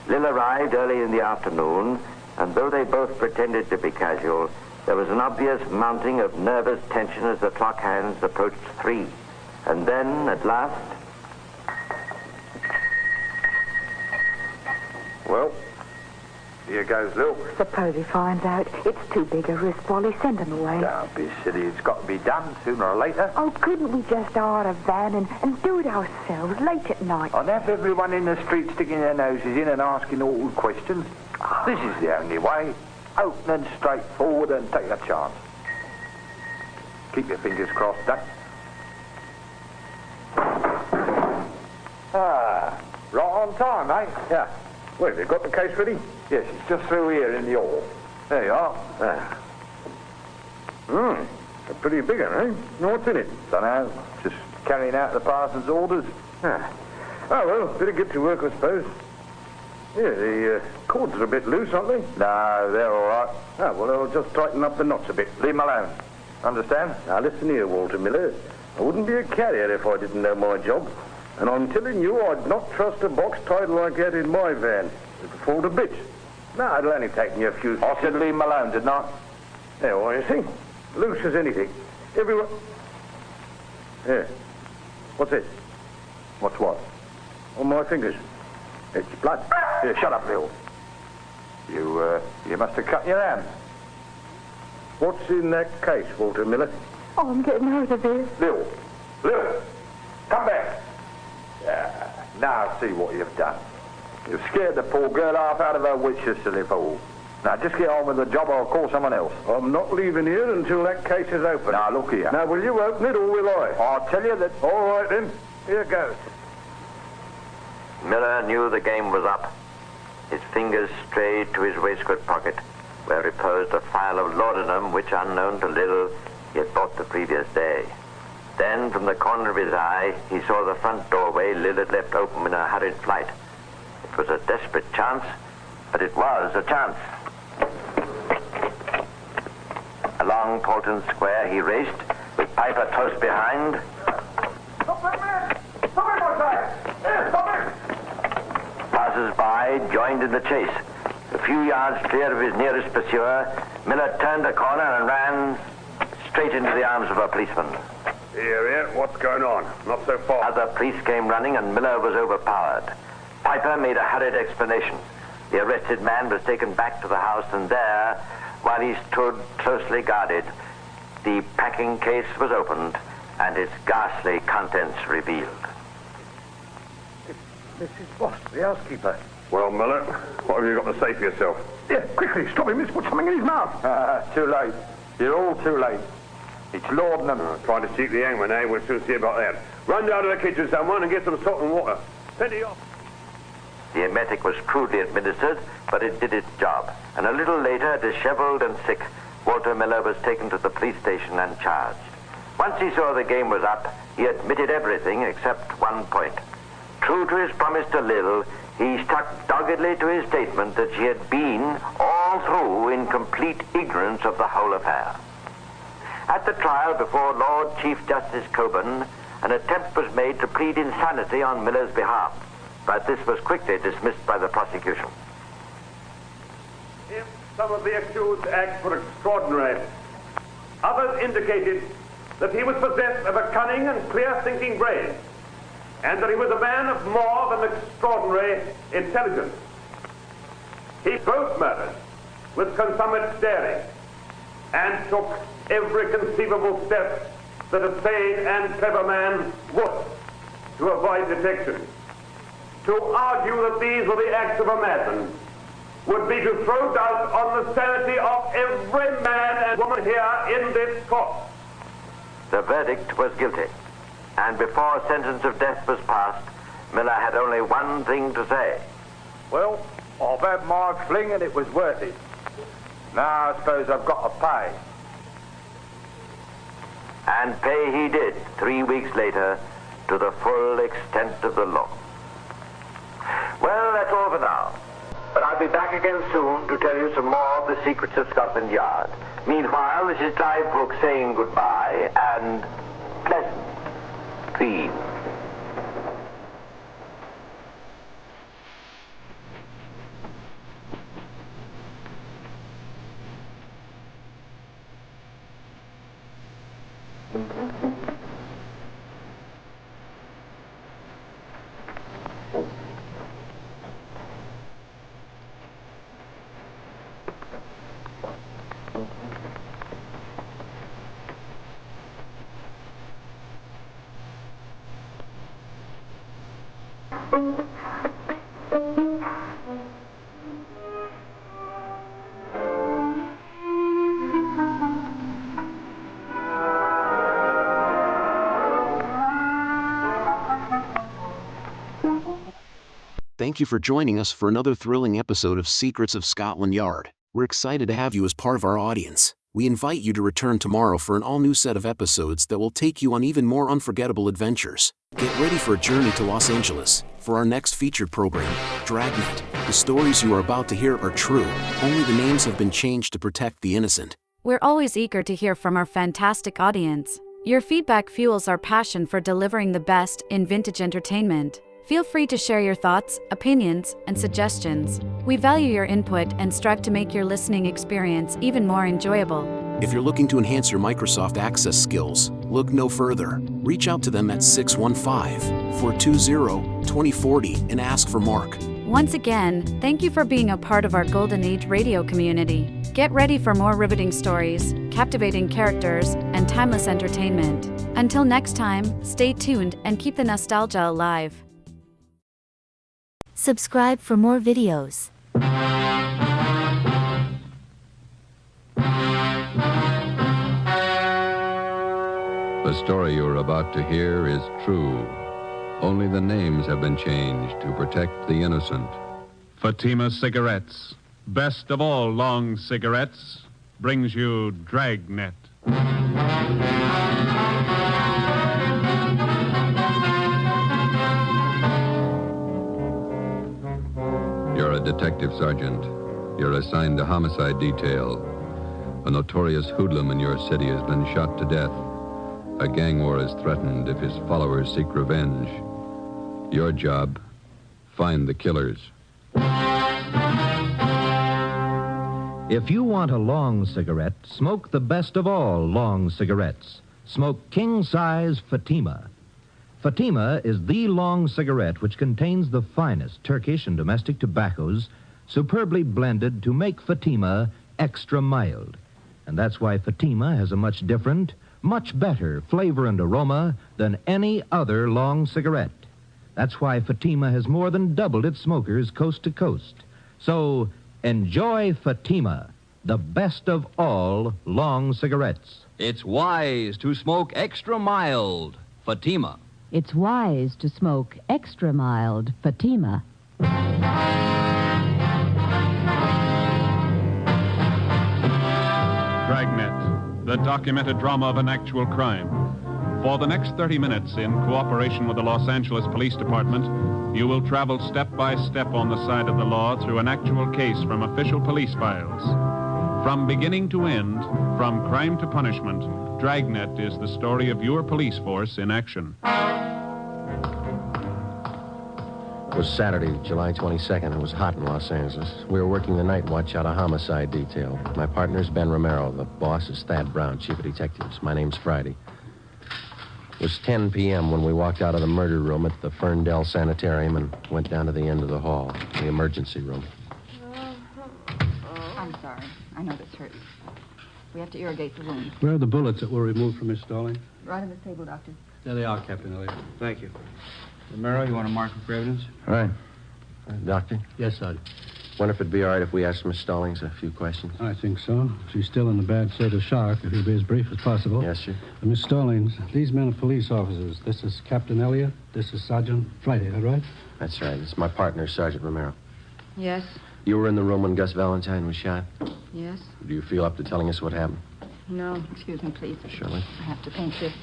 Lil arrived early in the afternoon, and though they both pretended to be casual, there was an obvious mounting of nervous tension as the clock hands approached 3. And then, at last... Well, here goes Lil. Suppose he finds out. It's too big a risk, Wally. Send him away. Don't be silly. It's got to be done sooner or later. Oh, couldn't we just hire a van and do it ourselves late at night? I'd have everyone in the street sticking their noses in and asking awkward questions. This is the only way. Open and straightforward and take a chance. Keep your fingers crossed, Duck. Ah, right on time, eh? Yeah. Well, have you got the case ready? Yes, it's just through here in the hall. There you are. There. A pretty big one, eh? What's in it? Dunno. Just carrying out the parson's orders. Ah. Oh, well, better get to work, I suppose. Yeah, the cords are a bit loose, aren't they? No, they're all right. Ah, well, I'll just tighten up the knots a bit. Leave them alone. Understand? Now, listen here, Walter Miller. I wouldn't be a carrier if I didn't know my job. And I'm telling you, I'd not trust a box tied like that in my van. It'd fall to bits. No, it'll only take me a few... I said leave them alone, didn't I? There, what you see? Loose as anything. Everyone... Here. What's this? What's what? On my fingers. It's blood. Here, shut up, Bill. You must have cut your hand. What's in that case, Walter Miller? Oh, I'm getting out of here. Lil, come back. Now see what you've done. You've scared the poor girl half out of her wits, you silly fool. Now just get on with the job or I'll call someone else. I'm not leaving here until that case is open. Now look here. Now will you open it or will I? I'll tell you that... All right then. Here goes. Miller knew the game was up. His fingers strayed to his waistcoat pocket, where reposed a file of laudanum which, unknown to Lil, he had bought the previous day. Then, from the corner of his eye, he saw the front doorway Lil had left open in a hurried flight. It was a desperate chance, but it was a chance. Along Polton Square he raced, with Piper close behind. Stop that man! Stop him, I say! Here, stop him! Passers-by joined in the chase. A few yards clear of his nearest pursuer, Miller turned the corner and ran straight into the arms of a policeman. Here, what's going on? Not so far. Other police came running and Miller was overpowered. Piper made a hurried explanation. The arrested man was taken back to the house, and there, while he stood closely guarded, the packing case was opened and its ghastly contents revealed. Mrs. Boss, the housekeeper. Well, Miller, what have you got to say for yourself? Yeah, quickly, stop him. He's put something in his mouth. Too late. You're all too late. It's laudanum. Trying to cheat the hangman, eh? We'll soon see about that. Run down to the kitchen, someone, and get some salt and water. Plenty of... The emetic was crudely administered, but it did its job. And a little later, disheveled and sick, Walter Miller was taken to the police station and charged. Once he saw the game was up, he admitted everything except one point. True to his promise to Lil, he stuck doggedly to his statement that she had been, all through, in complete ignorance of the whole affair. At the trial before Lord Chief Justice Coburn, an attempt was made to plead insanity on Miller's behalf, but this was quickly dismissed by the prosecution. If some of the accused acts were extraordinary, others indicated that he was possessed of a cunning and clear-thinking brain, and that he was a man of more than extraordinary intelligence. He both murdered with consummate daring and took every conceivable step that a sane and clever man would to avoid detection. to argue that these were the acts of a madman would be to throw doubt on the sanity of every man and woman here in this court. The verdict was guilty, and before sentence of death was passed, Miller had only one thing to say. Well, I've had my fling and it was worth it. Now I suppose I've got to pay. And pay he did 3 weeks later to the full extent of the law. Well, that's all for now. But I'll be back again soon to tell you some more of the secrets of Scotland Yard. Meanwhile, this is Clive Brooks saying goodbye and pleasant dreams. Thank you for joining us for another thrilling episode of Secrets of Scotland Yard. We're excited to have you as part of our audience. We invite you to return tomorrow for an all-new set of episodes that will take you on even more unforgettable adventures. Get ready for a journey to Los Angeles. For our next featured program, Dragnet. The stories you are about to hear are true. Only the names have been changed to protect the innocent. We're always eager to hear from our fantastic audience. Your feedback fuels our passion for delivering the best in vintage entertainment. Feel free to share your thoughts, opinions, and suggestions. We value your input and strive to make your listening experience even more enjoyable. If you're looking to enhance your Microsoft Access skills, look no further. Reach out to them at 615-420-2040 and ask for Mark. Once again, thank you for being a part of our Golden Age radio community. Get ready for more riveting stories, captivating characters, and timeless entertainment. Until next time, stay tuned and keep the nostalgia alive. Subscribe for more videos. The story you're about to hear is true. Only the names have been changed to protect the innocent. Fatima Cigarettes, best of all long cigarettes, brings you Dragnet. You're a detective sergeant. You're assigned to homicide detail. A notorious hoodlum in your city has been shot to death. A gang war is threatened if his followers seek revenge. Your job, find the killers. If you want a long cigarette, smoke the best of all long cigarettes. Smoke king-size Fatima. Fatima is the long cigarette which contains the finest Turkish and domestic tobaccos superbly blended to make Fatima extra mild. And that's why Fatima has a much different, much better flavor and aroma than any other long cigarette. That's why Fatima has more than doubled its smokers coast to coast. So enjoy Fatima, the best of all long cigarettes. It's wise to smoke extra mild Fatima. It's wise to smoke extra mild Fatima. Dragnet, the documented drama of an actual crime. For the next 30 minutes, in cooperation with the Los Angeles Police Department, you will travel step by step on the side of the law through an actual case from official police files. From beginning to end, from crime to punishment, Dragnet is the story of your police force in action. It was Saturday, July 22nd. It was hot in Los Angeles. We were working the night watch out of homicide detail. My partner's Ben Romero. The boss is Thad Brown, chief of detectives. My name's Friday. It was 10 p.m. when we walked out of the murder room at the Ferndale Sanitarium and went down to the end of the hall, the emergency room. I'm sorry. I know this hurts. We have to irrigate the wound. Where are the bullets that were removed from Miss Stalling? Right on the table, Doctor. There they are, Captain Elliott. Thank you. Romero, you want to mark her for evidence? All right. Doctor? Yes, Sergeant. Wonder if it'd be all right if we asked Miss Stallings a few questions? I think so. She's still in a bad state of shock. If you'll be as brief as possible. Yes, sir. Miss Stallings, these men are police officers. This is Captain Elliott. This is Sergeant Friday, is that right? That's right. It's my partner, Sergeant Romero. Yes, You were in the room when Gus Valentine was shot. yes. Do you feel up to telling us what happened? No, excuse me, please. Surely. I have to paint this.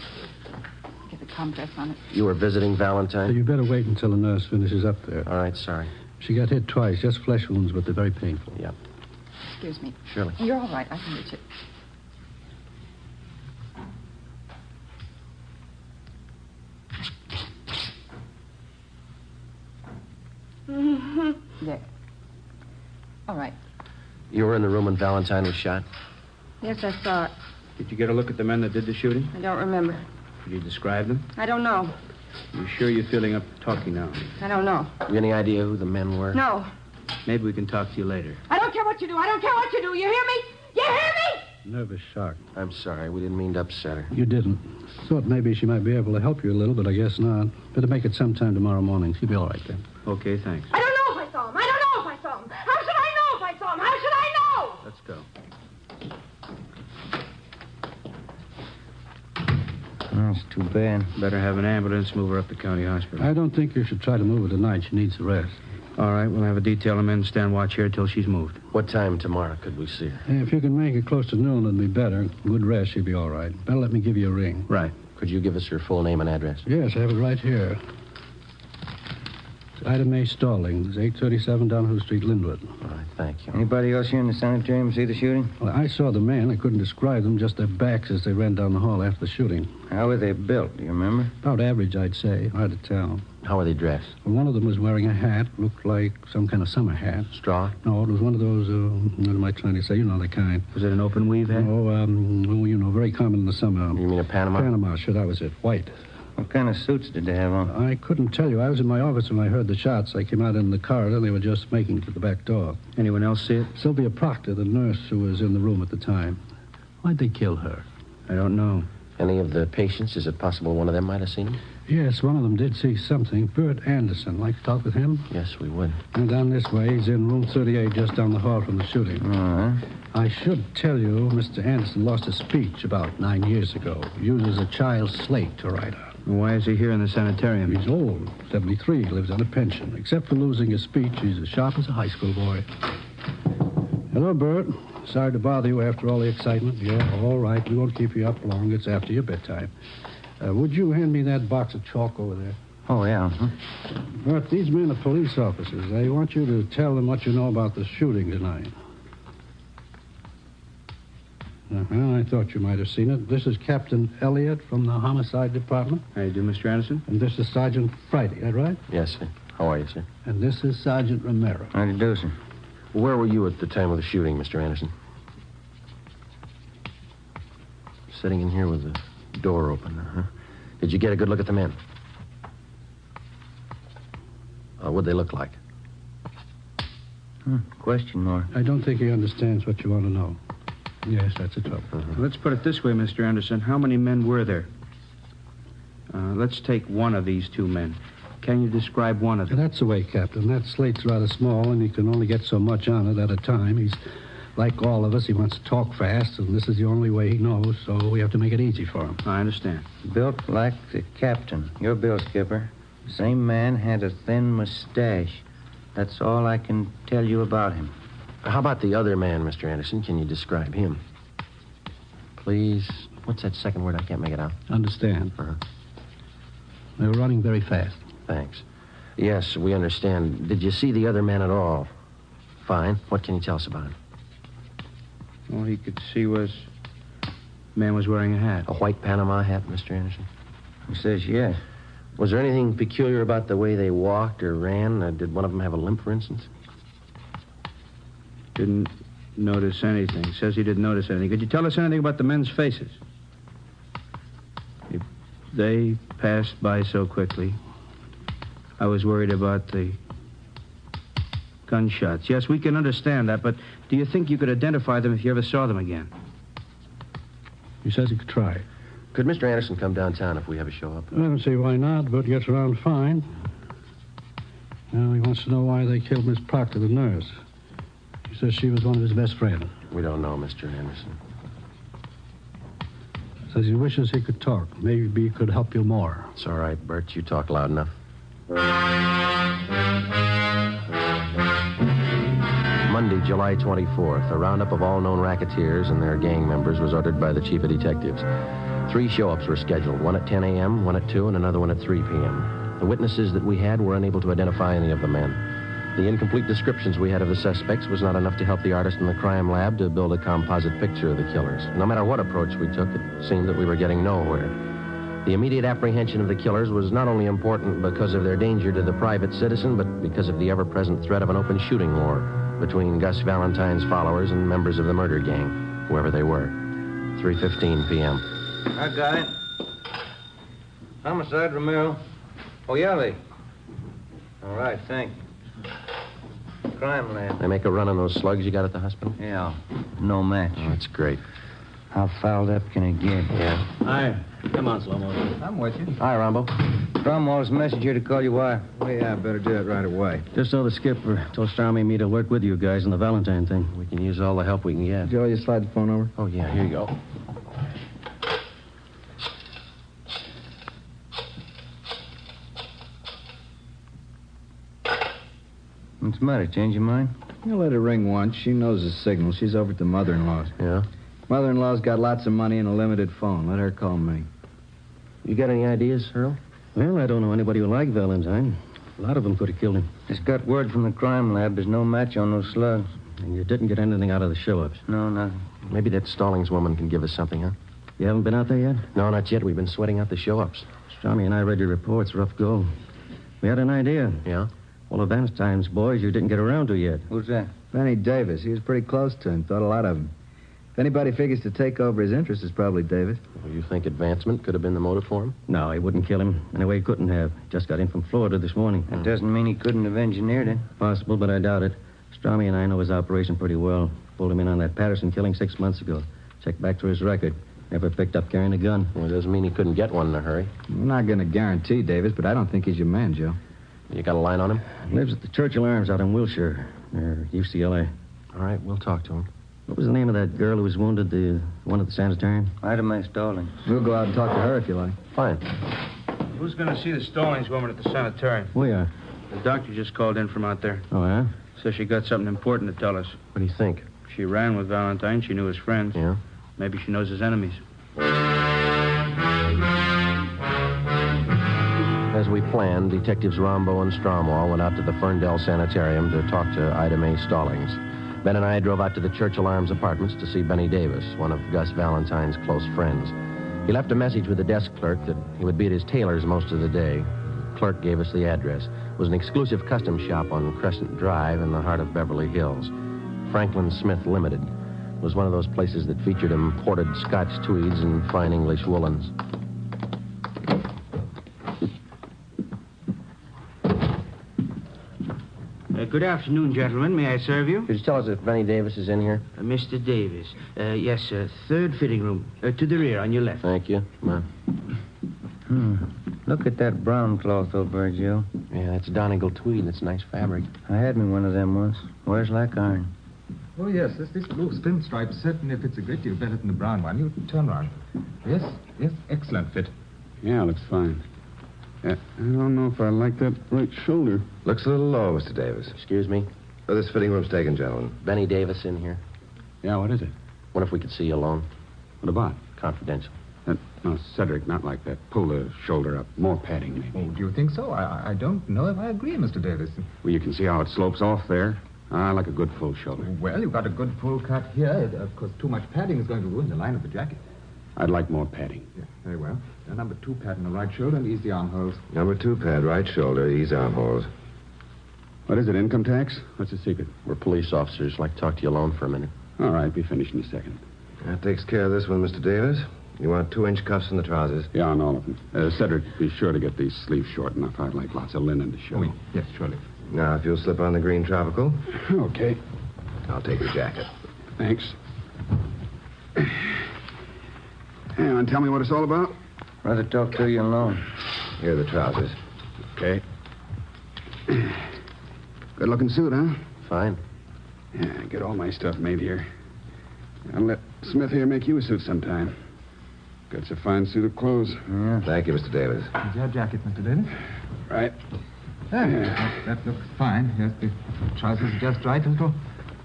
Get the compress on it. You were visiting Valentine? So you better wait until the nurse finishes up there. All right, sorry. She got hit twice, just flesh wounds, but they're very painful. Yep. Excuse me. Surely. You're all right. I can reach it. There. All right. You were in the room when Valentine was shot? Yes, I saw it. Did you get a look at the men that did the shooting? I don't remember. Could you describe them? I don't know. You sure you're feeling up to talking now? I don't know. You any idea who the men were? No. Maybe we can talk to you later. I don't care what you do. I don't care what you do. You hear me? You hear me? Nervous shock. I'm sorry. We didn't mean to upset her. You didn't. Thought maybe she might be able to help you a little, but I guess not. Better make it sometime tomorrow morning. She'll be all right then. Okay, thanks. I don't know if I saw him. I don't know if I saw him. How should I know if I saw him? How should I know? Let's go. That's too bad. Better have an ambulance move her up to county hospital. I don't think you should try to move her tonight. She needs a rest. All right, we'll have a detail of men stand watch here till she's moved. What time tomorrow could we see her? If you can make it close to noon, it'd be better. Good rest, she'll be all right. Better let me give you a ring. Right. Could you give us your full name and address? Yes, I have it right here. It's Ida Mae Stallings, 837 Downhill Street, Linwood. All right, thank you. Anybody else here in the sanitarium see the shooting? Well, I saw the men. I couldn't describe them, just their backs as they ran down the hall after the shooting. How were they built, do you remember? About average, I'd say. Hard to tell. How were they dressed? Well, one of them was wearing a hat. Looked like some kind of summer hat. Straw? No, it was one of those, what am I trying to say? You know the kind. Was it an open weave hat? Oh, well, you know, very common in the summer. You mean a Panama? Panama, sure, that was it. White. What kind of suits did they have on? I couldn't tell you. I was in my office when I heard the shots. I came out in the corridor. They were just making it to the back door. Anyone else see it? Sylvia Proctor, the nurse who was in the room at the time. Why'd they kill her? I don't know. Any of the patients? Is it possible one of them might have seen him? Yes, one of them did see something. Bert Anderson. Like to talk with him? Yes, we would. And down this way, he's in room 38, just down the hall from the shooting. All right. I should tell you, Mr. Anderson lost a speech about 9 years ago. He uses a child's slate to write on. Why is he here in the sanitarium? He's old, 73, lives on a pension. Except for losing his speech, he's as sharp as a high school boy. Hello, Bert. Sorry to bother you after all the excitement. Yeah, all right. We won't keep you up long. It's after your bedtime. Would you hand me that box of chalk over there? Oh, yeah. Bert, these men are police officers. I want you to tell them what you know about the shooting tonight. I thought you might have seen it. This is Captain Elliott from the Homicide Department. How you do, Mr. Anderson? And this is Sergeant Friday, that right? Yes, sir. How are you, sir? And this is Sergeant Romero. How do you do, sir? Where were you at the time of the shooting, Mr. Anderson? Sitting in here with the door open, huh? Did you get a good look at the men? What'd they look like? Question mark. I don't think he understands what you want to know. Yes, that's a trouble. Let's put it this way, Mr. Anderson. How many men were there? Let's take one of these two men. Can you describe one of them? That's the way, Captain. That slate's rather small, and he can only get so much on it at a time. He's like all of us. He wants to talk fast, and this is the only way he knows, so we have to make it easy for him. I understand. Built like the captain. Your bill, Skipper. Same man had a thin mustache. That's all I can tell you about him. How about the other man, Mr. Anderson? Can you describe him? Please. What's that second word? I can't make it out. Understand. They were running very fast. Thanks. Yes, we understand. Did you see the other man at all? Fine. What can you tell us about him? All he could see was... man was wearing a hat. A white Panama hat, Mr. Anderson? He says yes. Was there anything peculiar about the way they walked or ran? Did one of them have a limp, for instance? Didn't notice anything. Says he didn't notice anything. Could you tell us anything about the men's faces? They passed by so quickly. I was worried about the gunshots. Yes, we can understand that, but do you think you could identify them if you ever saw them again? He says he could try. Could Mr. Anderson come downtown if we have a show up? I don't see why not. But gets around fine. Well, he wants to know why they killed Miss Proctor, the nurse. He says she was one of his best friends. We don't know, Mr. Anderson. Says he wishes he could talk. Maybe he could help you more. It's all right, Bert. You talk loud enough. Monday, July 24th, a roundup of all known racketeers and their gang members was ordered by the chief of detectives. 3 show-ups were scheduled, one at 10 a.m., one at 2, and another one at 3 p.m. The witnesses that we had were unable to identify any of the men. The incomplete descriptions we had of the suspects was not enough to help the artist in the crime lab to build a composite picture of the killers. No matter what approach we took, it seemed that we were getting nowhere. The immediate apprehension of the killers was not only important because of their danger to the private citizen, but because of the ever-present threat of an open shooting war between Gus Valentine's followers and members of the murder gang, whoever they were. 3:15 p.m. I got it. Homicide, Romero. Oh, yeah, Lee. All right, thanks. Crime lab. They make a run on those slugs you got at the hospital? Yeah, no match. Oh, that's great. How fouled up can it get? Yeah. Hi. Come on, Slow-Mo. I'm with you. Hi, Rambo. Cromwell's message here to call you why. Well, yeah, I better do it right away. Just so the skipper told Stormy and me to work with you guys on the Valentine thing. We can use all the help we can get. Joe, you slide the phone over? Oh, yeah, here you go. What's the matter? Change your mind? You let her ring once. She knows the signal. She's over at the mother-in-law's. Yeah? Mother-in-law's got lots of money and a limited phone. Let her call me. You got any ideas, Earl? Well, I don't know anybody who liked Valentine. A lot of them could have killed him. Just got word from the crime lab. There's no match on those slugs. And you didn't get anything out of the show-ups. No, nothing. Maybe that Stallings woman can give us something, huh? You haven't been out there yet? No, not yet. We've been sweating out the show-ups. Stormy and I read your reports. Rough go. We had an idea. Yeah? Well, of Valentine's boys you didn't get around to yet. Who's that? Benny Davis. He was pretty close to him. Thought a lot of him. If anybody figures to take over his interest, it's probably Davis. Well, you think advancement could have been the motive for him? No, he wouldn't kill him. Anyway, he couldn't have. Just got in from Florida this morning. That doesn't mean he couldn't have engineered it. Possible, but I doubt it. Stormy and I know his operation pretty well. Pulled him in on that Patterson killing 6 months ago. Checked back through his record. Never picked up carrying a gun. Well, it doesn't mean he couldn't get one in a hurry. I'm not going to guarantee, Davis, but I don't think he's your man, Joe. You got a line on him? Lives at the Churchill Arms out in Wilshire, near UCLA. All right, we'll talk to him. What was the name of that girl who was wounded, the one at the sanitarium? Ida Mae Stallings. We'll go out and talk to her if you like. Fine. Who's going to see the Stallings woman at the sanitarium? We are. The doctor just called in from out there. Oh, yeah? Says she got something important to tell us. What do you think? She ran with Valentine. She knew his friends. Yeah? Maybe she knows his enemies. As we planned, Detectives Rambo and Stromwall went out to the Ferndale Sanitarium to talk to Ida Mae Stallings. Ben and I drove out to the Churchill Arms apartments to see Benny Davis, one of Gus Valentine's close friends. He left a message with the desk clerk that he would be at his tailor's most of the day. The clerk gave us the address. It was an exclusive custom shop on Crescent Drive in the heart of Beverly Hills. Franklin Smith Limited. It was one of those places that featured imported Scotch tweeds and fine English woolens. Good afternoon, gentlemen. May I serve you? Could you tell us if Benny Davis is in here? Mr. Davis. Yes, sir. Third fitting room. To the rear, on your left. Thank you. Come on. Look at that brown cloth over there, Joe. Yeah, that's Donegal tweed. That's nice fabric. I had me one of them once. Wears like iron. Oh, yes. This blue pinstripe certainly fits a great deal better than the brown one. You turn round. Yes, excellent fit. Yeah, looks fine. I don't know if I like that right shoulder. Looks a little low, Mr. Davis. Excuse me? Oh, this fitting room's taken, gentlemen. Benny Davis in here. Yeah, what is it? What if we could see you alone? What about? Confidential. No, Cedric, not like that. Pull the shoulder up. More padding, maybe. Oh, do you think so? I don't know if I agree, Mr. Davis. Well, you can see how it slopes off there. I like a good full shoulder. Well, you've got a good full cut here. Of course, too much padding is going to ruin the line of the jacket. I'd like more padding. Yeah, very well. A number 2 pad on the right shoulder and ease the armholes. Number 2 pad, right shoulder, ease armholes. What is it, income tax? What's the secret? We're police officers. Like to talk to you alone for a minute. All right, be finished in a second. That takes care of this one, Mr. Davis. You want 2-inch cuffs in the trousers? Yeah, on all of them. Cedric, be sure to get these sleeves short enough. I'd like lots of linen to show. Oh, yes, surely. Now, if you'll slip on the green tropical. Okay. I'll take your jacket. Thanks. Hey, want to tell me what it's all about? Rather talk to you alone. Here are the trousers. Okay. Good-looking suit, huh? Fine. Yeah, get all my stuff made here. I'll let Smith here make you a suit sometime. Got a fine suit of clothes. Yeah. Thank you, Mr. Davis. Is your jacket, Mr. Davis? Right. That looks fine. Yes, the trousers are just right. A little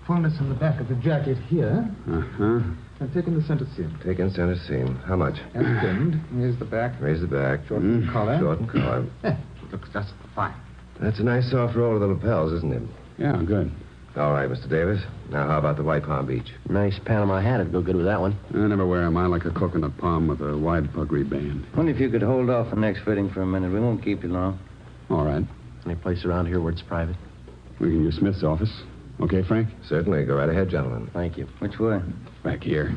fullness in the back of the jacket here. Uh-huh. And taking the center seam. Taking center seam. How much? And trimmed. Here's the back. Raise the back. Shorten collar. Shorten collar. It looks just fine. That's a nice soft roll of the lapels, isn't it? Yeah, good. All right, Mr. Davis. Now, how about the White Palm Beach? Nice Panama hat would go good with that one. I never wear 'em. I like a coconut palm with a wide puckery band. Wonder if you could hold off the next fitting for a minute. We won't keep you long. All right. Any place around here where it's private? We can use Smith's office. Okay, Frank? Certainly. Go right ahead, gentlemen. Thank you. Which way? Back here.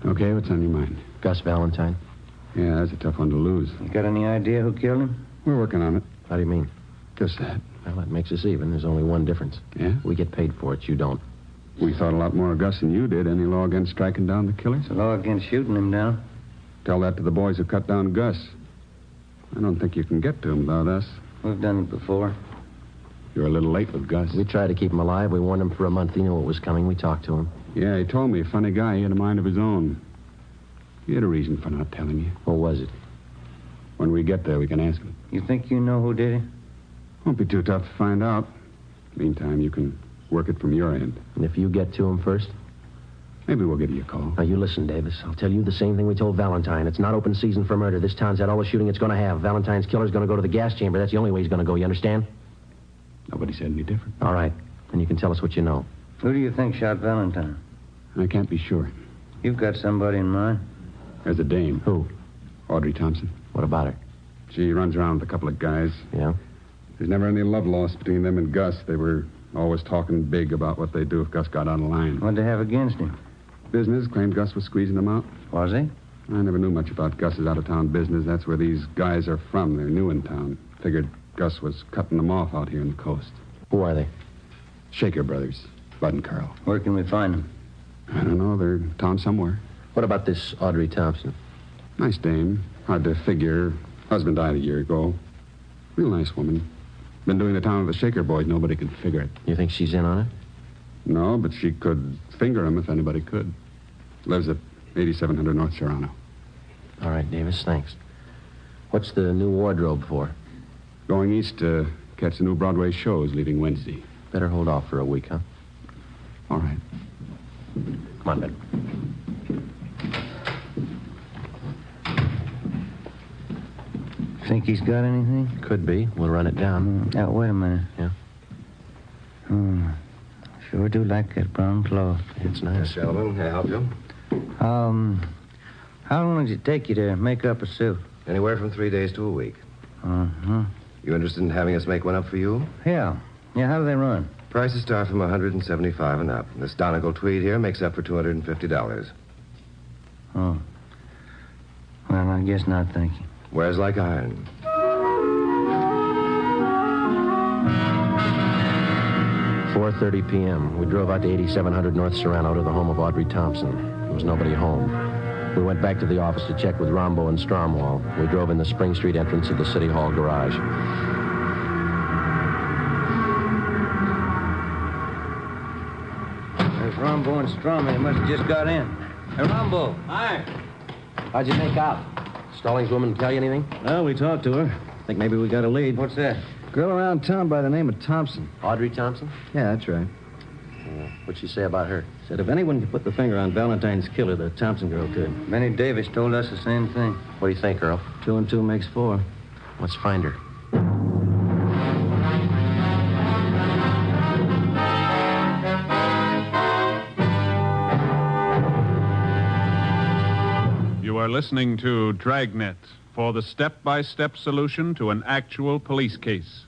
Okay, what's on your mind? Gus Valentine. Yeah, that's a tough one to lose. You got any idea who killed him? We're working on it. How do you mean? Just that. Well, that makes us even. There's only one difference. Yeah? We get paid for it. You don't. We thought a lot more of Gus than you did. Any law against striking down the killers? The law against shooting him down. Tell that to the boys who cut down Gus. I don't think you can get to him without us. We've done it before. You're a little late with Gus. We tried to keep him alive. We warned him for a month. He knew what was coming. We talked to him. Yeah, he told me. A funny guy. He had a mind of his own. He had a reason for not telling you. What was it? When we get there, we can ask him. You think you know who did it? Won't be too tough to find out. Meantime, you can work it from your end. And if you get to him first? Maybe we'll give you a call. Now, you listen, Davis. I'll tell you the same thing we told Valentine. It's not open season for murder. This town's had all the shooting it's going to have. Valentine's killer's going to go to the gas chamber. That's the only way he's going to go. You understand? Nobody said any different. All right. Then you can tell us what you know. Who do you think shot Valentine? I can't be sure. You've got somebody in mind? There's a dame. Who? Audrey Thompson. What about her? She runs around with a couple of guys. Yeah? There's never any love lost between them and Gus. They were always talking big about what they'd do if Gus got out of line. What'd they have against him? Business. Claimed Gus was squeezing them out. Was he? I never knew much about Gus's out-of-town business. That's where these guys are from. They're new in town. Figured Gus was cutting them off out here on the coast. Who are they? Shaker Brothers. Bud and Carl. Where can we find them? I don't know. They're in town somewhere. What about this Audrey Thompson? Nice dame. Hard to figure. Husband died a year ago. Real nice woman. Been doing the town with the Shaker boys. Nobody can figure it. You think she's in on it? No, but she could finger him if anybody could. Lives at 8700 North Serrano. All right, Davis, thanks. What's the new wardrobe for? Going east to catch the new Broadway shows leaving Wednesday. Better hold off for a week, huh? All right. Come on, Ben. Think he's got anything? Could be. We'll run it down. Now, wait a minute. Yeah? Sure do like that brown cloth. It's nice. Yes, gentlemen, can I help you? How long does it take you to make up a suit? Anywhere from 3 days to a week. Uh-huh. You interested in having us make one up for you? Yeah. Yeah, how do they run? Prices start from $175 and up. This Donegal tweed here makes up for $250. Oh. Well, I guess not, thank you. Wears like iron. $4:30 p.m. We drove out to 8700 North Serrano to the home of Audrey Thompson. There was nobody home. We went back to the office to check with Rombo and Stromwall. We drove in the Spring Street entrance of the City Hall garage. There's Rombo and Strom. They must have just got in. Hey, Rombo. Hi. How'd you make out? Stallings woman tell you anything? Well, we talked to her. Think maybe we got a lead. What's that? Girl around town by the name of Thompson. Audrey Thompson? Yeah, that's right. What'd she say about her? Said if anyone could put the finger on Valentine's killer, the Thompson girl could. Benny Davis told us the same thing. What do you think, Earl? 2 and 2 makes 4. Let's find her. You are listening to Dragnet for the step-by-step solution to an actual police case.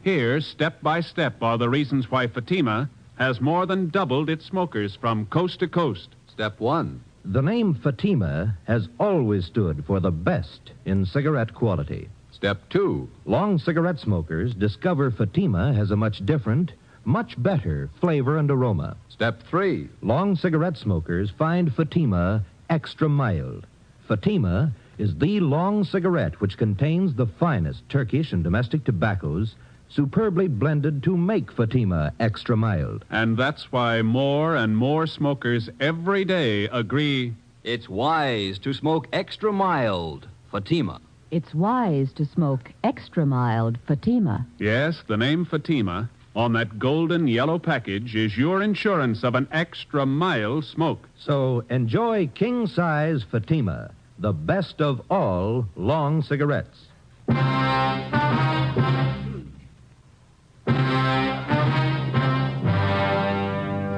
Here, step by step, are the reasons why Fatima has more than doubled its smokers from coast to coast. Step 1. The name Fatima has always stood for the best in cigarette quality. Step 2. Long cigarette smokers discover Fatima has a much different, much better flavor and aroma. Step 3. Long cigarette smokers find Fatima extra mild. Fatima is the long cigarette which contains the finest Turkish and domestic tobaccos superbly blended to make Fatima extra mild. And that's why more and more smokers every day agree it's wise to smoke extra mild Fatima. It's wise to smoke extra mild Fatima. Yes, the name Fatima on that golden yellow package is your insurance of an extra mild smoke. So enjoy king-size Fatima, the best of all long cigarettes.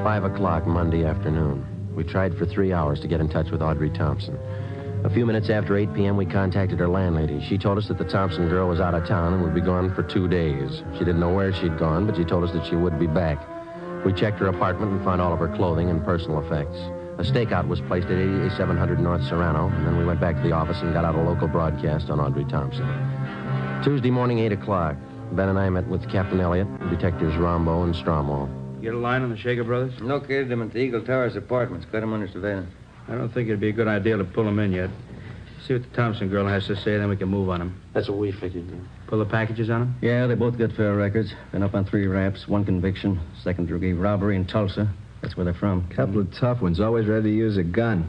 5 o'clock Monday afternoon. We tried for 3 hours to get in touch with Audrey Thompson. A few minutes after 8 p.m., we contacted her landlady. She told us that the Thompson girl was out of town and would be gone for 2 days. She didn't know where she'd gone, but she told us that she would be back. We checked her apartment and found all of her clothing and personal effects. A stakeout was placed at 8700 North Serrano, and then we went back to the office and got out a local broadcast on Audrey Thompson. Tuesday morning, 8 o'clock. Ben and I met with Captain Elliott, Detectives Rombo and Stromwell. Get a line on the Shaker brothers? Located them at the Eagle Towers apartments. Got them under surveillance. I don't think it'd be a good idea to pull them in yet. See what the Thompson girl has to say, then we can move on them. That's what we figured. Pull the packages on them? Yeah, they both got fair records. Been up on 3 raps, 1 conviction, second-degree robbery in Tulsa. That's where they're from. Couple of tough ones, always ready to use a gun.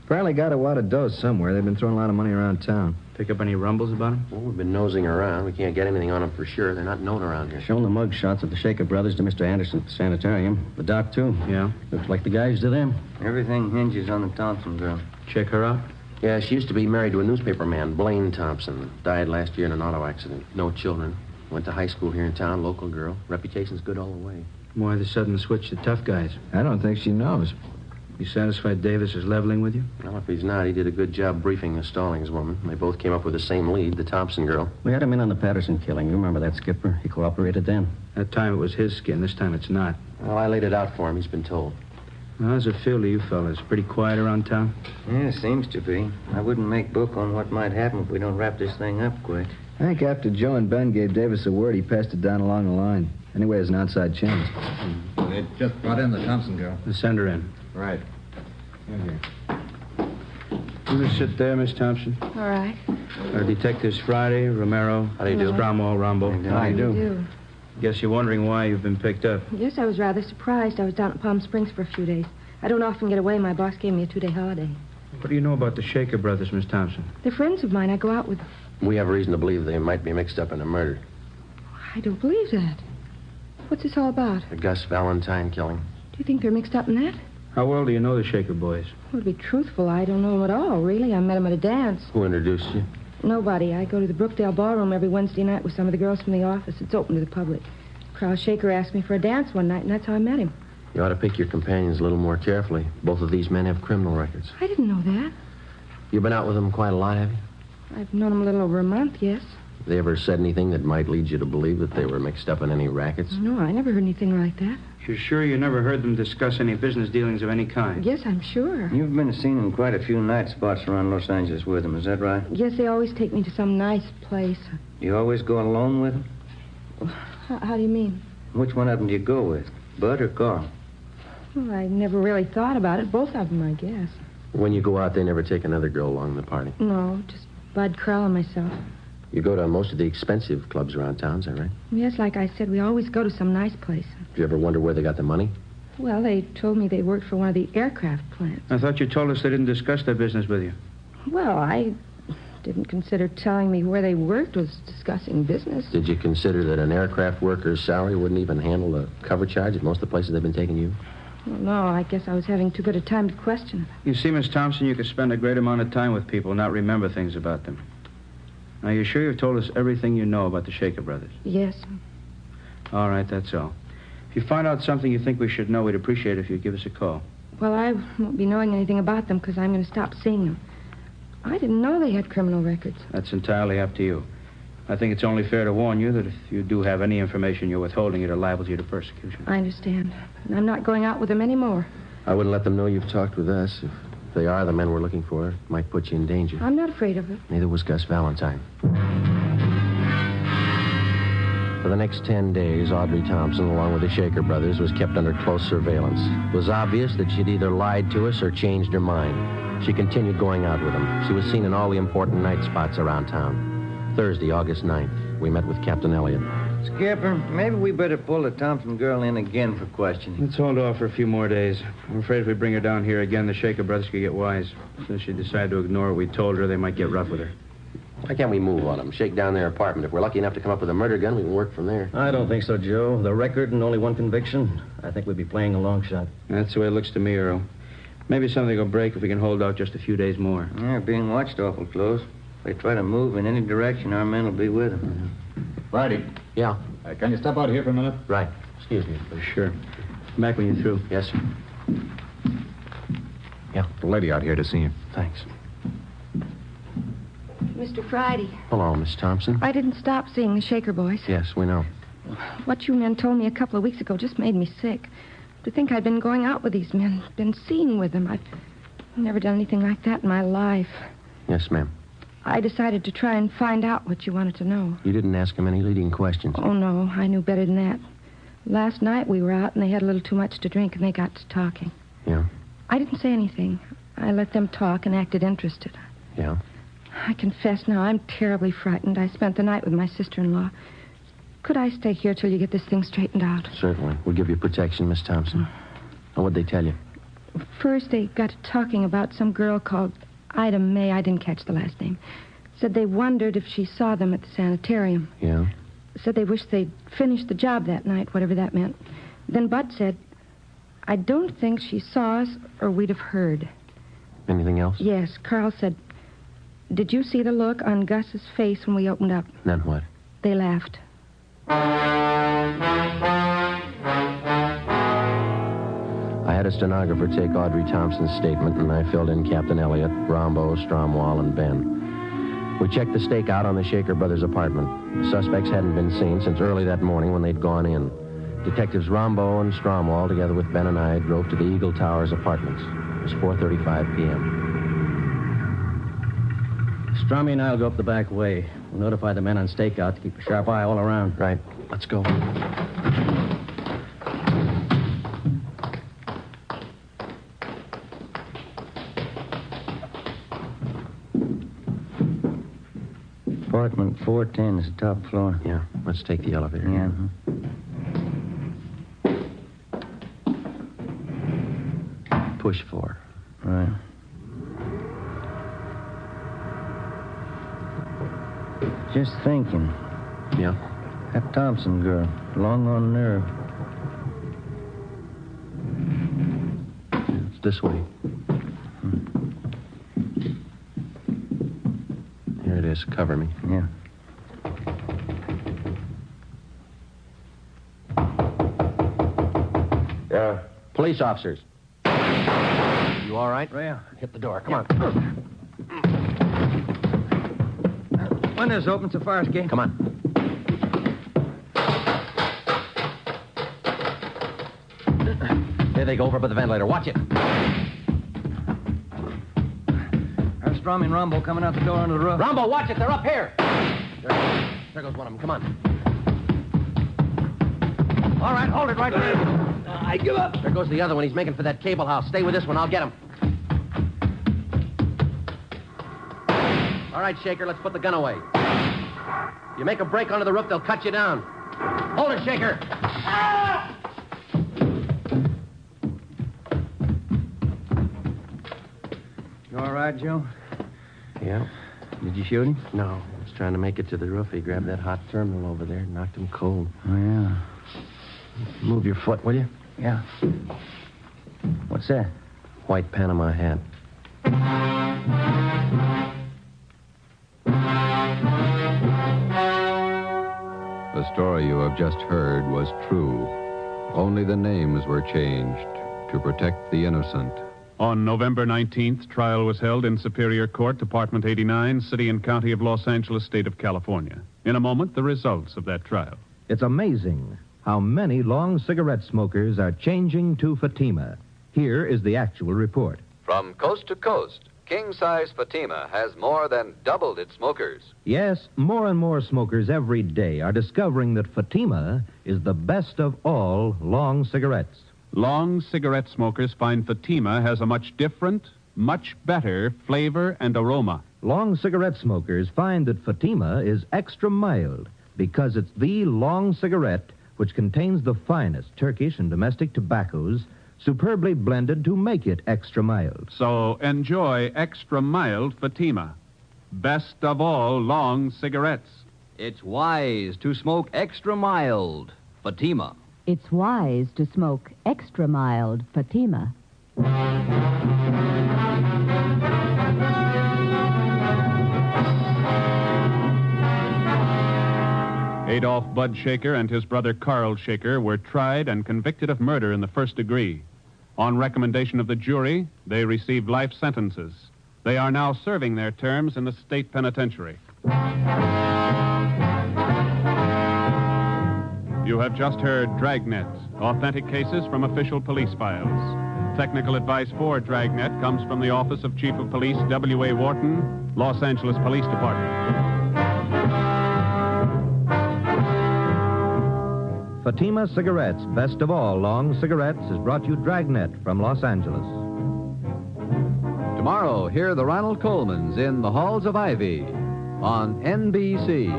Apparently got a wad of dough somewhere. They've been throwing a lot of money around town. Pick up any rumbles about them? Well, we've been nosing around. We can't get anything on them for sure. They're not known around here. Shown the mug shots of the Shaker brothers to Mr. Anderson at the sanitarium. The doc, too. Yeah? Looks like the guys to them. Everything hinges on the Thompson girl. Check her out? Yeah, she used to be married to a newspaper man, Blaine Thompson. Died last year in an auto accident. No children. Went to high school here in town, local girl. Reputation's good all the way. Why the sudden switch to tough guys? I don't think she knows. You satisfied Davis is leveling with you? Well, if he's not, he did a good job briefing the Stallings woman. They both came up with the same lead, the Thompson girl. We had him in on the Patterson killing. You remember that, Skipper? He cooperated then. That time it was his skin. This time it's not. Well, I laid it out for him. He's been told. Well, how's it feel to you fellas? Pretty quiet around town? Yeah, seems to be. I wouldn't make book on what might happen if we don't wrap this thing up quick. I think after Joe and Ben gave Davis a word, he passed it down along the line. Anyway, there's an outside chance. They just brought in the Thompson girl. Send her in. Right. You just sit there, Miss Thompson. All right. Detectives Friday, Romero. How do you do? Stromwell, Rombo. How do you do? Guess you're wondering why you've been picked up. Yes, I was rather surprised. I was down at Palm Springs for a few days. I don't often get away. My boss gave me a 2-day holiday. What do you know about the Shaker brothers, Miss Thompson? They're friends of mine. I go out with them. We have reason to believe they might be mixed up in a murder. I don't believe that. What's this all about? The Gus Valentine killing. Do you think they're mixed up in that? How well do you know the Shaker boys? Well, to be truthful, I don't know them at all, really. I met them at a dance. Who introduced you? Nobody. I go to the Brookdale Ballroom every Wednesday night with some of the girls from the office. It's open to the public. Carl Shaker asked me for a dance one night, and that's how I met him. You ought to pick your companions a little more carefully. Both of these men have criminal records. I didn't know that. You've been out with them quite a lot, have you? I've known them a little over a month, yes. They ever said anything that might lead you to believe that they were mixed up in any rackets? No, I never heard anything like that. You're sure you never heard them discuss any business dealings of any kind? Yes, I'm sure. You've been seen in quite a few night spots around Los Angeles with them, is that right? Yes, they always take me to some nice place. You always go alone with them? How do you mean? Which one of them do you go with, Bud or Carl? Well, I never really thought about it. Both of them, I guess. When you go out, they never take another girl along the party? No, just Bud, Carl, and myself. You go to most of the expensive clubs around town, is that right? Yes, like I said, we always go to some nice place. Do you ever wonder where they got the money? Well, they told me they worked for one of the aircraft plants. I thought you told us they didn't discuss their business with you. Well, I didn't consider telling me where they worked was discussing business. Did you consider that an aircraft worker's salary wouldn't even handle the cover charge at most of the places they've been taking you? Well, no, I guess I was having too good a time to question it. You see, Miss Thompson, you could spend a great amount of time with people and not remember things about them. Now, you're sure you've told us everything you know about the Shaker brothers? Yes. All right, that's all. If you find out something you think we should know, we'd appreciate it if you'd give us a call. Well, I won't be knowing anything about them because I'm going to stop seeing them. I didn't know they had criminal records. That's entirely up to you. I think it's only fair to warn you that if you do have any information you're withholding, it liable you to persecution. I understand. And I'm not going out with them anymore. I wouldn't let them know you've talked with us. If they are the men we're looking for, it might put you in danger. I'm not afraid of it. Neither was Gus Valentine. the next 10 days, Audrey Thompson, along with the Shaker brothers, was kept under close surveillance. It was obvious that she'd either lied to us or changed her mind. She continued going out with them. She was seen in all the important night spots around town. Thursday, August 9th, we met with Captain Elliott. Skipper, maybe we better pull the Thompson girl in again for questioning. Let's hold off for a few more days. I'm afraid if we bring her down here again, the Shaker brothers could get wise. Since she decided to ignore what we told her, they might get rough with her. Why can't we move on them? Shake down their apartment. If we're lucky enough to come up with a murder gun, we can work from there. I don't think so, Joe. The record and only one conviction. I think we'd be playing a long shot. That's the way it looks to me, Earl. Maybe something will break if we can hold out just a few days more. They're being watched awful close. If they try to move in any direction, our men will be with them. Friday. Yeah? Can you step out here for a minute? Right. Excuse me, please. Sure. Come back when you're through. Yes, sir. Yeah. The lady out here to see you. Thanks. Mr. Friday, Hello, Miss Thompson. I didn't stop seeing the Shaker boys. Yes, we know. What you men told me a couple of weeks ago just made me sick. To think I'd been going out with these men, been seen with them. I've never done anything like that in my life. Yes, ma'am. I decided to try and find out what you wanted to know. You didn't ask him any leading questions. Oh, no, I knew better than that. Last night we were out and they had a little too much to drink and they got to talking. Yeah? I didn't say anything. I let them talk and acted interested. Yeah? I confess now, I'm terribly frightened. I spent the night with my sister-in-law. Could I stay here till you get this thing straightened out? Certainly. We'll give you protection, Miss Thompson. Now, what'd they tell you? First, they got to talking about some girl called Ida May. I didn't catch the last name. Said they wondered if she saw them at the sanitarium. Yeah? Said they wished they'd finished the job that night, whatever that meant. Then Bud said, I don't think she saw us or we'd have heard. Anything else? Yes, Carl said, did you see the look on Gus's face when we opened up? Then what? They laughed. I had a stenographer take Audrey Thompson's statement, and I filled in Captain Elliott, Rombo, Stromwall, and Ben. We checked the stakeout on the Shaker brothers' apartment. The suspects hadn't been seen since early that morning when they'd gone in. Detectives Rombo and Stromwall, together with Ben and I, drove to the Eagle Towers apartments. It was 4:35 p.m. Strommy and I'll go up the back way. We'll notify the men on stakeout to keep a sharp eye all around. Right. Let's go. Apartment 410 is the top floor. Yeah. Let's take the elevator. Yeah. Push 4. Right. Just thinking. Yeah? That Thompson girl, long on nerve. It's this way. Here it is. Cover me. Yeah. Yeah. Police officers. You all right? Yeah. Hit the door. Come on. Windows open so far as gate. Come on. There they go over by the ventilator. Watch it. There's Strommy and Rombo coming out the door onto the roof. Rombo, watch it. They're up here. There goes one of them. Come on. All right, hold it right there. I give up. There goes the other one. He's making for that cable house. Stay with this one. I'll get him. All right, Shaker, let's put the gun away. You make a break onto the roof, they'll cut you down. Hold it, Shaker. Ah! You all right, Joe? Yeah. Did you shoot him? No. He was trying to make it to the roof. He grabbed that hot terminal over there and knocked him cold. Oh, yeah. Move your foot, will you? Yeah. What's that? White Panama hat. The story you have just heard was true. Only the names were changed to protect the innocent. On November 19th, trial was held in Superior Court, Department 89, City and County of Los Angeles, State of California. In a moment, the results of that trial. It's amazing how many long cigarette smokers are changing to Fatima. Here is the actual report. From coast to coast, king-size Fatima has more than doubled its smokers. Yes, more and more smokers every day are discovering that Fatima is the best of all long cigarettes. Long cigarette smokers find Fatima has a much different, much better flavor and aroma. Long cigarette smokers find that Fatima is extra mild because it's the long cigarette which contains the finest Turkish and domestic tobaccos superbly blended to make it extra mild. So enjoy extra mild Fatima. Best of all long cigarettes. It's wise to smoke extra mild Fatima. It's wise to smoke extra mild Fatima. Adolf Bud Shaker and his brother Carl Shaker were tried and convicted of murder in the first degree. On recommendation of the jury, they received life sentences. They are now serving their terms in the state penitentiary. You have just heard Dragnet, authentic cases from official police files. Technical advice for Dragnet comes from the Office of Chief of Police W.A. Wharton, Los Angeles Police Department. Fatima Cigarettes, best of all long cigarettes, has brought you Dragnet from Los Angeles. Tomorrow, hear the Ronald Colemans in the Halls of Ivy on NBC.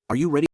Are you ready?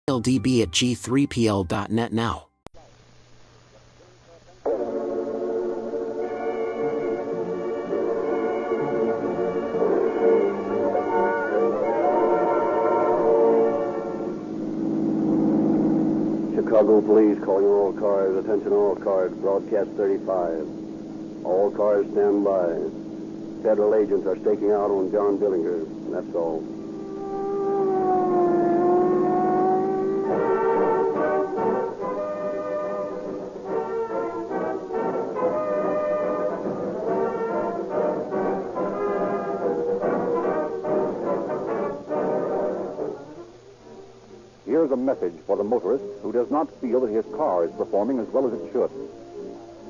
LDB at g3pl.net now. Chicago Police calling all cars. Attention all cars. Broadcast 35. All cars stand by. Federal agents are staking out on John Dillinger. That's all. Here's a message for the motorist who does not feel that his car is performing as well as it should.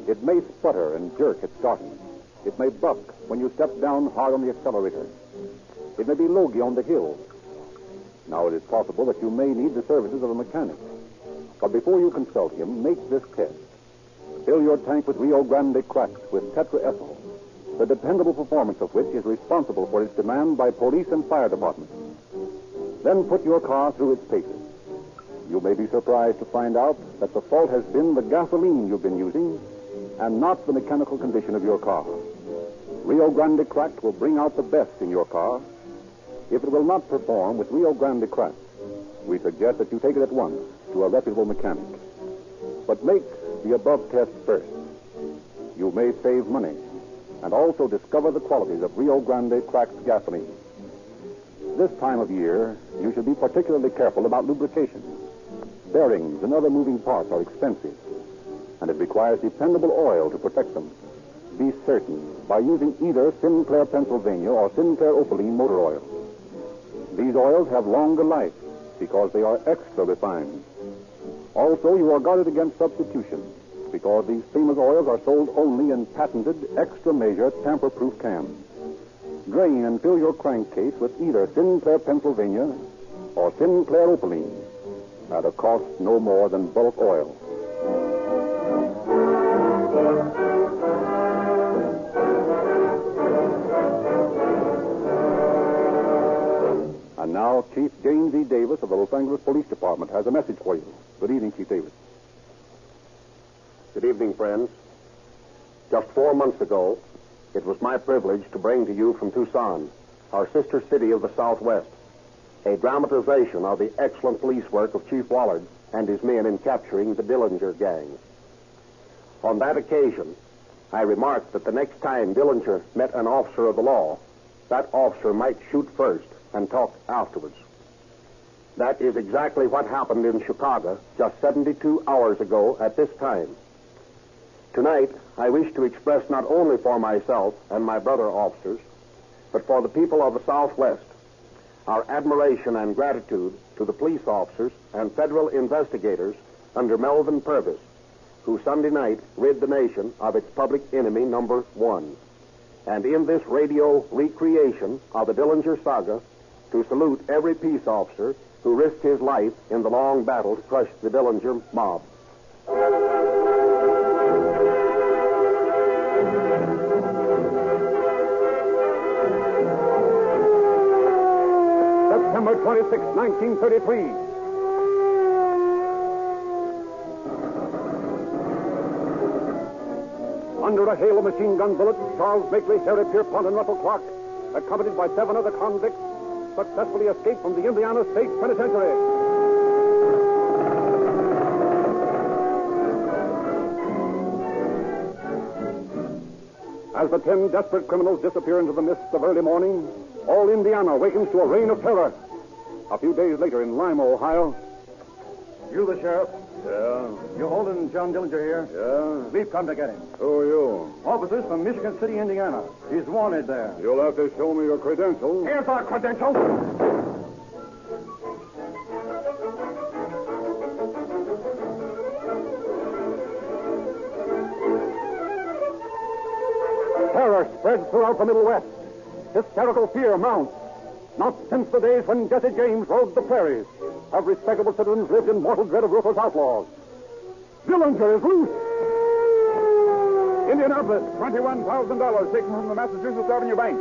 It may sputter and jerk at starting. It may buck when you step down hard on the accelerator. It may be logy on the hill. Now, it is possible that you may need the services of a mechanic. But before you consult him, make this test. Fill your tank with Rio Grande Cracks with tetraethyl, the dependable performance of which is responsible for its demand by police and fire departments. Then put your car through its paces. You may be surprised to find out that the fault has been the gasoline you've been using and not the mechanical condition of your car. Rio Grande Cracked will bring out the best in your car. If it will not perform with Rio Grande Cracked, we suggest that you take it at once to a reputable mechanic. But make the above test first. You may save money and also discover the qualities of Rio Grande Cracked gasoline. This time of year, you should be particularly careful about lubrication. Bearings and other moving parts are expensive, and it requires dependable oil to protect them. Be certain by using either Sinclair Pennsylvania or Sinclair Opaline motor oil. These oils have longer life because they are extra refined. Also, you are guarded against substitution because these famous oils are sold only in patented, extra-measure, tamper-proof cans. Drain and fill your crankcase with either Sinclair Pennsylvania or Sinclair Opaline. at a cost no more than bulk oil. And now, Chief James E. Davis of the Los Angeles Police Department has a message for you. Good evening, Chief Davis. Good evening, friends. Just 4 months ago, it was my privilege to bring to you from Tucson, our sister city of the Southwest, a dramatization of the excellent police work of Chief Wallard and his men in capturing the Dillinger gang. On that occasion, I remarked that the next time Dillinger met an officer of the law, that officer might shoot first and talk afterwards. That is exactly what happened in Chicago just 72 hours ago at this time. Tonight, I wish to express not only for myself and my brother officers, but for the people of the Southwest, our admiration and gratitude to the police officers and federal investigators under Melvin Purvis, who Sunday night rid the nation of its public enemy number one. And in this radio recreation of the Dillinger saga, to salute every peace officer who risked his life in the long battle to crush the Dillinger mob. September 26, 1933. Under a hail of machine gun bullets, Charles Makeley, Harry Pierpont, and Russell Clark, accompanied by 7 other convicts, successfully escaped from the Indiana State Penitentiary. As the 10 desperate criminals disappear into the mists of early morning, all Indiana awakens to a reign of terror. A few days later in Lima, Ohio. You the sheriff? Yeah. You holding John Dillinger here? Yeah. We've come to get him. Who are you? Officers from Michigan City, Indiana. He's wanted there. You'll have to show me your credentials. Here's our credentials. Terror spreads throughout the Middle West. Hysterical fear mounts. Not since the days when Jesse James rode the prairies have respectable citizens lived in mortal dread of ruthless outlaws. Dillinger is loose. Indianapolis, $21,000 taken from the Massachusetts Avenue Bank.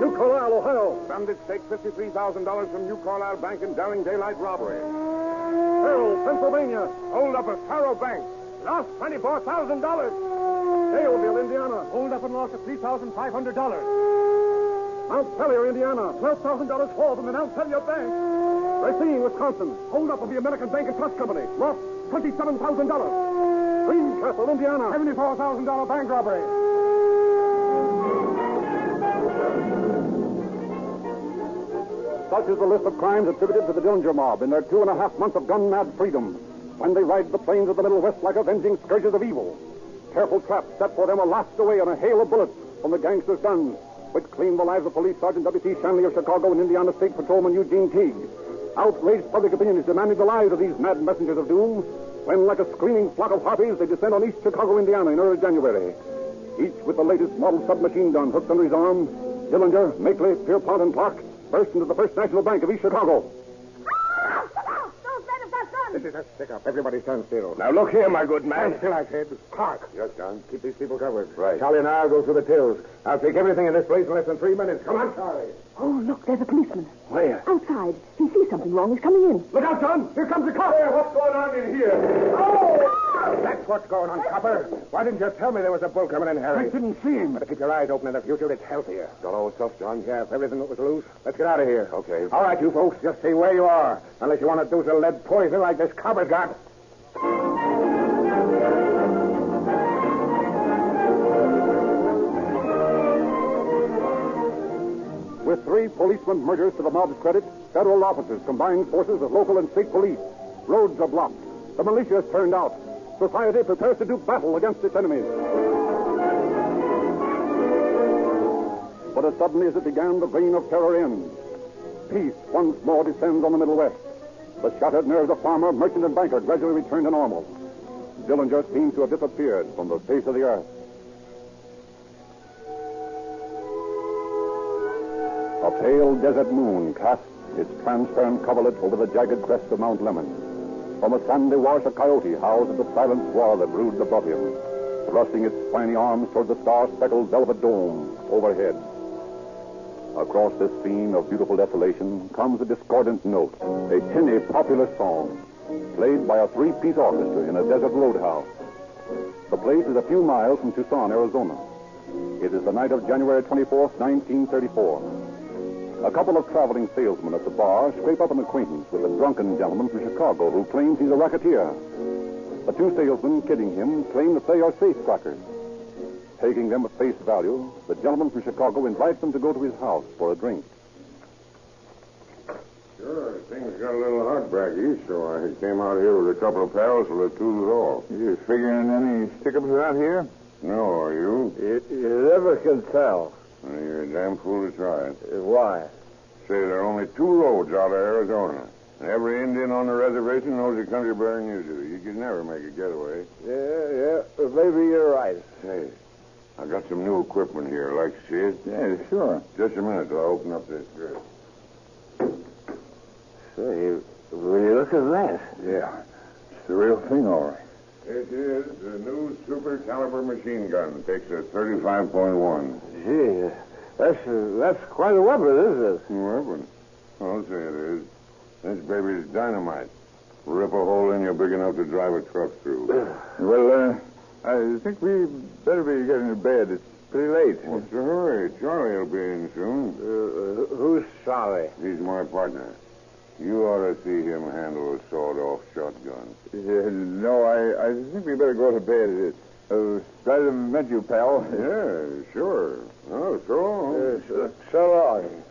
New Carlisle, Ohio. Bandits take $53,000 from New Carlisle Bank in daring daylight robbery. Harold, Pennsylvania. Hold up a Faro Bank. Lost $24,000. Daleville, Indiana. Hold up and lost $3,500. Mount Pelier, Indiana. $12,000 fall from the Mount Pelier Bank. Racine, Wisconsin. Hold up of the American Bank and Trust Company. Lost $27,000. Greencastle, Indiana. $74,000 bank robbery. Such is the list of crimes attributed to the Dillinger mob in their 2.5 months of gun-mad freedom, when they ride the plains of the Middle West like avenging scourges of evil. Careful traps set for them are lashed away on a hail of bullets from the gangsters' guns, which claimed the lives of Police Sergeant W.T. Shanley of Chicago and Indiana State Patrolman Eugene Teague. Outraged public opinion is demanding the lives of these mad messengers of doom, when, like a screaming flock of harpies, they descend on East Chicago, Indiana in early January. Each with the latest model submachine gun hooked under his arm, Dillinger, Makeley, Pierpont, and Clark burst into the First National Bank of East Chicago. This is a stick-up. Everybody stand still. Now, look here, my good man. Stand still, I said. Clark. Yes, John. Keep these people covered. Right. Charlie and I'll go through the tills. I'll take everything in this place in less than 3 minutes. Come on, Charlie. Oh, look, there's a policeman. Where? Outside. He sees something wrong. He's coming in. Look out, John. Here comes the cop. Here, what's going on in here? Oh! That's what's going on, copper. Why didn't you tell me there was a bull coming in, Harry? I didn't see him. Better keep your eyes open in the future. It's healthier. Got all the stuff, John? Yeah, everything that was loose. Let's get out of here. Okay. All right, you folks. Just stay where you are. Unless you want to dose a lead poison like this copper's got. With 3 policemen murders to the mob's credit, federal officers combined forces of local and state police. Roads are blocked. The militia is turned out. Society prepares to do battle against its enemies. But as suddenly as it began, the reign of terror ends. Peace once more descends on the Middle West. The shattered nerves of farmer, merchant, and banker gradually return to normal. Dillinger seems to have disappeared from the face of the earth. A pale desert moon casts its transparent coverlet over the jagged crest of Mount Lemmon. From a sandy wash, a coyote howls at the silent squall that broods above him, thrusting its spiny arms toward the star-speckled velvet dome overhead. Across this scene of beautiful desolation comes a discordant note, a tinny popular song, played by a three-piece orchestra in a desert roadhouse. The place is a few miles from Tucson, Arizona. It is the night of January 24th, 1934. A couple of traveling salesmen at the bar scrape up an acquaintance with a drunken gentleman from Chicago who claims he's a racketeer. The two salesmen, kidding him, claim that they are safecrackers. Taking them at face value, the gentleman from Chicago invites them to go to his house for a drink. Sure, things got a little hot back east, so I came out here with a couple of pals to let tools off. You figuring any stick-ups around here? No, are you? You never can tell. Well, you're a damn fool to try it. Why? Say, there are only two roads out of Arizona. And every Indian on the reservation knows the country better than you do. You could never make a getaway. Yeah, maybe you're right. Say, I got some new equipment here. Like to see it? Yeah, sure. Just a minute till I open up this girl. Say, will you look at that? Yeah, it's the real thing, all right. It is the new super caliber machine gun. Takes a 35.1. Gee, that's quite a weapon, isn't it? Weapon? I'll say it is. This baby's dynamite. Rip a hole in you big enough to drive a truck through. Well, I think we better be getting to bed. It's pretty late. What's the hurry? Charlie will be in soon. Who's Charlie? He's my partner. You ought to see him handle a sawed-off shotgun. No, I think we better go to bed. Glad to meet you, pal. Yeah, sure. Oh, so long. So long.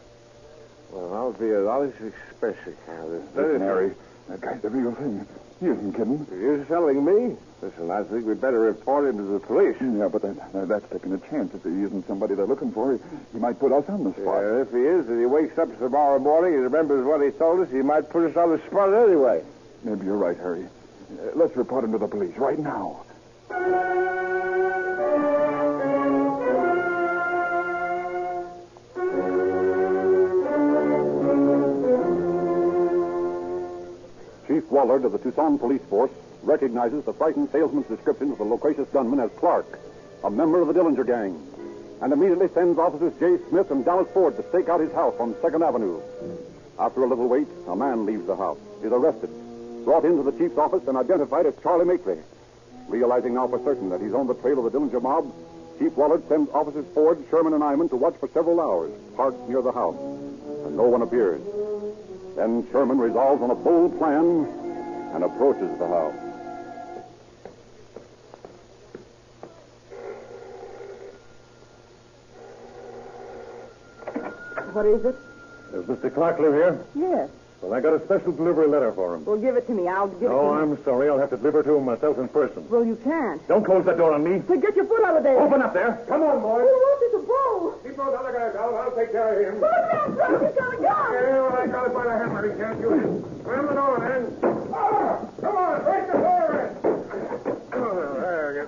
Well, I'll be a lot expensive now. Listen, Harry, that guy's the real thing. He isn't kidding. You're telling me? Listen, I think we'd better report him to the police. Yeah, but that's taking a chance. If he isn't somebody they're looking for, he might put us on the spot. If he is, and he wakes up tomorrow morning and remembers what he told us, he might put us on the spot anyway. Maybe you're right, Harry. Let's report him to the police right now. Chief Wallard of the Tucson Police Force recognizes the frightened salesman's description of the loquacious gunman as Clark, a member of the Dillinger gang, and immediately sends officers J. Smith and Dallas Ford to stake out his house on 2nd Avenue. After a little wait, a man leaves the house, is arrested, brought into the chief's office, and identified as Charlie Maitre. Realizing now for certain that he's on the trail of the Dillinger mob, Chief Wallard sends officers Ford, Sherman, and Iman to watch for several hours, parked near the house, and no one appears. Then Sherman resolves on a bold plan and approaches the house. What is it? Does Mr. Clark live here? Yes. Well, I got a special delivery letter for him. Well, give it to me. I'll give it to No, him. I'm sorry. I'll have to deliver to him myself in person. Well, you can't. Don't close that door on me. So get your foot out of there. Open up there. Come on, boys. Who wants it to blow? Keep those other guys out. I'll take care of him. Put him down, Frank. He's got a gun. Yeah, well, I got it by the hammer. He can't shoot it. Slam the door, then. Come on, break the door in.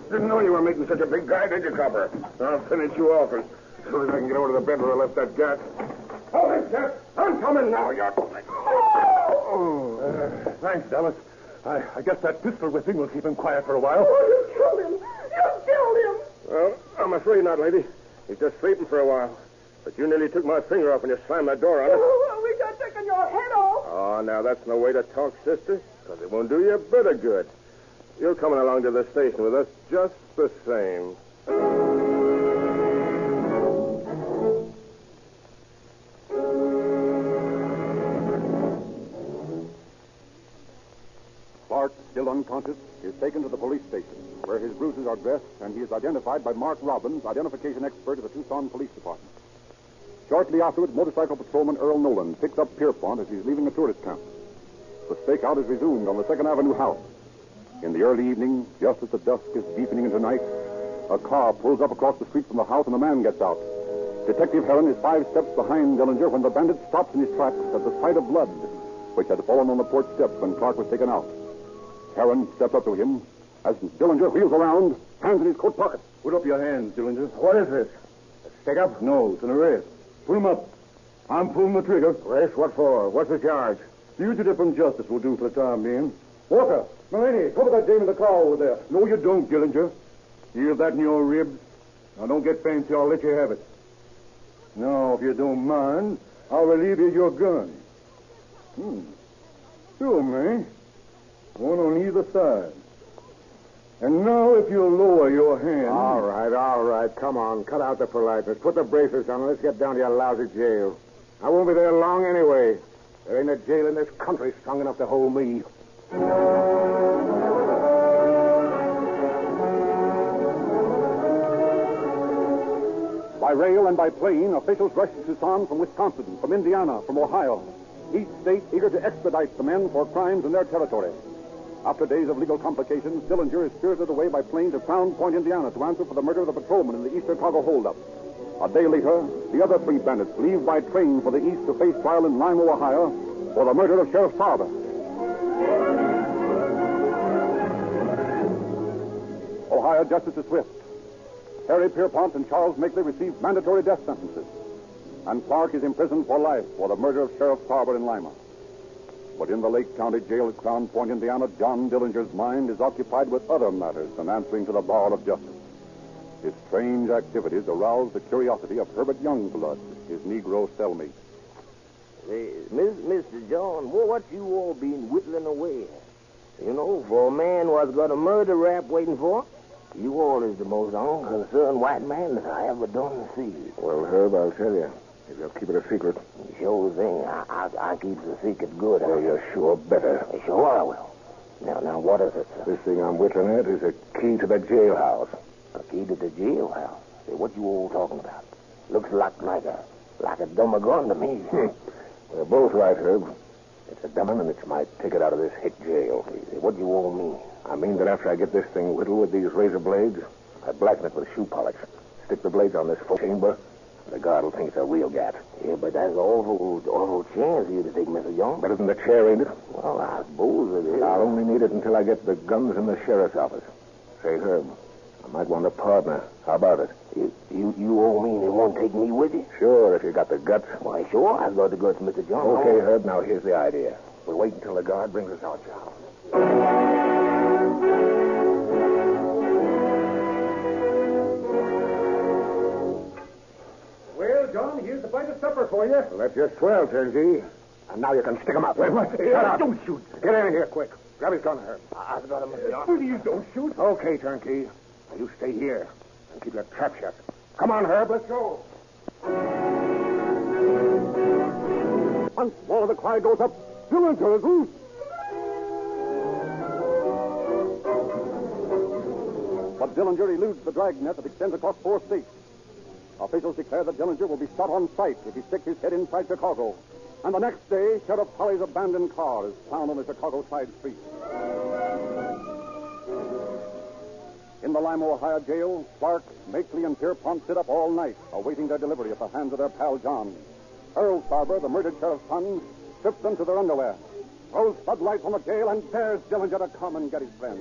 Didn't know you were making such a big guy, did you, copper? I'll finish you off as soon as I can get over to the bed where I left that gas. Hold it, Jeff. I'm coming now, you... Thanks, Dallas. I guess that pistol whipping will keep him quiet for a while. Oh, you killed him. You killed him. Well, I'm afraid not, lady. He's just sleeping for a while. But you nearly took my finger off when you slammed that door on it. Oh, we got taken your head off. Oh, now that's no way to talk, sister, because it won't do you a bit of good. You're coming along to the station with us just the same. Clark, still unconscious, is taken to the police station, where his bruises are dressed, and he is identified by Mark Robbins, identification expert of the Tucson Police Department. Shortly afterward, motorcycle patrolman Earl Nolan picks up Pierpont as he's leaving a tourist camp. The stakeout is resumed on the 2nd Avenue house. In the early evening, just as the dusk is deepening into night, a car pulls up across the street from the house and a man gets out. Detective Heron is 5 steps behind Dillinger when the bandit stops in his tracks at the sight of blood, which had fallen on the porch steps when Clark was taken out. Heron steps up to him as Dillinger wheels around, hands in his coat pocket. Put up your hands, Dillinger. What is this? A stick-up? No, it's an arrest. Put him up. I'm pulling the trigger. Yes, what for? What's the charge? Fugitive from justice will do for the time being. Walker, Mullaney, cover that dame in the car over there. No, you don't, Dillinger. Feel that in your ribs? Now, don't get fancy. I'll let you have it. Now, if you don't mind, I'll relieve you of your gun. Sure, man. One on either side. And now, if you'll lower your hand... All right. Come on. Cut out the politeness. Put the braces on and let's get down to your lousy jail. I won't be there long anyway. There ain't a jail in this country strong enough to hold me. By rail and by plane, officials rushed to Tucson from Wisconsin, from Indiana, from Ohio. Each state eager to extradite the men for crimes in their territory. After days of legal complications, Dillinger is spirited away by plane to Crown Point, Indiana, to answer for the murder of the patrolman in the East Chicago holdup. A day later, the other three bandits leave by train for the east to face trial in Lima, Ohio, for the murder of Sheriff Farber. Ohio justice is swift. Harry Pierpont and Charles Makeley receive mandatory death sentences, and Clark is imprisoned for life for the murder of Sheriff Farber in Lima. But in the Lake County Jail at Crown Point, Indiana, John Dillinger's mind is occupied with other matters than answering to the bar of justice. His strange activities arouse the curiosity of Herbert Youngblood, his Negro cellmate. Hey, Mr. John, what you all been whittling away at? You know, for a man who's got a murder rap waiting for, you all is the most unconcerned white man that I ever done see. Well, Herb, I'll tell you. If you'll keep it a secret. Sure thing. I keep the secret good. Well, you're sure better. Sure I will. Now, what is it, sir? This thing I'm whittling at is a key to the jailhouse. A key to the jailhouse? Say, what you all talking about? Looks like a dumber gun to me. We're both right, Herb. It's a dumb one, and it's my ticket out of this hick jail. Say, what do you all mean? I mean that after I get this thing whittled with these razor blades, I blacken it with shoe polish, stick the blades on this full chamber, and the guard will think it's a real gat. Yeah, but that's awful chance for you to take, Mr. Young. Better than the chair, ain't it? Well, I suppose it is. I'll only need it until I get the guns in the sheriff's office. Say, Herb, I might want a partner. How about it? You all mean you won't take me with you? Sure, if you got the guts. Why, sure, I've got the guts, Mr. John. Okay, Herb, now here's the idea. We'll wait until the guard brings us our job. Well, John, here's the bite of supper for you. Well, that's just swell, Turnkey. And now you can stick 'em up. Wait, what? Shut up. Don't shoot. Get in here, quick. Grab his gun, Herb. I've got him, Mr. John. Please don't shoot. Okay, Turnkey. Now you stay here and keep your trap shut. Come on, Herb, let's go. Once more the cry goes up, Dillinger is loose. But Dillinger eludes the dragnet that extends across 4 states. Officials declare that Dillinger will be shot on sight if he sticks his head inside Chicago. And the next day, Sheriff Holly's abandoned car is found on a Chicago side street. In the Lima, Ohio jail, Clark, Makeley, and Pierpont sit up all night, awaiting their delivery at the hands of their pal John. Harold Farber, the murdered sheriff's son, strips them to their underwear, throws floodlights on the jail, and dares Dillinger to come and get his friend.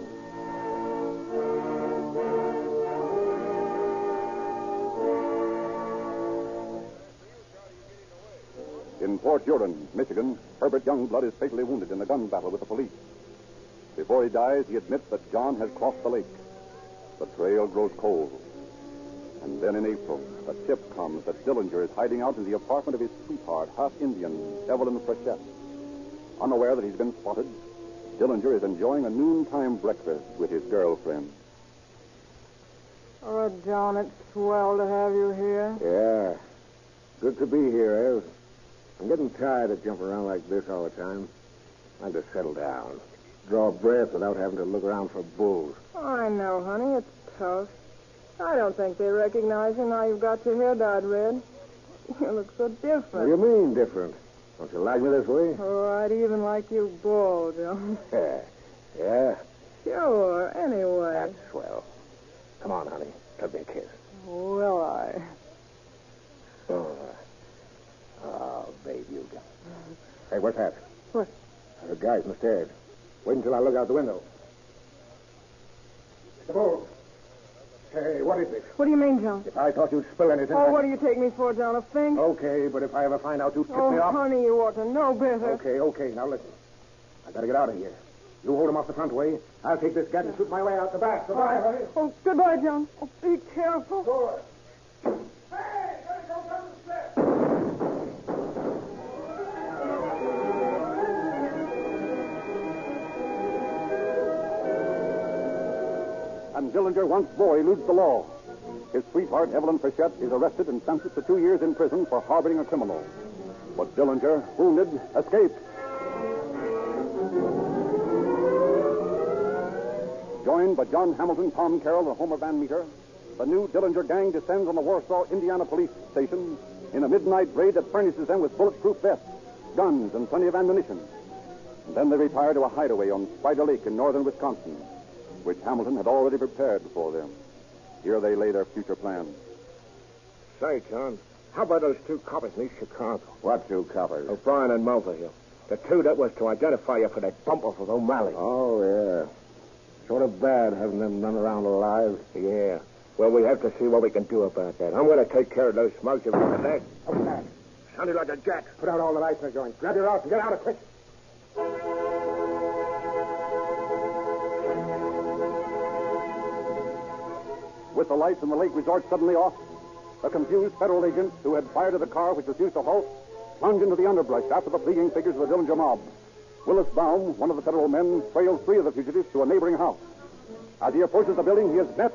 In Fort Huron, Michigan, Herbert Youngblood is fatally wounded in a gun battle with the police. Before he dies, he admits that John has crossed the lake. The trail grows cold. And then in April, a tip comes that Dillinger is hiding out in the apartment of his sweetheart, half-Indian, Evelyn Frechette. Unaware that he's been spotted, Dillinger is enjoying a noontime breakfast with his girlfriend. Oh, John, it's swell to have you here. Yeah. Good to be here, Ev. I'm getting tired of jumping around like this all the time. I'd like to settle down. Draw breath without having to look around for bulls. I know, honey. It's tough. I don't think they recognize you now you've got your hair dyed red. You look so different. What do you mean, different? Don't you like me this way? Oh, I'd even like you bald, John. Yeah? Sure, anyway. That's swell. Come on, honey. Give me a kiss. Will I? Oh, babe, you got... Hey, what's that? What? There's a guy from the stairs. Wait until I look out the window. Mr. Bull. Hey, what is it? What do you mean, John? If I thought you'd spill anything... Oh, what do you take me for, John? A thing? Okay, but if I ever find out you tipped me Oh, off... honey, you ought to know better. Okay. Now listen. I gotta get out of here. You hold him off the front way. I'll take this gat and shoot my way out the back. Goodbye, honey. Oh, goodbye, John. Oh, be careful. Sure. And Dillinger, once more, eludes the law. His sweetheart, Evelyn Frechette, is arrested and sentenced to 2 years in prison for harboring a criminal. But Dillinger, wounded, escapes. Joined by John Hamilton, Tom Carroll, and Homer Van Meter, the new Dillinger gang descends on the Warsaw, Indiana police station in a midnight raid that furnishes them with bulletproof vests, guns, and plenty of ammunition. And then they retire to a hideaway on Spider Lake in northern Wisconsin, which Hamilton had already prepared for them. Here they lay their future plans. Say, John, how about those 2 coppers in East Chicago? What 2 coppers? O'Brien and Mulvihill. The 2 that was to identify you for that bumper with O'Malley. Oh, yeah. Sort of bad having them run around alive. Yeah. Well, we have to see what we can do about that. I'm going to take care of those smugs if we can. That. What's that? Sounded like a jack. Put out all the lights in the joint. Grab your out and get out of quick. With the lights in the lake resort suddenly off, the confused federal agents who had fired at the car which refused to halt plunged into the underbrush after the fleeing figures of the Dillinger mob. Willis Baum, one of the federal men, trails 3 of the fugitives to a neighboring house. As he approaches the building, he is met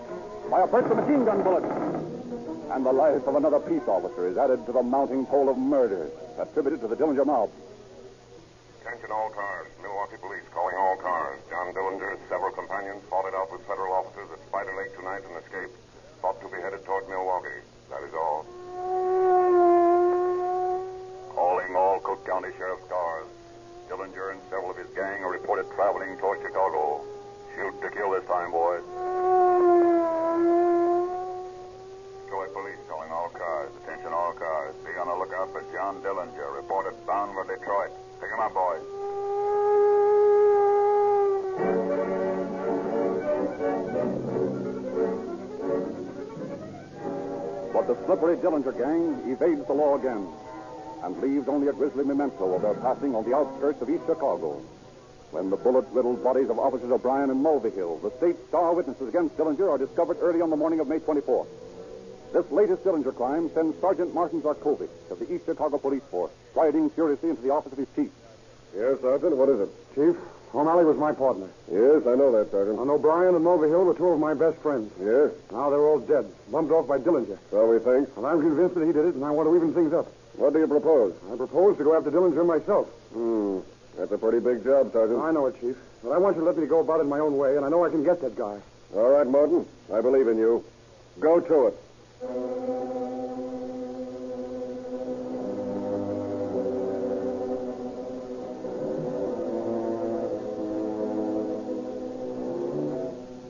by a burst of machine gun bullets. And the life of another peace officer is added to the mounting toll of murders attributed to the Dillinger mob. Attention all cars. Milwaukee police calling all cars. John Dillinger and several companions fought it out with federal officers at Spider Lake tonight and escaped. Thought to be headed toward Milwaukee. That is all. Calling all Cook County Sheriff's cars. Dillinger and several of his gang are reported traveling toward Chicago. Shoot to kill this time, boys. Detroit police calling all cars. Attention all cars. Be on the lookout for John Dillinger, reported bound for Detroit. Pick him up, boys. But the slippery Dillinger gang evades the law again and leaves only a grisly memento of their passing on the outskirts of East Chicago, when the bullet-riddled bodies of Officers O'Brien and Mulvihill, the state's star witnesses against Dillinger, are discovered early on the morning of May 24th. This latest Dillinger crime sends Sergeant Martin Zarkovich of the East Chicago Police Force striding furiously into the office of his chief. Yes, Sergeant, what is it? Chief, O'Malley was my partner. Yes, I know that, Sergeant. And O'Brien and Mulvihill were 2 of my best friends. Yes? Now they're all dead, bumped off by Dillinger. So we think. And I'm convinced that he did it, and I want to even things up. What do you propose? I propose to go after Dillinger myself. That's a pretty big job, Sergeant. I know it, Chief. But I want you to let me go about it my own way, and I know I can get that guy. All right, Martin. I believe in you. Go to it.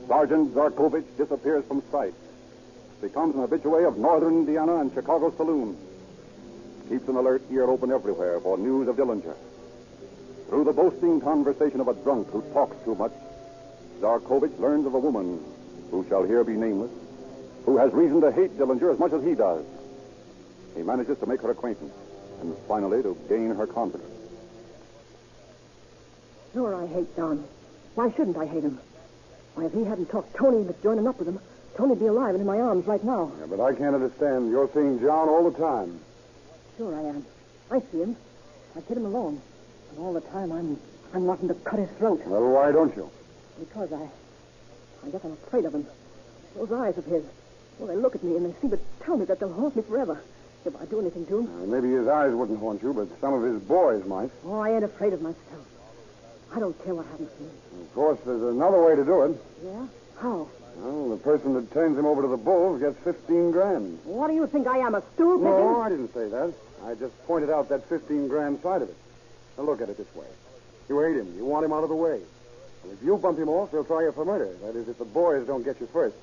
Sergeant Zarkovich disappears from sight. Becomes an habitué of northern Indiana and Chicago saloons. Keeps an alert ear open everywhere for news of Dillinger. Through the boasting conversation of a drunk who talks too much, Zarkovich learns of a woman who shall here be nameless, who has reason to hate Dillinger as much as he does. He manages to make her acquaintance and finally to gain her confidence. Sure, I hate John. Why shouldn't I hate him? Why, if he hadn't talked Tony into joining up with him, Tony'd be alive and in my arms right now. Yeah, but I can't understand. You're seeing John all the time. Sure I am. I see him. I get him alone. And all the time I'm wanting to cut his throat. Well, why don't you? Because I guess I'm afraid of him. Those eyes of his. Well, they look at me and they seem to tell me that they'll haunt me forever if I do anything to him. Maybe his eyes wouldn't haunt you, but some of his boys might. Oh, I ain't afraid of myself. I don't care what happens to me. Of course, there's another way to do it. Yeah? How? Well, the person that turns him over to the bulls gets 15 grand. What do you think I am, a stool pigeon? No, I didn't say that. I just pointed out that 15 grand side of it. Now, look at it this way. You hate him. You want him out of the way. And if you bump him off, they'll try you for murder. That is, if the boys don't get you first.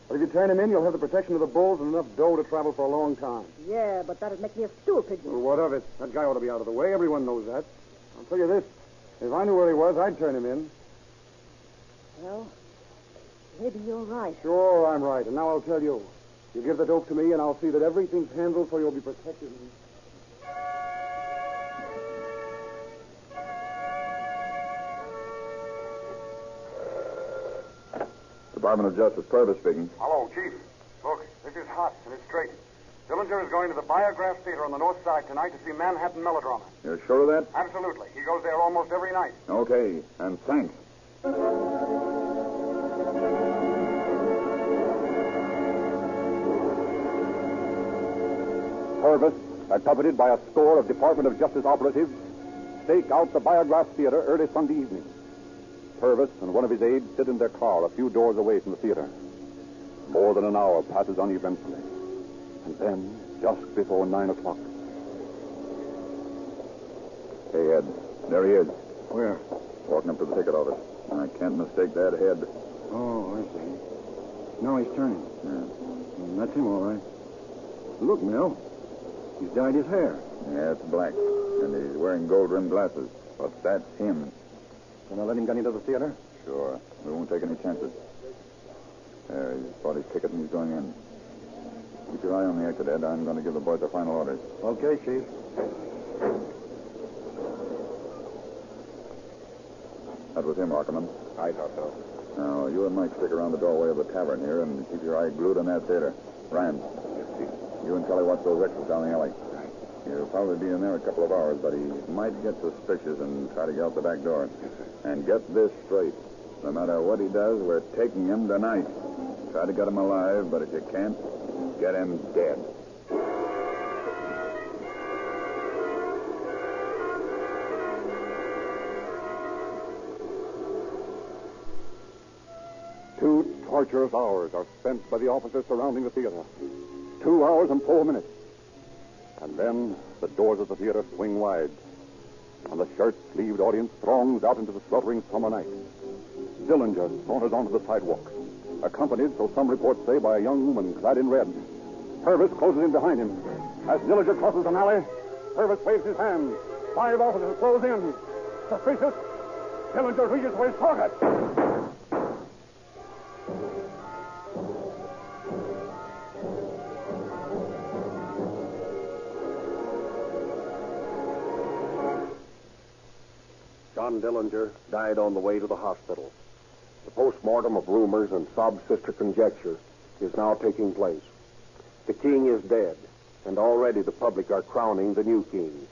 But if you turn him in, you'll have the protection of the bulls and enough dough to travel for a long time. Yeah, but that'd make me a stool pigeon. Well, what of it? That guy ought to be out of the way. Everyone knows that. I'll tell you this. If I knew where he was, I'd turn him in. Well, Maybe you're right. Sure, I'm right. And now I'll tell you. You give the dope to me, and I'll see that everything's handled so you'll be protected. Department of Justice, Purvis speaking. Hello, Chief. Look, this is hot, and it's straight. Dillinger is going to the Biograph Theater on the north side tonight to see Manhattan melodrama. You're sure of that? Absolutely. He goes there almost every night. Okay, and thanks. Purvis, accompanied by a score of Department of Justice operatives, stake out the Biograph Theater early Sunday evening. Purvis and one of his aides sit in their car a few doors away from the theater. More than an hour passes uneventfully. And then, just before 9 o'clock... Hey, Ed. There he is. Where? Walking up to the ticket office. I can't mistake that head. Oh, I see. Now he's turning. Yeah. That's him, all right. Look, Mel. He's dyed his hair. Yeah, it's black. And he's wearing gold-rimmed glasses. But that's him. Can I let him get into the theater? Sure. We won't take any chances. There, he's bought his ticket and he's going in. Keep your eye on the exit, Ed. I'm going to give the boys the final orders. Okay, Chief. That was him, Ackerman. I thought so. Now, you and Mike stick around the doorway of the tavern here and keep your eye glued on that theater. Ryan, you and Kelly watch those exits down the alley. He'll probably be in there a couple of hours, but he might get suspicious and try to get out the back door. And get this straight. No matter what he does, we're taking him tonight. Try to get him alive, but if you can't, get him dead. Two torturous hours are spent by the officers surrounding the theater. 2 hours and 4 minutes. And then the doors of the theater swing wide, and the shirt-sleeved audience throngs out into the sweltering summer night. Dillinger saunters onto the sidewalk, accompanied, so some reports say, by a young woman clad in red. Purvis closes in behind him. As Dillinger crosses an alley, Purvis waves his hand. 5 officers close in. Suspicious, Dillinger reaches for his target. John Dillinger died on the way to the hospital. The post-mortem of rumors and sob-sister conjecture is now taking place. The king is dead, and already the public are crowning the new king.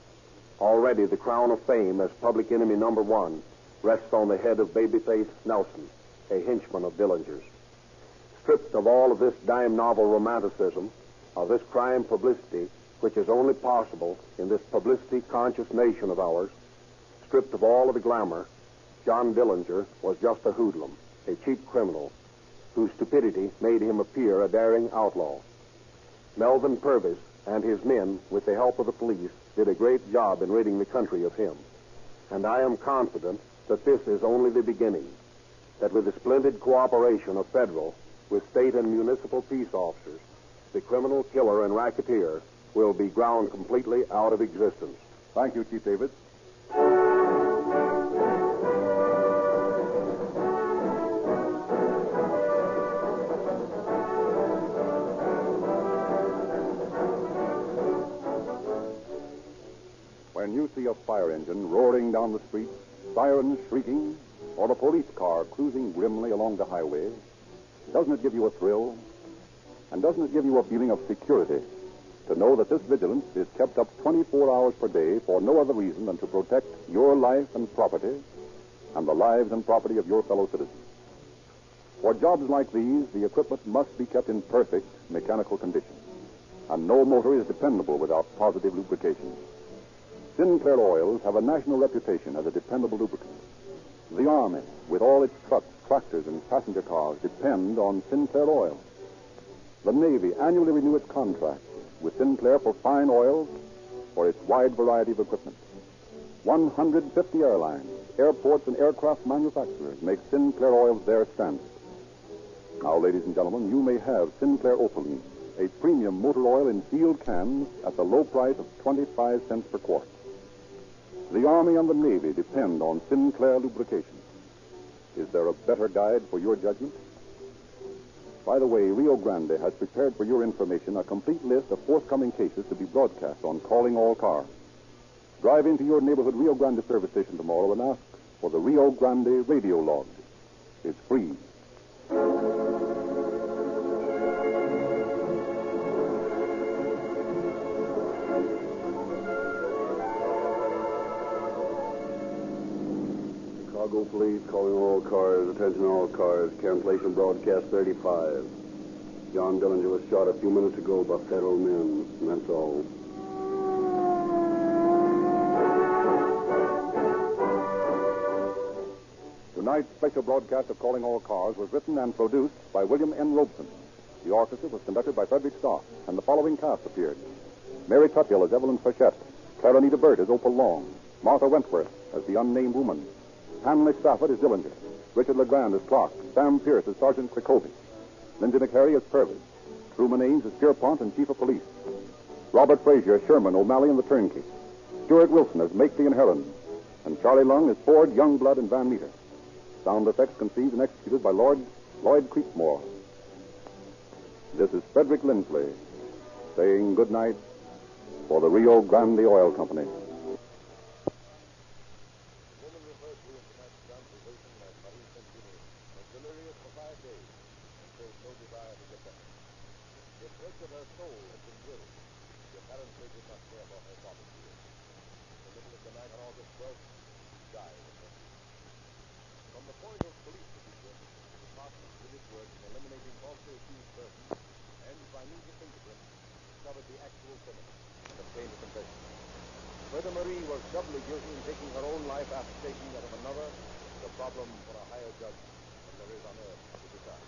Already the crown of fame as public enemy number 1 rests on the head of babyface Nelson, a henchman of Dillinger's. Stripped of all of this dime novel romanticism, of this crime publicity, which is only possible in this publicity-conscious nation of ours, stripped of all of the glamour, John Dillinger was just a hoodlum, a cheap criminal, whose stupidity made him appear a daring outlaw. Melvin Purvis and his men, with the help of the police, did a great job in ridding the country of him. And I am confident that this is only the beginning, that with the splendid cooperation of federal, with state and municipal peace officers, the criminal killer and racketeer will be ground completely out of existence. Thank you, Chief David. When you see a fire engine roaring down the street, sirens shrieking, or a police car cruising grimly along the highway, doesn't it give you a thrill? And doesn't it give you a feeling of security to know that this vigilance is kept up 24 hours per day for no other reason than to protect your life and property and the lives and property of your fellow citizens? For jobs like these, the equipment must be kept in perfect mechanical condition, and no motor is dependable without positive lubrication. Sinclair oils have a national reputation as a dependable lubricant. The Army, with all its trucks, tractors, and passenger cars, depend on Sinclair oil. The Navy annually renew its contracts with Sinclair for fine oils for its wide variety of equipment. 150 airlines, airports, and aircraft manufacturers make Sinclair oils their standard. Now, ladies and gentlemen, you may have Sinclair Opaline, a premium motor oil in sealed cans at the low price of 25 cents per quart. The Army and the Navy depend on Sinclair lubrication. Is there a better guide for your judgment? By the way, Rio Grande has prepared for your information a complete list of forthcoming cases to be broadcast on Calling All Cars. Drive into your neighborhood Rio Grande service station tomorrow and ask for the Rio Grande radio log. It's free. Chicago Police calling all cars. Attention all cars. Cancellation broadcast 35. John Dillinger was shot a few minutes ago by federal men. And that's all. Tonight's special broadcast of Calling All Cars was written and produced by William N. Robeson. The orchestra was conducted by Frederick Stock, and the following cast appeared. Mary Tuthill as Evelyn Frechette, Caronita Burt as Opal Long, Martha Wentworth as the unnamed woman, Hanley Stafford as Dillinger, Richard LeGrand as Clark, Sam Pierce as Sergeant Krakovic, Lindsay McHarry as Purvis, Truman Ames as Pierpont and Chief of Police, Robert Frazier as Sherman, O'Malley, and the Turnkey, Stuart Wilson as Makeley and Heron, and Charlie Lung as Ford, Youngblood, and Van Meter. Sound effects conceived and executed by Lloyd Creekmore. This is Frederick Lindsley saying good night for the Rio Grande Oil Company. Whether Marie was doubly guilty in taking her own life after taking that of another is a problem for a higher judge than there is on earth to decide.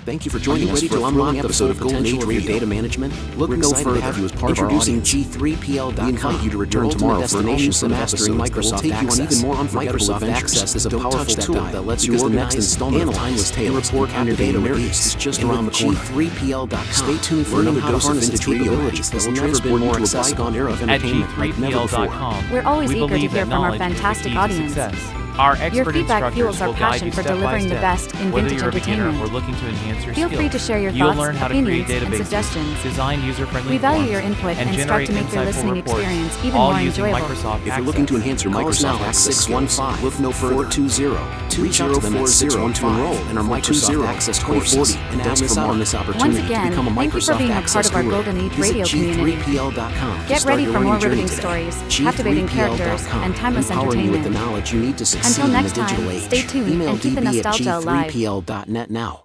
Thank you for joining us for a thrilling episode of Golden Age Radio Data Management. Look no further. Have you as part introducing G3PL.com. We invite you to return tomorrow for an all-new mastering Microsoft take you on even more unforgettable adventures. Access is a powerful tool that lets you organize, installment of timeless tales and report on your data release is just around the corner. G3PL.com. Stay tuned for another dose of vintage capabilities that will never been more accessible era of entertainment like never before. We're always eager to hear from our fantastic audience. Your feedback fuels our passion for delivering the best in vintage entertainment. Or looking to enhance your Feel skills. free to share your You'll thoughts, learn how to opinions, create and databases, suggestions. design user-friendly We value forms, your input and strive generate to make your insightful listening reports, experience even all more using enjoyable. Microsoft If you're looking to enhance your Microsoft Access skills, look no further. 420-220-40 to enroll in our Microsoft Access courses and don't miss out on this opportunity Once again, to become a thank you for Microsoft being a Access part of our guru. Golden Age Visit radio community. G3PL.com to Get start ready your for more learning journey riveting today. stories, captivating characters, and timeless empowering you with the entertainment. knowledge you need to succeed Until in the next time, digital age. stay tuned Email and keep the db at nostalgia alive. g3pl.net now.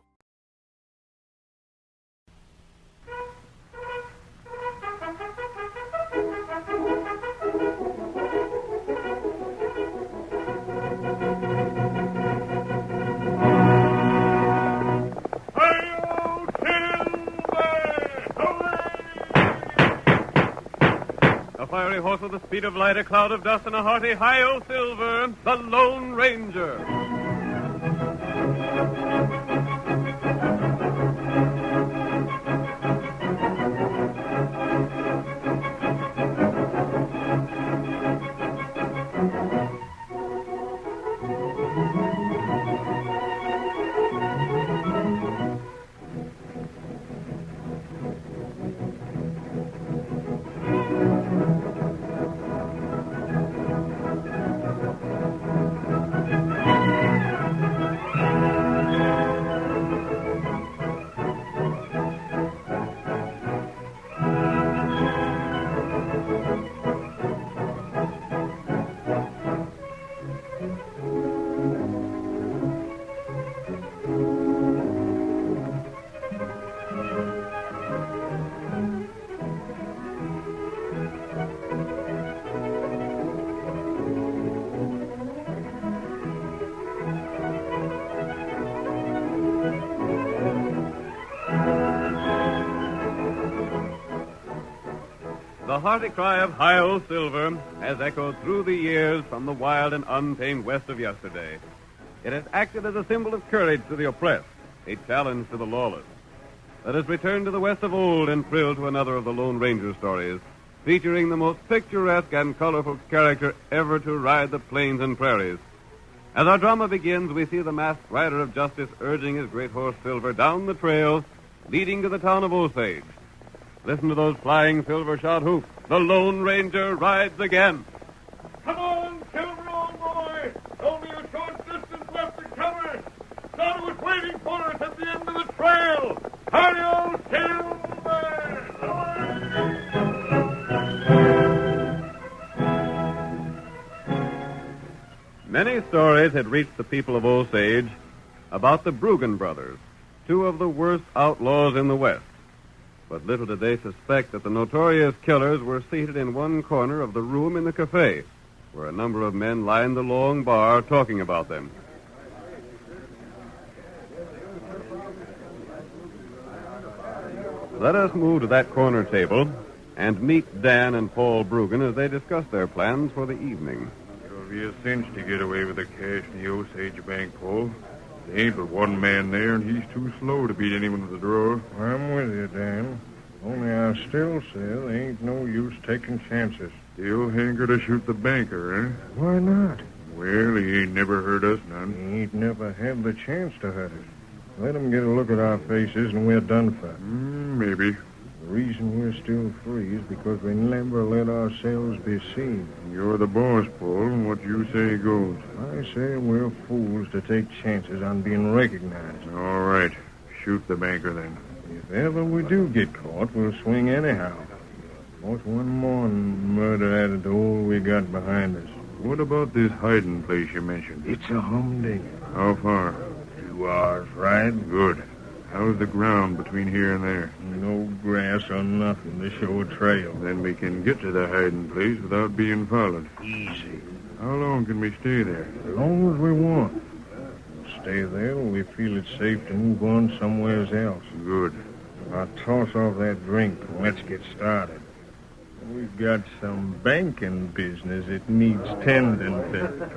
A fiery horse with the speed of light, a cloud of dust, and a hearty hi-yo silver, the Lone Ranger. The hearty cry of Hi-Yo Silver has echoed through the years from the wild and untamed west of yesterday. It has acted as a symbol of courage to the oppressed, a challenge to the lawless. Let us return to the west of old and thrill to another of the Lone Ranger stories, featuring the most picturesque and colorful character ever to ride the plains and prairies. As our drama begins, we see the masked rider of justice urging his great horse Silver down the trail leading to the town of Osage. Listen to those flying silver-shod hoofs. The Lone Ranger rides again. Come on, Silver, old boy! Only a short distance left to cover. Son was waiting for us at the end of the trail. Hurry, old Silver! Many stories had reached the people of Osage about the Bruggen brothers, two of the worst outlaws in the West. But little did they suspect that the notorious killers were seated in one corner of the room in the cafe, where a number of men lined the long bar talking about them. Let us move to that corner table and meet Dan and Paul Bruggen as they discuss their plans for the evening. It'll be a cinch to get away with the cash in the Osage Bank, Paul. There ain't but one man there, and he's too slow to beat anyone with the drawer. I'm with you, Dan. Only I still say there ain't no use taking chances. Still hanker to shoot the banker, eh? Why not? Well, he ain't never hurt us none. He ain't never had the chance to hurt us. Let him get a look at our faces, and we're done for. Maybe. The reason we're still free is because we never let ourselves be seen. You're the boss, Paul. What you say goes. I say we're fools to take chances on being recognized. All right. Shoot the banker, then. If ever we do get caught, we'll swing anyhow. What's one more murder added to all we got behind us? What about this hiding place you mentioned? It's a humdinger. How far? 2 hours ride. Good. How's the ground between here and there? No grass or nothing to show a trail. Then we can get to the hiding place without being followed. Easy. How long can we stay there? As long as we want. We'll stay there when we feel it's safe to move on somewhere else. Good. I'll toss off that drink and let's get started. We've got some banking business that needs tending to.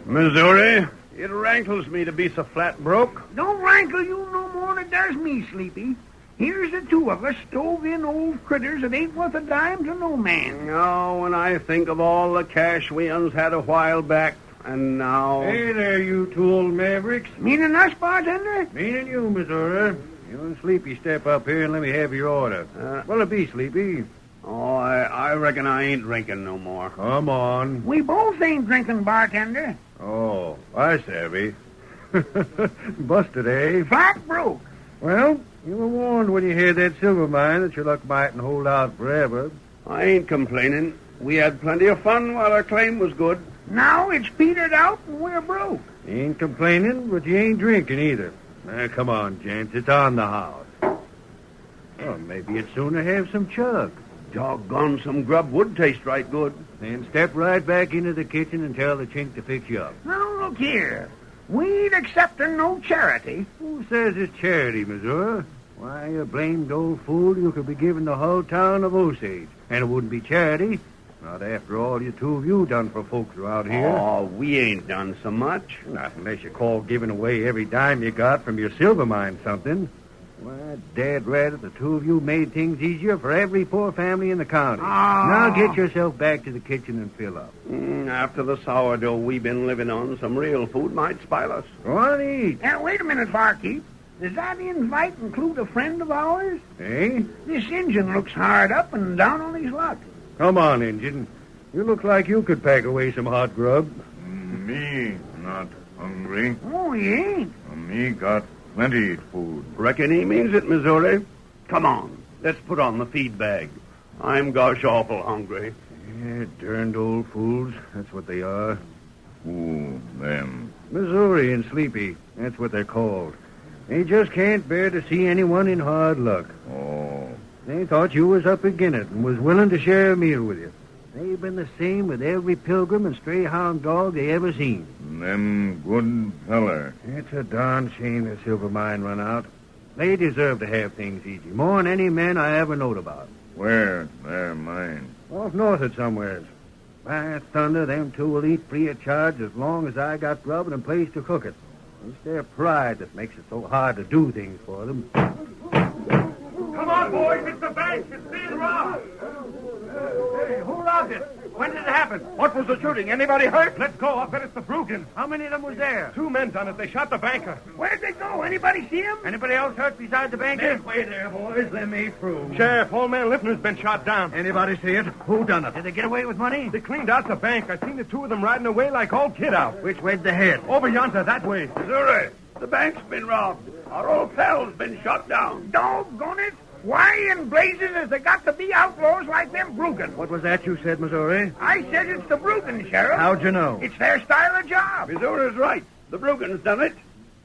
Missouri, it rankles me to be so flat broke. Don't rankle you no more than it does me, Sleepy. Here's the two of us stove in old critters that ain't worth a dime to no man. Oh, when I think of all the cash we uns had a while back, and now... Hey there, you two old mavericks. Meaning us, bartender? Meaning you, Missouri. You and Sleepy step up here and let me have your order. What'll it be, Sleepy? Oh, I reckon I ain't drinking no more. Come on. We both ain't drinking, bartender. Oh, I savvy. Busted, eh? Flat broke. Well, you were warned when you had that silver mine that your luck mightn't hold out forever. I ain't complaining. We had plenty of fun while our claim was good. Now it's petered out and we're broke. You ain't complaining, but you ain't drinking either. Now, come on, gents. It's on the house. Well, maybe you'd sooner have some chug. Doggone, some grub would taste right good. Then step right back into the kitchen and tell the chink to fix you up. Now, look here. We ain't accepting no charity. Who says it's charity, Missouri? Why, you blamed old fool, you could be giving the whole town of Osage. And it wouldn't be charity. Not after all you two of you done for folks around here. Oh, we ain't done so much. Not unless you call giving away every dime you got from your silver mine something. Why, Dad rather the two of you made things easier for every poor family in the county. Oh. Now get yourself back to the kitchen and fill up. After the sourdough we've been living on, some real food might spile us. Go on, eat. Now, wait a minute, barkeep. Does that invite include a friend of ours? Eh? This Injun looks hard up and down on his luck. Come on, Injun. You look like you could pack away some hot grub. Me not hungry. Oh, he ain't. Me got plenty food. Reckon he means it, Missouri. Come on, let's put on the feed bag. I'm gosh awful hungry. Yeah, darned old fools. That's what they are. Who, them? Missouri and Sleepy. That's what they're called. They just can't bear to see anyone in hard luck. Oh. They thought you was up agin it and was willing to share a meal with you. They've been the same with every pilgrim and stray hound dog they ever seen. Them good feller. It's a darn shame the silver mine run out. They deserve to have things easy, more than any man I ever knowed about. Where? They're mine. Off north at somewheres. By thunder, them two will eat free of charge as long as I got grub and a place to cook it. It's their pride that makes it so hard to do things for them. Come on, boys. It's the bank. It's being robbed. Hey, who robbed it? When did it happen? What was the shooting? Anybody hurt? Let's go. I bet it's the Brugans. How many of them was there? 2 men done it. They shot the banker. Where'd they go? Anybody see him? Anybody else hurt besides the banker? Midway there, boys. Let me through. Sheriff, old man Liffner's been shot down. Anybody see it? Who done it? Did they get away with money? They cleaned out the bank. I seen the 2 of them riding away like all kid out. Which way'd they head? Over yonder, that way. Missouri, the bank's been robbed. Our old pal's been shot down. Doggone it. Why in blazes has there got to be outlaws like them Brugans? What was that you said, Missouri? I said it's the Brugans, Sheriff. How'd you know? It's their style of job. Missouri's right. The Brugans done it.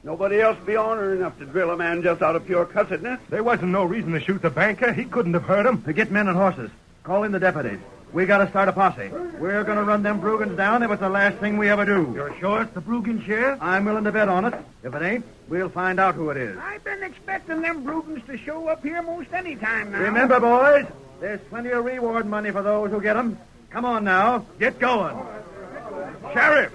Nobody else be honor enough to drill a man just out of pure cussedness. There wasn't no reason to shoot the banker. He couldn't have hurt him. To get men and horses. Call in the deputies. We got to start a posse. We're going to run them Brugans down if it's the last thing we ever do. You're sure it's the Brugans, Sheriff? I'm willing to bet on it. If it ain't, we'll find out who it is. I've been expecting them Brugans to show up here most any time now. Remember, boys, there's plenty of reward money for those who get 'em. Come on now, get going. Sheriff,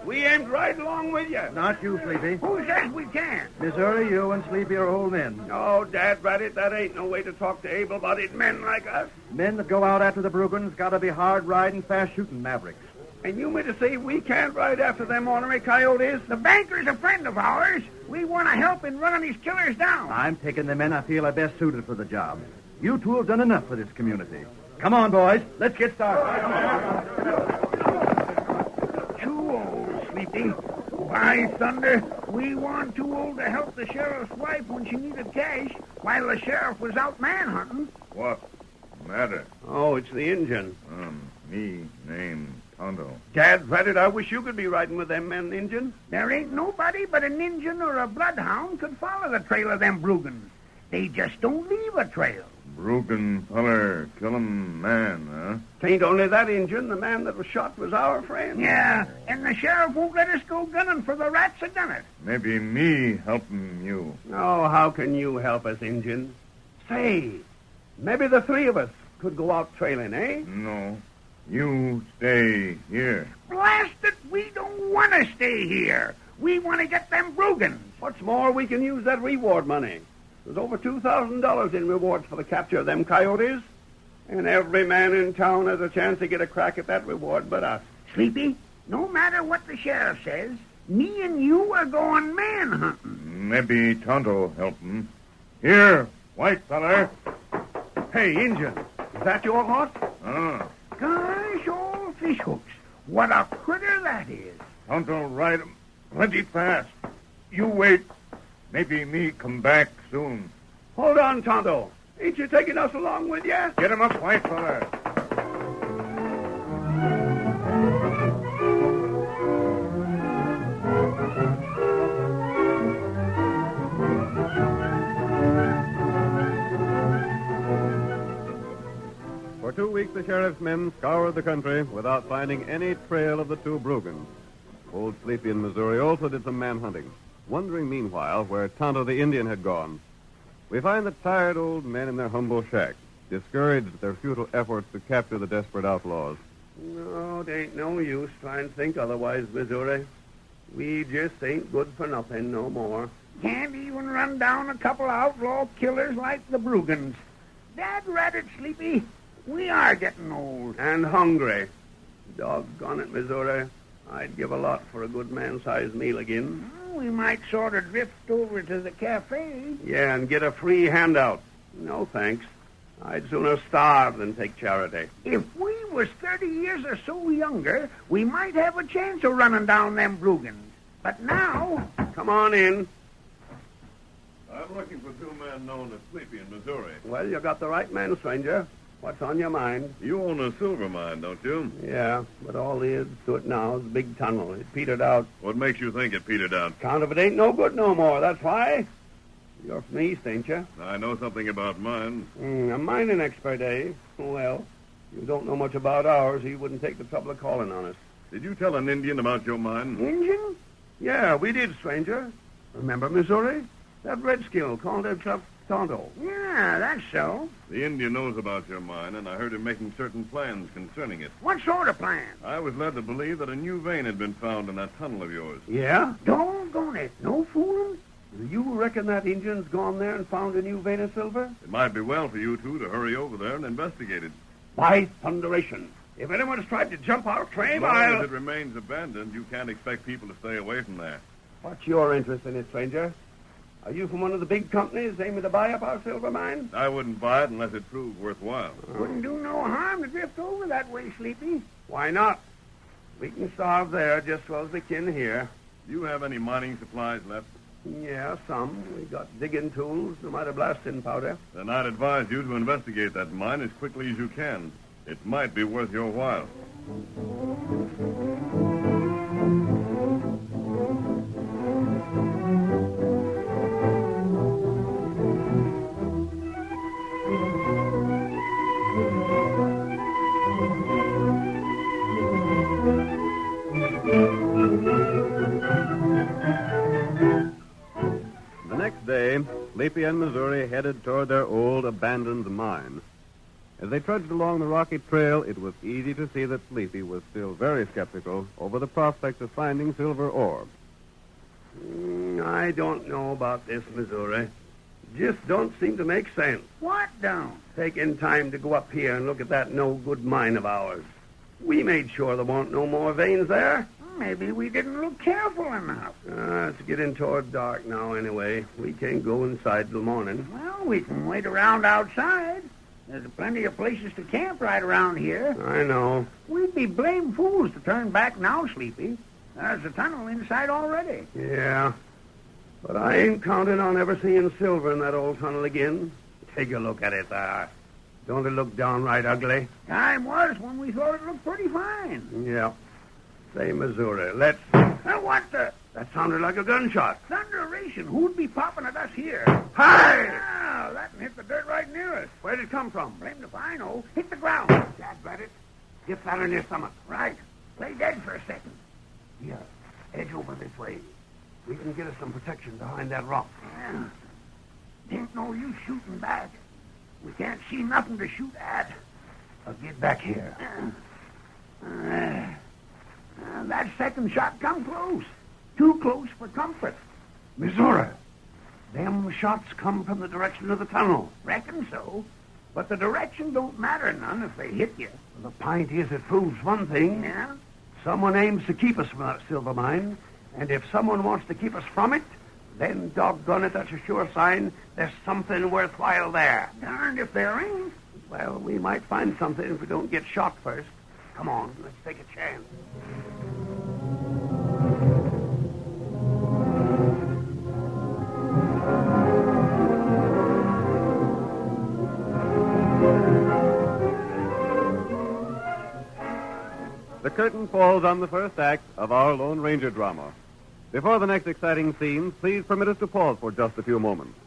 we aimed right along with you. Not you, Sleepy. Who says we can't? Missouri, you and Sleepy are old men. No, Dad, Bradit, that ain't no way to talk to able-bodied men like us. Men that go out after the Brugans got to be hard-riding, fast-shooting mavericks. And you mean to say we can't ride after them ornery coyotes? The banker's a friend of ours. We want to help in running these killers down. I'm taking the men I feel are best suited for the job. You two have done enough for this community. Come on, boys. Let's get started. Too old, Sleepy. By thunder, we weren't too old to help the sheriff's wife when she needed cash while the sheriff was out manhunting. What matter? Oh, it's the Injun. Me name Tonto. Dad, Bradit, I wish you could be riding with them men, Injun. There ain't nobody but an Injun or a bloodhound could follow the trail of them Brugans. They just don't leave a trail. Brugan feller, kill 'em man, huh? Tain't only that Injun. The man that was shot was our friend. Yeah, and the sheriff won't let us go gunning for the rats that done it. Maybe me helping you. Oh, how can you help us, Injun? Say, maybe the 3 of us could go out trailing, eh? No. You stay here. Blast it, we don't want to stay here. We want to get them Brugans. What's more, we can use that reward money. There's over $2,000 in rewards for the capture of them coyotes. And every man in town has a chance to get a crack at that reward but us. Sleepy, no matter what the sheriff says, me and you are going manhunting. Maybe Tonto help 'em. Here, white feller. Hey, Injun, is that your horse? Gosh, all fish hooks. What a critter that is. Tonto ride 'em plenty fast. You wait. Maybe me come back soon. Hold on, Tonto. Ain't you taking us along with you? Get him up, white feller. For 2 weeks, the sheriff's men scoured the country without finding any trail of the 2 Brugans. Old Sleepy in Missouri also did some manhunting, wondering meanwhile where Tonto the Indian had gone. We find the tired old men in their humble shack, discouraged at their futile efforts to capture the desperate outlaws. No, it ain't no use trying to think otherwise, Missouri. We just ain't good for nothing no more. Can't even run down a couple of outlaw killers like the Brugans. Dad ratted, Sleepy. We are getting old. And hungry. Doggone it, Missouri. I'd give a lot for a good man-sized meal again. We might sort of drift over to the cafe. Yeah, and get a free handout. No, thanks. I'd sooner starve than take charity. If we was 30 years or so younger, we might have a chance of running down them Brugans. But now... Come on in. I'm looking for 2 men known as Sleepy in Missouri. Well, you got the right man, stranger. What's on your mind? You own a silver mine, don't you? Yeah, but all there is to it now is a big tunnel. It petered out. What makes you think it petered out? Count of it ain't no good no more, that's why. You're from the East, ain't you? I know something about mines. A mining expert, eh? Well, you don't know much about ours. He wouldn't take the trouble of calling on us. Did you tell an Indian about your mine? Indian? Yeah, we did, stranger. Remember Missouri? That redskin called himself Tonto. Yeah, that's so. The Indian knows about your mine, and I heard him making certain plans concerning it. What sort of plan? I was led to believe that a new vein had been found in that tunnel of yours. Yeah? Doggone it. No fooling? Do you reckon that Indian's gone there and found a new vein of silver? It might be well for you two to hurry over there and investigate it. By thunderation. If anyone's tried to jump our claim, As long I'll... as it remains abandoned, you can't expect people to stay away from there. What's your interest in it, stranger? Are you from one of the big companies aiming to buy up our silver mine? I wouldn't buy it unless it proved worthwhile. Wouldn't do no harm to drift over that way, Sleepy. Why not? We can starve there just as well as we can here. Do you have any mining supplies left? Yeah, some. We got digging tools, no matter blasting powder. Then I'd advise you to investigate that mine as quickly as you can. It might be worth your while. The next day, Sleepy and Missouri headed toward their old abandoned mine. As they trudged along the rocky trail, it was easy to see that Sleepy was still very skeptical over the prospect of finding silver ore. I don't know about this, Missouri. Just don't seem to make sense. What don't? Taking time to go up here and look at that no-good mine of ours. We made sure there weren't no more veins there. Maybe we didn't look careful enough. It's getting toward dark now anyway. We can't go inside till morning. Well, we can wait around outside. There's plenty of places to camp right around here. I know. We'd be blame fools to turn back now, Sleepy. There's a tunnel inside already. Yeah. But I ain't counting on ever seeing silver in that old tunnel again. Take a look at it there. Don't it look downright ugly? Time was when we thought it looked pretty fine. Yeah. Say, Missouri, let's... What the... That sounded like a gunshot. Thunderation. Who'd be popping at us here? Hi! Ah, that hit the dirt right near us. Where'd it come from? Blame if I know. Hit the ground. Dad, let it. Get that in your stomach. Right. Lay dead for a second. Here, edge over this way. We can get us some protection behind that rock. Yeah. Ain't no use shooting back. We can't see nothing to shoot at. I'll get back here. That second shot come close. Too close for comfort. Missouri, them shots come from the direction of the tunnel. Reckon so. But the direction don't matter none if they hit you. Well, the point is it proves one thing. Yeah? Someone aims to keep us from that silver mine. And if someone wants to keep us from it, then doggone it, that's a sure sign there's something worthwhile there. Darned if there ain't. Well, we might find something if we don't get shot first. Come on, let's take a chance. The curtain falls on the first act of our Lone Ranger drama. Before the next exciting scenes, please permit us to pause for just a few moments.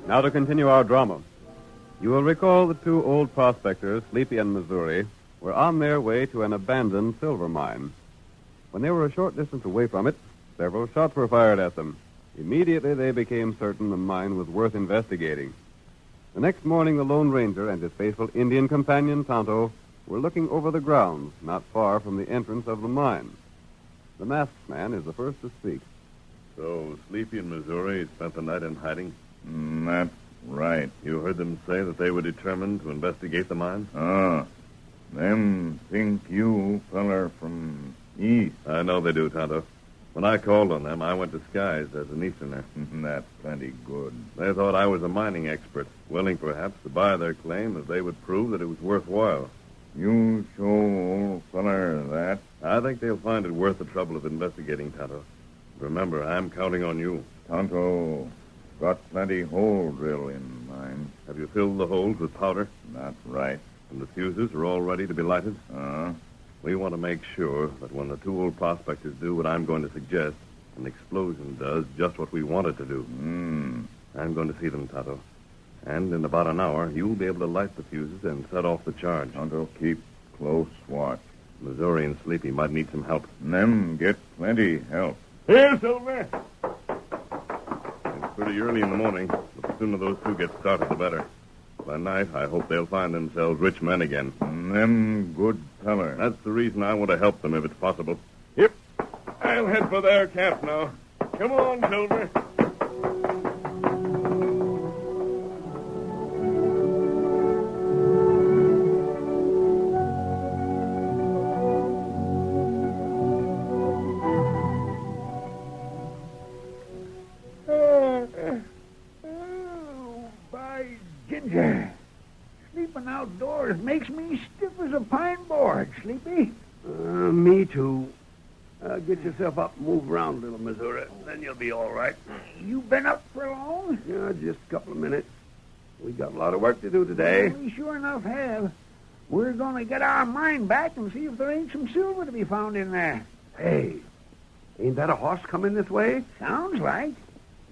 Now to continue our drama. You will recall the two old prospectors, Sleepy and Missouri, were on their way to an abandoned silver mine. When they were a short distance away from it, several shots were fired at them. Immediately they became certain the mine was worth investigating. The next morning, the Lone Ranger and his faithful Indian companion, Tonto, were looking over the grounds not far from the entrance of the mine. The masked man is the first to speak. So, Sleepy and Missouri spent the night in hiding? That's right. You heard them say that they were determined to investigate the mine? Them think you feller from east. I know they do, Tonto. When I called on them, I went disguised as an Easterner. That's plenty good. They thought I was a mining expert, willing perhaps to buy their claim if they would prove that it was worthwhile. You show old feller that? I think they'll find it worth the trouble of investigating, Tonto. Remember, I'm counting on you. Tonto, Got plenty hole drill in mine. Have you filled the holes with powder? Not right. And the fuses are all ready to be lighted? We want to make sure that when the two old prospectors do what I'm going to suggest, an explosion does just what we want it to do. I'm going to see them, Tonto. And in about an hour, you'll be able to light the fuses and set off the charge. Tonto, keep close watch. Missouri and Sleepy might need some help. Them get plenty help. Here, Silver. It's pretty early in the morning, but the sooner those two get started, the better. By night, I hope they'll find themselves rich men again. Them good feller. That's the reason I want to help them if it's possible. Yep. I'll head for their camp now. Come on, Silver. Ginger, sleeping outdoors makes me stiff as a pine board, Sleepy. Me too. Get yourself up and move around a little, Missouri. Then you'll be all right. You been up for long? Yeah, just a couple of minutes. We got a lot of work to do today. We sure enough have. We're going to get our mine back and see if there ain't some silver to be found in there. Hey, ain't that a horse coming this way? Sounds like.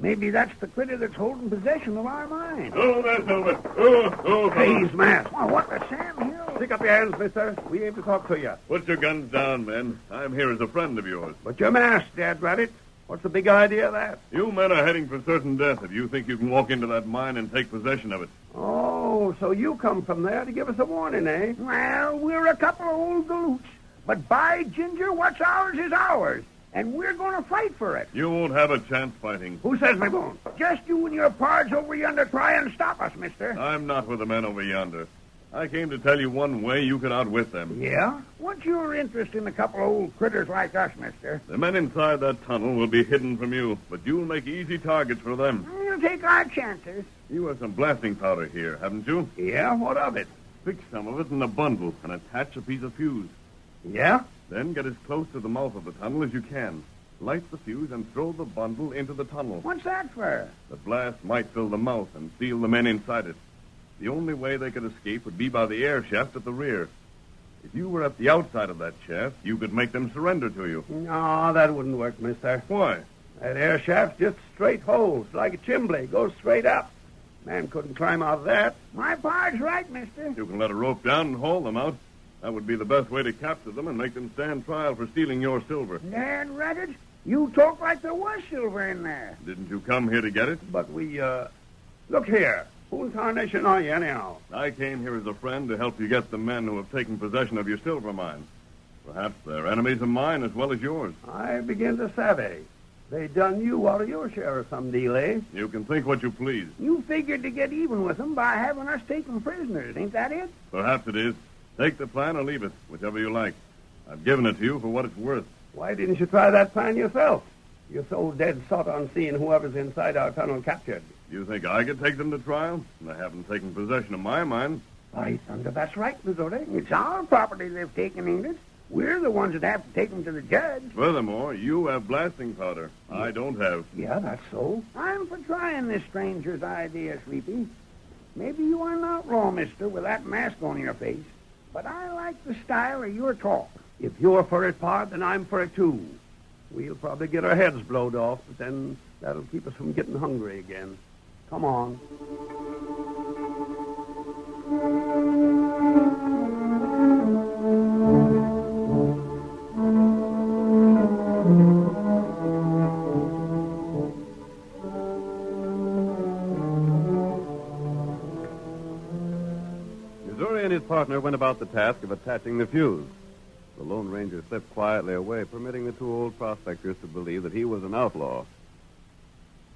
Maybe that's the critter that's holding possession of our mine. Oh, there, Silver. Oh. Hey, he's masked. Well, what the Sam Hill? Stick up your hands, mister. We aim to talk to you. Put your guns down, men. I'm here as a friend of yours. But you're masked, Dad-Rabbit. What's the big idea of that? You men are heading for certain death if you think you can walk into that mine and take possession of it. Oh, so you come from there to give us a warning, eh? Well, we're a couple of old galoots. But by Ginger, what's ours is ours. And we're going to fight for it. You won't have a chance fighting. Who says we won't? Just you and your pards over yonder try and stop us, mister. I'm not with the men over yonder. I came to tell you one way you could outwit them. Yeah? What's your interest in a couple of old critters like us, mister? The men inside that tunnel will be hidden from you, but you'll make easy targets for them. We'll take our chances. You have some blasting powder here, haven't you? Yeah, what of it? Fix some of it in a bundle and attach a piece of fuse. Yeah? Then get as close to the mouth of the tunnel as you can. Light the fuse and throw the bundle into the tunnel. What's that for? The blast might fill the mouth and seal the men inside it. The only way they could escape would be by the air shaft at the rear. If you were at the outside of that shaft, you could make them surrender to you. No, that wouldn't work, mister. Why? That air shaft's just straight holes, like a chimbley. Goes straight up. Man couldn't climb out of that. My pard's right, mister. You can let a rope down and haul them out. That would be the best way to capture them and make them stand trial for stealing your silver. Dan Reddit, you talk like there was silver in there. Didn't you come here to get it? But we, look here. Who in tarnation are you, anyhow? I came here as a friend to help you get the men who have taken possession of your silver mine. Perhaps they're enemies of mine as well as yours. I begin to savvy. They done you out of your share of some deal, eh? You can think what you please. You figured to get even with them by having us take them prisoners, ain't that it? Perhaps it is. Take the plan or leave it, whichever you like. I've given it to you for what it's worth. Why didn't you try that plan yourself? You're so dead set on seeing whoever's inside our tunnel captured. You think I could take them to trial? They haven't taken possession of my mine. By thunder, that's right, Missouri. It's our property they've taken, ain't it? We're the ones that have to take them to the judge. Furthermore, you have blasting powder. I don't have. Yeah, that's so. I'm for trying this stranger's idea, Sleepy. Maybe you are an outlaw, mister, with that mask on your face. But I like the style of your talk. If you're for it, Pard, then I'm for it, too. We'll probably get our heads blowed off, but then that'll keep us from getting hungry again. Come on. Missouri and his partner went about the task of attaching the fuse. The Lone Ranger slipped quietly away, permitting the two old prospectors to believe that he was an outlaw.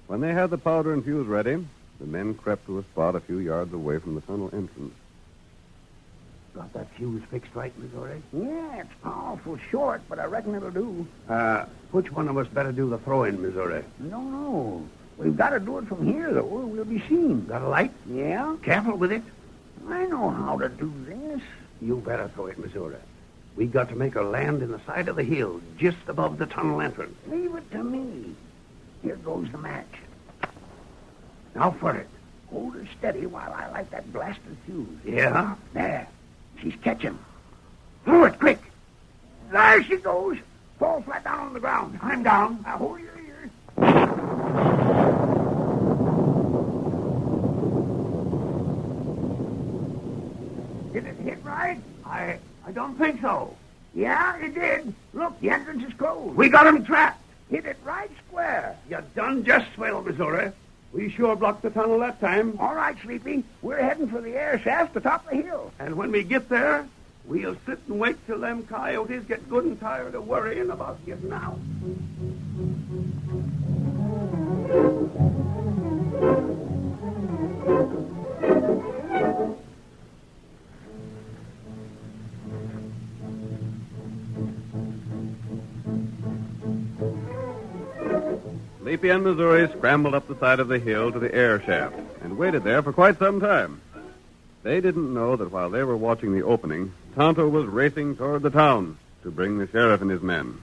When they had the powder and fuse ready, the men crept to a spot a few yards away from the tunnel entrance. Got that fuse fixed right, Missouri? Yeah, it's powerful short, but I reckon it'll do. Which one of us better do the throw-in, Missouri? No. We've got to do it from here, though, or we'll be seen. Got a light? Yeah? Careful with it. I know how to do this. You better throw it, Missouri. We got to make her land in the side of the hill, just above the tunnel entrance. Leave it to me. Here goes the match. Now for it. Hold her steady while I light that blasted fuse. Yeah? There. She's catching. Through it, quick. There she goes. Fall flat down on the ground. I'm down. Now hold your ears. Did it hit right? I don't think so. Yeah, it did. Look, the entrance is closed. We got him trapped. Hit it right square. You done just swell, Missouri. We sure blocked the tunnel that time. All right, Sleepy. We're heading for the air shaft atop the hill. And when we get there, we'll sit and wait till them coyotes get good and tired of worrying about getting out. Sleepy and Missouri scrambled up the side of the hill to the air shaft and waited there for quite some time. They didn't know that while they were watching the opening, Tonto was racing toward the town to bring the sheriff and his men.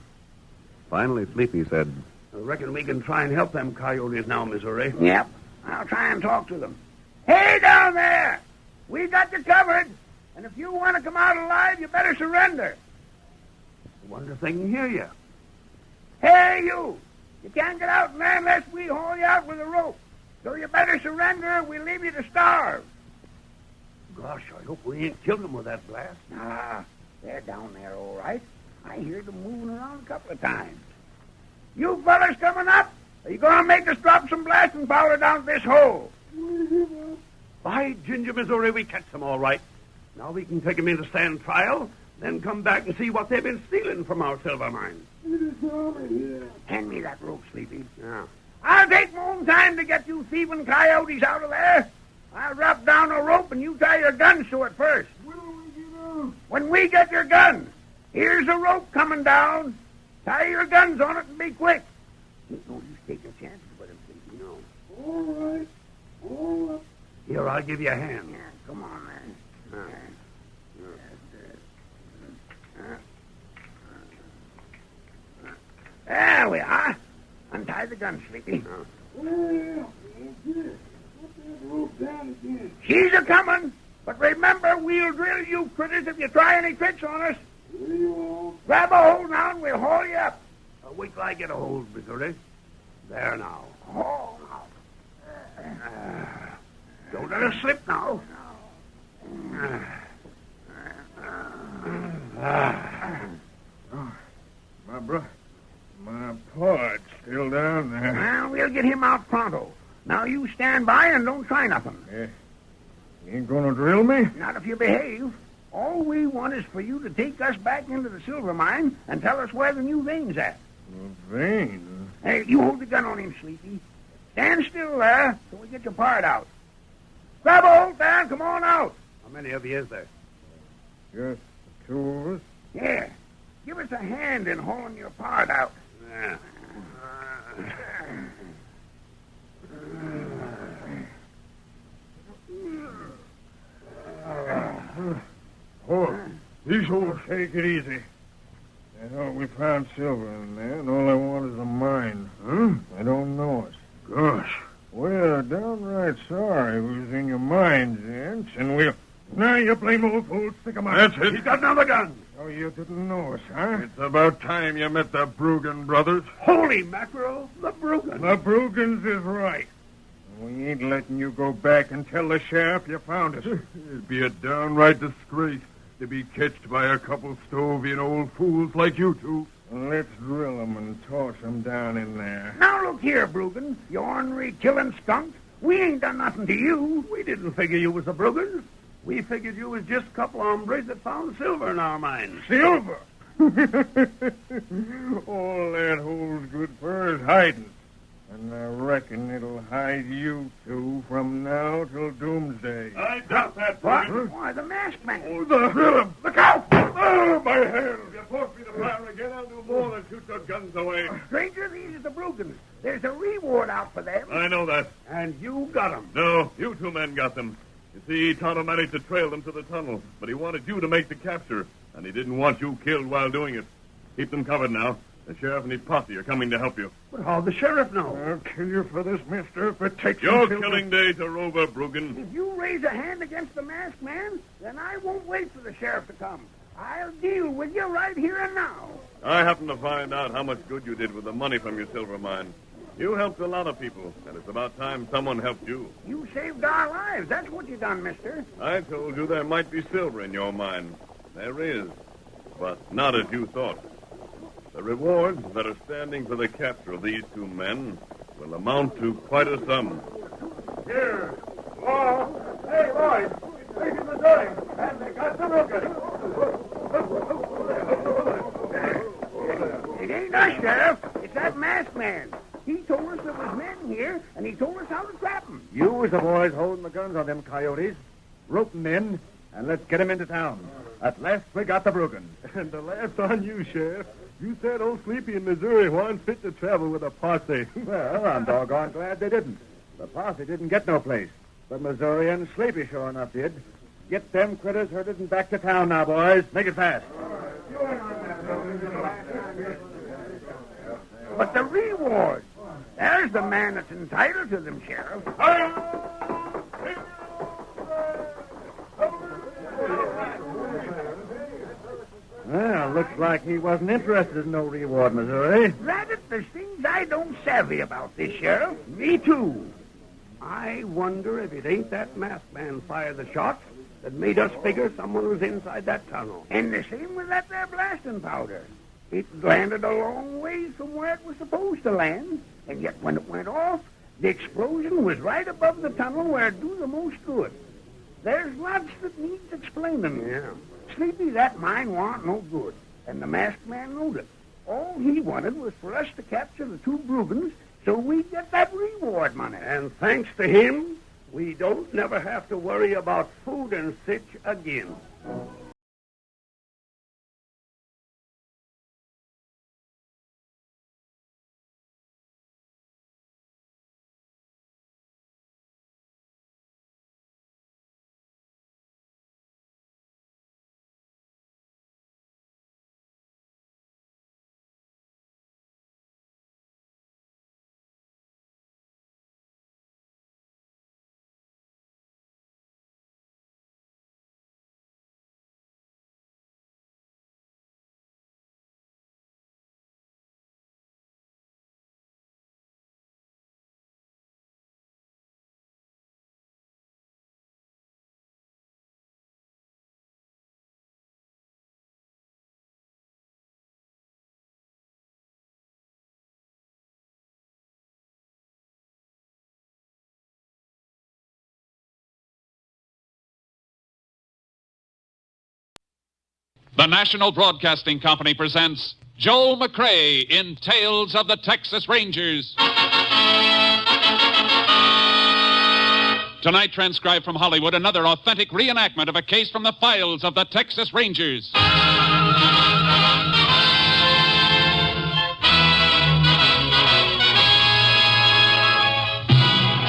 Finally, Sleepy said, I reckon we can try and help them coyotes now, Missouri. Yep. I'll try and talk to them. Hey, down there! We got you covered. And if you want to come out alive, you better surrender. I wonder if they can hear you. Hey, you! You can't get out there unless we haul you out with a rope. So you better surrender or we'll leave you to starve. Gosh, I hope we ain't killed them with that blast. Nah, they're down there all right. I heard them moving around a couple of times. You fellas coming up? Are you going to make us drop some blasting powder down this hole? By ginger, Missouri, we catch them all right. Now we can take them in to stand trial, then come back and see what they've been stealing from our silver mine. Hand me that rope, Sleepy. Yeah. I'll take my own time to get you thieving coyotes out of there. I'll drop down a rope and you tie your guns to it first. When we get your gun, here's a rope coming down. Tie your guns on it and be quick. Ain't no use taking chances with him, Sleepy, no. All right. All right. Here, I'll give you a hand. Yeah, come on, man. There we are. Untie the gun, Sleepy. She's a-coming. But remember, we'll drill you critters if you try any tricks on us. Grab a hold now and we'll haul you up. Wait till I get a hold, Missouri. There now. Oh, Don't let her slip now. My pod's still down there. Well, we'll get him out pronto. Now you stand by and don't try nothing. You ain't gonna drill me? Not if you behave. All we want is for you to take us back into the silver mine and tell us where the new vein's at. Vein? Hey, you hold the gun on him, Sleepy. Stand still there till we get your part out. Grab a hold there and come on out. How many of you is there? Just two of us. Yeah. Give us a hand in hauling your part out. Yeah. These holes take it easy. I thought we found silver in there, and all I want is a mine. Huh? I don't know it. Gosh. We're downright sorry we was in your mines, Gents, and we'll... Now, you blame old fool, stick 'em out. That's it. He's got another gun. Oh, you didn't know us, huh? It's about time you met the Bruggen brothers. Holy mackerel, the Bruggen. The Bruggans is right. We ain't letting you go back and tell the sheriff you found us. It'd be a downright disgrace to be catched by a couple Stovian old fools like you two. Let's drill 'em and toss 'em down in there. Now look here, Bruggen, you ornery killing skunk. We ain't done nothing to you. We didn't figure you was the Bruggen. We figured you was just a couple hombres that found silver in our mines. Silver? All that holds good for is hiding. And I reckon it'll hide you two from now till doomsday. I doubt that, What? Bruggen. Why, the masked man. Oh, the hell! Look out! Oh, my hand! If you force me to fire again, I'll do more than shoot your guns away. Stranger, these are the Bruggans. There's a reward out for them. I know that. And you got 'em. No, you two men got them. You see, Tonto managed to trail them to the tunnel, but he wanted you to make the capture, and he didn't want you killed while doing it. Keep them covered now. The sheriff and his posse are coming to help you. But how'd the sheriff know? I'll kill you for this, mister, if it takes Your until killing days are over, Bruggen. If you raise a hand against the masked man, then I won't wait for the sheriff to come. I'll deal with you right here and now. I happen to find out how much good you did with the money from your silver mine. You helped a lot of people, and it's about time someone helped you. You saved our lives. That's what you done, mister. I told you there might be silver in your mine. There is, but not as you thought. The rewards that are standing for the capture of these two men will amount to quite a sum. Here. Law. Hey, boys. This is Missouri, and they got the Bruggen. It ain't us, Sheriff. It's that masked man. He told us there was men here, and he told us how to trap them. You was the boys holding the guns on them coyotes. Rope them in, and let's get them into town. At last, we got the Bruggen. And the laugh's on you, Sheriff. You said old Sleepy in Missouri wasn't fit to travel with a posse. Well, I'm doggone glad they didn't. The posse didn't get no place. But Missouri and Sleepy sure enough did. Get them critters herded and back to town now, boys. Make it fast. But the reward. There's the man that's entitled to them, Sheriff. Well, looks like he wasn't interested in no reward, Missouri. Rather, there's things I don't savvy about this, Sheriff. Me too. I wonder if it ain't that masked man fired the shots that made us figure someone was inside that tunnel. And the same with that there blasting powder. It landed a long ways from where it was supposed to land, and yet when it went off, the explosion was right above the tunnel where it do the most good. There's lots that needs explaining. Yeah. Sleepy, that mine warn't no good, and the masked man knowed it. All he wanted was for us to capture the two Bruggens so we'd get that reward money. And thanks to him, we don't never have to worry about food and such again. The National Broadcasting Company presents Joel McCrea in Tales of the Texas Rangers. Tonight, transcribed from Hollywood, another authentic reenactment of a case from the files of the Texas Rangers.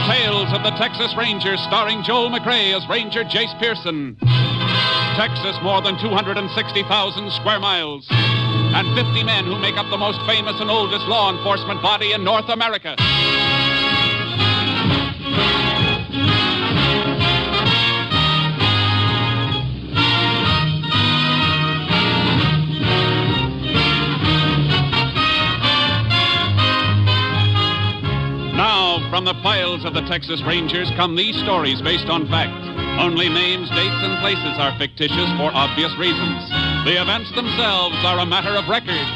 Tales of the Texas Rangers, starring Joel McCrea as Ranger Jace Pearson. Texas, more than 260,000 square miles. And 50 men who make up the most famous and oldest law enforcement body in North America. Now, from the files of the Texas Rangers come these stories based on fact. Only names, dates, and places are fictitious for obvious reasons. The events themselves are a matter of record.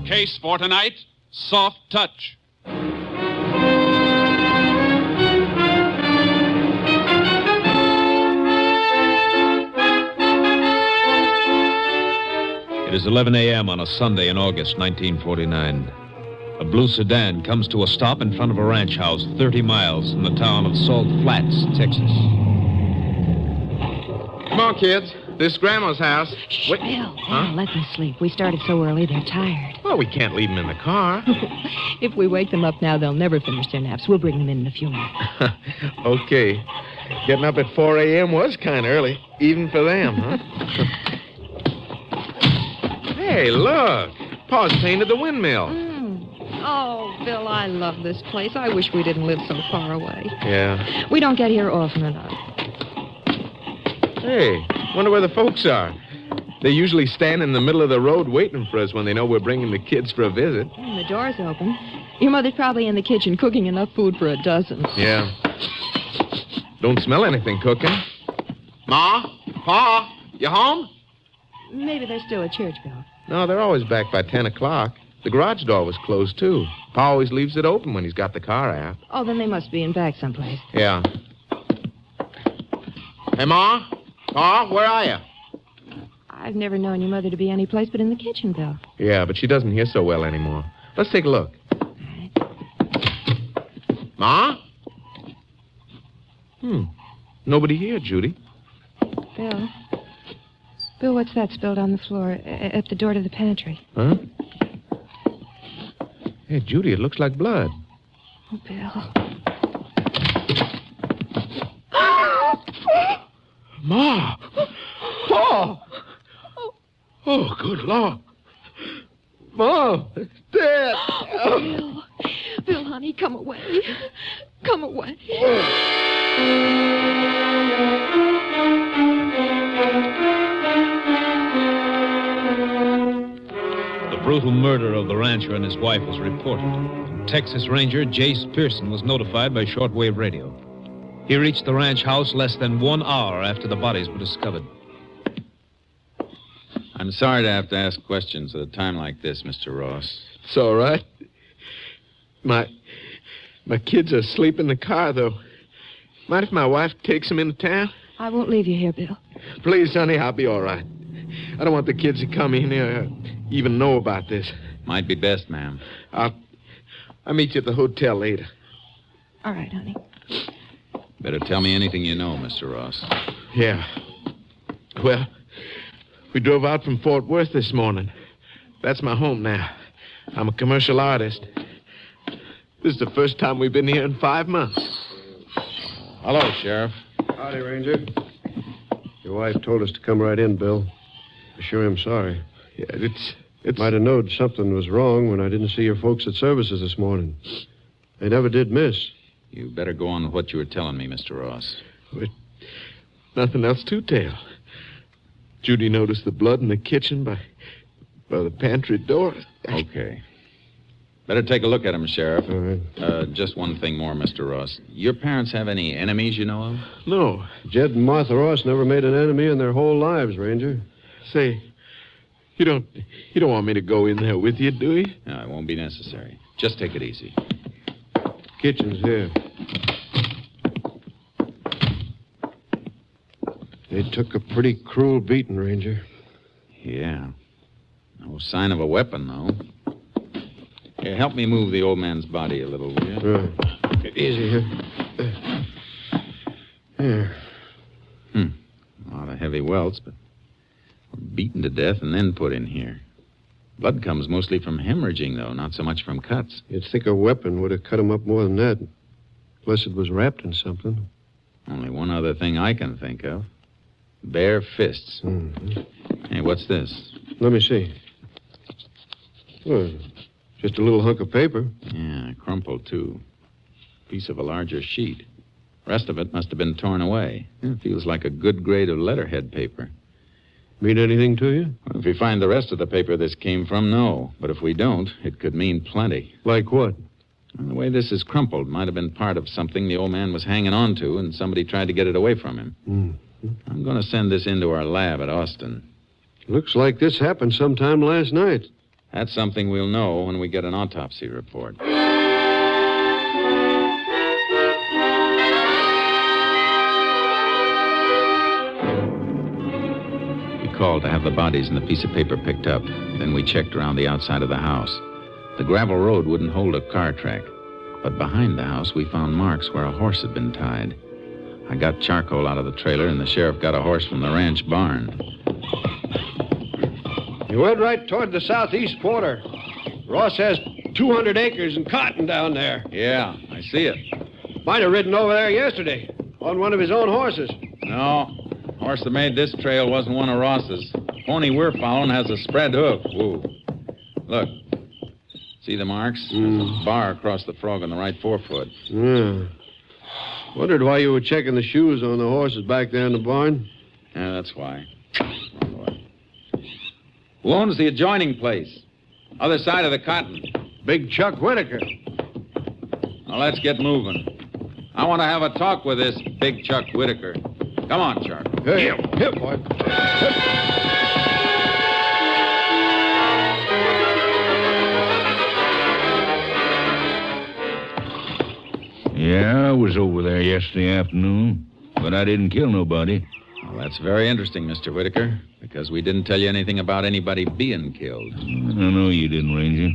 Case for tonight, Soft Touch. It is 11 a.m. on a Sunday in August 1949. A blue sedan comes to a stop in front of a ranch house 30 miles from the town of Salt Flats, Texas. Come on, kids. This is Grandma's house. Shh, Bill. Let them sleep. We started so early, they're tired. Well, we can't leave them in the car. If we wake them up now, they'll never finish their naps. We'll bring them in a few minutes. Okay. Getting up at 4 a.m. was kind of early, even for them, huh? Hey, look. Pa's painted the windmill. Oh, Bill, I love this place. I wish we didn't live so far away. Yeah. We don't get here often enough. Hey, wonder where the folks are. They usually stand in the middle of the road waiting for us when they know we're bringing the kids for a visit. The door's open. Your mother's probably in the kitchen cooking enough food for a dozen. Yeah. Don't smell anything cooking. Ma? Pa? You home? Maybe they're still at church, Bill. No, they're always back by 10 o'clock. The garage door was closed, too. Pa always leaves it open when he's got the car out. Oh, then they must be in back someplace. Yeah. Hey, Ma? Pa, where are you? I've never known your mother to be any place but in the kitchen, Bill. Yeah, but she doesn't hear so well anymore. Let's take a look. Ma? Nobody here, Judy. Bill? Bill, what's that spilled on the floor at the door to the pantry? Huh? Hey, Judy, it looks like blood. Oh, Bill. Ma! Pa! Oh, good Lord. Ma, it's dead. Oh, Bill. Bill, honey, come away. Come away. The brutal murder of the rancher and his wife was reported. Texas Ranger Jace Pearson was notified by shortwave radio. He reached the ranch house less than 1 hour after the bodies were discovered. I'm sorry to have to ask questions at a time like this, Mr. Ross. It's all right. My kids are asleep in the car, though. Mind if my wife takes them into town? I won't leave you here, Bill. Please, honey, I'll be all right. I don't want the kids to come in here or even know about this. Might be best, ma'am. I'll meet you at the hotel later. All right, honey. Better tell me anything you know, Mr. Ross. Yeah. Well, we drove out from Fort Worth this morning. That's my home now. I'm a commercial artist. This is the first time we've been here in 5 months. Hello, Sheriff. Howdy, Ranger. Your wife told us to come right in, Bill. I sure am sorry. Yeah, it's... Might have known something was wrong when I didn't see your folks at services this morning. They never did miss. You better go on with what you were telling me, Mr. Ross. With nothing else to tell. Judy noticed the blood in the kitchen by the pantry door. Okay. Better take a look at him, Sheriff. All right. Just one thing more, Mr. Ross. Your parents have any enemies you know of? No. Jed and Martha Ross never made an enemy in their whole lives, Ranger. Say, you don't want me to go in there with you, do you? No, it won't be necessary. Just take it easy. Kitchen's here. They took a pretty cruel beating, Ranger. Yeah. No sign of a weapon, though. Here, help me move the old man's body a little, will you? Right. Easy here. Here. A lot of heavy welts, but beaten to death and then put in here. Blood comes mostly from hemorrhaging, though, not so much from cuts. You'd think a weapon would have cut him up more than that. Unless it was wrapped in something. Only one other thing I can think of. Bare fists. Mm-hmm. Hey, what's this? Let me see. Well, just a little hunk of paper. Yeah, crumpled, too. Piece of a larger sheet. Rest of it must have been torn away. It feels like a good grade of letterhead paper. Mean anything to you? Well, if we find the rest of the paper this came from, no. But if we don't, it could mean plenty. Like what? Well, the way this is crumpled might have been part of something the old man was hanging on to, and somebody tried to get it away from him. Mm-hmm. I'm going to send this into our lab at Austin. Looks like this happened sometime last night. That's something we'll know when we get an autopsy report. We called to have the bodies and the piece of paper picked up. Then we checked around the outside of the house. The gravel road wouldn't hold a car track. But behind the house, we found marks where a horse had been tied. I got charcoal out of the trailer, and the sheriff got a horse from the ranch barn. You went right toward the southeast quarter. Ross has 200 acres and cotton down there. Yeah, I see it. Might have ridden over there yesterday. On one of his own horses. No. Horse that made this trail wasn't one of Ross's. Pony we're following has a spread hoof. Whoa. Look. See the marks? There's a bar across the frog on the right forefoot. Yeah. Wondered why you were checking the shoes on the horses back there in the barn. Yeah, that's why. Who owns the adjoining place? Other side of the cotton. Big Chuck Whitaker. Now, let's get moving. I want to have a talk with this Big Chuck Whitaker. Come on, Chuck. Hey, here, boy. Yeah, I was over there yesterday afternoon, but I didn't kill nobody. Well, that's very interesting, Mr. Whitaker, because we didn't tell you anything about anybody being killed. I know you didn't, Ranger.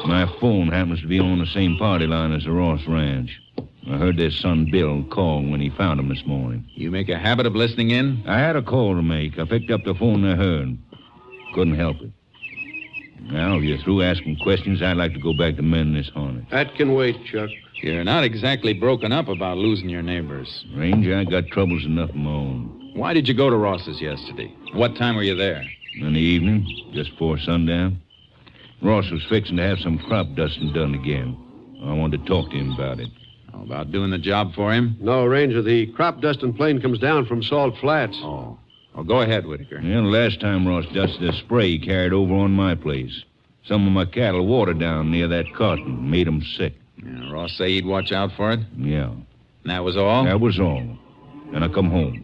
My phone happens to be on the same party line as the Ross Ranch. I heard their son Bill call when he found him this morning. You make a habit of listening in? I had a call to make. I picked up the phone I heard. Couldn't help it. Now, if you're through asking questions, I'd like to go back to mending this harness. That can wait, Chuck. You're not exactly broken up about losing your neighbors. Ranger, I got troubles enough of my own. Why did you go to Ross's yesterday? What time were you there? In the evening, just before sundown. Ross was fixing to have some crop dusting done again. I wanted to talk to him about it. How about doing the job for him? No, Ranger, the crop dusting plane comes down from Salt Flats. Oh. Well, go ahead, Whitaker. Yeah, the last time Ross dusted a spray he carried over on my place. Some of my cattle watered down near that cotton, made them sick. Yeah, Ross say he'd watch out for it? Yeah. And that was all? That was all. Then I come home.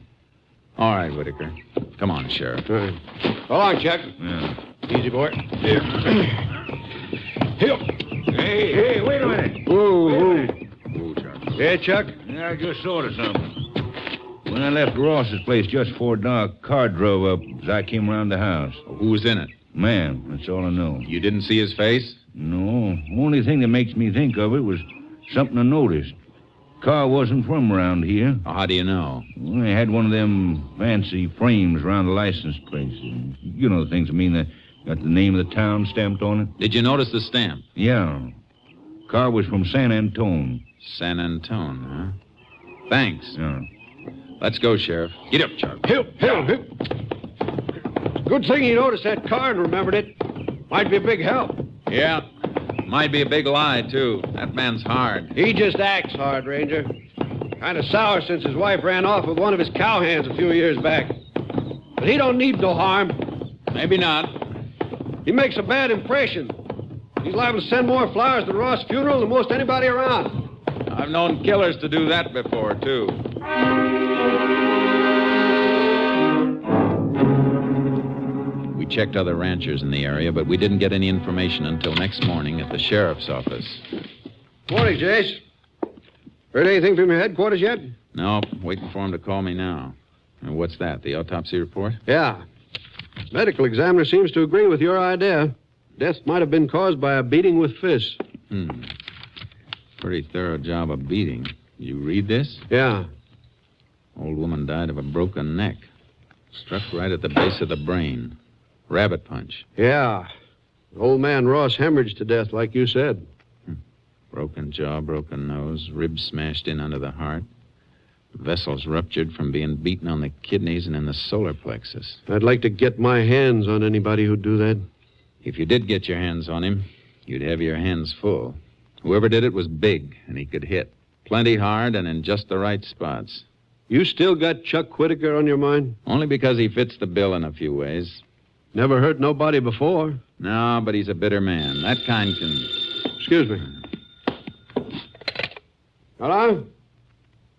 All right, Whitaker. Come on, Sheriff. All right. So long, Chuck. Yeah. Easy, boy. Here. Here. Hey, wait a minute. Whoa. Whoa, Chuck. Yeah, Chuck? Yeah, I just thought of something. When I left Ross's place just before dark, a car drove up as I came around the house. Well, who was in it? Man, that's all I know. You didn't see his face? No. Only thing that makes me think of it was something I noticed. Car wasn't from around here. Oh, how do you know? Well, they had one of them fancy frames around the license plate. You know the things I mean, that got the name of the town stamped on it. Did you notice the stamp? Yeah. Car was from San Antone. San Antone, huh? Thanks. Yeah. Let's go, Sheriff. Get up, Chuck. Hip. Good thing he noticed that car and remembered it. Might be a big help. Yeah. Might be a big lie, too. That man's hard. He just acts hard, Ranger. Kind of sour since his wife ran off with one of his cowhands a few years back. But he don't need no harm. Maybe not. He makes a bad impression. He's liable to send more flowers to Ross' funeral than most anybody around. I've known killers to do that before, too. We checked other ranchers in the area, but we didn't get any information until next morning at the sheriff's office. Morning, Jace. Heard anything from your headquarters yet? No, waiting for him to call me now. And what's that, the autopsy report? Yeah. Medical examiner seems to agree with your idea. Death might have been caused by a beating with fists. Pretty thorough job of beating. You read this? Yeah. Old woman died of a broken neck. Struck right at the base of the brain. Rabbit punch. Yeah. Old man Ross hemorrhaged to death, like you said. Broken jaw, broken nose, ribs smashed in under the heart. Vessels ruptured from being beaten on the kidneys and in the solar plexus. I'd like to get my hands on anybody who'd do that. If you did get your hands on him, you'd have your hands full. Whoever did it was big, and he could hit. Plenty hard and in just the right spots. You still got Chuck Whitaker on your mind? Only because he fits the bill in a few ways. Never hurt nobody before. No, but he's a bitter man. That kind can... Excuse me. Hello?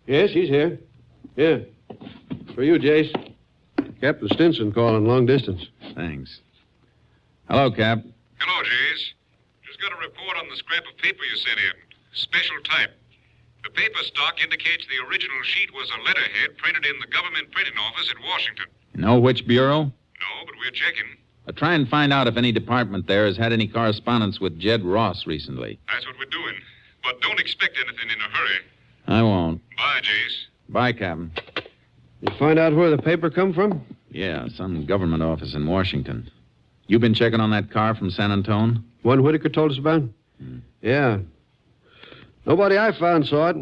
Yes, he's here. Yeah. For you, Jace. Captain Stinson calling long distance. Thanks. Hello, Cap. Hello, Jace. Just got a report on the scrap of paper you sent in. Special type. The paper stock indicates the original sheet was a letterhead printed in the government printing office at Washington. You know which bureau? No, but we're checking. Try and find out if any department there has had any correspondence with Jed Ross recently. That's what we're doing. But don't expect anything in a hurry. I won't. Bye, Jace. Bye, Captain. You find out where the paper come from? Yeah, some government office in Washington. You been checking on that car from San Antone? One Whitaker told us about? Yeah. Nobody I found saw it.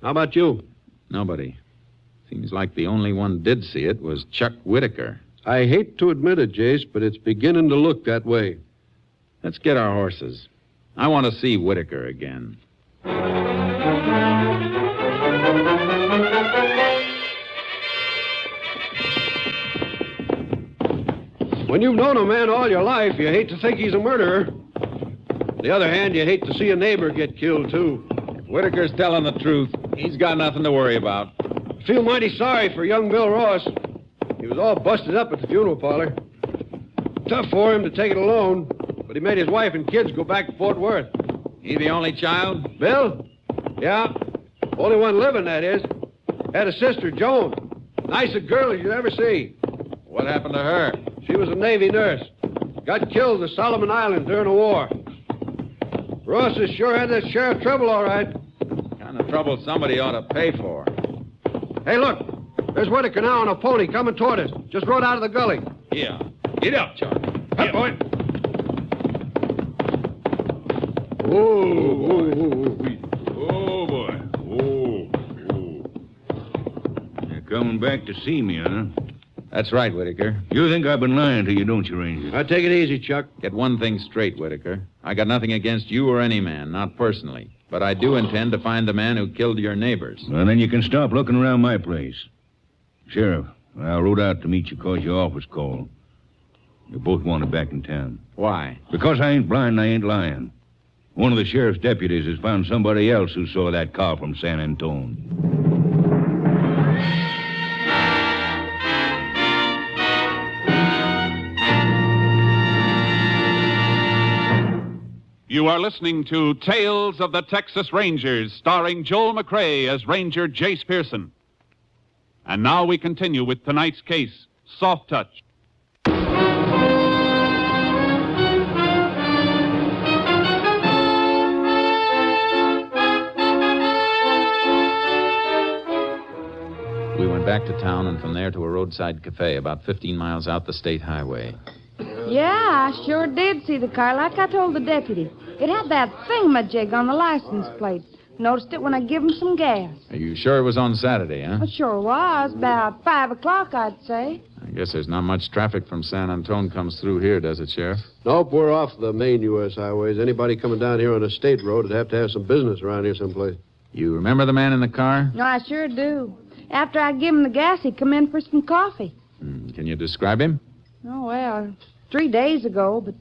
How about you? Nobody. Seems like the only one did see it was Chuck Whitaker. I hate to admit it, Jace, but it's beginning to look that way. Let's get our horses. I want to see Whitaker again. When you've known a man all your life, you hate to think he's a murderer. On the other hand, you hate to see a neighbor get killed, too. If Whitaker's telling the truth, he's got nothing to worry about. I feel mighty sorry for young Bill Ross. He was all busted up at the funeral parlor. Tough for him to take it alone, but he made his wife and kids go back to Fort Worth. He the only child? Bill? Yeah. Only one living, that is. Had a sister, Joan. Nice a girl as you'd ever see. What happened to her? She was a Navy nurse. Got killed at the Solomon Islands during the war. Ross has sure had that sheriff trouble, all right. Kind of trouble somebody ought to pay for. Hey, look. There's Whitaker now on a pony coming toward us. Just rode out of the gully. Yeah. Get up, Chuck. Up, boy. Oh, boy. You're coming back to see me, huh? That's right, Whitaker. You think I've been lying to you, don't you, Ranger? Take it easy, Chuck. Get one thing straight, Whitaker. I got nothing against you or any man, not personally. But I do intend to find the man who killed your neighbors. Well, then you can stop looking around my place. Sheriff, I rode out to meet you because your office called. You both wanted back in town. Why? Because I ain't blind and I ain't lying. One of the sheriff's deputies has found somebody else who saw that car from San Antone. You are listening to Tales of the Texas Rangers, starring Joel McRae as Ranger Jace Pearson. And now we continue with tonight's case, Soft Touch. We went back to town and from there to a roadside cafe about 15 miles out the state highway. Yeah, I sure did see the car, like I told the deputy. It had that thingamajig on the license plate. Noticed it when I give him some gas. Are you sure it was on Saturday, huh? It sure was. About 5 o'clock, I'd say. I guess there's not much traffic from San Antone comes through here, does it, Sheriff? Nope, we're off the main U.S. highways. Anybody coming down here on a state road would have to have some business around here someplace. You remember the man in the car? No, I sure do. After I give him the gas, he come in for some coffee. Can you describe him? Oh, well, 3 days ago, but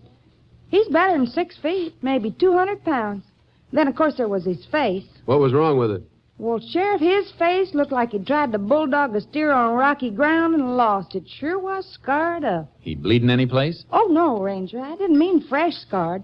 he's better than 6 feet, maybe 200 pounds. Then, of course, there was his face. What was wrong with it? Well, Sheriff, his face looked like he tried to bulldog a steer on rocky ground and lost. It sure was scarred up. He bleeding any place? Oh, no, Ranger. I didn't mean fresh scarred.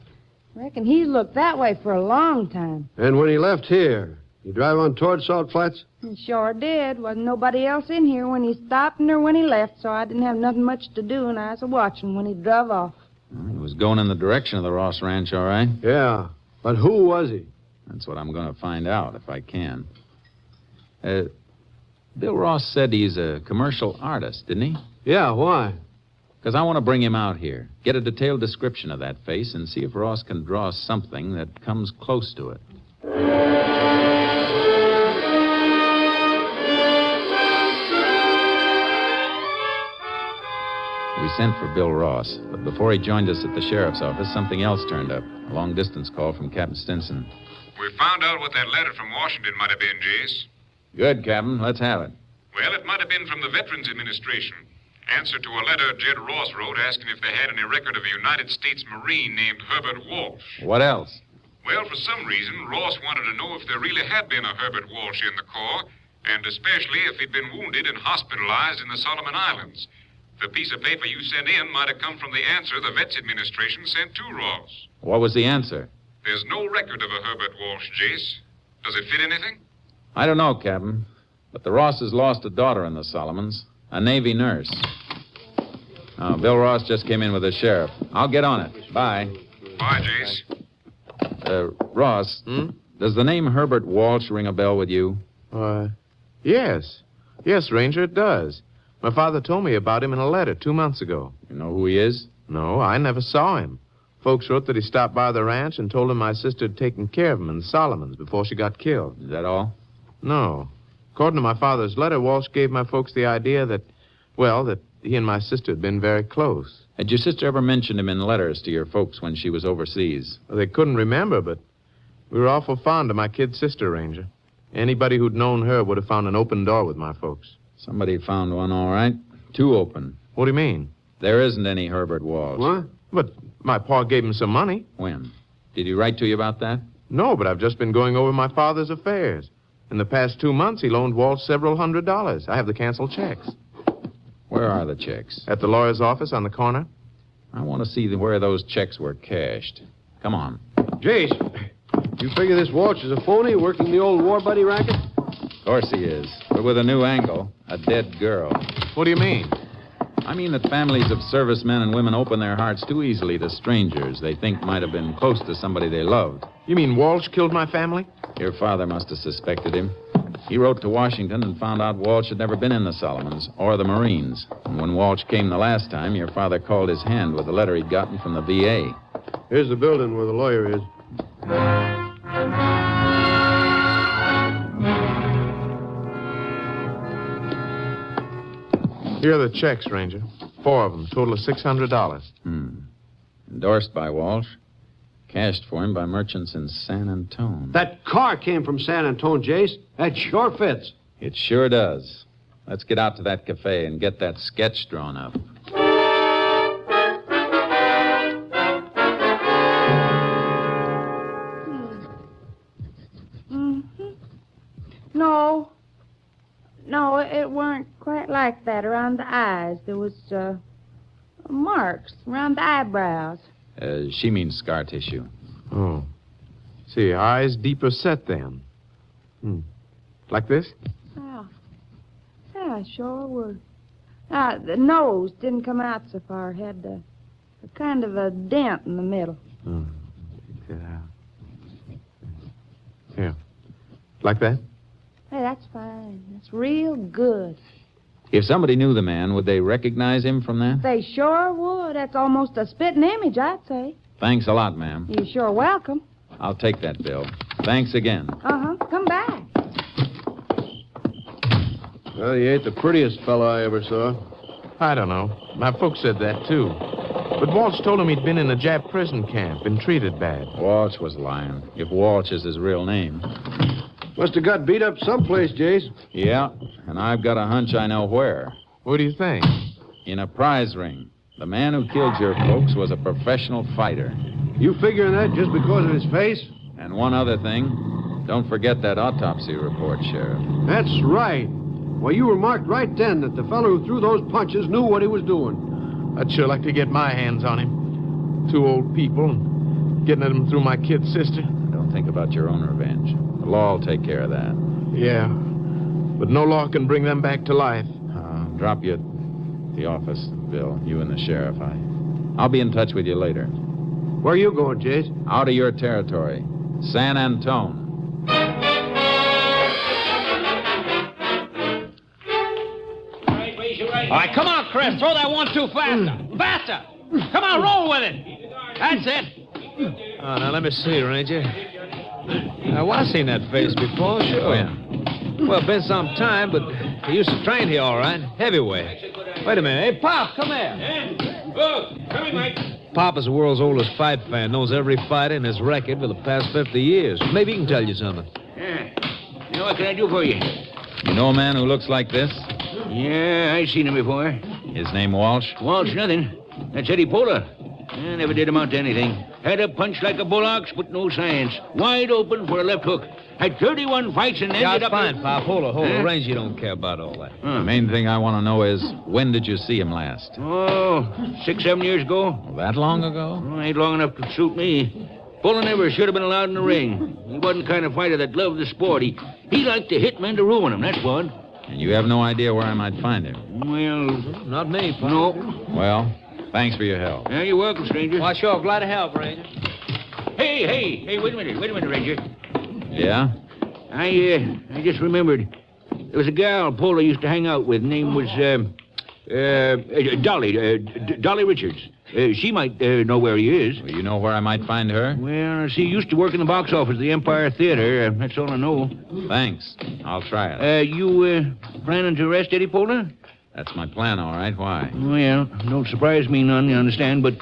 I reckon he's looked that way for a long time. And when he left here, he drive on toward Salt Flats? He sure did. Wasn't nobody else in here when he stopped nor when he left, so I didn't have nothing much to do, and I was watching when he drove off. He was going in the direction of the Ross Ranch, all right? Yeah, but who was he? That's what I'm going to find out, if I can. Bill Ross said he's a commercial artist, didn't he? Yeah, why? Because I want to bring him out here, get a detailed description of that face, and see if Ross can draw something that comes close to it. We sent for Bill Ross, but before he joined us at the sheriff's office, something else turned up. A long-distance call from Captain Stinson. We found out what that letter from Washington might have been, Jace. Good, Captain. Let's have it. Well, it might have been from the Veterans Administration. Answer to a letter Jed Ross wrote asking if they had any record of a United States Marine named Herbert Walsh. What else? Well, for some reason, Ross wanted to know if there really had been a Herbert Walsh in the Corps, and especially if he'd been wounded and hospitalized in the Solomon Islands. The piece of paper you sent in might have come from the answer the Vets Administration sent to Ross. What was the answer? There's no record of a Herbert Walsh, Jace. Does it fit anything? I don't know, Captain. But the Rosses lost a daughter in the Solomons, a Navy nurse. Bill Ross just came in with the sheriff. I'll get on it. Bye. Bye, Jace. Ross, does the name Herbert Walsh ring a bell with you? Yes. Yes, Ranger, it does. My father told me about him in a letter 2 months ago. You know who he is? No, I never saw him. Folks wrote that he stopped by the ranch and told him my sister had taken care of him in the Solomons before she got killed. Is that all? No. According to my father's letter, Walsh gave my folks the idea that he and my sister had been very close. Had your sister ever mentioned him in letters to your folks when she was overseas? Well, they couldn't remember, but we were awful fond of my kid sister, Ranger. Anybody who'd known her would have found an open door with my folks. Somebody found one, all right. Two open. What do you mean? There isn't any Herbert Walsh. What? But my pa gave him some money. When? Did he write to you about that? No, but I've just been going over my father's affairs. In the past 2 months, he loaned Walsh several $100s. I have the canceled checks. Where are the checks? At the lawyer's office on the corner. I want to see where those checks were cashed. Come on. Jace, you figure this Walsh is a phony working the old war buddy racket? Of course he is, but with a new angle, a dead girl. What do you mean? I mean that families of servicemen and women open their hearts too easily to strangers they think might have been close to somebody they loved. You mean Walsh killed my family? Your father must have suspected him. He wrote to Washington and found out Walsh had never been in the Solomons or the Marines. And when Walsh came the last time, your father called his hand with a letter he'd gotten from the VA. Here's the building where the lawyer is. Here are the checks, Ranger. 4 of them, total of $600. Endorsed by Walsh. Cashed for him by merchants in San Antone. That car came from San Antone, Jace. That sure fits. It sure does. Let's get out to that cafe and get that sketch drawn up. No, it weren't quite like that around the eyes. There was marks around the eyebrows. She means scar tissue. Oh. See, eyes deeper set then. Like this? Yeah, sure were. The nose didn't come out so far. Had a kind of a dent in the middle. Take that out. Here. Like that? Hey, that's fine. That's real good. If somebody knew the man, would they recognize him from that? They sure would. That's almost a spitting image, I'd say. Thanks a lot, ma'am. You're sure welcome. I'll take that bill. Thanks again. Come back. Well, he ain't the prettiest fellow I ever saw. I don't know. My folks said that, too. But Walsh told him he'd been in a Jap prison camp, been treated bad. Walsh was lying, if Walsh is his real name. Must have got beat up someplace, Jace. Yeah, and I've got a hunch I know where. What do you think? In a prize ring. The man who killed your folks was a professional fighter. You figuring that just because of his face? And one other thing. Don't forget that autopsy report, Sheriff. That's right. Well, you remarked right then that the fellow who threw those punches knew what he was doing. I'd sure like to get my hands on him. 2 old people, and getting at him through my kid sister. Don't think about your own revenge. The law will take care of that. Yeah, but no law can bring them back to life. Drop you at the office, Bill, you and the sheriff. I'll be in touch with you later. Where are you going, Jace? Out of your territory. San Antone. All right, come on, Chris. Throw that 1-2 faster. Faster. Come on, roll with it. That's it. Oh, now, let me see, Ranger. Well, I've seen that face before, sure. Yeah. Well, been some time, but he used to train here all right. Heavyweight. Wait a minute. Hey, Pop, come here. Oh, come in, Mike. Pop is the world's oldest fight fan, knows every fighter in his record for the past 50 years. Maybe he can tell you something. Yeah. Now, what can I do for you? You know a man who looks like this? Yeah, I seen him before. His name Walsh? Walsh, nothing. That's Eddie Pola. Never did amount to anything. Had a punch like a bull ox, but no science. Wide open for a left hook. Had 31 fights and ended up... Yeah, fine, Pop. Hold on. Range, you don't care about all that. The main thing I want to know is, when did you see him last? Oh, 6, 7 years ago. That long ago? Oh, ain't long enough to suit me. Pola never should have been allowed in the ring. He wasn't the kind of fighter that loved the sport. He liked to hit men to ruin them, that's what. And you have no idea where I might find him? Well... Not me, Pop. No. Well, thanks for your help. Yeah, you're welcome, stranger. Well, sure. Glad to help, Ranger. Hey, wait a minute, Ranger. Yeah? I just remembered. There was a gal Pola used to hang out with. Name was, Dolly Richards. She might know where he is. Well, you know where I might find her? Well, she used to work in the box office at the Empire Theater. That's all I know. Thanks. I'll try it. You planning to arrest Eddie Pola? That's my plan, all right. Why? Well, don't surprise me none, you understand, but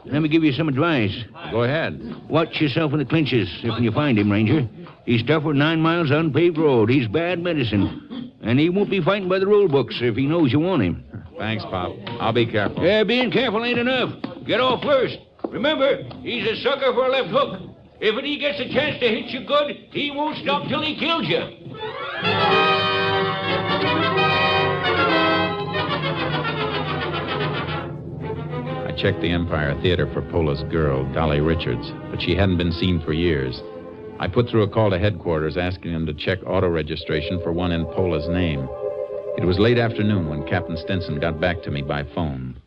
let me give you some advice. Go ahead. Watch yourself in the clinches if you find him, Ranger. He's tough for 9 miles unpaved road. He's bad medicine. And he won't be fighting by the rule books if he knows you want him. Thanks, Pop. I'll be careful. Yeah, being careful ain't enough. Get off first. Remember, he's a sucker for a left hook. If he gets a chance to hit you good, he won't stop till he kills you. I checked the Empire Theater for Pola's girl, Dolly Richards, but she hadn't been seen for years. I put through a call to headquarters asking them to check auto registration for one in Pola's name. It was late afternoon when Captain Stinson got back to me by phone.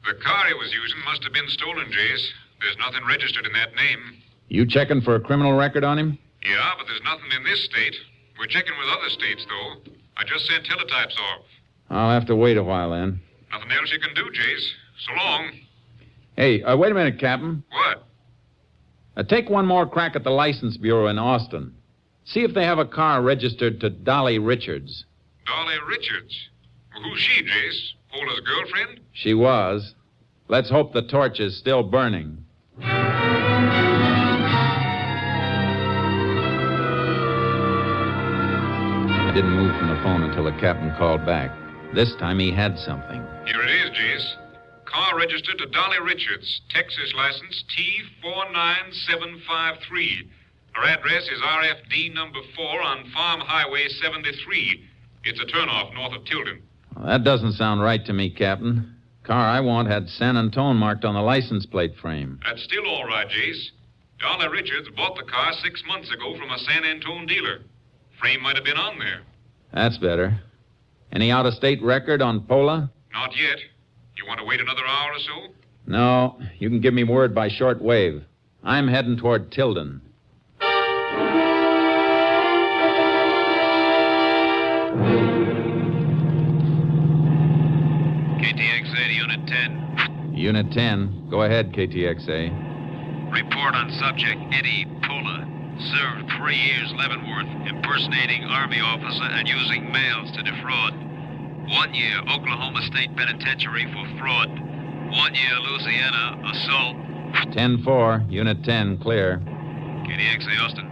The car he was using must have been stolen, Jace. There's nothing registered in that name. You checking for a criminal record on him? Yeah, but there's nothing in this state. We're checking with other states, though. I just sent teletypes off. I'll have to wait a while then. Nothing else you can do, Jace. So long. Hey, wait a minute, Captain. What? Take one more crack at the License Bureau in Austin. See if they have a car registered to Dolly Richards. Dolly Richards? Well, who's she, Jace? Pola's girlfriend? She was. Let's hope the torch is still burning. I didn't move from the phone until the captain called back. This time he had something. Here it is, Jace. Car registered to Dolly Richards, Texas license T49753. Her address is RFD number 4 on Farm Highway 73. It's a turnoff north of Tilden. Well, that doesn't sound right to me, Captain. Car I want had San Antone marked on the license plate frame. That's still all right, Jace. Dolly Richards bought the car 6 months ago from a San Antone dealer. Frame might have been on there. That's better. Any out-of-state record on Pola? Not yet. You want to wait another hour or so? No. You can give me word by short wave. I'm heading toward Tilden. KTXA to Unit 10. Unit 10. Go ahead, KTXA. Report on subject Eddie Pola. Served 3 years Leavenworth, impersonating Army officer and using mails to defraud. 1 year Oklahoma State Penitentiary for fraud. 1 year Louisiana assault. 10-4, Unit 10, clear. KDXA Austin.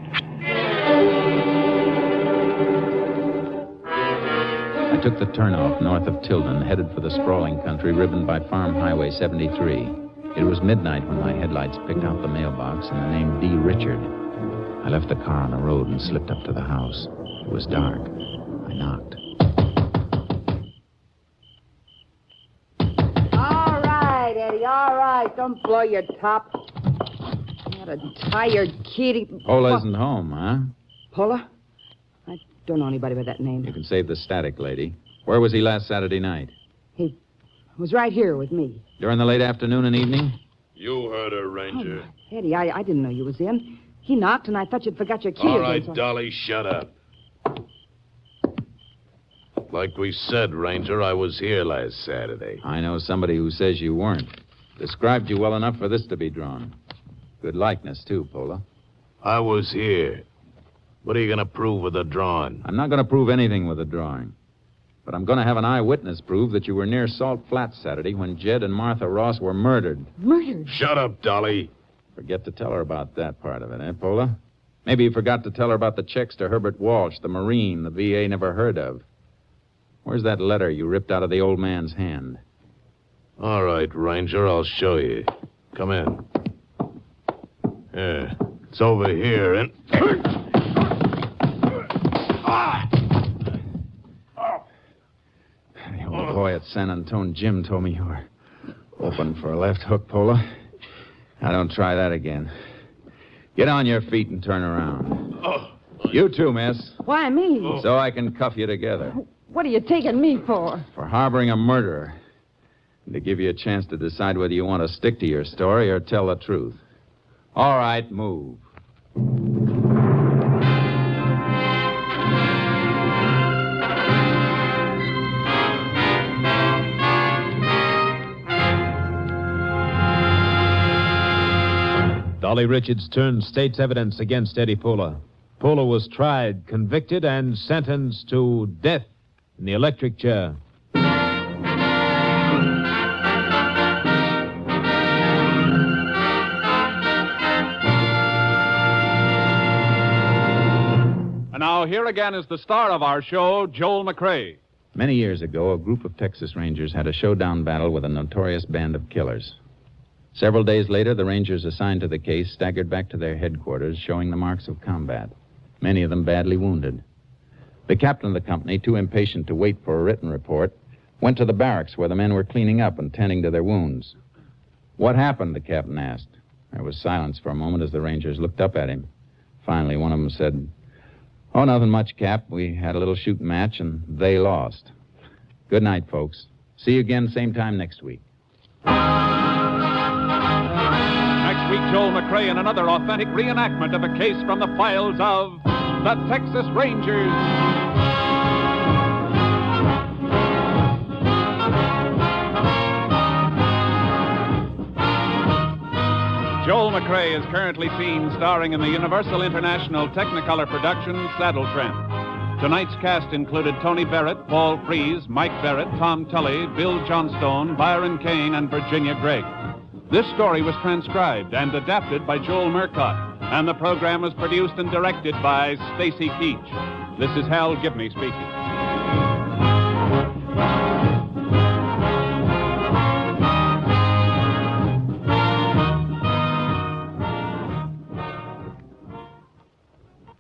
I took the turnoff north of Tilden, headed for the sprawling country ribboned by Farm Highway 73. It was midnight when my headlights picked out the mailbox and the name D. Richard. I left the car on the road and slipped up to the house. It was dark. I knocked. All right, Eddie, all right. Don't blow your top. What a tired kitty. Pola isn't home, huh? Pola? I don't know anybody by that name. You can save the static, lady. Where was he last Saturday night? He was right here with me. During the late afternoon and evening? You heard her, Ranger. Oh, Eddie, I didn't know you was in. He knocked, and I thought you'd forgot your key. All right, again, so... Dolly, shut up. Like we said, Ranger, I was here last Saturday. I know somebody who says you weren't. Described you well enough for this to be drawn. Good likeness, too, Pola. I was here. What are you going to prove with the drawing? I'm not going to prove anything with the drawing. But I'm going to have an eyewitness prove that you were near Salt Flats Saturday when Jed and Martha Ross were murdered. Murdered? Shut up, Dolly. Forget to tell her about that part of it, eh, Pola? Maybe you forgot to tell her about the checks to Herbert Walsh, the Marine the VA never heard of. Where's that letter you ripped out of the old man's hand? All right, Ranger, I'll show you. Come in. Yeah, it's over here, and... The old boy at San Antone Jim told me you were open for a left hook, Pola. Now, don't try that again. Get on your feet and turn around. You too, miss. Why me? So I can cuff you together. What are you taking me for? For harboring a murderer. And to give you a chance to decide whether you want to stick to your story or tell the truth. All right, move. Ollie Richards turned state's evidence against Eddie Pula. Pula was tried, convicted, and sentenced to death in the electric chair. And now here again is the star of our show, Joel McCrea. Many years ago, a group of Texas Rangers had a showdown battle with a notorious band of killers. Several days later, the Rangers assigned to the case staggered back to their headquarters, showing the marks of combat, many of them badly wounded. The captain of the company, too impatient to wait for a written report, went to the barracks where the men were cleaning up and tending to their wounds. "What happened?" the captain asked. There was silence for a moment as the Rangers looked up at him. Finally, one of them said, "Oh, nothing much, Cap. We had a little shooting match, and they lost. Good night, folks. See you again same time next week." Next week, Joel McCrea in another authentic reenactment of a case from the files of the Texas Rangers. Joel McCrea is currently seen starring in the Universal International Technicolor production Saddle Tramp. Tonight's cast included Tony Barrett, Paul Freese, Mike Barrett, Tom Tully, Bill Johnstone, Byron Kane, and Virginia Gregg. This story was transcribed and adapted by Joel Murcott, and the program was produced and directed by Stacy Keach. This is Hal Gibney speaking.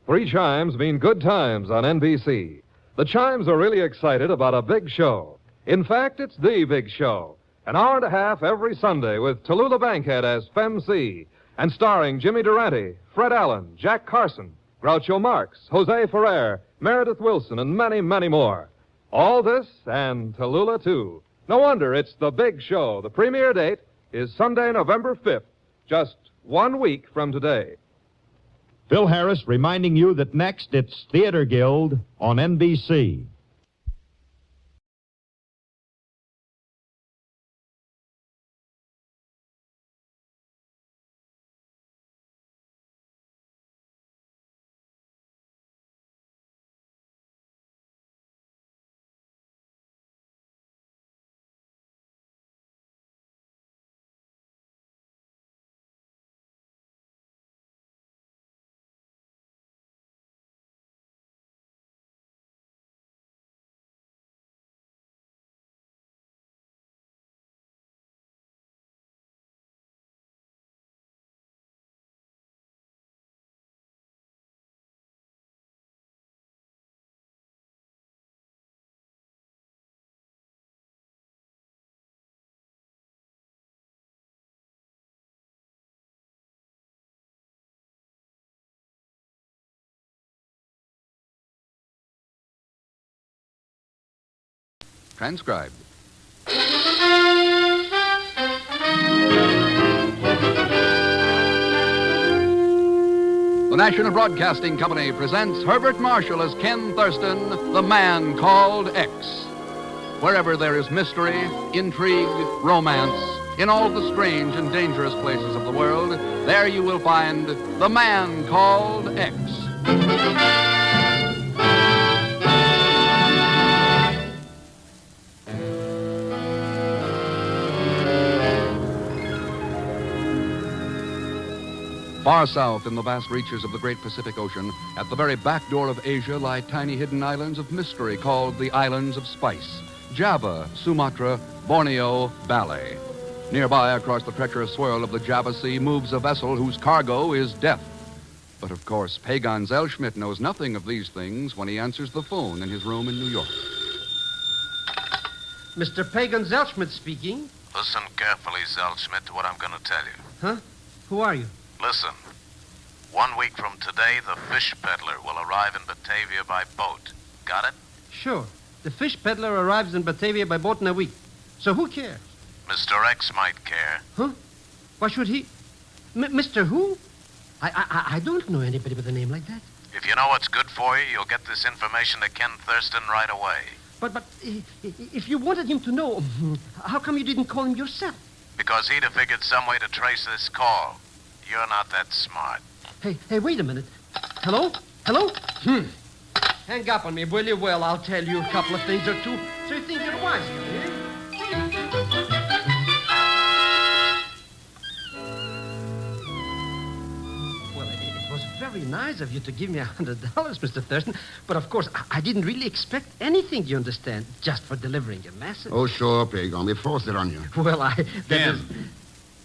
Three chimes mean good times on NBC. The chimes are really excited about a big show. In fact, it's the big show. An hour and a half every Sunday with Tallulah Bankhead as Fem C, and starring Jimmy Durante, Fred Allen, Jack Carson, Groucho Marx, Jose Ferrer, Meredith Wilson, and many, many more. All this and Tallulah, too. No wonder it's the big show. The premiere date is Sunday, November 5th, just 1 week from today. Phil Harris reminding you that next it's Theater Guild on NBC. Transcribed. The National Broadcasting Company presents Herbert Marshall as Ken Thurston, the man called X. Wherever there is mystery, intrigue, romance, in all the strange and dangerous places of the world, there you will find the man called X. Far south in the vast reaches of the great Pacific Ocean, at the very back door of Asia, lie tiny hidden islands of mystery called the Islands of Spice. Java, Sumatra, Borneo, Bali. Nearby, across the treacherous swirl of the Java Sea, moves a vessel whose cargo is death. But of course, Pagan Zellschmidt knows nothing of these things when he answers the phone in his room in New York. Mr. Pagan Zellschmidt speaking. Listen carefully, Zellschmidt, to what I'm going to tell you. Huh? Who are you? Listen. 1 week from today, the fish peddler will arrive in Batavia by boat. Got it? Sure. The fish peddler arrives in Batavia by boat in a week. So who cares? Mr. X might care. Huh? Why should he? Mr. Who? I don't know anybody with a name like that. If you know what's good for you, you'll get this information to Ken Thurston right away. But if you wanted him to know, how come you didn't call him yourself? Because he'd have figured some way to trace this call. You're not that smart. Hey, wait a minute. Hello? Hang up on me, will you? Well, I'll tell you a couple of things or two, so you think you're wise, eh? Well, it was very nice of you to give me $100, Mr. Thurston, but of course, I didn't really expect anything, you understand, just for delivering your message. Oh, sure, Pagan. We forced it on you. Well,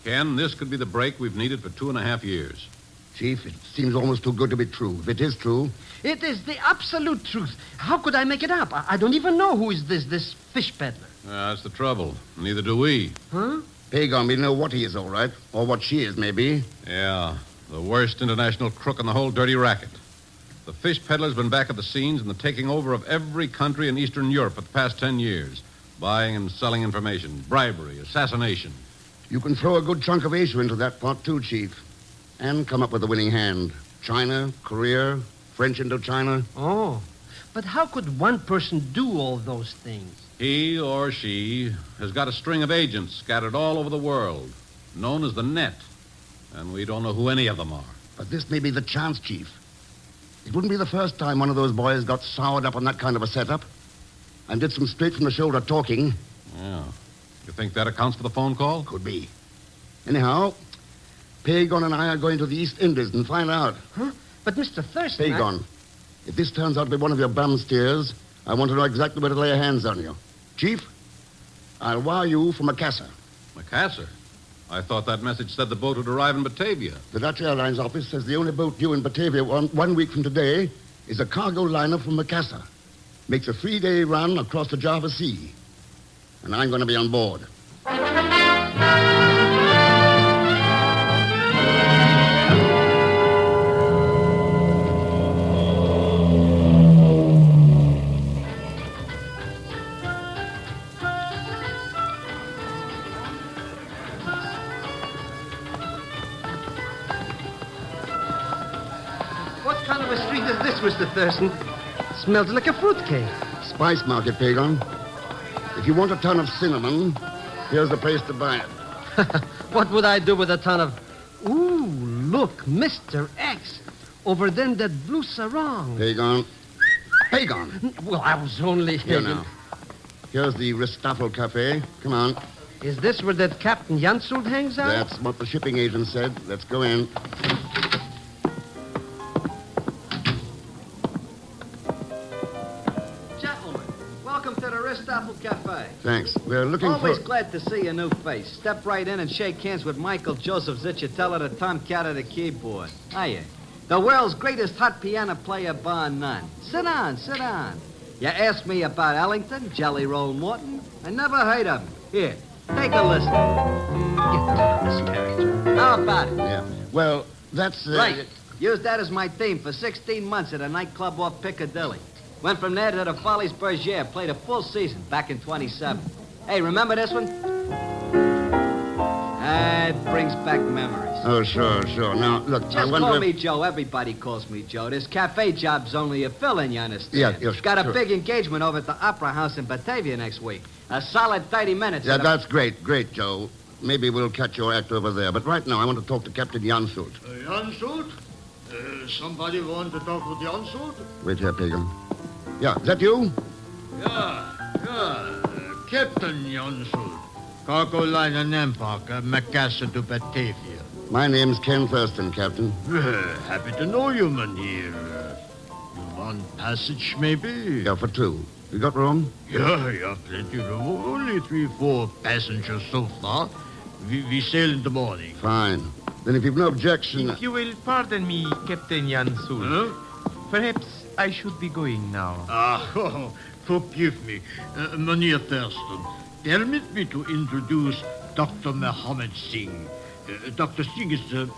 Ken, this could be the break we've needed for 2.5 years. Chief, it seems almost too good to be true. If it is true... It is the absolute truth. How could I make it up? I don't even know who is this fish peddler. That's the trouble. Neither do we. Huh? Pagan, we know what he is, all right. Or what she is, maybe. Yeah, the worst international crook in the whole dirty racket. The fish peddler's been back at the scenes in the taking over of every country in Eastern Europe for the past 10 years. Buying and selling information, bribery, assassination. You can throw a good chunk of Asia into that pot, too, Chief. And come up with a winning hand. China, Korea, French Indochina. Oh, but how could one person do all those things? He or she has got a string of agents scattered all over the world, known as the Net. And we don't know who any of them are. But this may be the chance, Chief. It wouldn't be the first time one of those boys got soured up on that kind of a setup and did some straight-from-the-shoulder talking. Yeah. You think that accounts for the phone call? Could be. Anyhow, Pagan and I are going to the East Indies and find out. Huh? But Mr. Thurston... Pagan, if this turns out to be one of your bum steers, I want to know exactly where to lay hands on you. Chief, I'll wire you from Macassar. Macassar? I thought that message said the boat would arrive in Batavia. The Dutch Airlines office says the only boat due in Batavia one week from today is a cargo liner from Macassar. Makes a 3-day run across the Java Sea. And I'm going to be on board. What kind of a street is this, Mr. Thurston? Smells like a fruitcake. Spice market, Pagan. If you want a ton of cinnamon, here's the place to buy it. What would I do with a ton of... Ooh, look, Mr. X. Over there in that blue sarong. Pagan. Pagan! Well, I was only... Here now. Here's the Ristoffel Cafe. Come on. Is this where that Captain Janszold hangs out? That's what the shipping agent said. Let's go in. Welcome to the Ristoffel Cafe. Thanks. We're looking Always for... glad to see a new face. Step right in and shake hands with Michael Joseph Zicciatella, the tomcat of the keyboard. Hiya. The world's greatest hot piano player, bar none. Sit down, sit down. You asked me about Ellington, Jelly Roll Morton? I never heard of him. Here, take a listen. Get rid of this character. How about it? Yeah. Well, that's... Right. Used that as my theme for 16 months at a nightclub off Piccadilly. Went from there to the Follies Bergère. Played a full season back in 27. Hey, remember this one? It brings back memories. Oh, sure. Now, look, Just I wonder... call me Joe. Everybody calls me Joe. This cafe job's only a fill-in, you understand? Yeah, Got a sure. big engagement over at the Opera House in Batavia next week. A solid 30 minutes. Yeah, that's great, Joe. Maybe we'll catch your act over there. But right now, I want to talk to Captain Janszold. Janszold? Somebody want to talk with Janszold? Wait here, Pagan. Yeah, is that you? Yeah. Captain Janszold. Cargo liner Nampark, Macassar to Batavia. My name's Ken Thurston, Captain. Happy to know you, Mynheer. You want passage, maybe? Yeah, for 2. You got room? Yeah, plenty room. Only 3-4 passengers so far. We sail in the morning. Fine. Then if you've no objection... If you will pardon me, Captain Janszold. Perhaps I should be going now. Forgive me. Mynheer Thurston, permit me to introduce Dr. Mohammed Singh. Dr. Singh is,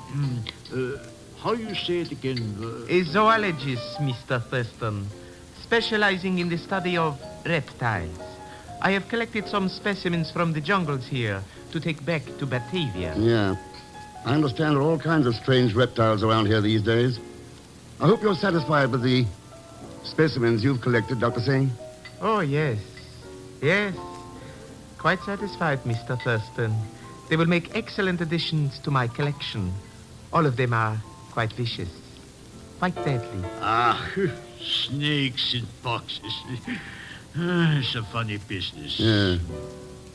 how you say it again? A zoologist, Mr. Thurston, specializing in the study of reptiles. I have collected some specimens from the jungles here to take back to Batavia. Yeah. I understand there are all kinds of strange reptiles around here these days. I hope you're satisfied with the specimens you've collected, Dr. Singh. Oh, yes. Yes. Quite satisfied, Mr. Thurston. They will make excellent additions to my collection. All of them are quite vicious, quite deadly. Ah, snakes in boxes. It's a funny business. Yeah.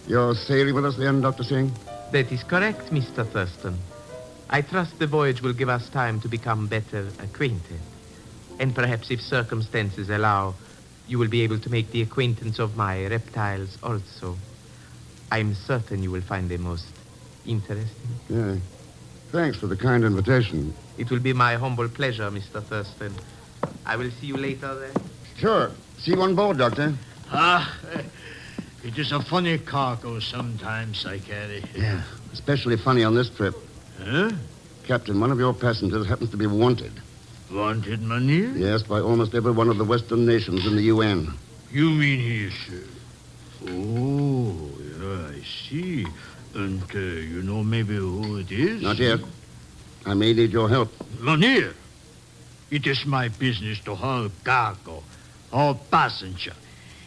You're sailing with us then, Dr. Singh? That is correct, Mr. Thurston. I trust the voyage will give us time to become better acquainted. And perhaps if circumstances allow, you will be able to make the acquaintance of my reptiles also. I'm certain you will find them most interesting. Yeah. Thanks for the kind invitation. It will be my humble pleasure, Mr. Thurston. I will see you later then. Sure. See you on board, Doctor. It is a funny cargo sometimes I carry. Yeah. Especially funny on this trip. Huh? Captain, one of your passengers happens to be wanted. Wanted, Mynheer? Yes, by almost every one of the Western nations in the UN. You mean he is... Oh, yeah, I see. And you know maybe who it is? Not yet. I may need your help. Mynheer, it is my business to haul cargo, haul passenger.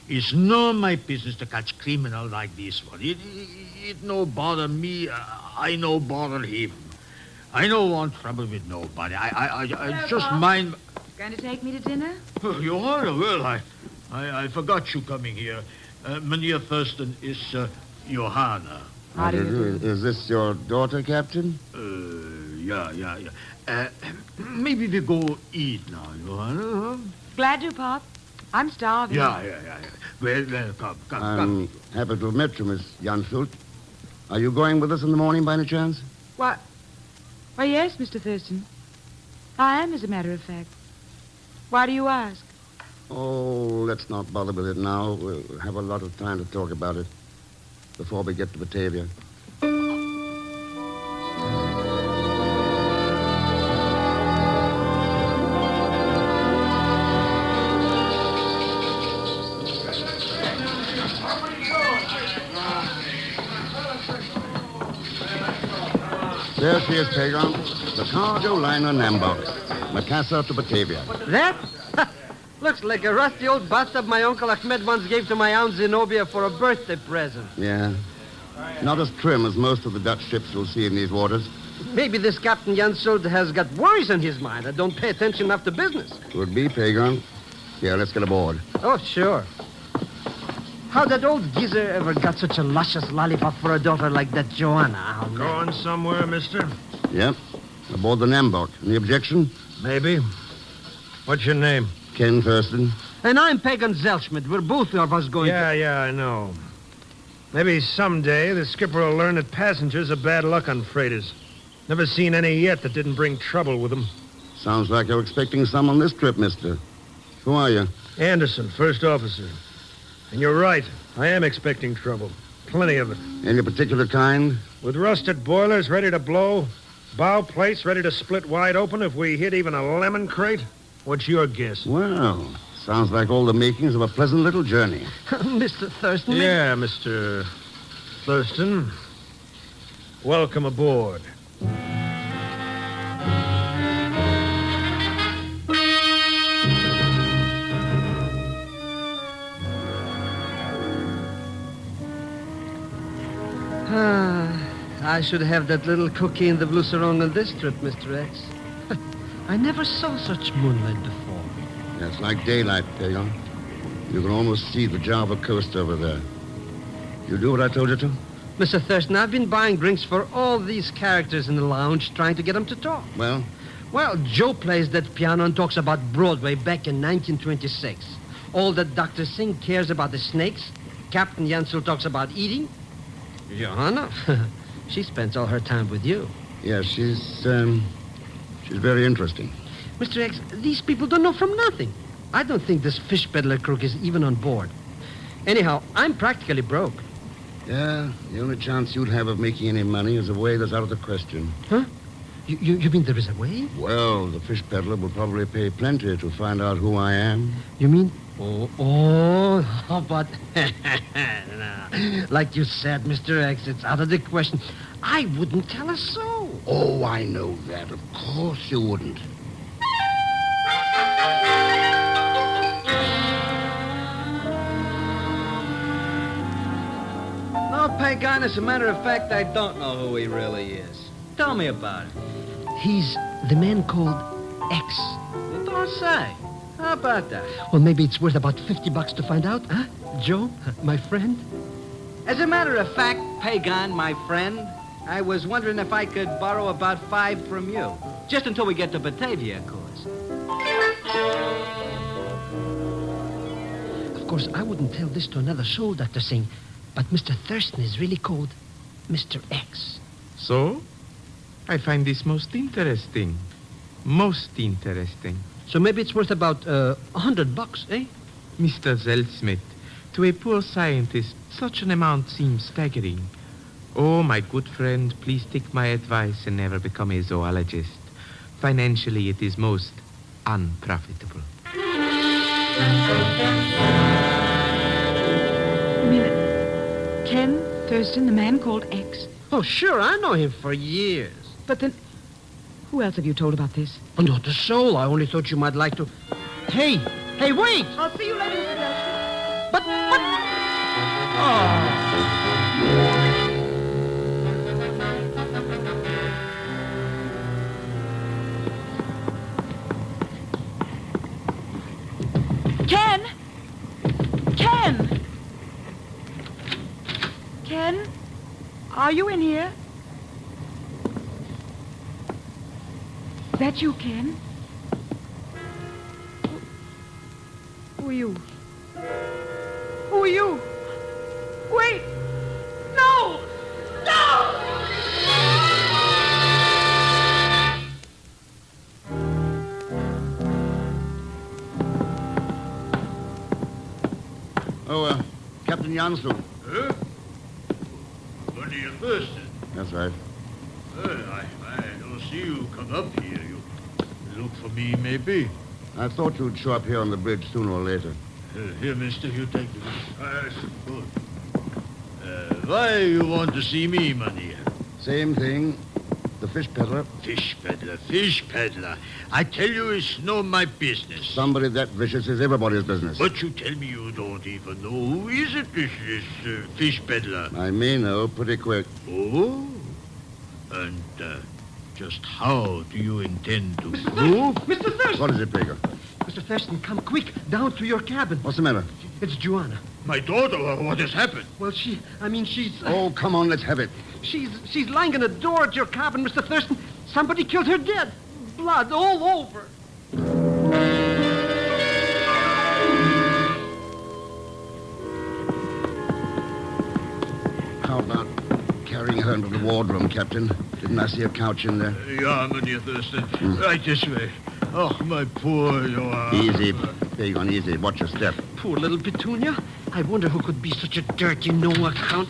It's not my business to catch criminal like this one. It no bother me. I no bother him. I no want trouble with nobody. I just mind... Going to take me to dinner? Oh, you are? Well, I forgot you coming here. Mynheer Thurston is Johanna. How do you do? Is this your daughter, Captain? Yeah. Maybe we go eat now, Johanna, huh? Glad to, Pop. I'm starving. Yeah. Well, come. I'm happy to have met you, Miss Jansult. Are you going with us in the morning by any chance? Why, yes, Mr. Thurston. I am, as a matter of fact. Why do you ask? Oh, let's not bother with it now. We'll have a lot of time to talk about it before we get to Batavia. There she is, Pagon. The cargo liner Nambok. Macassar to Batavia. That? Looks like a rusty old bathtub my Uncle Ahmed once gave to my Aunt Zenobia for a birthday present. Yeah. Not as trim as most of the Dutch ships you'll see in these waters. Maybe this Captain Jansult has got worries on his mind. I don't pay attention enough to business. Could be, Pagon. Yeah, let's get aboard. Oh, sure. How that old geezer ever got such a luscious lollipop for a daughter like that Joanna? Going somewhere, mister? Yep. Aboard the Nambok. Any objection? Maybe. What's your name? Ken Thurston. And I'm Pagan Zelschmidt. We're both of us going Yeah, I know. Maybe someday the skipper will learn that passengers are bad luck on freighters. Never seen any yet that didn't bring trouble with them. Sounds like you're expecting some on this trip, mister. Who are you? Anderson, first officer. And you're right. I am expecting trouble. Plenty of it. Any particular kind? With rusted boilers ready to blow, bow plates ready to split wide open if we hit even a lemon crate. What's your guess? Well, sounds like all the makings of a pleasant little journey. Mr. Thurston? Yeah, Mr. Thurston. Welcome aboard. I should have that little cookie in the blue sarong on this trip, Mr. X. I never saw such moonlight before. Yeah, it's like daylight, Pagon. You can almost see the Java coast over there. You do what I told you to? Mr. Thurston, I've been buying drinks for all these characters in the lounge, trying to get them to talk. Well? Well, Joe plays that piano and talks about Broadway back in 1926. All that Dr. Singh cares about the snakes. Captain Jansult talks about eating. Johanna, she spends all her time with you. Yeah, she's very interesting. Mr. X, these people don't know from nothing. I don't think this fish peddler crook is even on board. Anyhow, I'm practically broke. Yeah, the only chance you'd have of making any money is a way that's out of the question. Huh? You mean there is a way? Well, the fish peddler will probably pay plenty to find out who I am. You mean? But... no. Like you said, Mr. X, it's out of the question. I wouldn't tell a soul. Oh, I know that. Of course you wouldn't. No, Pagan, as a matter of fact, I don't know who he really is. Tell me about it. He's the man called X. You don't say. How about that? Well, maybe it's worth about $50 to find out, huh? Joe, my friend? As a matter of fact, Pagan, my friend, I was wondering if I could borrow about 5 from you. Just until we get to Batavia, of course. Of course, I wouldn't tell this to another soul, Dr. Singh, but Mr. Thurston is really called Mr. X. So, I find this most interesting. Most interesting. So maybe it's worth about $100, eh? Mr. Zelsmith, to a poor scientist, such an amount seems staggering. Oh, my good friend, please take my advice and never become a zoologist. Financially, it is most unprofitable. You mean Ken Thurston, the man called X? Oh, sure, I know him for years. But then, who else have you told about this? Oh, not a soul. I only thought you might like to... Hey, wait! I'll see you later, Mr. Delston. But... Oh... Ken! Ken? Are you in here? Is that you, Ken? Who are you? Who are you? Wait! No! No! Oh, Captain Jansson. Huh? What are you thirsty? That's right. I don't see you come up here. You look for me, maybe? I thought you'd show up here on the bridge sooner or later. Here, mister, you take this. Good. Why you want to see me, money? Same thing. The fish peddler. Fish peddler. I tell you, it's not my business. Somebody that vicious is everybody's business. But you tell me you don't even know who is it, this fish peddler? I may know pretty quick. Oh? And just how do you intend to prove? Mr. Thurston! What is it, Baker? Mr. Thurston, come quick, down to your cabin. What's the matter? It's Joanna. My daughter? What has happened? Well, she's... Oh, come on, let's have it. She's lying in a door at your cabin, Mr. Thurston. Somebody killed her dead. Blood all over. How about carrying her into the wardroom, Captain? Didn't I see a couch in there? Yeah, Mynheer Thurston. Right this way. Oh, my poor Joanna. Easy, Pagan, easy. Watch your step. Poor little Petunia. I wonder who could be such a dirty no-account.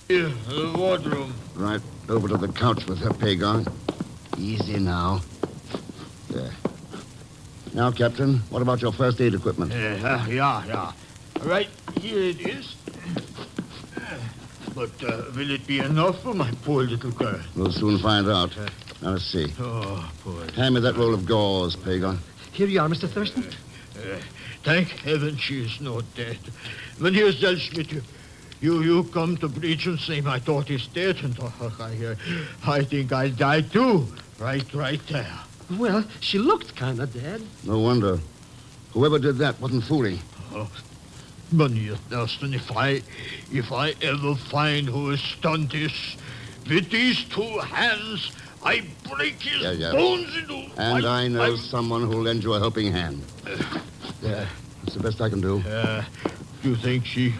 Here, the wardroom. Right over to the couch with her, Pagan. Easy now. There. Now, Captain, what about your first aid equipment? Yeah. Right here it is. But will it be enough for my poor little girl? We'll soon find out. Now, let's see. Oh, poor... Hand me that roll of gauze, Pagan. Here you are, Mr. Thurston. Thank heaven she is not dead. Mynheer Zelsmith, you come to breach and say my daughter is dead, and I think I'll die too. Right there. Well, she looked kind of dead. No wonder. Whoever did that wasn't fooling. Oh, Mynheer Thurston, if I ever find who has done this, with these 2 hands, I break his bones into... And I know someone who'll lend you a helping hand. There. That's the best I can do. You think she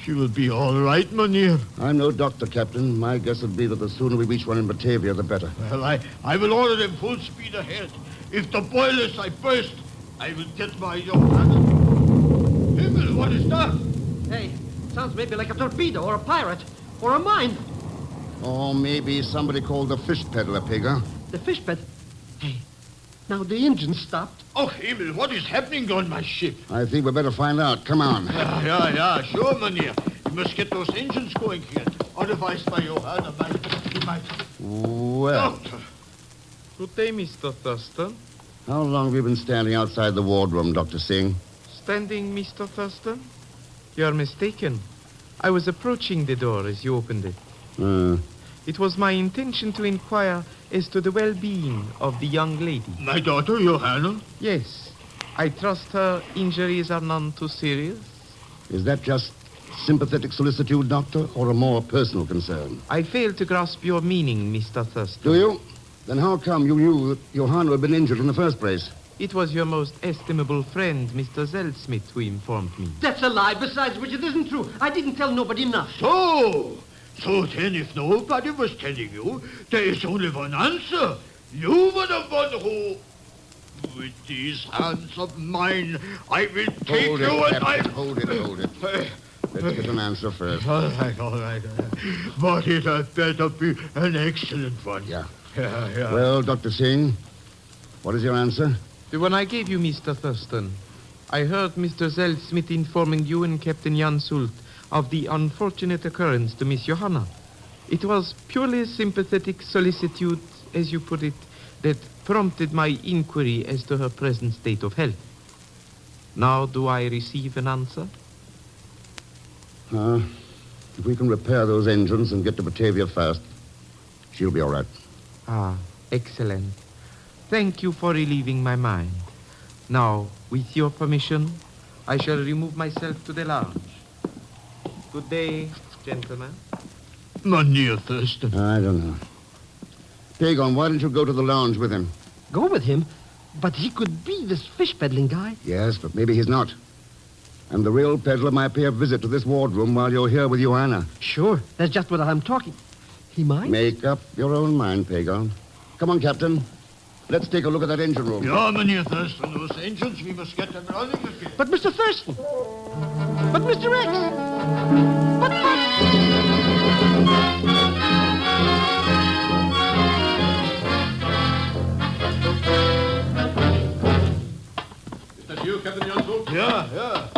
will be all right, Mynheer? I'm no doctor, Captain. My guess would be that the sooner we reach one in Batavia, the better. Well, I will order them full speed ahead. If the boilers I burst, I will get my Johanna. Himmel, what is that? Hey, sounds maybe like a torpedo or a pirate or a mine. Or maybe somebody called the fish peddler, Pagan. The fish peddler? Hey, now the engine stopped. Oh, Himmel, what is happening on my ship? I think we better find out. Come on. Yeah, sure, Mynheer. We must get those engines going here. Otherwise, my Johanna might... Well... Doctor. Good day, Mr. Thurston. How long have you been standing outside the wardroom, Dr. Singh? Standing, Mr. Thurston? You're mistaken. I was approaching the door as you opened it. It was my intention to inquire as to the well-being of the young lady. My daughter, Johanna? Yes. I trust her injuries are none too serious. Is that just sympathetic solicitude, Doctor, or a more personal concern? I fail to grasp your meaning, Mr. Thurston. Do you? Then how come you knew that Johanna had been injured in the first place? It was your most estimable friend, Mr. Zeldsmith, who informed me. That's a lie, besides which it isn't true. I didn't tell nobody nothing. So then, if nobody was telling you, there is only one answer. You were the one who... With these hands of mine, I will take Hold you it, and Captain. Hold it. Let's get an answer first. All right. But it had better be an excellent one. Yeah. Yeah. Well, Dr. Singh, what is your answer? The one I gave you, Mr. Thurston. I heard Mr. Zeldsmith informing you and Captain Jan Sult of the unfortunate occurrence to Miss Johanna. It was purely sympathetic solicitude, as you put it, that prompted my inquiry as to her present state of health. Now do I receive an answer? If we can repair those engines and get to Batavia fast, she'll be all right. Ah, excellent. Thank you for relieving my mind. Now, with your permission, I shall remove myself to the lounge. Good day, gentlemen. Mynheer Thurston. I don't know. Pagon, why don't you go to the lounge with him? Go with him? But he could be this fish peddling guy. Yes, but maybe he's not. And the real peddler might pay a visit to this wardroom while you're here with Johanna. Sure, that's just what I'm talking. He might? Make up your own mind, Pagon. Come on, Captain. Let's take a look at that engine room. Yeah, Mynheer Thurston, those engines, we must get them running again. But Mr. Thurston! But Mr. X! Is that you, Captain Jansu? Yeah.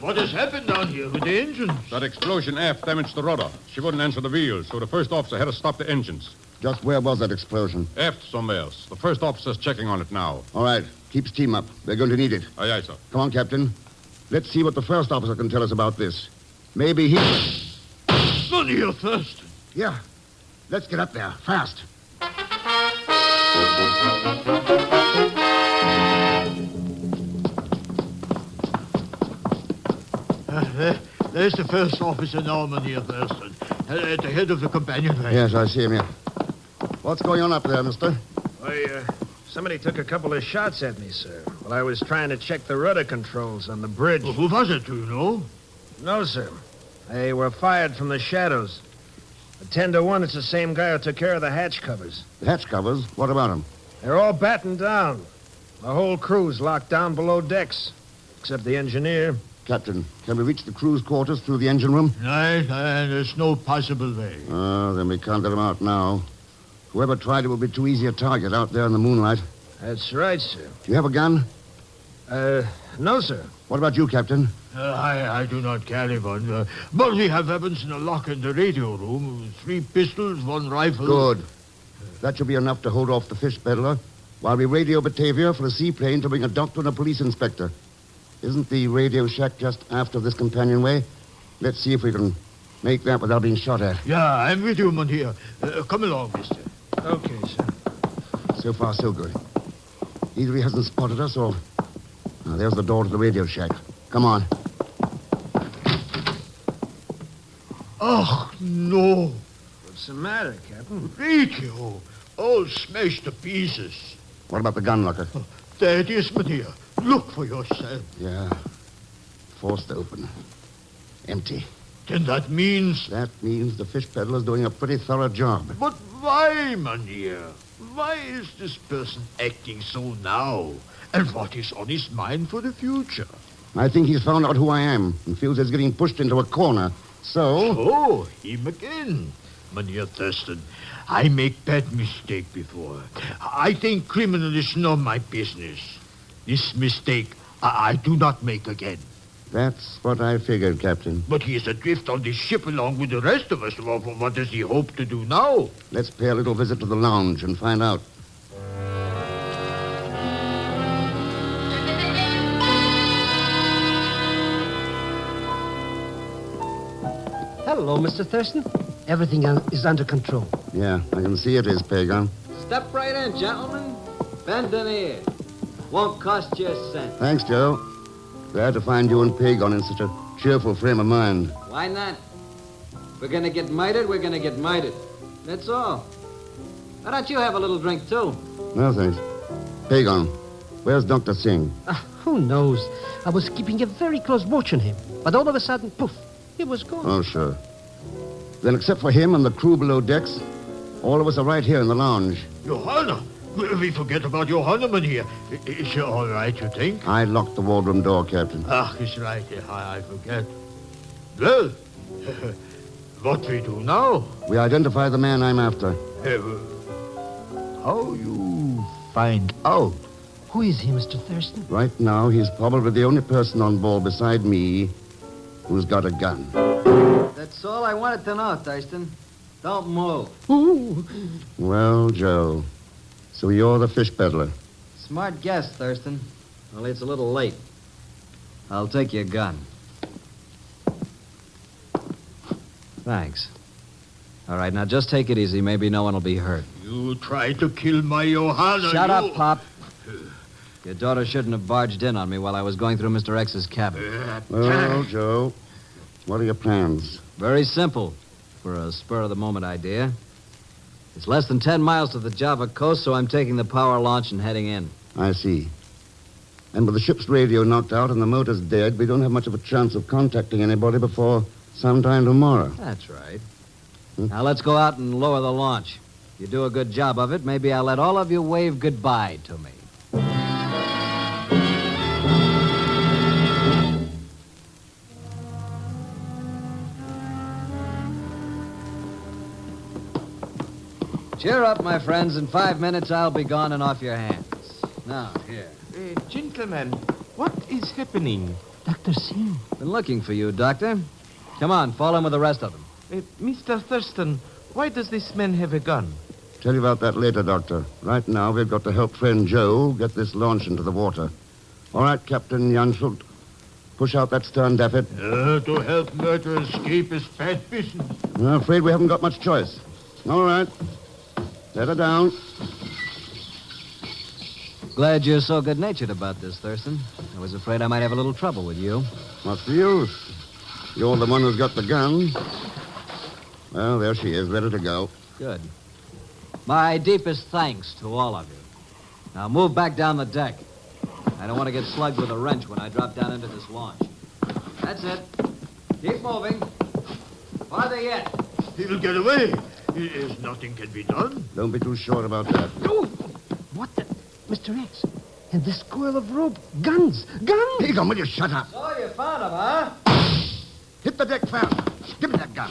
What has happened down here with the engines? That explosion aft damaged the rudder. She wouldn't answer the wheels, so the first officer had to stop the engines. Just where was that explosion? Aft somewhere else. The first officer's checking on it now. All right. Keep steam up. We're going to need it. Aye, sir. Come on, Captain. Let's see what the first officer can tell us about this. Maybe he... Mynheer Thurston. Yeah. Let's get up there. Fast. There's the first officer now, Mynheer Thurston. At the head of the companionway. Yes, I see him here. What's going on up there, mister? Why, somebody took a couple of shots at me, sir, while I was trying to check the rudder controls on the bridge. Well, who was it, do you know? No, sir. They were fired from the shadows. 10 to 1, it's the same guy who took care of the hatch covers. The hatch covers? What about them? They're all battened down. The whole crew's locked down below decks, except the engineer. Captain, can we reach the crew's quarters through the engine room? No, there's no possible way. Oh, then we can't let them out now. Whoever tried it will be too easy a target out there in the moonlight. That's right, sir. Do you have a gun? No, sir. What about you, Captain? I do not carry one. But we have weapons in a locker in the radio room. 3 pistols, 1 rifle. Good. That should be enough to hold off the fish peddler while we radio Batavia for a seaplane to bring a doctor and a police inspector. Isn't the radio shack just after this companionway? Let's see if we can make that without being shot at. Yeah, I'm with you, Mynheer. Come along, mister. Okay, sir. So far, so good. Either he hasn't spotted us or... Now, there's the door to the radio shack. Come on. Oh, no. What's the matter, Captain? Radio. All smashed to pieces. What about the gun locker? There it is, Mynheer. Look for yourself. Yeah. Forced open. Empty. Then that means... That means the fish peddler's doing a pretty thorough job. But why, Mynheer? Why is this person acting so now? And what is on his mind for the future? I think he's found out who I am and feels he's getting pushed into a corner. So... Oh, him again. Mynheer Thurston, I make bad mistake before. I think criminal is not my business. This mistake I do not make again. That's what I figured, Captain. But he is adrift on this ship along with the rest of us. What does he hope to do now? Let's pay a little visit to the lounge and find out. Hello, Mr. Thurston. Everything is under control. Yeah, I can see it is, Pagan. Step right in, gentlemen. Bend an ear. Won't cost you a cent. Thanks, Joe. Glad to find you and Pagan in such a cheerful frame of mind. Why not? If we're gonna get mitered, we're gonna get mitered. That's all. Why don't you have a little drink, too? No, thanks. Pagan, where's Dr. Singh? Who knows? I was keeping a very close watch on him. But all of a sudden, poof, he was gone. Oh, sure. Then except for him and the crew below decks, all of us are right here in the lounge. Johanna! We forget about Johanna, Mynheer. Is she all right, you think? I locked the wardroom door, Captain. It's right. I forget. Well, what we do now? We identify the man I'm after. How you find out? Who is he, Mr. Thurston? Right now, he's probably the only person on board beside me who's got a gun. That's all I wanted to know, Thurston. Don't move. Ooh. Well, Joe, so you're the fish peddler. Smart guess, Thurston. Only it's a little late. I'll take your gun. Thanks. All right, now just take it easy. Maybe no one will be hurt. You tried to kill my Johanna. Shut up, Pop. Your daughter shouldn't have barged in on me while I was going through Mr. X's cabin. Well, Joe, what are your plans? Very simple for a spur-of-the-moment idea. It's less than 10 miles to the Java coast, so I'm taking the power launch and heading in. I see. And with the ship's radio knocked out and the motors dead, we don't have much of a chance of contacting anybody before sometime tomorrow. That's right. Now let's go out and lower the launch. If you do a good job of it, maybe I'll let all of you wave goodbye to me. Cheer up, my friends. In 5 minutes, I'll be gone and off your hands. Now, here. Gentlemen, what is happening? Dr. Singh. Been looking for you, Doctor. Come on, fall in with the rest of them. Mr. Thurston, why does this man have a gun? Tell you about that later, Doctor. Right now, we've got to help friend Joe get this launch into the water. All right, Captain Jansschuld. Push out that stern daffit. To help murder escape is fat business. I'm afraid we haven't got much choice. All right. Let her down. Glad you're so good-natured about this, Thurston. I was afraid I might have a little trouble with you. What's the use? You're the one who's got the gun. Well, there she is, ready to go. Good. My deepest thanks to all of you. Now move back down the deck. I don't want to get slugged with a wrench when I drop down into this launch. That's it. Keep moving. Farther yet. He'll get away. Nothing can be done. Don't be too sure about that. Oh, what the... Mr. X, and this coil of rope. Guns! Guns! Pagan, will you shut up? So you found him, huh? Hit the deck fast. Give me that gun.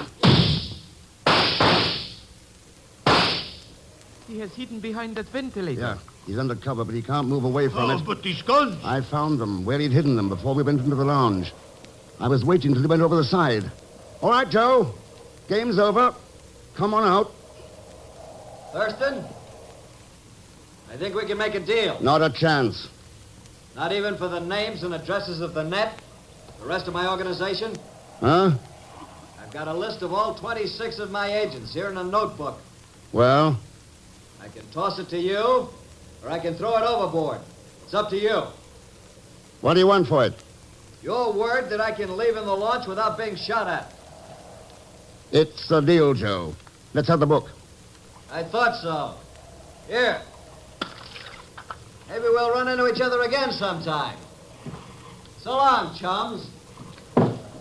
He has hidden behind that ventilator. Yeah, he's under cover, but he can't move away from it. But these guns... I found them, where he'd hidden them before we went into the lounge. I was waiting till he went over the side. All right, Joe. Game's over. Come on out. Thurston? I think we can make a deal. Not a chance. Not even for the names and addresses of the net? The rest of my organization? Huh? I've got a list of all 26 of my agents here in a notebook. Well? I can toss it to you, or I can throw it overboard. It's up to you. What do you want for it? Your word that I can leave in the launch without being shot at. It's a deal, Joe. Let's have the book. I thought so. Here. Maybe we'll run into each other again sometime. So long, chums.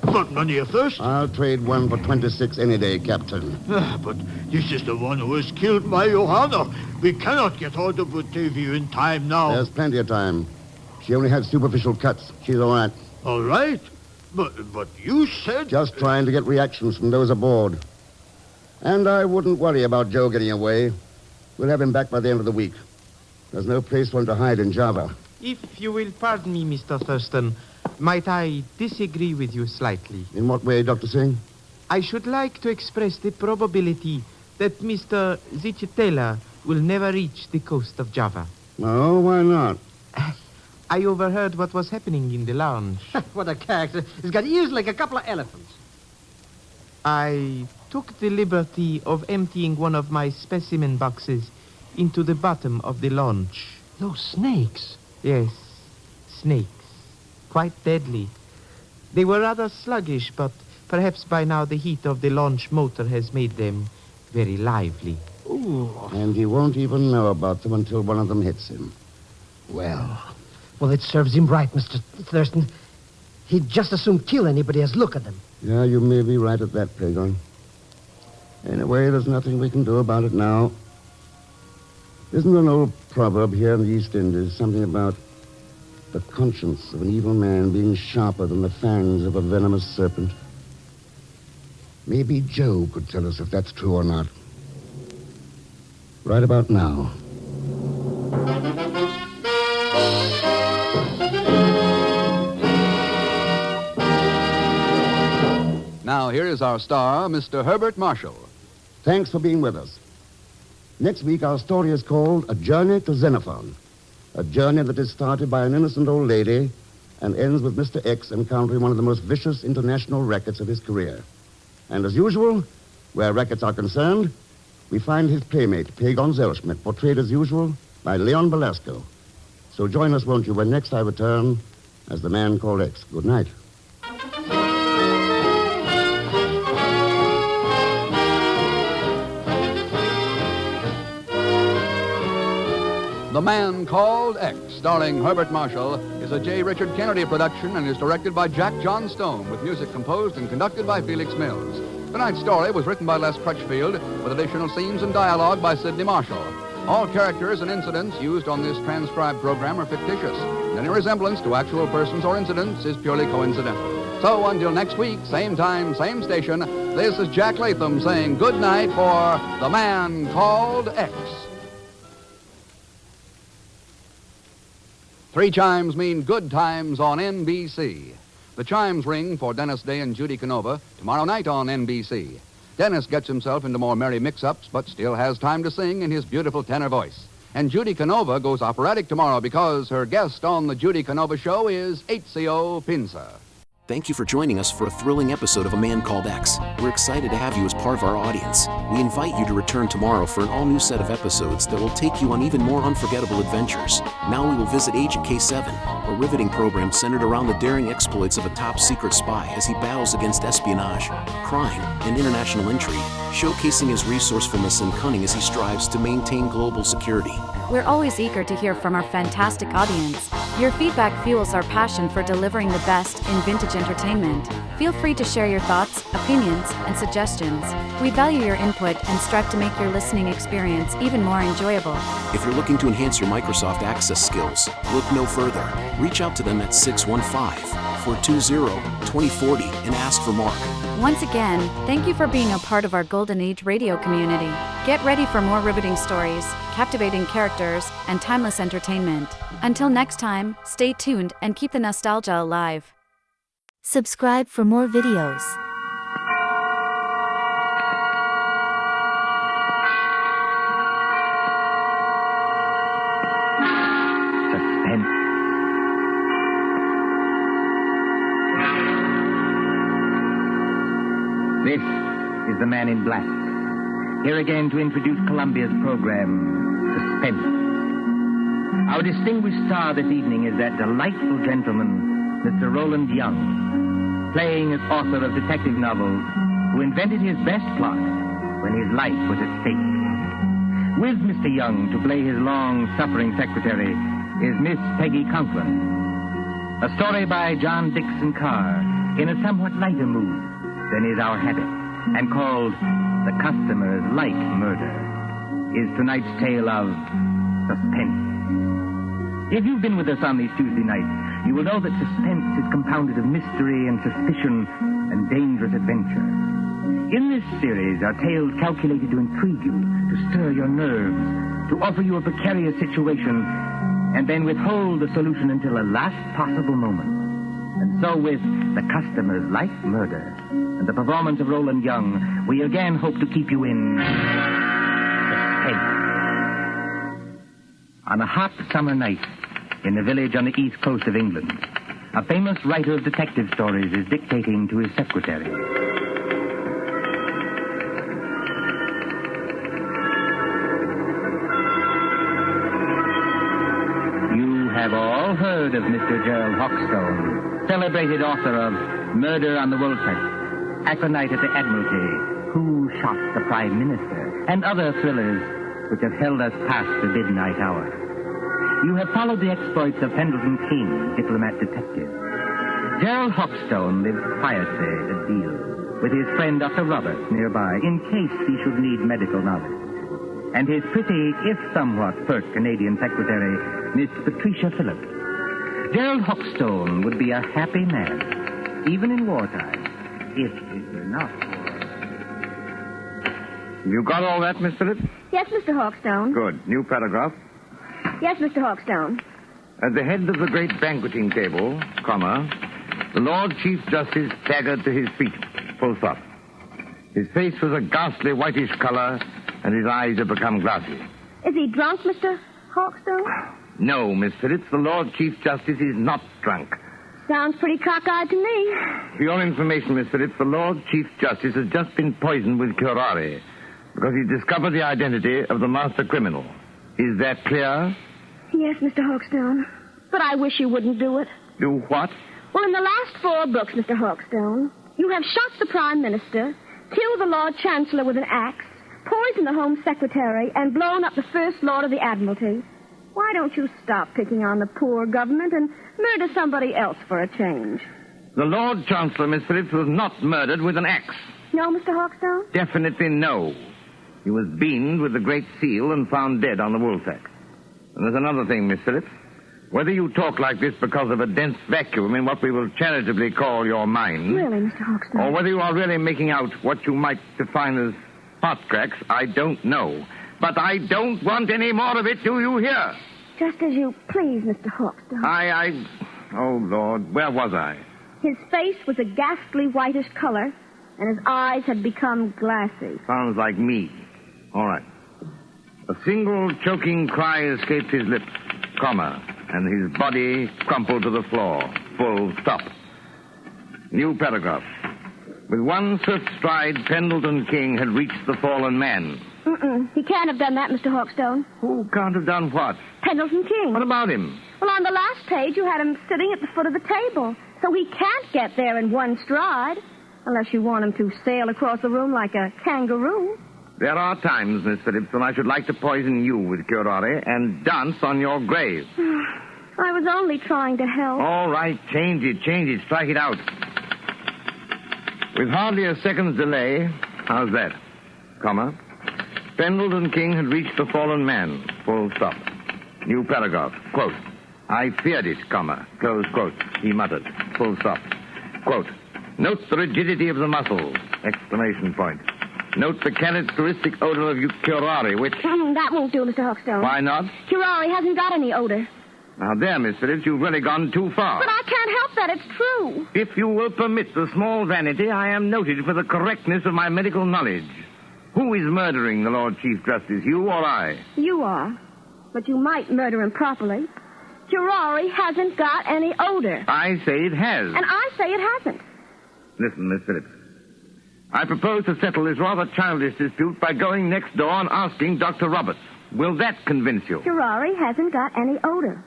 But Mynheer Thurston... I'll trade one for 26 any day, Captain. But this is the one who has killed my Johanna. We cannot get out of Batavia in time now. There's plenty of time. She only had superficial cuts. She's all right. All right. But you said... Just trying to get reactions from those aboard. And I wouldn't worry about Joe getting away. We'll have him back by the end of the week. There's no place for him to hide in Java. If you will pardon me, Mr. Thurston, might I disagree with you slightly? In what way, Dr. Singh? I should like to express the probability that Mr. Zichitela will never reach the coast of Java. No, why not? I overheard what was happening in the lounge. What a character. He's got ears like a couple of elephants. I took the liberty of emptying one of my specimen boxes into the bottom of the launch. No snakes? Yes, snakes. Quite deadly. They were rather sluggish, but perhaps by now the heat of the launch motor has made them very lively. Ooh. And he won't even know about them until one of them hits him. Well, it serves him right, Mr. Thurston. He'd just as soon kill anybody as look at them. Yeah, you may be right at that, Pagon. Anyway, there's nothing we can do about it now. Isn't there an old proverb here in the East Indies, something about the conscience of an evil man being sharper than the fangs of a venomous serpent? Maybe Joe could tell us if that's true or not. Right about now. Now, here is our star, Mr. Herbert Marshall. Thanks for being with us. Next week, our story is called A Journey to Xenophon. A journey that is started by an innocent old lady and ends with Mr. X encountering one of the most vicious international rackets of his career. And as usual, where rackets are concerned, we find his playmate, Pagon Zellschmidt, portrayed as usual by Leon Belasco. So join us, won't you, when next I return as the man called X. Good night. The Man Called X, starring Herbert Marshall, is a J. Richard Kennedy production and is directed by Jack Johnstone, with music composed and conducted by Felix Mills. Tonight's story was written by Les Crutchfield, with additional scenes and dialogue by Sidney Marshall. All characters and incidents used on this transcribed program are fictitious, and any resemblance to actual persons or incidents is purely coincidental. So until next week, same time, same station, this is Jack Latham saying good night for The Man Called X. 3 chimes mean good times on NBC. The chimes ring for Dennis Day and Judy Canova tomorrow night on NBC. Dennis gets himself into more merry mix-ups, but still has time to sing in his beautiful tenor voice. And Judy Canova goes operatic tomorrow because her guest on the Judy Canova Show is Ezio Pinza. Thank you for joining us for a thrilling episode of A Man Called X. We're excited to have you as part of our audience. We invite you to return tomorrow for an all-new set of episodes that will take you on even more unforgettable adventures. Now we will visit Agent K7, a riveting program centered around the daring exploits of a top-secret spy as he battles against espionage, crime, and international intrigue, showcasing his resourcefulness and cunning as he strives to maintain global security. We're always eager to hear from our fantastic audience. Your feedback fuels our passion for delivering the best in vintage entertainment. Feel free to share your thoughts, opinions, and suggestions. We value your input and strive to make your listening experience even more enjoyable. If you're looking to enhance your Microsoft Access skills, look no further. Reach out to them at 615-420-2040 and ask for Mark. Once again, thank you for being a part of our Golden Age radio community. Get ready for more riveting stories, captivating characters, and timeless entertainment. Until next time, stay tuned and keep the nostalgia alive. Subscribe for more videos. Suspense. This is the Man in Black, here again to introduce Columbia's program, Suspense. Our distinguished star this evening is that delightful gentleman, Mr. Roland Young, playing as author of detective novels, who invented his best plot when his life was at stake. With Mr. Young to play his long-suffering secretary is Miss Peggy Conklin. A story by John Dixon Carr in a somewhat lighter mood than is our habit, and called The Customer's Like Murder, is tonight's tale of suspense. If you've been with us on these Tuesday nights, you will know that suspense is compounded of mystery and suspicion and dangerous adventure. In this series are tales calculated to intrigue you, to stir your nerves, to offer you a precarious situation, and then withhold the solution until the last possible moment. And so with The Customer's Like Murder and the performance of Roland Young, we again hope to keep you in suspense. On a hot summer night in a village on the east coast of England, a famous writer of detective stories is dictating to his secretary. heard of Mr. Gerald Hawkstone, celebrated author of Murder on the Wolfhead, Acolyte at the Admiralty, Who Shot the Prime Minister, and other thrillers which have held us past the midnight hour. You have followed the exploits of Pendleton King, diplomat detective. Gerald Hawkstone lived quietly at Deal with his friend Dr. Roberts nearby in case he should need medical knowledge. And his pretty, if somewhat pert Canadian secretary, Miss Patricia Phillips. Gerald Hawkstone would be a happy man, even in wartime, if it were not for... You got all that, Miss Phillips? Yes, Mr. Hawkstone. Good. New paragraph. Yes, Mr. Hawkstone. At the head of the great banqueting table, comma, the Lord Chief Justice staggered to his feet, full stop. His face was a ghastly whitish color, and his eyes had become glassy. Is he drunk, Mr. Hawkstone? No, Miss Phillips, the Lord Chief Justice is not drunk. Sounds pretty cockeyed to me. For your information, Miss Phillips, the Lord Chief Justice has just been poisoned with curare because he discovered the identity of the master criminal. Is that clear? Yes, Mr. Hawkstone. But I wish you wouldn't do it. Do what? Well, in the last 4 books, Mr. Hawkstone, you have shot the Prime Minister, killed the Lord Chancellor with an axe, poisoned the Home Secretary, and blown up the First Lord of the Admiralty. Why don't you stop picking on the poor government and murder somebody else for a change? The Lord Chancellor, Miss Phillips, was not murdered with an axe. No, Mr. Hawkstone? Definitely no. He was beamed with the Great Seal and found dead on the woolsack. And there's another thing, Miss Phillips. Whether you talk like this because of a dense vacuum in what we will charitably call your mind... Really, Mr. Hawkstone? Or whether you are really making out what you might define as hot cracks, I don't know. But I don't want any more of it, do you hear? Just as you please, Mr. Hawkstone. Oh, Lord, where was I? His face was a ghastly whitish color, and his eyes had become glassy. Sounds like me. All right. A single choking cry escaped his lips, comma, and his body crumpled to the floor, full stop. New paragraph. With one swift stride, Pendleton King had reached the fallen man. He can't have done that, Mr. Hawkstone. Who can't have done what? Pendleton King. What about him? Well, on the last page, you had him sitting at the foot of the table. So he can't get there in one stride, unless you want him to sail across the room like a kangaroo. There are times, Miss Phillips, when I should like to poison you with curare and dance on your grave. I was only trying to help. All right, change it, strike it out. With hardly a second's delay, how's that? Comma. Pendleton King had reached the fallen man, full stop. New paragraph, quote. I feared it, comma, close quote, he muttered, full stop. Quote. Note the rigidity of the muscles, exclamation point. Note the characteristic odor of curare, which... That won't do, Mr. Hawkstone. Why not? Curare hasn't got any odor. Now, there, Miss Phillips, you've really gone too far. But I can't help that. It's true. If you will permit the small vanity, I am noted for the correctness of my medical knowledge. Who is murdering the Lord Chief Justice, you or I? You are. But you might murder him properly. Curare hasn't got any odor. I say it has. And I say it hasn't. Listen, Miss Phillips. I propose to settle this rather childish dispute by going next door and asking Dr. Roberts. Will that convince you? Curare hasn't got any odor.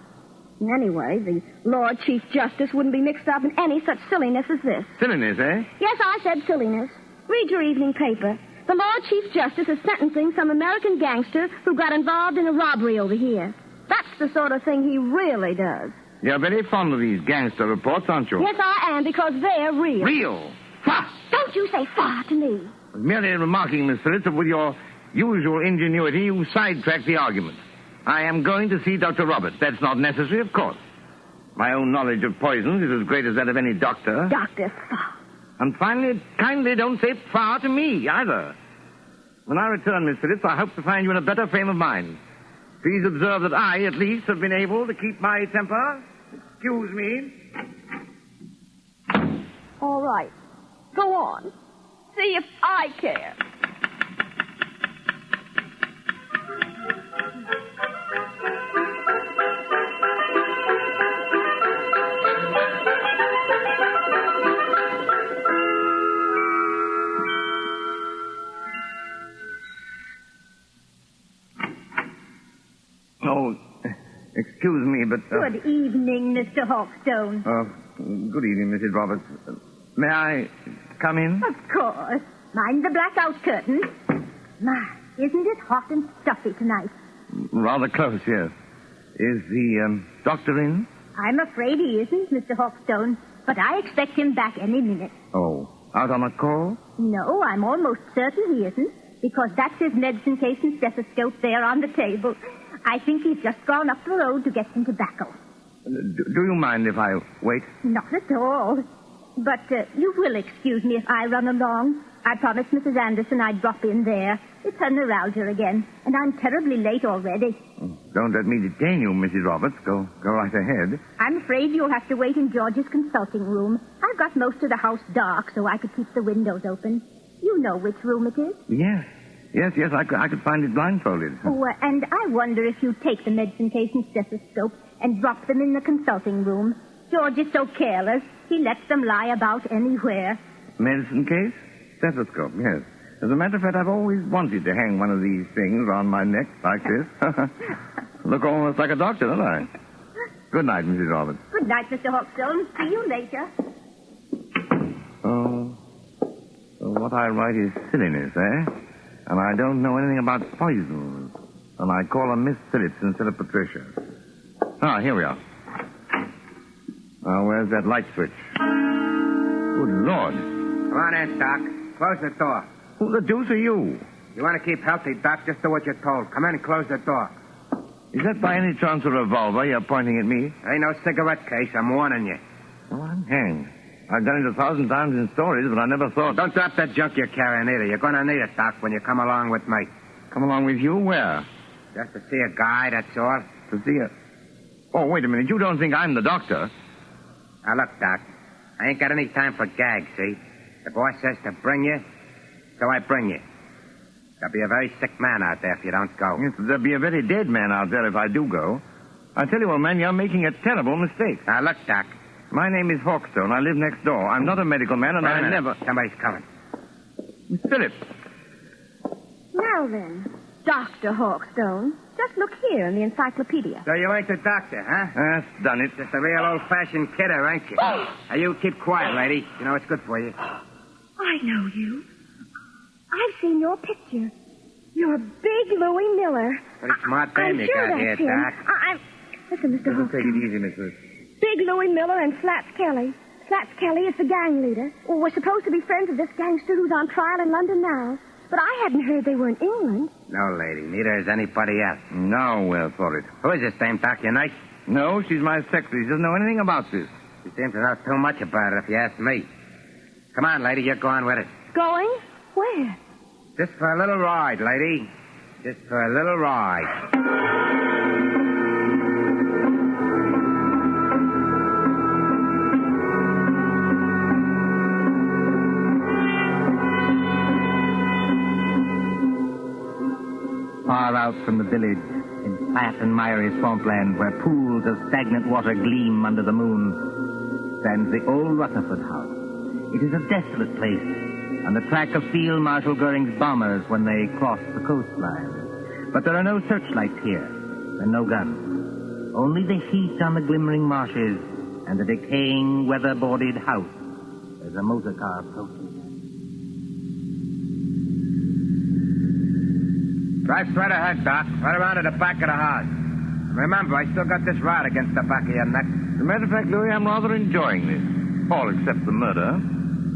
And anyway, the Lord Chief Justice wouldn't be mixed up in any such silliness as this. Silliness, eh? Yes, I said silliness. Read your evening paper. The Lord Chief Justice is sentencing some American gangster who got involved in a robbery over here. That's the sort of thing he really does. You're very fond of these gangster reports, aren't you? Yes, I am, because they're real. Real? Fa! Don't you say fa to me. Merely remarking, Miss Phillips, that with your usual ingenuity, you sidetrack the argument. I am going to see Dr. Roberts. That's not necessary, of course. My own knowledge of poisons is as great as that of any doctor. Dr. Fa. And finally, kindly don't say fa to me, either. When I return, Miss Phillips, I hope to find you in a better frame of mind. Please observe that I, at least, have been able to keep my temper. Excuse me. All right. Go on. See if I care. excuse me, but... Good evening, Mr. Hawkstone. Good evening, Mrs. Roberts. May I come in? Of course. Mind the blackout curtain. My, isn't it hot and stuffy tonight? Rather close, yes. Is the doctor in? I'm afraid he isn't, Mr. Hawkstone, but I expect him back any minute. Oh, out on a call? No, I'm almost certain he isn't, because that's his medicine case and stethoscope there on the table. I think he's just gone up the road to get some tobacco. Do you mind if I wait? Not at all. But you will excuse me if I run along. I promised Mrs. Anderson I'd drop in there. It's her neuralgia again, and I'm terribly late already. Don't let me detain you, Mrs. Roberts. Go right ahead. I'm afraid you'll have to wait in George's consulting room. I've got most of the house dark, so I could keep the windows open. You know which room it is? Yes. Yes, I could find it blindfolded. Oh, and I wonder if you take the medicine case and stethoscope and drop them in the consulting room. George is so careless. He lets them lie about anywhere. Medicine case? Stethoscope, yes. As a matter of fact, I've always wanted to hang one of these things on my neck like this. Look almost like a doctor, don't I? Good night, Mrs. Roberts. Good night, Mr. Hawkstone. See you later. Oh, so what I write is silliness, eh? And I don't know anything about poisons. And I call her Miss Phillips instead of Patricia. Ah, here we are. Now, where's that light switch? Good Lord. Come on in, Doc. Close the door. Who the deuce are you? You want to keep healthy, Doc? Just do what you're told. Come in and close the door. Is that by any chance a revolver you're pointing at me? Ain't no cigarette case. I'm warning you. Oh, I'm hanged. I've done it 1,000 times in stories, but I never thought... Don't drop that junk you're carrying either. You're going to need it, Doc, when you come along with me. Come along with you? Where? Just to see a guy, that's all. To see a... Oh, wait a minute. You don't think I'm the doctor? Now, look, Doc. I ain't got any time for gags, see? The boss says to bring you, so I bring you. There'll be a very sick man out there if you don't go. Yes, there'll be a very dead man out there if I do go. I tell you, old man, you're making a terrible mistake. Now, look, Doc. My name is Hawkstone. I live next door. I'm not a medical man, and I never... Somebody's coming. Miss Phillips. Now then, Dr. Hawkstone, just look here in the encyclopedia. So you ain't the doctor, huh? That's done it. Just a real old-fashioned kidder, ain't you? Now, you keep quiet, lady. You know it's good for you. I know you. I've seen your picture. You're Big Louie Miller. Pretty smart dame you sure got here, that's him. Doc. Listen, Mr. Hawkstone. Take it easy, Miss Phillips. Big Louie Miller and Slats Kelly. Slats Kelly is the gang leader. Well, we're supposed to be friends of this gangster who's on trial in London now. But I hadn't heard they were in England. No, lady. Neither is anybody else. Nowhere for it. Who is this dame, Doc? Your night? No, she's my secretary. She doesn't know anything about this. She seems to know too much about it, if you ask me. Come on, lady. You're going with us. Going? Where? Just for a little ride, lady. Just for a little ride. Far out from the village, in flat and miry swampland where pools of stagnant water gleam under the moon, stands the old Rutherford house. It is a desolate place, on the track of Field Marshal Goering's bombers when they crossed the coastline. But there are no searchlights here, and no guns. Only the heat on the glimmering marshes and the decaying, weather-boarded house as a motor car approaches. Drive straight ahead, Doc. Right around to the back of the house. Remember, I still got this rod against the back of your neck. As a matter of fact, Louis, I'm rather enjoying this. All except the murder.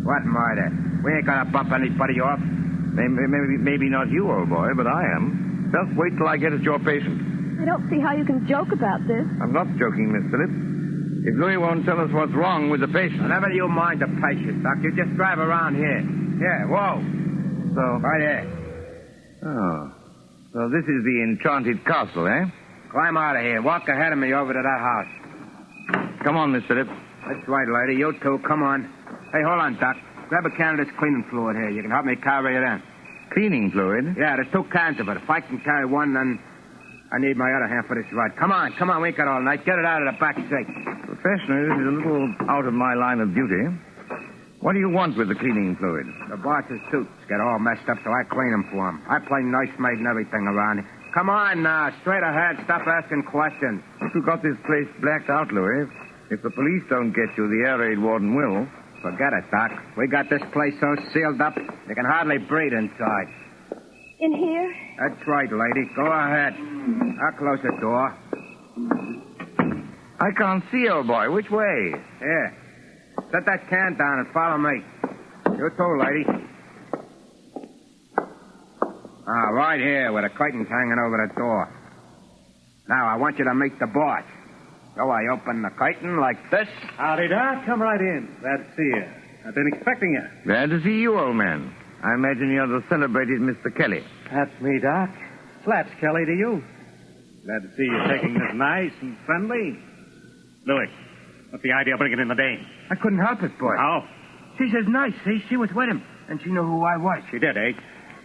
What murder? We ain't gonna bump anybody off. Maybe not you, old boy, but I am. Just wait till I get at your patient. I don't see how you can joke about this. I'm not joking, Miss Phillips. If Louis won't tell us what's wrong with the patient... Never you mind the patient, Doc. You just drive around here. Here, whoa. So... Right here. Oh... So this is the enchanted castle, eh? Climb out of here. Walk ahead of me over to that house. Come on, Miss Phillips. That's right, lady. You too. Come on. Hey, hold on, Doc. Grab a can of this cleaning fluid here. You can help me carry it in. Cleaning fluid? Yeah, there's 2 cans of it. If I can carry one, then I need my other hand for this ride. Come on. We ain't got all night. Get it out of the back seat. Professionally, this is a little out of my line of duty. What do you want with the cleaning fluid? The boss's suits get all messed up, so I clean them for him. I play nursemaid and everything around. Come on now, straight ahead. Stop asking questions. You got this place blacked out, Louis. If the police don't get you, the air raid warden will. Forget it, Doc. We got this place so sealed up, you can hardly breathe inside. In here? That's right, lady. Go ahead. I'll close the door. I can't see, old boy. Which way? Here. Set that can down and follow me. You too, lady. Right here, with the curtains hanging over the door. Now, I want you to meet the boss. So I open the curtain like this. Howdy, Doc. Come right in. Glad to see you. I've been expecting you. Glad to see you, old man. I imagine you're the celebrated Mr. Kelly. That's me, Doc. Slaps Kelly to you. Glad to see you taking this nice and friendly. Louis, what's the idea of bringing in the dame? I couldn't help it, boy. How? She says nice, see? She was with him, and she knew who I was. She did, eh?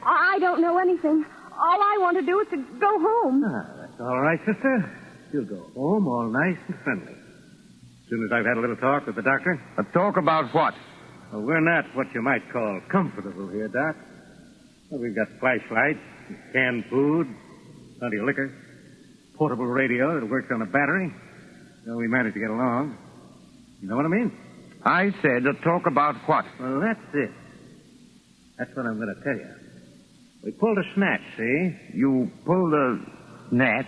I don't know anything. All I want to do is to go home. That's all right, sister. You'll go home all nice and friendly. As soon as I've had a little talk with the doctor. A talk about what? Well, we're not what you might call comfortable here, Doc. Well, we've got flashlights, canned food, plenty of liquor, portable radio that works on a battery. So we managed to get along. You know what I mean? I said a talk about what? Well, that's it. That's what I'm going to tell you. We pulled a snatch, see? You pulled a snatch?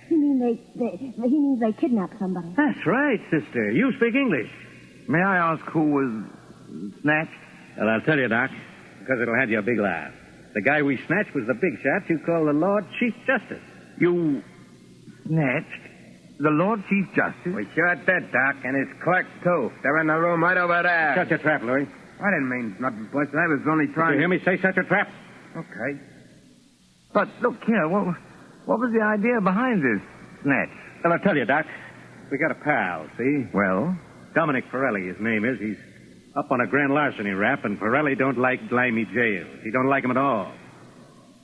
He means they kidnapped somebody. That's right, sister. You speak English. May I ask who was snatched? Well, I'll tell you, Doc, because it'll have you a big laugh. The guy we snatched was the big shot you call the Lord Chief Justice. You snatched the Lord Chief Justice? We sure did, Doc, and his clerk, too. They're in the room right over there. Shut your trap, Louis. I didn't mean nothing, boss. I was only trying... Did you hear me say shut your trap? Okay. But, look here, what was the idea behind this snatch? Well, I'll tell you, Doc. We got a pal, see? Well? Dominic Pirelli, his name is. He's up on a grand larceny rap, and Pirelli don't like grimy jails. He don't like 'em at all.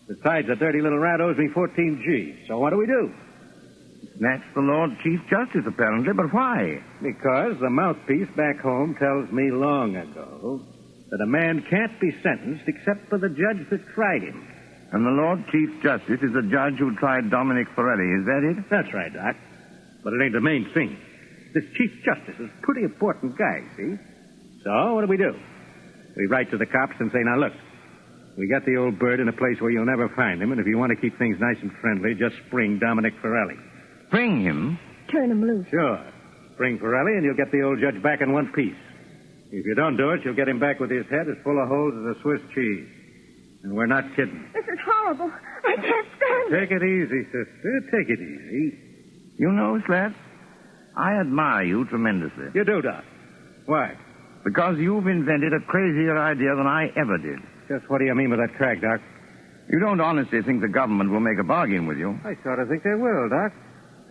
Besides, the dirty little rat owes me 14 G's. So what do we do? Snatch the Lord Chief Justice, apparently, but why? Because the mouthpiece back home tells me long ago that a man can't be sentenced except for the judge that tried him. And the Lord Chief Justice is the judge who tried Dominic Pirelli, is that it? That's right, Doc. But it ain't the main thing. This Chief Justice is a pretty important guy, see? So, what do? We write to the cops and say, now look, we got the old bird in a place where you'll never find him, and if you want to keep things nice and friendly, just spring Dominic Pirelli. Spring him? Turn him loose. Sure. Spring Pirelli, and you'll get the old judge back in one piece. If you don't do it, you'll get him back with his head as full of holes as a Swiss cheese. And we're not kidding. This is horrible. I can't stand it. Take it easy, sister. Take it easy. You know, Slats, I admire you tremendously. You do, Doc. Why? Because you've invented a crazier idea than I ever did. Just what do you mean by that crack, Doc? You don't honestly think the government will make a bargain with you? I sort of think they will, Doc.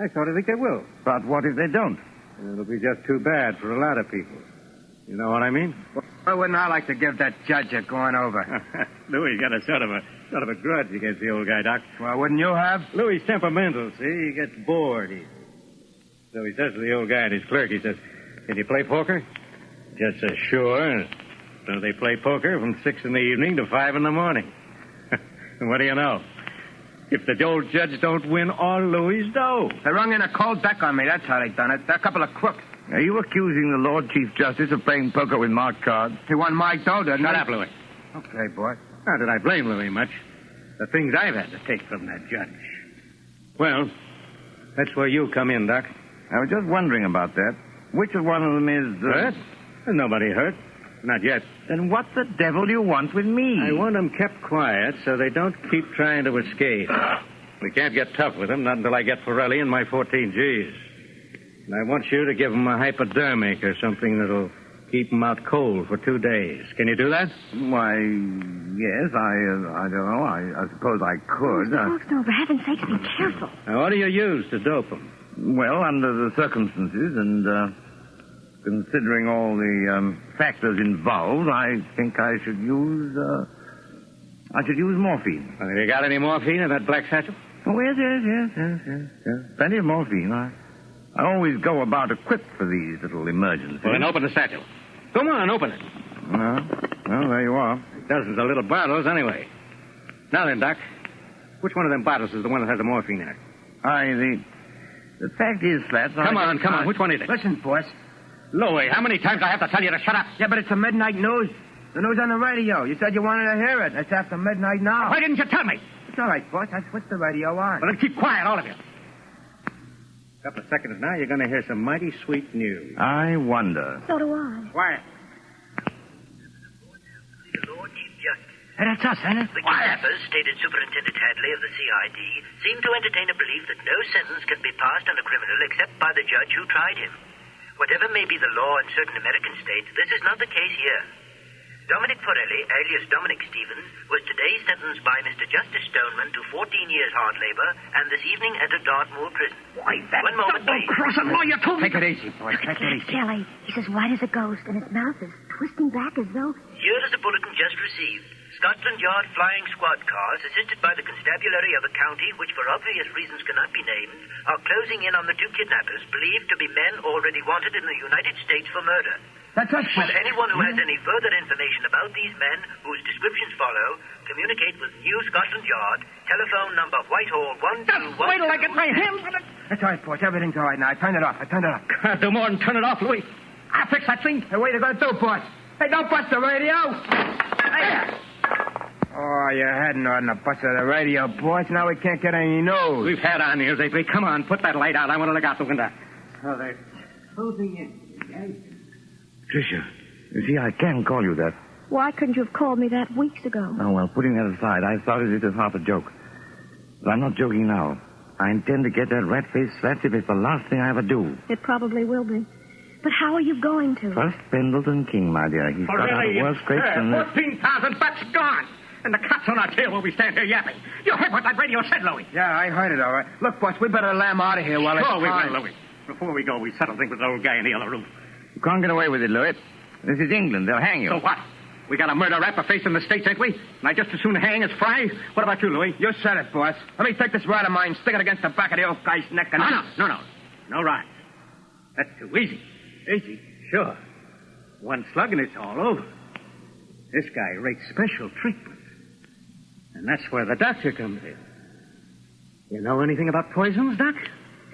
I sort of think they will. But what if they don't? It'll be just too bad for a lot of people. You know what I mean? Well, wouldn't I like to give that judge a going over? Louis got a sort of a grudge against the old guy, Doc. Well, wouldn't you have? Louis' temperamental, see? He gets bored easy. So he says to the old guy and his clerk, he says, can you play poker? Just says, sure. So they play poker from 6 in the evening to 5 in the morning. And what do you know? If the old judge don't win all Louis' dough. They rung in a cold deck on me. That's how they done it. They're a couple of crooks. Are you accusing the Lord Chief Justice of playing poker with marked cards? He won my dough, didn't he? Shut up, Louis. Okay, boy. Not that I blame Louis much. The things I've had to take from that judge. Well, that's where you come in, Doc. I was just wondering about that. Which of one of them is... Hurt? There's nobody hurt. Not yet. Then what the devil do you want with me? I want them kept quiet so they don't keep trying to escape. We can't get tough with them, not until I get Pirelli and my 14 G's. And I want you to give them a hypodermic or something that'll keep them out cold for 2 days. Can you do that? Why, yes, I don't know. I suppose I could. Hawkstone, for heaven's sake, be careful. Now, what do you use to dope them? Well, under the circumstances and considering all the factors involved, I think I should use morphine. Have you got any morphine in that black satchel? Oh, yes. Plenty of morphine. I always go about equipped for these little emergencies. Well, then open the satchel. Come on, open it. Well, there you are. Dozens of little bottles, anyway. Now then, Doc, Which one of them bottles is the one that has the morphine in it? The fact is, Slats... Come on. Which one is it? Listen, boss. Louie, how many times I have to tell you to shut up? Yeah, but it's the midnight news. The news on the radio. You said you wanted to hear it. It's after midnight now. Why didn't you tell me? It's all right, boss. I switched the radio on. Well, then keep quiet, all of you. A couple of seconds now, you're going to hear some mighty sweet news. I wonder. So do I. Quiet. That's us, ain't it? The kidnappers, stated Superintendent Hadley of the CID, seem to entertain a belief that no sentence can be passed on a criminal except by the judge who tried him. Whatever may be the law in certain American states, this is not the case here. Dominic Forelli, alias Dominic Stevens, was today sentenced by Mr. Justice Stoneman to 14 years hard labor and this evening entered Dartmoor Prison. Why, that One moment, please. double-crossing lawyer told me... Take it easy, boys. Take it easy. Kelly, he's as white as a ghost, and his mouth is twisting back as though... Here is a bulletin just received. Scotland Yard flying squad cars, assisted by the constabulary of a county which for obvious reasons cannot be named, are closing in on the two kidnappers, believed to be men already wanted in the United States for murder. That's us. Will anyone who has any further information about these men, whose descriptions follow, communicate with New Scotland Yard, telephone number Whitehall 121... Wait till I get my hands on it. That's all right, boss. Everything's all right now. I turned it off. Can't do more than turn it off, Louie. I'll fix that thing. Hey, what are you going to do, boss? Hey, don't bust the radio. Hey. Oh, you hadn't on the bust of the radio, boss. Now we can't get any news. We've had our news, Avery. Come on, put that light out. I want to look out the window. Oh, they're closing in. Tricia, you see, I can call you that. Why couldn't you have called me that weeks ago? Oh, well, putting that aside, I started it as half a joke. But I'm not joking now. I intend to get that rat-faced Slats if it's the last thing I ever do. It probably will be. But how are you going to? First, Pendleton King, my dear. He's got out of worse scrapes than... 14,000 bucks gone. And the cops on our tail while we stand here yapping. You heard what that radio said, Louie. Yeah, I heard it, all right. Look, boss, we better lamb out of here while it's Sure we time. will, Louie. Before we go, we settle things with the old guy in the other room. You can't get away with it, Louis. This is England. They'll hang you. So what? We got a murder rapper facing the States, ain't we? And I just as soon hang as fry? What about you, Louis? You said it, boss. Let me take this rod of mine, stick it against the back of the old guy's neck, and... No. No rod. That's too easy. Easy? Sure. One slug and it's all over. This guy rates special treatment. And that's where the doctor comes in. You know anything about poisons, Doc?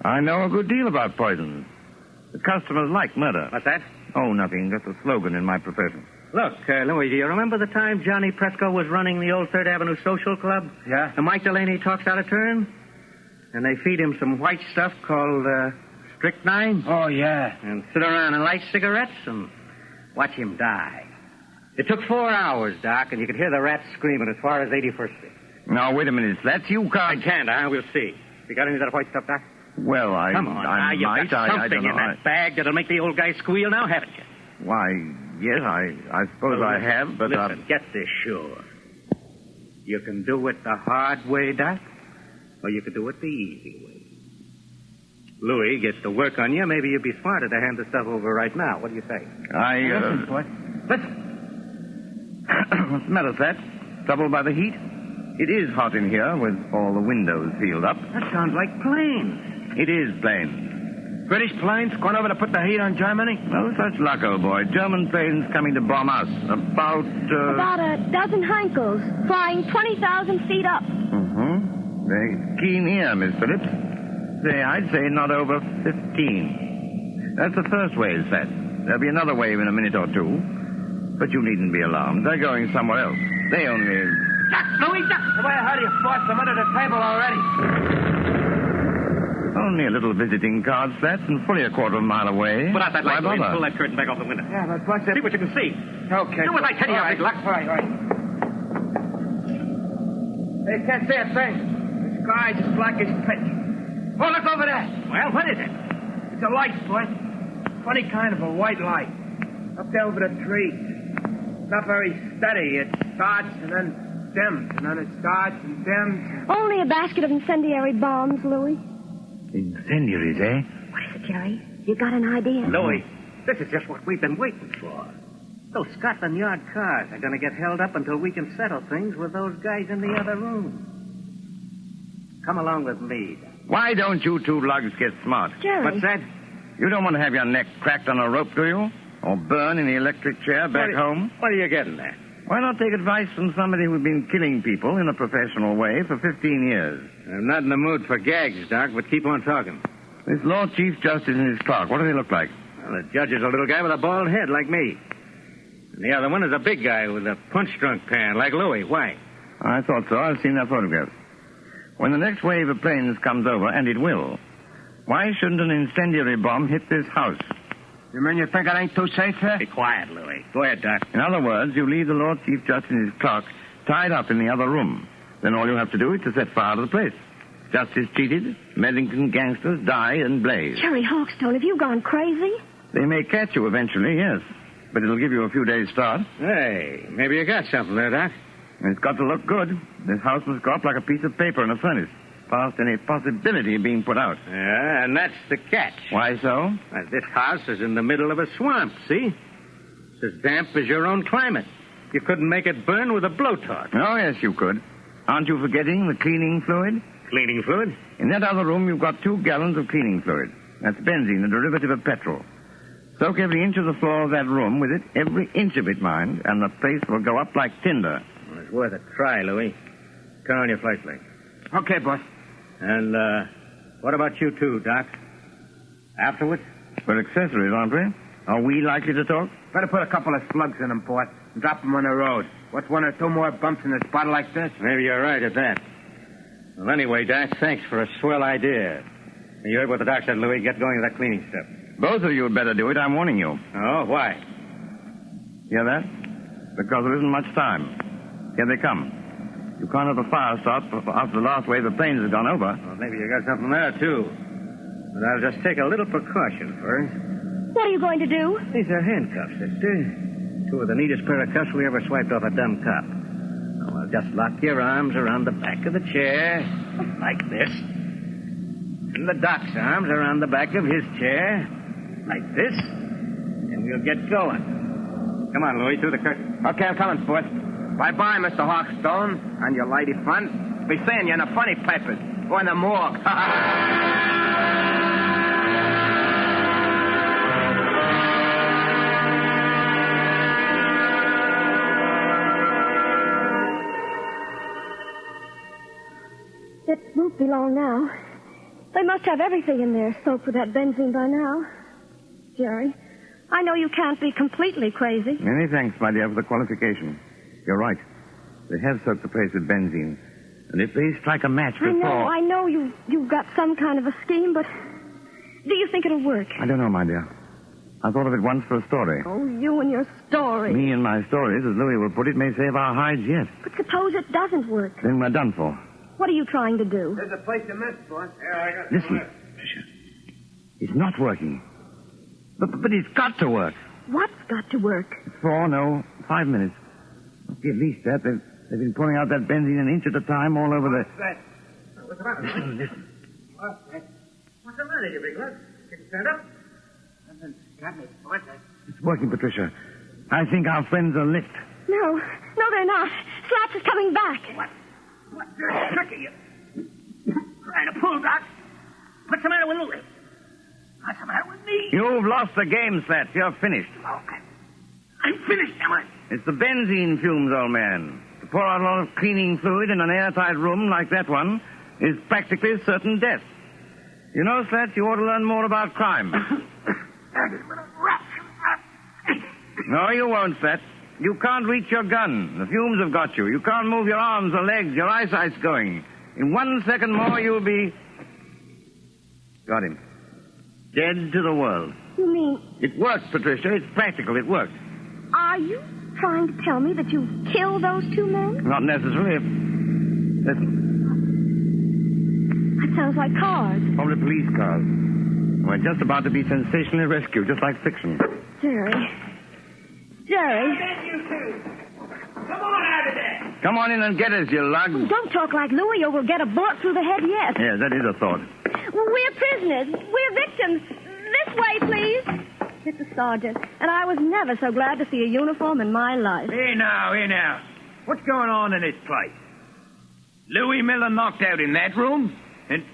I know a good deal about poisons. The customers like murder. What's that? Oh, nothing. Just a slogan in my profession. Look, Louis, do you remember the time Johnny Presco was running the old Third Avenue Social Club? Yeah. And Mike Delaney talks out of turn? And they feed him some white stuff called strychnine? Oh, yeah. And sit around and light cigarettes and watch him die. It took 4 hours, Doc, and you could hear the rats screaming as far as 81st Street. Now, wait a minute, Slats. You can't... I can't, We'll see. You got any of that white stuff, Doc? Well, Come on, I you've might. got something I don't know. in that bag that'll make the old guy squeal now, haven't you? Why, yes, I suppose I have, but... Listen, get this sure. You can do it the hard way, Doc, or you can do it the easy way. Louis gets to work on you. Maybe you'd be smarter to hand the stuff over right now. What do you say? Listen, boy. Listen. What's the matter, Slats? Troubled by the heat? It is hot in here with all the windows sealed up. That sounds like planes. It is planes. British planes going over to put the heat on Germany? No such luck, old boy. German planes coming to bomb us. About a dozen Heinkels, flying 20,000 feet up. Mm-hmm. Very keen ear, Miss Phillips. I'd say not over 15. That's the first wave, Slats. There'll be another wave in a minute or two. But you needn't be alarmed. They're going somewhere else. They only... Duck, Louis, duck! The way I heard you forced them under the table already. Only a little visiting card, Slats, and fully a quarter of a mile away. Put out that light, Why Louis, and bother? pull that curtain back off the window. Yeah, but what's it? See what you can see. Okay. Do what I tell you, big luck. All right. Hey, can't see a thing. The sky's as black as pitch. Oh, look over there. Well, what is it? It's a light, boy. Funny kind of a white light. Up there over the trees. Not very steady. It starts and then dims, and then it starts and dims. Only a basket of incendiary bombs, Louis. Incendiaries, eh? What is it, Jerry? You got an idea? Louis, this is just what we've been waiting for. Those Scotland Yard cars are going to get held up until we can settle things with those guys in the other room. Come along with me. Why don't you two lugs get smart? Jerry. What's that? You don't want to have your neck cracked on a rope, do you? Or burn in the electric chair back home? What are you getting at? Why not take advice from somebody who's been killing people in a professional way for 15 years? I'm not in the mood for gags, Doc, but keep on talking. This Lord Chief Justice and his clerk, what do they look like? Well, the judge is a little guy with a bald head like me. And the other one is a big guy with a punch-drunk pan like Louis. Why? I thought so. I've seen that photograph. When the next wave of planes comes over, and it will, why shouldn't an incendiary bomb hit this house? You mean you think it ain't too safe here? Be quiet, Louis. Go ahead, Doc. In other words, you leave the Lord Chief Justice and his clerk tied up in the other room. Then all you have to do is to set fire to the place. Justice cheated, Medlington gangsters die and blaze. Jerry Hawkstone, have you gone crazy? They may catch you eventually, yes. But it'll give you a few days' start. Hey, maybe you got something there, Doc. And it's got to look good. This house must go up like a piece of paper in a furnace, past any possibility of being put out. Yeah, and that's the catch. Why so? This house is in the middle of a swamp, see? It's as damp as your own climate. You couldn't make it burn with a blowtorch. Oh, yes, you could. Aren't you forgetting the cleaning fluid? Cleaning fluid? In that other room, you've got 2 gallons of cleaning fluid. That's benzene, a derivative of petrol. Soak every inch of the floor of that room with it, every inch of it, mind, and the place will go up like tinder. Well, it's worth a try, Louis. Turn on your flashlight. Okay, boss. And, what about you two, Doc? Afterwards? We're accessories, aren't we? Are we likely to talk? Better put a couple of slugs in them, boss, and drop them on the road. What's 1 or 2 more bumps in a spot like this? Maybe you're right at that. Well, anyway, Doc, thanks for a swell idea. You heard what the doc said, Louis. Get going with that cleaning stuff. Both of you had better do it. I'm warning you. Oh, why? Hear that? Because there isn't much time. Here they come. You can't have a fire start after the last wave of planes has gone over. Well, maybe you got something there, too. But I'll just take a little precaution first. What are you going to do? These are handcuffs, sister. 2 of the neatest pair of cuffs we ever swiped off a dumb cop. Now, I'll just lock your arms around the back of the chair, like this. And the doc's arms around the back of his chair, like this. And we'll get going. Come on, Louis, through the curtain. Okay, I'm coming, boss. Bye-bye, Mr. Hawkstone, and your lady friend. Be seeing you in the funny papers or in the morgue. It won't be long now. They must have everything in there soaked with that benzene by now. Jerry, I know you can't be completely crazy. Many thanks, my dear, for the qualification. You're right. They have soaked the place with benzene. And if they strike a match before... I know you've got some kind of a scheme, but do you think it'll work? I don't know, my dear. I thought of it once for a story. Oh, you and your story. Me and my stories, as Louis will put it, may save our hides yet. But suppose it doesn't work. Then we're done for. What are you trying to do? There's a place to miss, boss. Yeah, I got Listen, Patricia. It's not working. But it's got to work. What's got to work? 5 minutes. Must be at least that. They've been pouring out that benzene an inch at a time all over the... What's the matter? Listen. What's the matter, you big lad? Can you stand up? Got me, boss. It's working, Patricia. I think our friends are licked. No, they're not. Slats is coming back. What dirty trick are you? Trying to pull, Doc? What's the matter with Louis? What's the matter with me? You've lost the game, Slats. You're finished. Okay. I'm finished, am I? It's the benzene fumes, old man. To pour out a lot of cleaning fluid in an airtight room like that one is practically certain death. You know, Slats, you ought to learn more about crime. No, you won't, Slats. You can't reach your gun. The fumes have got you. You can't move your arms or legs. Your eyesight's going. In 1 second more, you'll be... Got him. Dead to the world. You mean... It worked, Patricia. It's practical. It worked. Are you trying to tell me that you killed those 2 men? Not necessarily. Listen. That sounds like cars. Probably police cars. We're just about to be sensationally rescued, just like fiction. Jerry. You two. Come on out of there. Come on in and get us, you lug. Oh, don't talk like Louis or we'll get a bullet through the head yet. Yeah, that is a thought. Well, we're prisoners. We're victims. This way, please. It's the sergeant, and I was never so glad to see a uniform in my life. Here now. What's going on in this place? Louis Miller knocked out in that room? And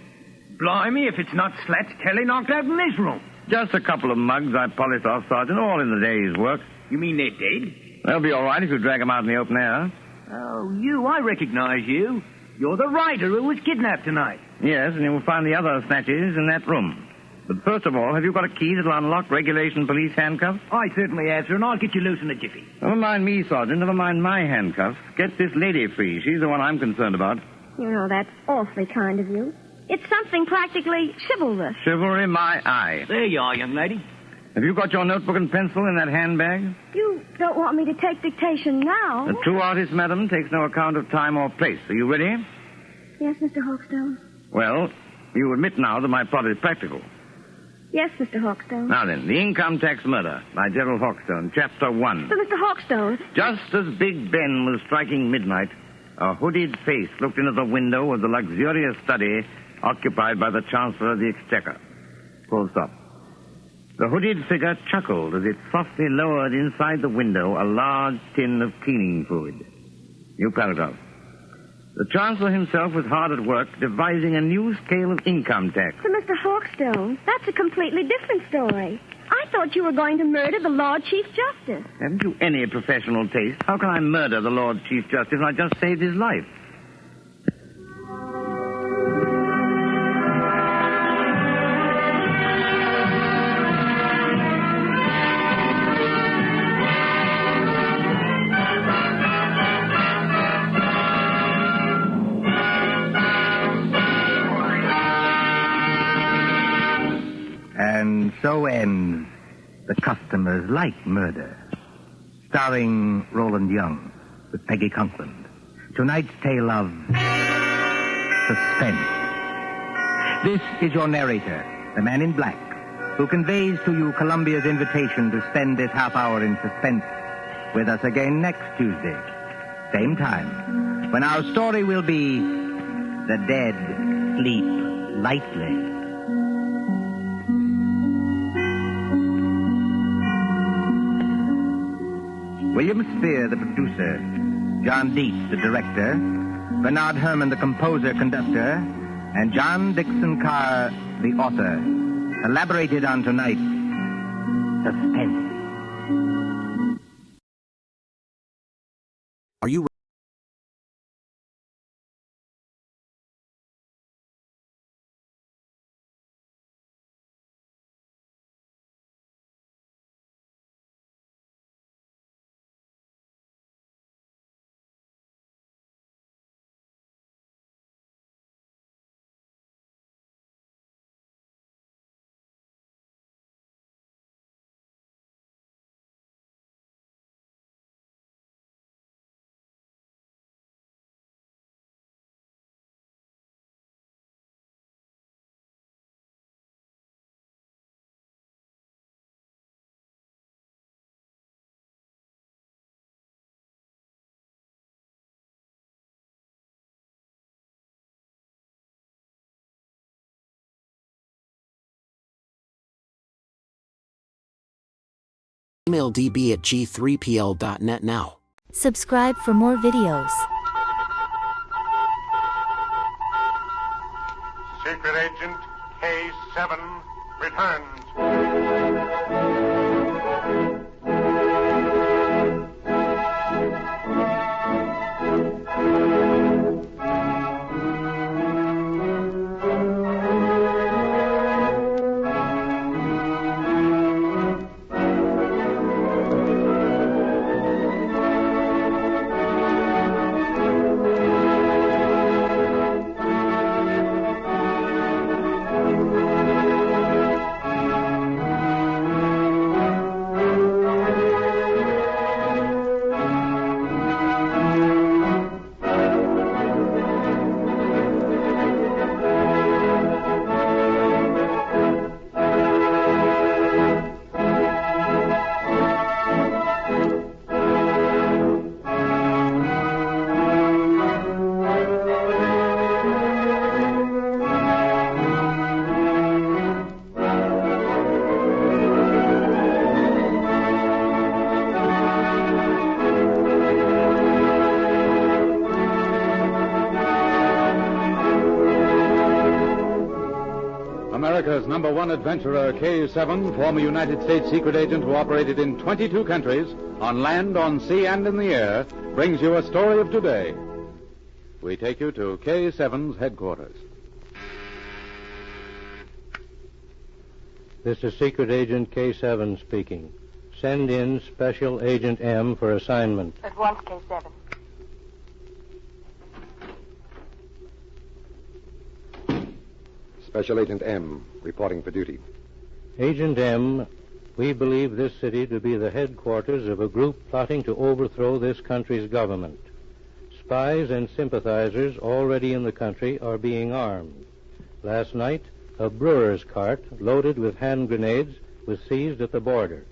blimey, if it's not Slats Kelly knocked out in this room. Just a couple of mugs I polished off, Sergeant, all in the day's work. You mean they're dead? They'll be all right if you drag them out in the open air. Oh, I recognize you. You're the rider who was kidnapped tonight. Yes, and you'll find the other snatches in that room. But first of all, have you got a key that'll unlock regulation police handcuffs? I certainly have, sir, and I'll get you loose in a jiffy. Never mind me, Sergeant. Never mind my handcuffs. Get this lady free. She's the one I'm concerned about. You know, that's awfully kind of you. It's something practically chivalrous. Chivalry, my eye. There you are, young lady. Have you got your notebook and pencil in that handbag? You don't want me to take dictation now? A true artist, madam, takes no account of time or place. Are you ready? Yes, Mr. Hawkstone. Well, you admit now that my plot is practical. Yes, Mr. Hawkstone. Now then, The Income Tax Murder by Gerald Hawkstone, Chapter 1. But, Mr. Hawkstone... Just as Big Ben was striking midnight, a hooded face looked into the window of the luxurious study occupied by the Chancellor of the Exchequer. Full stop. The hooded figure chuckled as it softly lowered inside the window a large tin of cleaning fluid. New paragraph. The Chancellor himself was hard at work devising a new scale of income tax. So, Mr. Hawkstone, that's a completely different story. I thought you were going to murder the Lord Chief Justice. Haven't you any professional taste? How can I murder the Lord Chief Justice when I just saved his life? And so ends The Customers Like Murder, starring Roland Young with Peggy Conklin. Tonight's tale of suspense. This is your narrator, the man in black, who conveys to you Columbia's invitation to spend this half hour in suspense with us again next Tuesday, same time, when our story will be The Dead Sleep Lightly. William Spear, the producer, John Dietz, the director, Bernard Herrmann, the composer-conductor, and John Dixon Carr, the author, elaborated on tonight's Suspense. Are you email db@g3pl.net now. Subscribe for more videos. Secret Agent K7 returns. America's #1 adventurer, K7, former United States secret agent who operated in 22 countries, on land, on sea, and in the air, brings you a story of today. We take you to K7's headquarters. This is Secret Agent K7 speaking. Send in Special Agent M for assignment. At once, K7. Special Agent M, reporting for duty. Agent M, we believe this city to be the headquarters of a group plotting to overthrow this country's government. Spies and sympathizers already in the country are being armed. Last night, a brewer's cart loaded with hand grenades was seized at the border.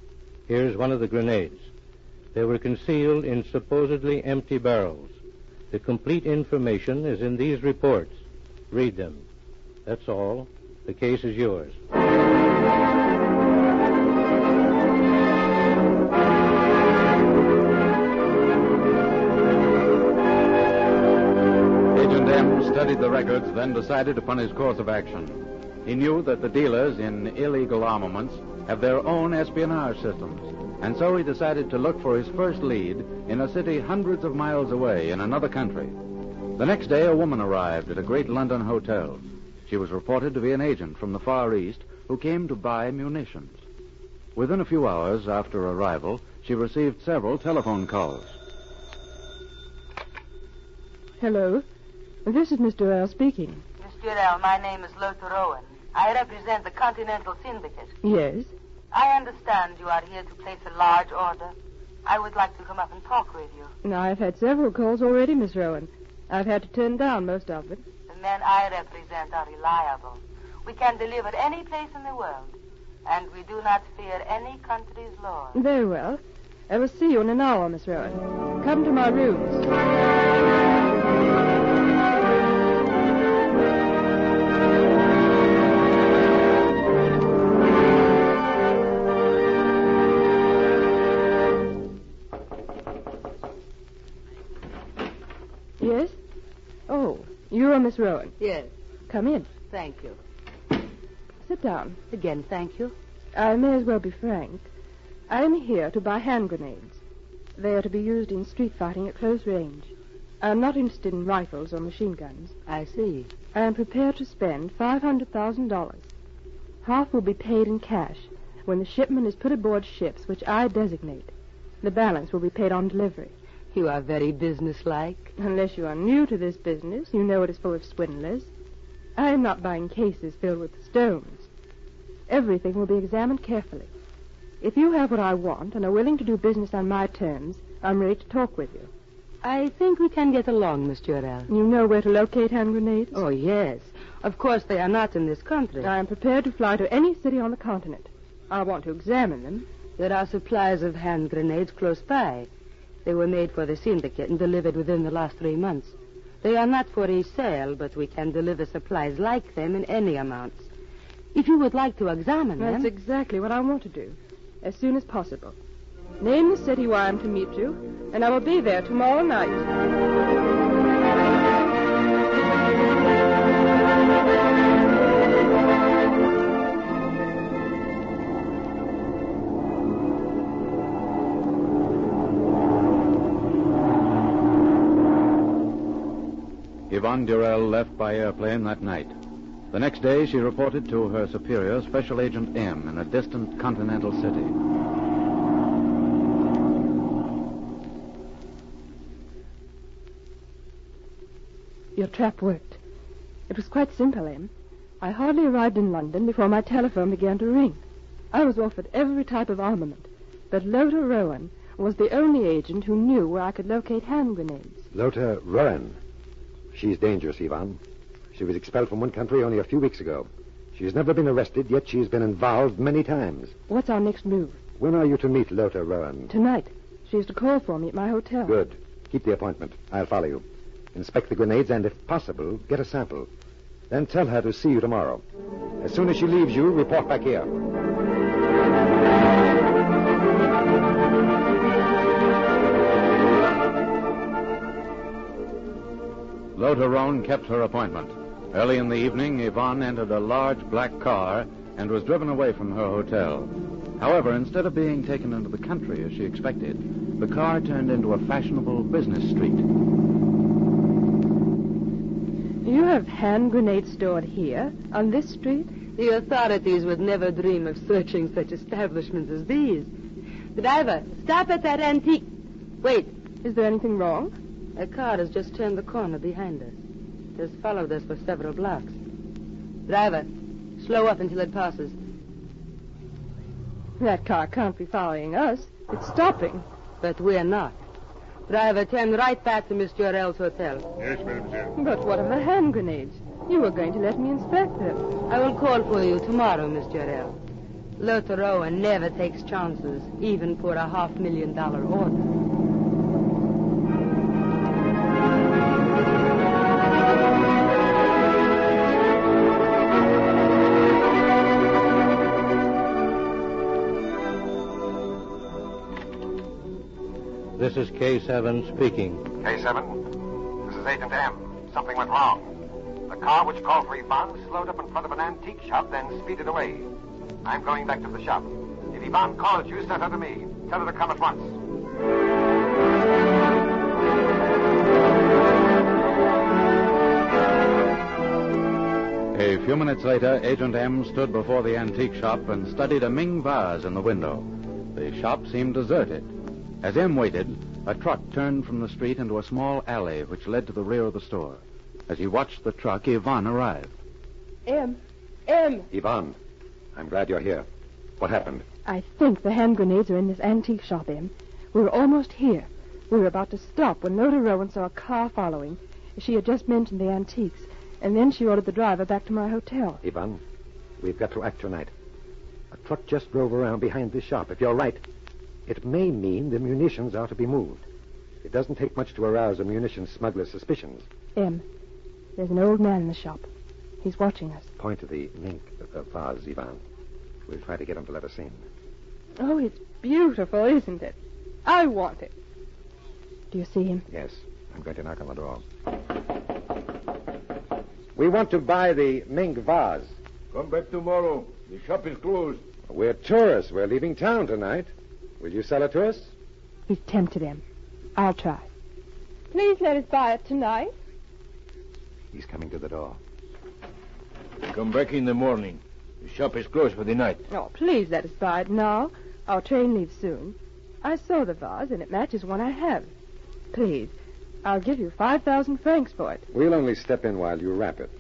Here's one of the grenades. They were concealed in supposedly empty barrels. The complete information is in these reports. Read them. That's all. The case is yours. Agent M studied the records, then decided upon his course of action. He knew that the dealers in illegal armaments have their own espionage systems, and so he decided to look for his first lead in a city hundreds of miles away in another country. The next day, a woman arrived at a great London hotel. She was reported to be an agent from the Far East who came to buy munitions. Within a few hours after arrival, she received several telephone calls. Hello. This is Mr. Earl speaking. Mr. Earl, my name is Lothar Owen. I represent the Continental Syndicate. Yes? I understand you are here to place a large order. I would like to come up and talk with you. Now, I've had several calls already, Miss Rowan. I've had to turn down most of them. The men I represent are reliable. We can deliver any place in the world, and we do not fear any country's laws. Very well. I will see you in an hour, Miss Rowan. Come to my rooms. Yes? Oh, you're Miss Rowan. Yes. Come in. Thank you. Sit down. Again, thank you. I may as well be frank. I am here to buy hand grenades. They are to be used in street fighting at close range. I am not interested in rifles or machine guns. I see. I am prepared to spend $500,000. Half will be paid in cash when the shipment is put aboard ships which I designate. The balance will be paid on delivery. You are very businesslike. Unless you are new to this business, you know it is full of swindlers. I am not buying cases filled with stones. Everything will be examined carefully. If you have what I want and are willing to do business on my terms, I'm ready to talk with you. I think we can get along, Miss Jurel. You know where to locate hand grenades? Oh, yes. Of course, they are not in this country. I am prepared to fly to any city on the continent. I want to examine them. There are supplies of hand grenades close by. They were made for the syndicate and delivered within the last 3 months. They are not for resale, but we can deliver supplies like them in any amounts. If you would like to examine them... That's exactly what I want to do, as soon as possible. Name the city where I am to meet you, and I will be there tomorrow night. Yvonne Durrell left by airplane that night. The next day, she reported to her superior, Special Agent M, in a distant continental city. Your trap worked. It was quite simple, Em. I hardly arrived in London before my telephone began to ring. I was offered every type of armament, but Lothar Rowan was the only agent who knew where I could locate hand grenades. Lothar Rowan. She's dangerous, Yvonne. She was expelled from one country only a few weeks ago. She's never been arrested, yet she's been involved many times. What's our next move? When are you to meet Lothar Rowan? Tonight. She is to call for me at my hotel. Good. Keep the appointment. I'll follow you. Inspect the grenades and, if possible, get a sample. Then tell her to see you tomorrow. As soon as she leaves you, report back here. Lothar Rowan kept her appointment. Early in the evening, Yvonne entered a large black car and was driven away from her hotel. However, instead of being taken into the country as she expected, the car turned into a fashionable business street. You have hand grenades stored here, on this street? The authorities would never dream of searching such establishments as these. Driver, stop at that antique. Wait. Is there anything wrong? A car has just turned the corner behind us. It has followed us for several blocks. Driver, slow up until it passes. That car can't be following us. It's stopping. But we're not. Driver, turn right back to Miss Jorel's hotel. Yes, mademoiselle. But what of the hand grenades? You were going to let me inspect them. I will call for you tomorrow, Miss Jorel. Lothar Owen never takes chances, even for a $500,000 order. This is K7 speaking. K7, this is Agent M. Something went wrong. The car which called for Yvonne slowed up in front of an antique shop, then speeded away. I'm going back to the shop. If Yvonne calls you, send her to me. Tell her to come at once. A few minutes later, Agent M stood before the antique shop and studied a Ming vase in the window. The shop seemed deserted. As M waited, a truck turned from the street into a small alley which led to the rear of the store. As he watched the truck, Yvonne arrived. M. Yvonne, I'm glad you're here. What happened? I think the hand grenades are in this antique shop, M. We were almost here. We were about to stop when Loda Rowan saw a car following. She had just mentioned the antiques, and then she ordered the driver back to my hotel. Yvonne, we've got to act tonight. A truck just drove around behind this shop. If you're right, it may mean the munitions are to be moved. It doesn't take much to arouse a munitions smuggler's suspicions. M, there's an old man in the shop. He's watching us. Point to the mink vase, Yvonne. We'll try to get him to let us in. Oh, it's beautiful, isn't it? I want it. Do you see him? Yes. I'm going to knock on the door. We want to buy the mink vase. Come back tomorrow. The shop is closed. We're tourists. We're leaving town tonight. Will you sell it to us? He's tempted him. I'll try. Please let us buy it tonight. He's coming to the door. Come back in the morning. The shop is closed for the night. Oh, please let us buy it now. Our train leaves soon. I saw the vase, and it matches one I have. Please, I'll give you 5,000 francs for it. We'll only step in while you wrap it.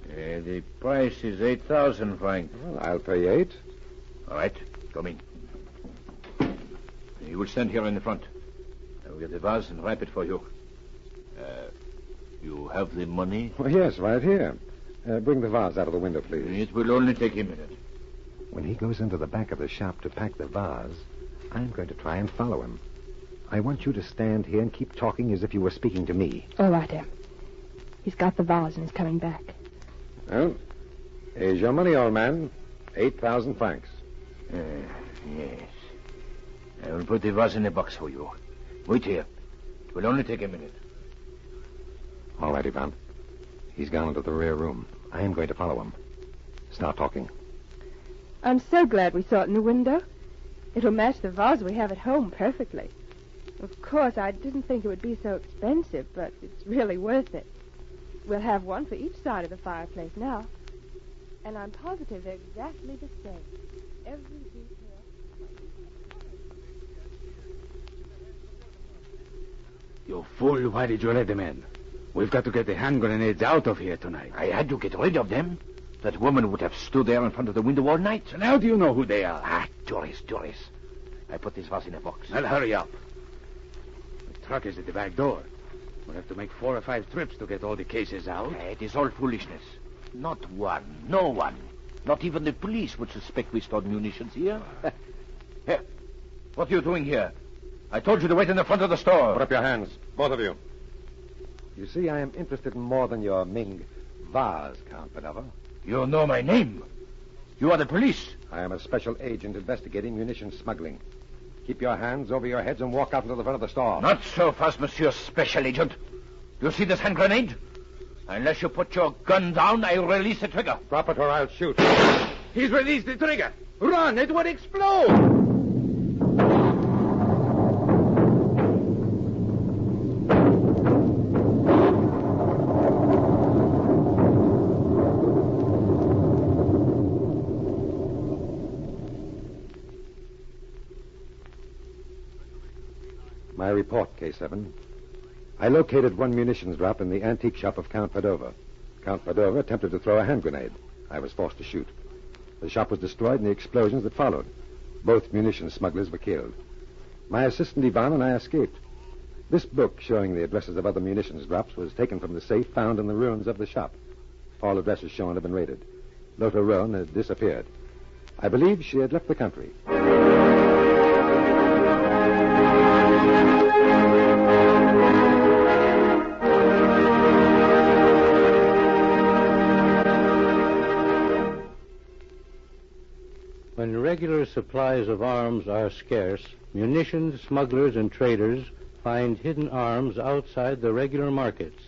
The price is 8,000 francs. Well, I'll pay 8. All right, come in. You will stand here in the front. I will get the vase and wrap it for you. You have the money? Well, yes, right here. Bring the vase out of the window, please. It will only take a minute. When he goes into the back of the shop to pack the vase, I'm going to try and follow him. I want you to stand here and keep talking as if you were speaking to me. All right, Em. He's got the vase and he's coming back. Well, here's your money, old man. 8,000 francs. Yes. I will put the vase in a box for you. Wait here. It will only take a minute. All right, Ivan. He's gone into the rear room. I am going to follow him. Start talking. I'm so glad we saw it in the window. It'll match the vase we have at home perfectly. Of course, I didn't think it would be so expensive, but it's really worth it. We'll have one for each side of the fireplace now. And I'm positive they're exactly the same. Every detail. You fool, why did you let them in? We've got to get the hand grenades out of here tonight. I had to get rid of them. That woman would have stood there in front of the window all night. And how do you know who they are? Tourists. I put this vase in a box. Well, hurry up. The truck is at the back door. We'll have to make 4 or 5 trips to get all the cases out. It is all foolishness. Not one. No one. Not even the police would suspect we stored munitions here. Here. What are you doing here? I told you to wait in the front of the store. Put up your hands, both of you. You see, I am interested in more than your Ming vase, Count Benova. You know my name. You are the police. I am a special agent investigating munitions smuggling. Keep your hands over your heads and walk out into the front of the store. Not so fast, Monsieur Special Agent. You see this hand grenade? Unless you put your gun down, I'll release the trigger. Drop it or I'll shoot. He's released the trigger. Run, it would explode. My report, K7. I located one munitions drop in the antique shop of Count Padova. Count Padova attempted to throw a hand grenade. I was forced to shoot. The shop was destroyed in the explosions that followed. Both munitions smugglers were killed. My assistant Ivan and I escaped. This book showing the addresses of other munitions drops was taken from the safe found in the ruins of the shop. All addresses shown have been raided. Lothar Rowan had disappeared. I believe she had left the country. When regular supplies of arms are scarce, munitions smugglers and traders find hidden arms outside the regular markets.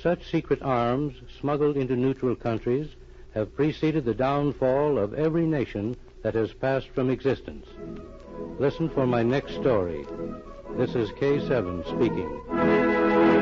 Such secret arms, smuggled into neutral countries, have preceded the downfall of every nation that has passed from existence. Listen for my next story. This is K7 speaking.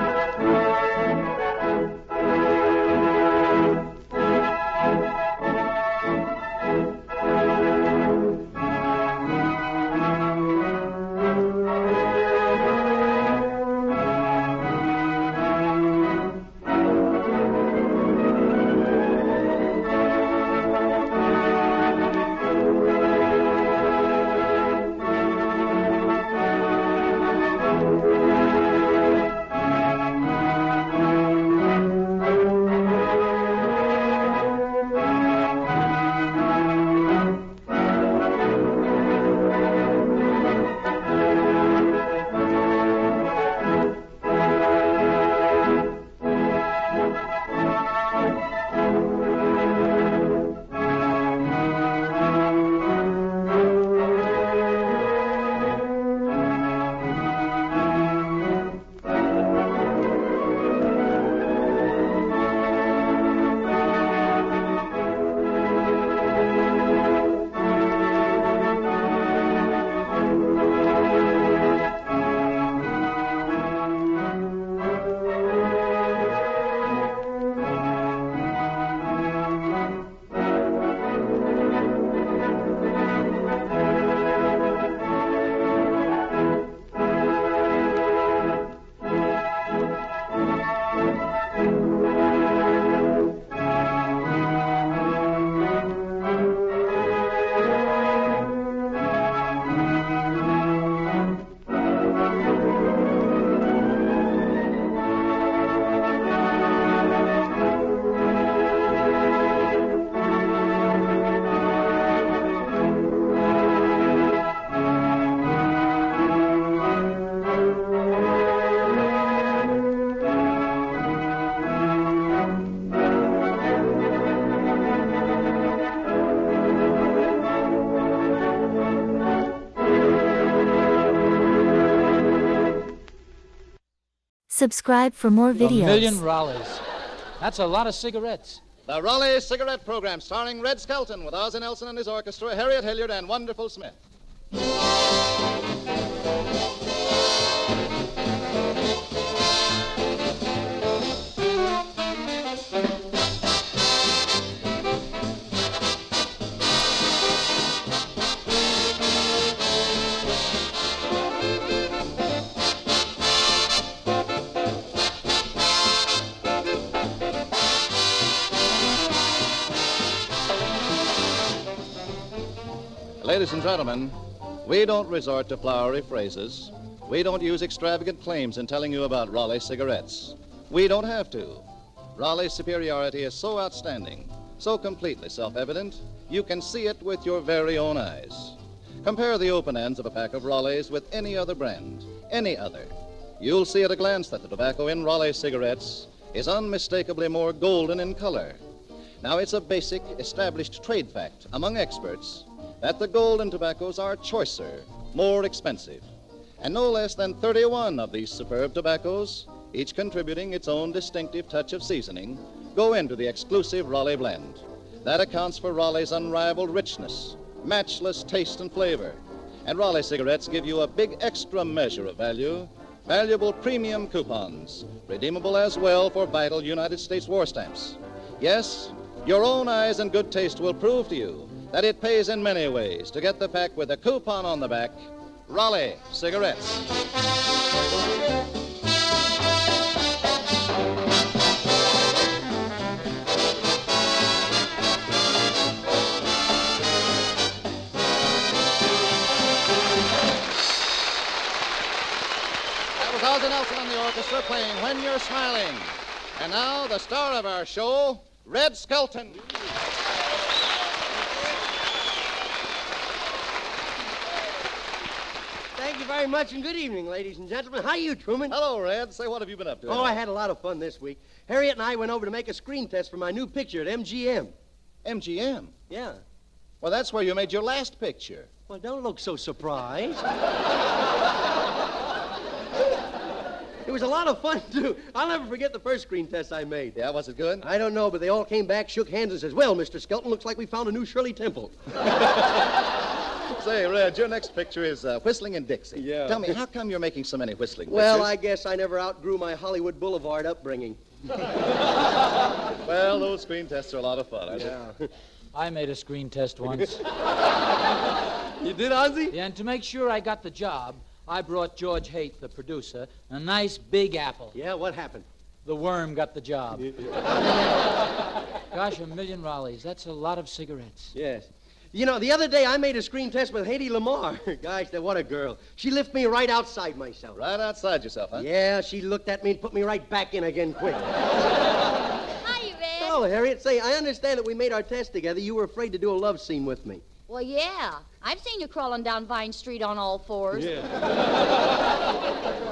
Subscribe for more videos. A million Raleighs. That's a lot of cigarettes. The Raleigh Cigarette Program, starring Red Skelton with Ozzie Nelson and his orchestra, Harriet Hilliard, and Wonderful Smith. Ladies and gentlemen, we don't resort to flowery phrases. We don't use extravagant claims in telling you about Raleigh cigarettes. We don't have to. Raleigh's superiority is so outstanding, so completely self-evident, you can see it with your very own eyes. Compare the open ends of a pack of Raleighs with any other brand, any other. You'll see at a glance that the tobacco in Raleigh cigarettes is unmistakably more golden in color. Now, it's a basic, established trade fact among experts that the golden tobaccos are choicer, more expensive. And no less than 31 of these superb tobaccos each contributing its own distinctive touch of seasoning, go into the exclusive Raleigh blend. That accounts for Raleigh's unrivaled richness, matchless taste and flavor. And Raleigh cigarettes give you a big extra measure of value, valuable premium coupons, redeemable as well for vital United States war stamps. Yes, your own eyes and good taste will prove to you that it pays in many ways to get the pack with a coupon on the back. Raleigh cigarettes. Ozzy Nelson and the orchestra playing When You're Smiling. And now, the star of our show, Red Skelton. Thank you very much, and good evening, ladies and gentlemen. How are you, Truman? Hello, Red. Say, what have you been up to? Oh, I had a lot of fun this week. Harriet and I went over to make a screen test for my new picture at MGM. MGM? Yeah. Well, that's where you made your last picture. Well, don't look so surprised. It was a lot of fun, too. I'll never forget the first screen test I made. Yeah, was it good? I don't know, but they all came back, shook hands, and says, well, Mr. Skelton, looks like we found a new Shirley Temple. Say, Red, your next picture is Whistling in Dixie. Yeah. Tell me, how come you're making so many whistling Well, pictures? I guess I never outgrew my Hollywood Boulevard upbringing. Well, those screen tests are a lot of fun, aren't they? I made a screen test once. You did, Ozzy? Yeah, and to make sure I got the job, I brought George Haight, the producer, a nice big apple. Yeah, what happened? The worm got the job. Gosh, 1 million Raleighs. That's a lot of cigarettes. Yes. You know, the other day I made a screen test with Hedy Lamarr. Gosh, what a girl. She lifted me right outside myself. Right outside yourself, huh? Yeah, she looked at me and put me right back in again quick. Hi, Red. Oh, Harriet, say, I understand that we made our test together. You were afraid to do a love scene with me. Well, yeah. I've seen you crawling down Vine Street on all fours. Yeah.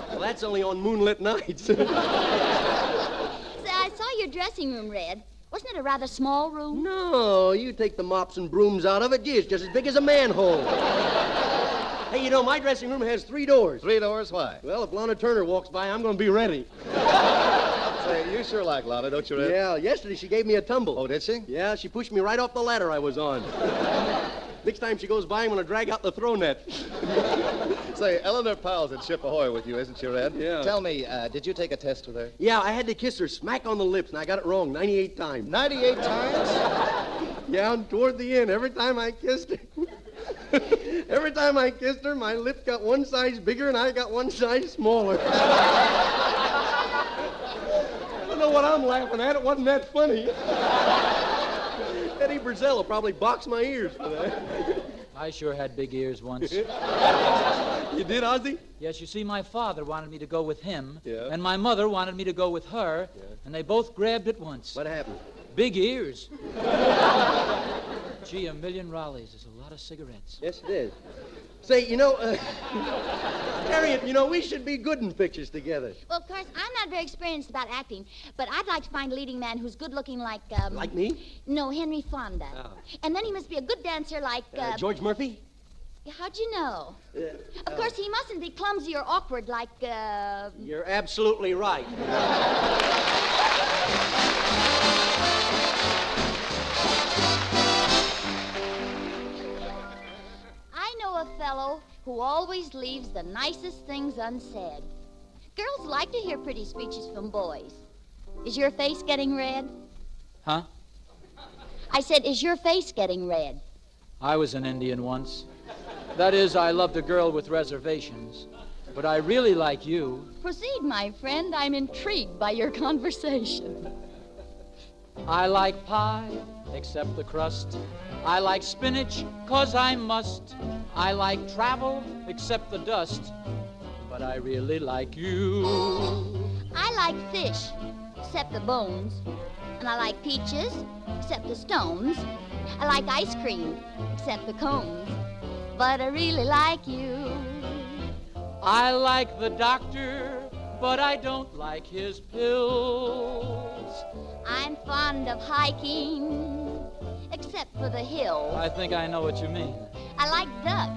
Well, that's only on moonlit nights. Say, I saw your dressing room, Red. Wasn't it a rather small room? No, you take the mops and brooms out of it. Gee, it's just as big as a manhole. Hey, you know, my dressing room has 3 doors. 3 doors? Why? Well, if Lana Turner walks by, I'm going to be ready. Say, you sure like Lana, don't you, Red? Yeah, yesterday she gave me a tumble. Oh, did she? Yeah, she pushed me right off the ladder I was on. Next time she goes by, I'm going to drag out the throw net. Say, Eleanor Powell's at Ship Ahoy with you, isn't she, Red? Yeah. Tell me, did you take a test with her? Yeah, I had to kiss her smack on the lips, and I got it wrong 98 times. 98 times? Yeah, and toward the end, every time I kissed her... Every time I kissed her, my lips got one size bigger and I got one size smaller. I don't know what I'm laughing at. It wasn't that funny. Eddie Brazell will probably box my ears for that. I sure had big ears once. You did, Ozzy? Yes, you see, my father wanted me to go with him, Yeah. and my mother wanted me to go with her, and they both grabbed at once. What happened? Big ears. Gee, 1 million Raleighs is a lot of cigarettes. Yes, it is. Say, you know, Harriet, you know, we should be good in pictures together. Well, of course, I'm not very experienced about acting, but I'd like to find a leading man who's good-looking like, Like me? No, Henry Fonda. Oh. And then he must be a good dancer like, George Murphy? How'd you know? Of course, he mustn't be clumsy or awkward like, You're absolutely right. I know a fellow who always leaves the nicest things unsaid. Girls like to hear pretty speeches from boys. Is your face getting red? Huh? I said, is your face getting red? I was an Indian once. That is, I loved a girl with reservations. But I really like you. Proceed, my friend. I'm intrigued by your conversation. I like pie, except the crust. I like spinach, 'cause I must. I like travel, except the dust. But I really like you. I like fish, except the bones. And I like peaches, except the stones. I like ice cream, except the cones. But I really like you. I like the doctor, but I don't like his pills. I'm fond of hiking, except for the hills. I think I know what you mean. I like duck,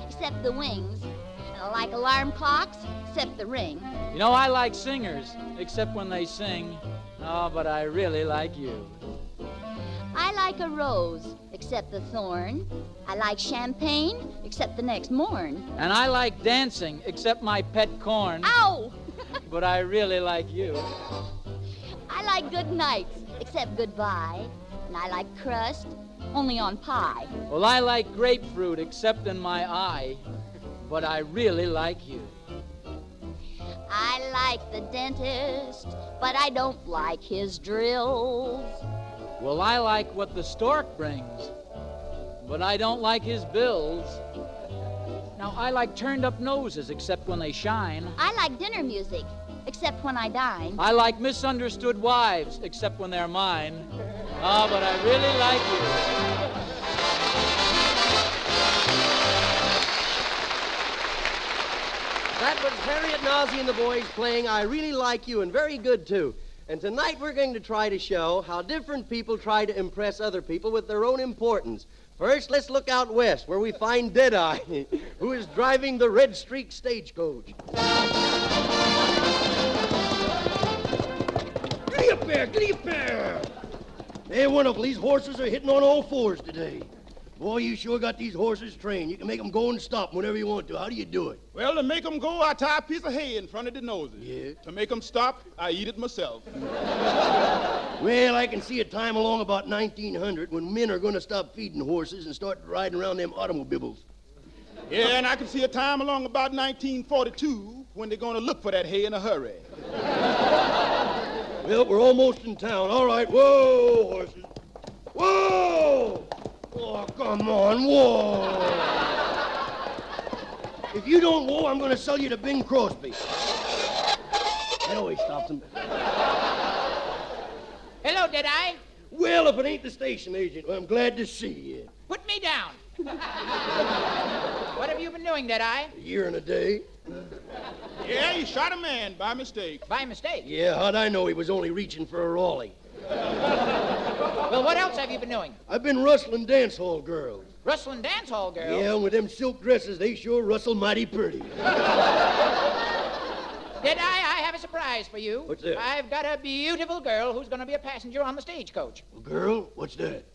except the wings. And I like alarm clocks, except the ring. You know, I like singers, except when they sing. Oh, but I really like you. I like a rose, except the thorn. I like champagne, except the next morn. And I like dancing, except my pet corn. Ow! But I really like you. I like good nights, except goodbye. And I like crust, only on pie. Well, I like grapefruit, except in my eye. But I really like you. I like the dentist, but I don't like his drills. Well, I like what the stork brings, but I don't like his bills. Now, I like turned-up noses, except when they shine. I like dinner music, except when I dine. I like misunderstood wives, except when they're mine. Ah, but I really like you. That was Harriet Nazi and the boys playing I Really Like You, and very good, too. And tonight we're going to try to show how different people try to impress other people with their own importance. First, let's look out west, where we find Deadeye, who is driving the Red Streak stagecoach. Giddy up there, giddy up there! Hey, wonderful, these horses are hitting on all fours today. Boy, you sure got these horses trained. You can make them go and stop whenever you want to. How do you do it? Well, to make them go, I tie a piece of hay in front of their noses. Yeah? To make them stop, I eat it myself. Well, I can see a time along about 1900 when men are going to stop feeding horses and start riding around them automobiles. Yeah, and I can see a time along about 1942 when they're going to look for that hay in a hurry. Well, we're almost in town. All right, whoa, horses. Whoa! Oh, come on, whoa! If you don't whoa, I'm going to sell you to Bing Crosby. That always stops him. Hello, Deadeye. Well, if it ain't the station agent, well, I'm glad to see you. Put me down. What have you been doing, Deadeye? A year and a day. Yeah, you shot a man by mistake. By mistake? Yeah, how'd I know he was only reaching for a Raleigh? Well, what else have you been doing? I've been rustling dance hall girls. Rustling dance hall girls? Yeah, with them silk dresses, they sure rustle mighty pretty. Deadeye, I have a surprise for you. What's that? I've got a beautiful girl who's going to be a passenger on the stagecoach. A girl? What's that?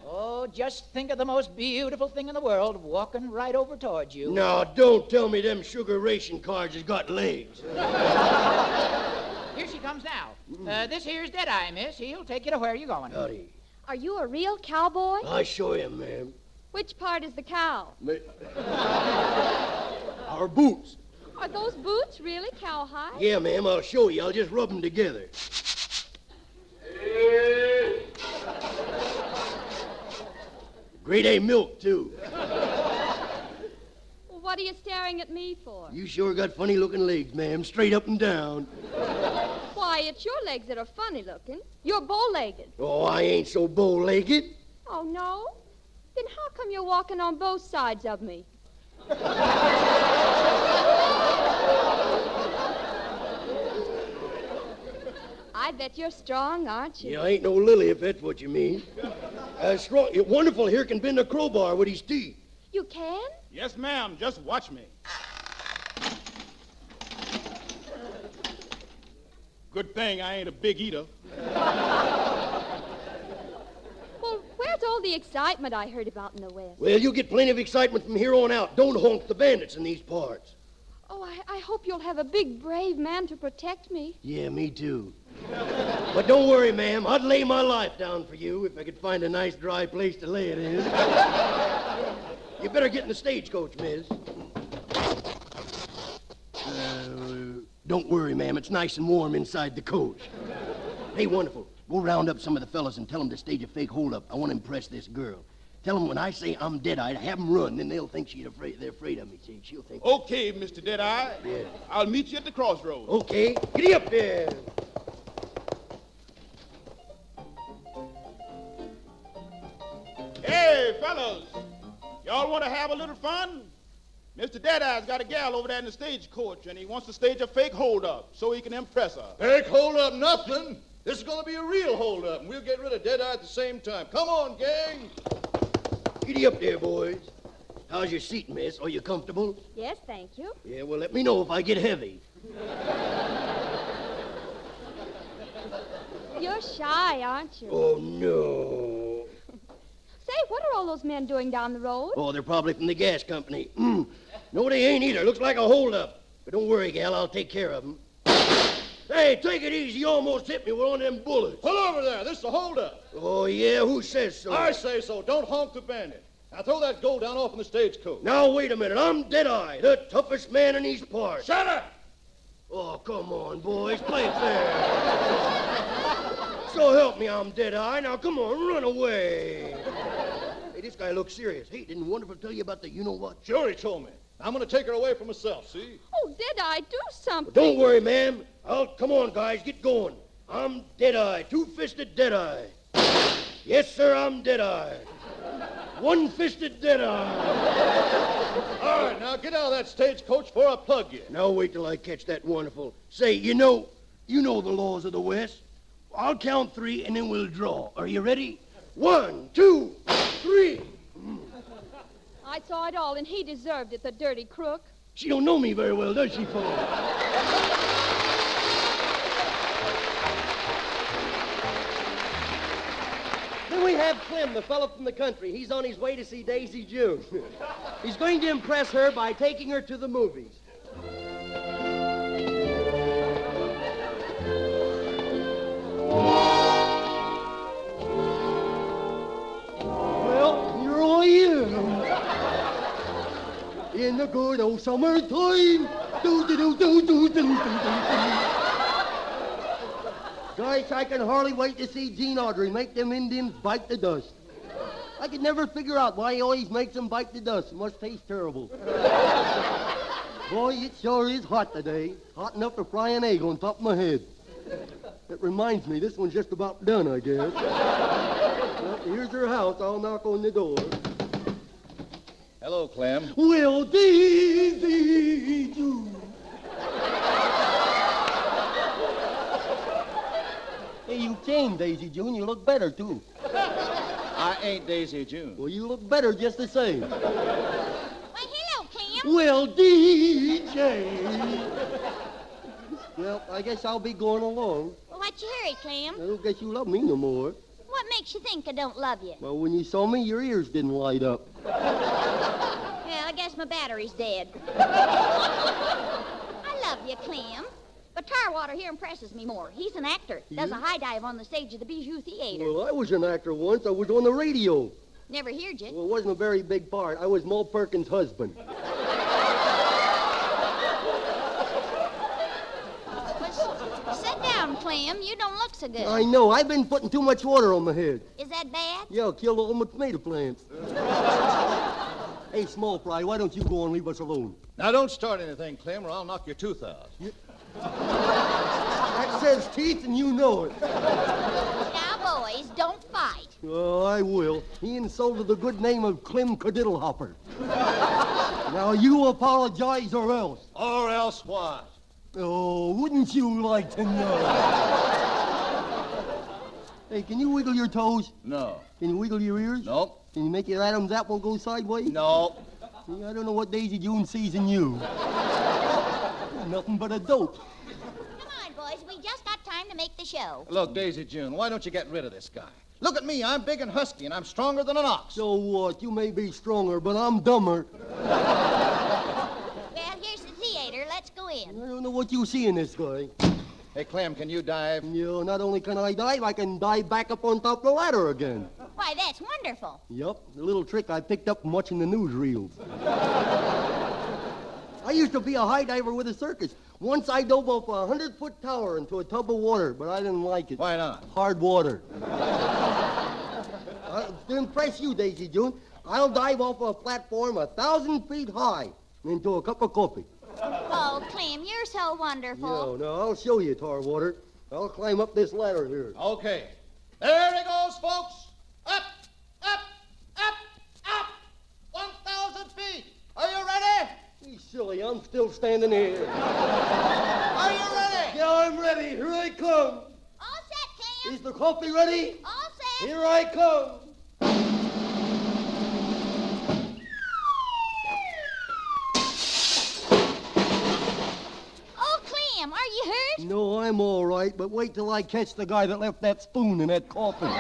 Oh, just think of the most beautiful thing in the world walking right over towards you. Now, don't tell me them sugar ration cars has got legs. Here she comes now. This here's Deadeye, miss. He'll take you to where you're going. Howdy. Are you a real cowboy? I sure am, ma'am. Which part is the cow? Our boots. Are those boots really cowhide? Yeah, ma'am, I'll show you. I'll just rub them together. Grade A milk, too. Well, what are you staring at me for? You sure got funny-looking legs, ma'am, straight up and down. Why, it's your legs that are funny-looking. You're bow-legged. Oh, I ain't so bow-legged. Oh, no? Then how come you're walking on both sides of me? I bet you're strong, aren't you? Yeah, I ain't no lily, if that's what you mean. Strong. Wonderful here can bend a crowbar with his teeth. You can? Yes, ma'am. Just watch me. Good thing I ain't a big eater. Well, where's all the excitement I heard about in the West? Well, you'll get plenty of excitement from here on out. Don't honk the bandits in these parts. Oh, I hope you'll have a big, brave man to protect me. Yeah, me too. But don't worry, ma'am. I'd lay my life down for you if I could find a nice, dry place to lay it in. You better get in the stagecoach, miss. Don't worry, ma'am. It's nice and warm inside the coach. Hey, wonderful. Go round up some of the fellas and tell them to stage a fake holdup. I want to impress this girl. Tell them when I say I'm dead-eyed, have them run, then they'll think they're afraid of me. See, she'll think... Okay, Mr. Deadeye. Yeah. I'll meet you at the crossroads. Okay. Giddy up there. Hey, fellas. Y'all want to have a little fun? Mr. Deadeye's got a gal over there in the stagecoach, and he wants to stage a fake hold-up so he can impress her. Fake hold-up nothing. This is going to be a real hold-up, and we'll get rid of Deadeye at the same time. Come on, gang. Giddy up there, boys. How's your seat, miss? Are you comfortable? Yes, thank you. Yeah, well, let me know if I get heavy. You're shy, aren't you? Oh, no. Say, what are all those men doing down the road? Oh, they're probably from the gas company. No, they ain't either. Looks like a holdup. But don't worry, gal. I'll take care of them. Hey, take it easy. You almost hit me with one of them bullets. Pull over there. This is a holdup. Oh, yeah? Who says so? I say so. Don't honk the bandit. Now throw that gold down off in the stagecoach. Now, wait a minute. I'm Deadeye, the toughest man in these parts. Shut up! Oh, come on, boys. Play fair. So help me, I'm Deadeye. Now, come on, run away. Hey, this guy looks serious. Hey, didn't Wonderful tell you about the you-know-what? Sure, he told me. I'm going to take her away from myself, see? Oh, Deadeye, do something. Don't worry, ma'am. Come on, guys, get going. I'm Deadeye, two-fisted Deadeye. Yes, sir, I'm Deadeye. One-fisted Deadeye. All right, now get out of that stagecoach before I plug you. Now wait till I catch that Wonderful. Say, you know the laws of the West. I'll count 3 and then we'll draw. Are you ready? 1, 2, 3. I saw it all, and he deserved it, the dirty crook. She don't know me very well, does she, folks? Then we have Clem, the fellow from the country. He's on his way to see Daisy June. He's going to impress her by taking her to the movies. Well, here I am. In the good old summertime. Guys, I can hardly wait to see Gene Audrey make them Indians bite the dust. I could never figure out why he always makes them bite the dust. It must taste terrible. Boy, it sure is hot today. Hot enough to fry an egg on top of my head. That reminds me, this one's just about done, I guess. Well, here's her house. I'll knock on the door. Hello, Clem. Well, Daisy June. Hey, you changed, Daisy June. You look better, too. I ain't Daisy June. Well, you look better just the same. Why, hello, Clem. Well, DJ. Well, I guess I'll be going along. Well, what's your hurry, Clem? I don't guess you love me no more. What makes you think I don't love you? Well, when you saw me, your ears didn't light up. Well, I guess my battery's dead. I love you, Clem. But Tarwater here impresses me more. He's an actor. Does a high dive on the stage of the Bijou Theater. Well, I was an actor once. I was on the radio. Never heard you. Well, it wasn't a very big part. I was Moll Perkins' husband. Sit down, Clem. You don't look so good. I know. I've been putting too much water on my head. Is that bad? Yeah, killed all my tomato plants. Hey, Small Fry, why don't you go and leave us alone? Now, don't start anything, Clem, or I'll knock your tooth out. That says teeth, and you know it. Now, boys, don't fight. Oh, I will. He insulted the good name of Clem Cadiddlehopper. Now, you apologize or else. Or else what? Oh, wouldn't you like to know? Hey, can you wiggle your toes? No. Can you wiggle your ears? Nope. Can you make your Adam's apple go sideways? No. See, I don't know what Daisy June sees in you. You're nothing but a dope. Come on, boys. We just got time to make the show. Look, Daisy June, why don't you get rid of this guy? Look at me. I'm big and husky, and I'm stronger than an ox. So what? You may be stronger, but I'm dumber. Well, here's the theater. Let's go in. I don't know what you see in this guy. Hey, Clem, can you dive? Yeah, not only can I dive, I can dive back up on top of the ladder again. Why, that's wonderful. Yup, the little trick I picked up from watching the newsreels. I used to be a high diver with a circus. Once I dove off a 100-foot tower into a tub of water, but I didn't like it. Why not? Hard water. To impress you, Daisy June, I'll dive off a platform 1,000 feet high into a cup of coffee. Oh, Clem, you're so wonderful. No, I'll show you, Tarwater. I'll climb up this ladder here. Okay. There he goes, folks. Up, up, up, up. 1,000 feet. Are you ready? You silly, I'm still standing here. Are you ready? Yeah, I'm ready. Here I come. All set, Clem. Is the coffee ready? All set. Here I come. Sam, are you hurt? No, I'm all right, but wait till I catch the guy that left that spoon in that coffin.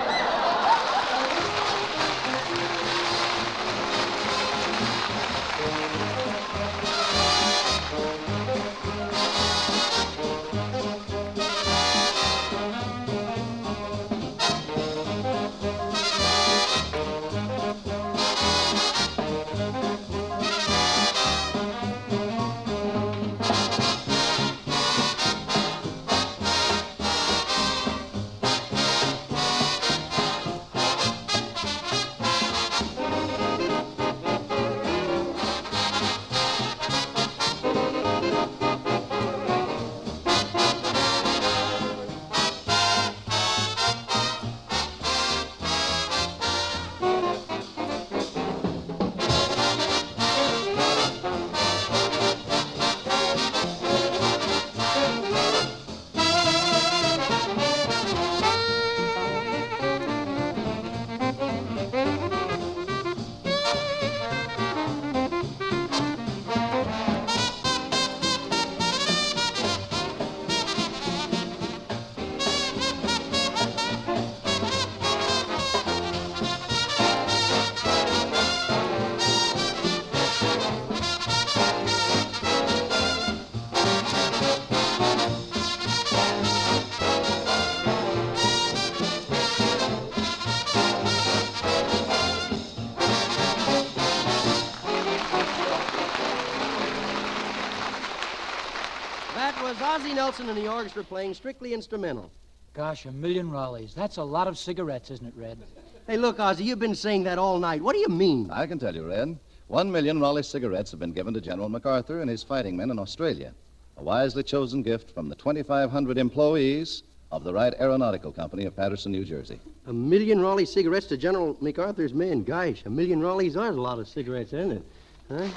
That was Ozzie Nelson and the orchestra playing strictly instrumental. Gosh, 1,000,000 Raleighs. That's a lot of cigarettes, isn't it, Red? Hey, look, Ozzie, you've been saying that all night. What do you mean? I can tell you, Red. 1,000,000 Raleigh cigarettes have been given to General MacArthur and his fighting men in Australia. A wisely chosen gift from the 2,500 employees of the Wright Aeronautical Company of Paterson, New Jersey. 1,000,000 Raleigh cigarettes to General MacArthur's men. Gosh, 1,000,000 Raleighs are a lot of cigarettes, isn't it? Huh?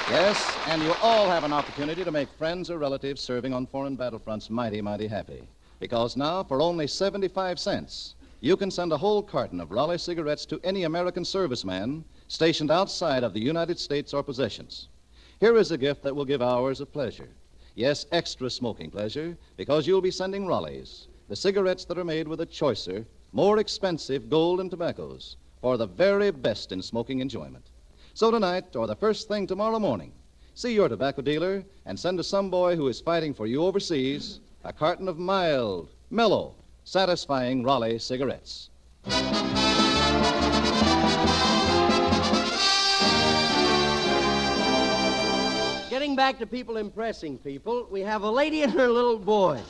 Yes, and you all have an opportunity to make friends or relatives serving on foreign battlefronts mighty, mighty happy. Because now, for only 75 cents, you can send a whole carton of Raleigh cigarettes to any American serviceman stationed outside of the United States or possessions. Here is a gift that will give hours of pleasure. Yes, extra smoking pleasure, because you'll be sending Raleighs, the cigarettes that are made with the choicer, more expensive gold and tobaccos, for the very best in smoking enjoyment. So tonight, or the first thing tomorrow morning, see your tobacco dealer and send to some boy who is fighting for you overseas a carton of mild, mellow, satisfying Raleigh cigarettes. Getting back to people impressing people, we have a lady and her little boy.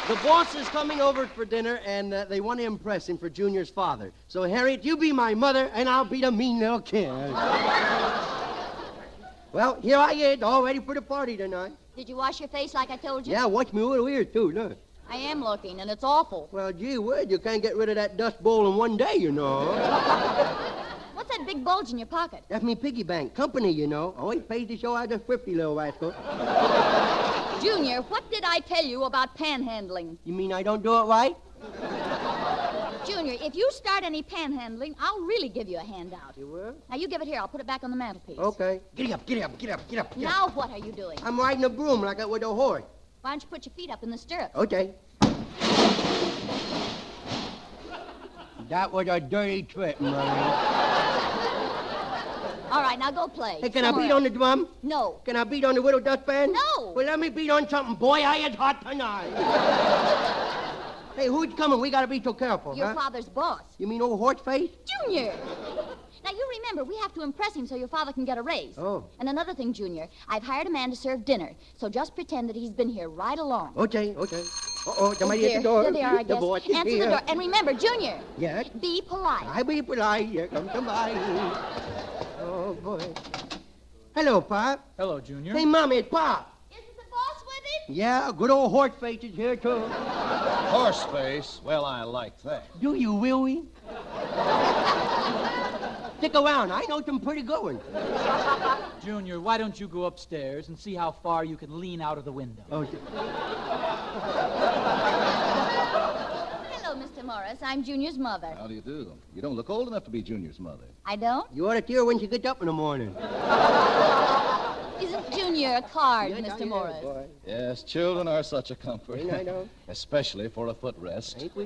The boss is coming over for dinner, and they want to impress him for Junior's father. So, Harriet, you be my mother, and I'll be the mean little kid. Well, here I is, all ready for the party tonight. Did you wash your face like I told you? Yeah, watch me little ears, too, look. I am looking, and it's awful. Well, gee whiz, you can't get rid of that dust bowl in one day, you know. What's that big bulge in your pocket? That's me piggy bank. Company, you know. Always pays to show out the thrifty little rascal. Junior, what did I tell you about panhandling? You mean I don't do it right? Junior, if you start any panhandling, I'll really give you a handout. You will? Now, you give it here. I'll put it back on the mantelpiece. Okay. Get up, get up, get up, get up, get up. Now what are you doing? I'm riding a broom like I would a horse. Why don't you put your feet up in the stirrups? Okay. That was a dirty trick, Marie. All right, now go play. Hey, can I beat on the drum? No. Can I beat on the widow dustpan? No. Well, let me beat on something. Boy, I is hot tonight. Hey, who's coming? We gotta be so careful, Your father's boss. You mean old Horseface? Junior! Now, you remember, we have to impress him so your father can get a raise. Oh. And another thing, Junior, I've hired a man to serve dinner, so just pretend that he's been here right along. Okay, okay. Uh-oh, somebody Here, at the door. here they are, I guess. The boss is Answer here. the door. And remember, Junior, Yes? be polite. I be polite. Here comes somebody. Oh, boy. Hello, Pop. Hello, Junior. Hey, Mommy, it's Pop. Isn't the boss with him? Yeah, good old Horseface is here, too. Horseface? Well, I like that. Do you, will we? Stick around. I know some pretty good ones. Junior, why don't you go upstairs and see how far you can lean out of the window? Oh, Hello, Mr. Mr. Morris. I'm Junior's mother. How do you do? You don't look old enough to be Junior's mother. I don't? You ought to hear when she gets up in the morning. Isn't Junior a card, Mr. Morris? Boy. Yes, children are such a comfort. Ain't I know? Especially for a footrest. Ain't we?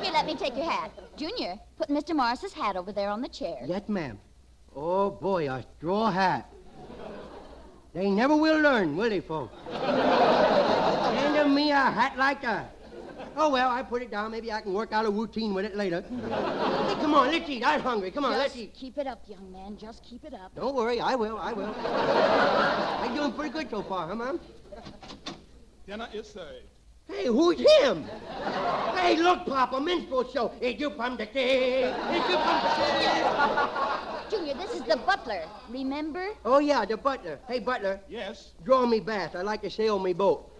Here, let me take your hat. Junior, put Mr. Morris's hat over there on the chair. Yes, ma'am. Oh, boy, a straw hat. They never will learn, will they, folks? Hand me a hat like that. Oh, well, I put it down. Maybe I can work out a routine with it later. Hey, come on, let's eat. I'm hungry. Come on, let's eat. Keep it up, young man. Just keep it up. Don't worry, I will. I'm doing pretty good so far, huh, Mom? Dinner is served. Hey, who's him? Hey, look, Papa, minstrel show. Is you from the king? Is you from the king? Junior, this is the butler. Remember? Oh, yeah, the butler. Hey, butler. Yes? Draw me bath. I like to sail me boat.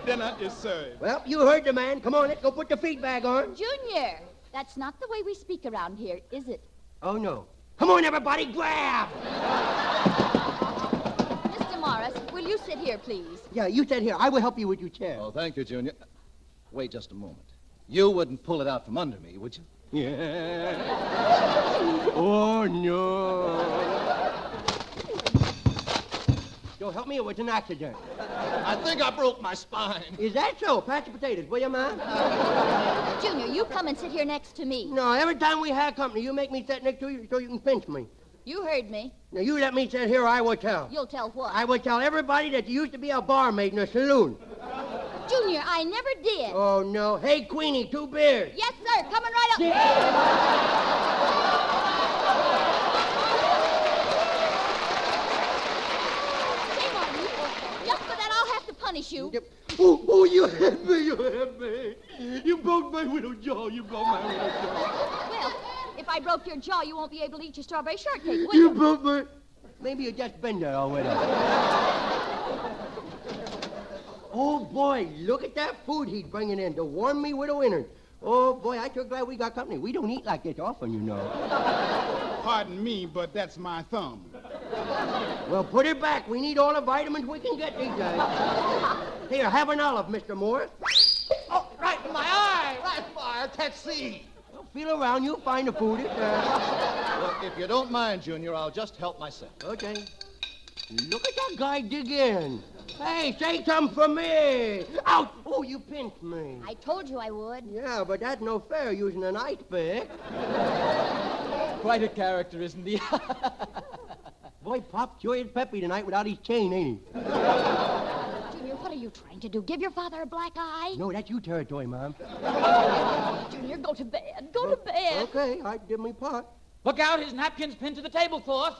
Dinner is served. Well, you heard the man. Come on, let's go put the feed bag on. Junior, that's not the way we speak around here, is it? Oh, no. Come on, everybody, grab! Mr. Morris, will you sit here, please? Yeah, you sit here. I will help you with your chair. Oh, thank you, Junior. Wait just a moment. You wouldn't pull it out from under me, would you? Yeah. Oh, no. You'll help me, it was an accident. I think I broke my spine. Is that so? Pass the potatoes, will you, Mom? Junior, you come and sit here next to me. No, every time we have company, you make me sit next to you so you can pinch me. You heard me. Now, you let me sit here, I will tell. You'll tell what? I will tell everybody that you used to be a barmaid in a saloon. Junior, I never did. Oh, no. Hey, Queenie, 2 beers. Yes, sir. Coming right up. Shame on you. Just for that, I'll have to punish you. Oh, you hit me, you hit me. You broke my little jaw, you broke my little jaw. Well, if I broke your jaw, you won't be able to eat your strawberry shortcake, will You you? broke my... Maybe you just been there already. Oh, boy, look at that food he's bringing in to warm me with a winter. Oh, boy, I'm sure glad we got company. We don't eat like this often, you know. Pardon me, but that's my thumb. Well, put it back. We need all the vitamins we can get these days. Here, have an olive, Mr. Morris. Oh, right in my eye! Right in my eye. I can't see. Well, feel around. You'll find the food. Look, if you don't mind, Junior, I'll just help myself. Okay. Look at that guy dig in. Hey, say something for me. Ouch! Oh, you pinched me. I told you I would. Yeah, but that's no fair using an ice pick. Quite a character, isn't he? Boy, Pop sure is peppy tonight without his chain, ain't he? Junior, what are you trying to do? Give your father a black eye? No, that's you territory, Mom. Junior, go to bed. Go to bed. Okay, I did my part. Look out, his napkin's pinned to the tablecloth.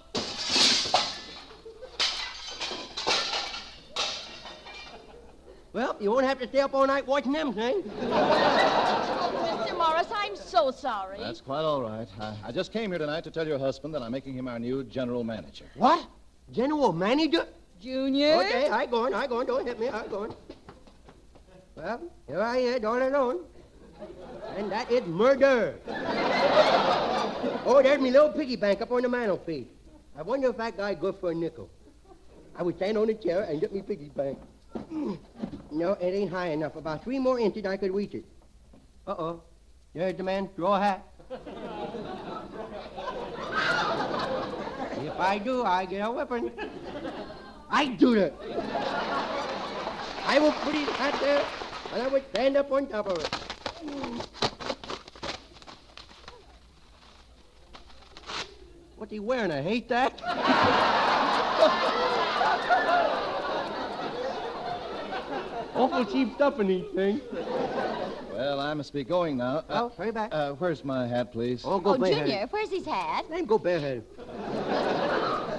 Well, you won't have to stay up all night watching them things. Mr. Morris, I'm so sorry. That's quite all right. I just came here tonight to tell your husband that I'm making him our new general manager. What? General manager? Junior? Okay, I going. Don't hit me. I going. Well, here I am, all alone. And that is murder. Oh, there's me little piggy bank up on the mantelpiece. I wonder if that guy good for a nickel. I would stand on a chair and get me piggy bank. No, it ain't high enough. About 3 more inches, I could reach it. Uh-oh. There's the man's straw hat. If I do, I get a weapon. I do that. I will put his hat there, and I would stand up on top of it. What's he wearing, a haystack? Awful cheap stuff in these things. Well, I must be going now. Oh, hurry back. Where's my hat, please? Oh, go bareheaded. Junior, where's his hat? Let him go bareheaded.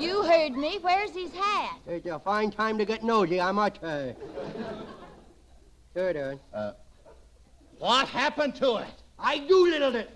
You heard me. Where's his hat? It's a fine time to get nosy, I must say. Sure, darling. What happened to it? I doolittled it.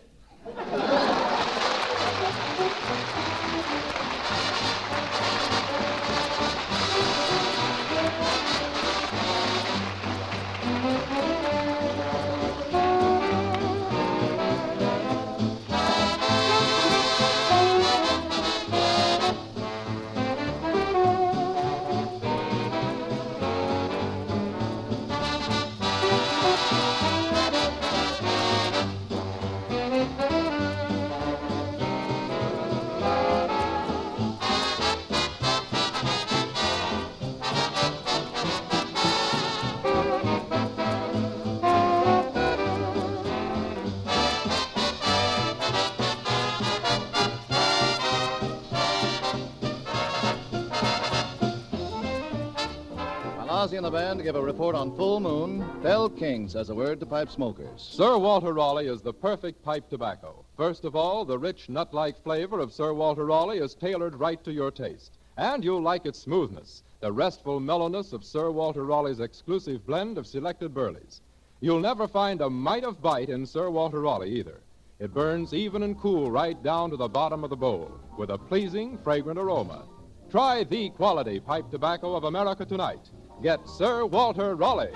Ozzie and the band give a report on full moon, Bell King says a word to pipe smokers. Sir Walter Raleigh is the perfect pipe tobacco. First of all, the rich nut-like flavor of Sir Walter Raleigh is tailored right to your taste. And you'll like its smoothness, the restful mellowness of Sir Walter Raleigh's exclusive blend of selected burleys. You'll never find a mite of bite in Sir Walter Raleigh either. It burns even and cool right down to the bottom of the bowl with a pleasing, fragrant aroma. Try the quality pipe tobacco of America tonight. Get Sir Walter Raleigh.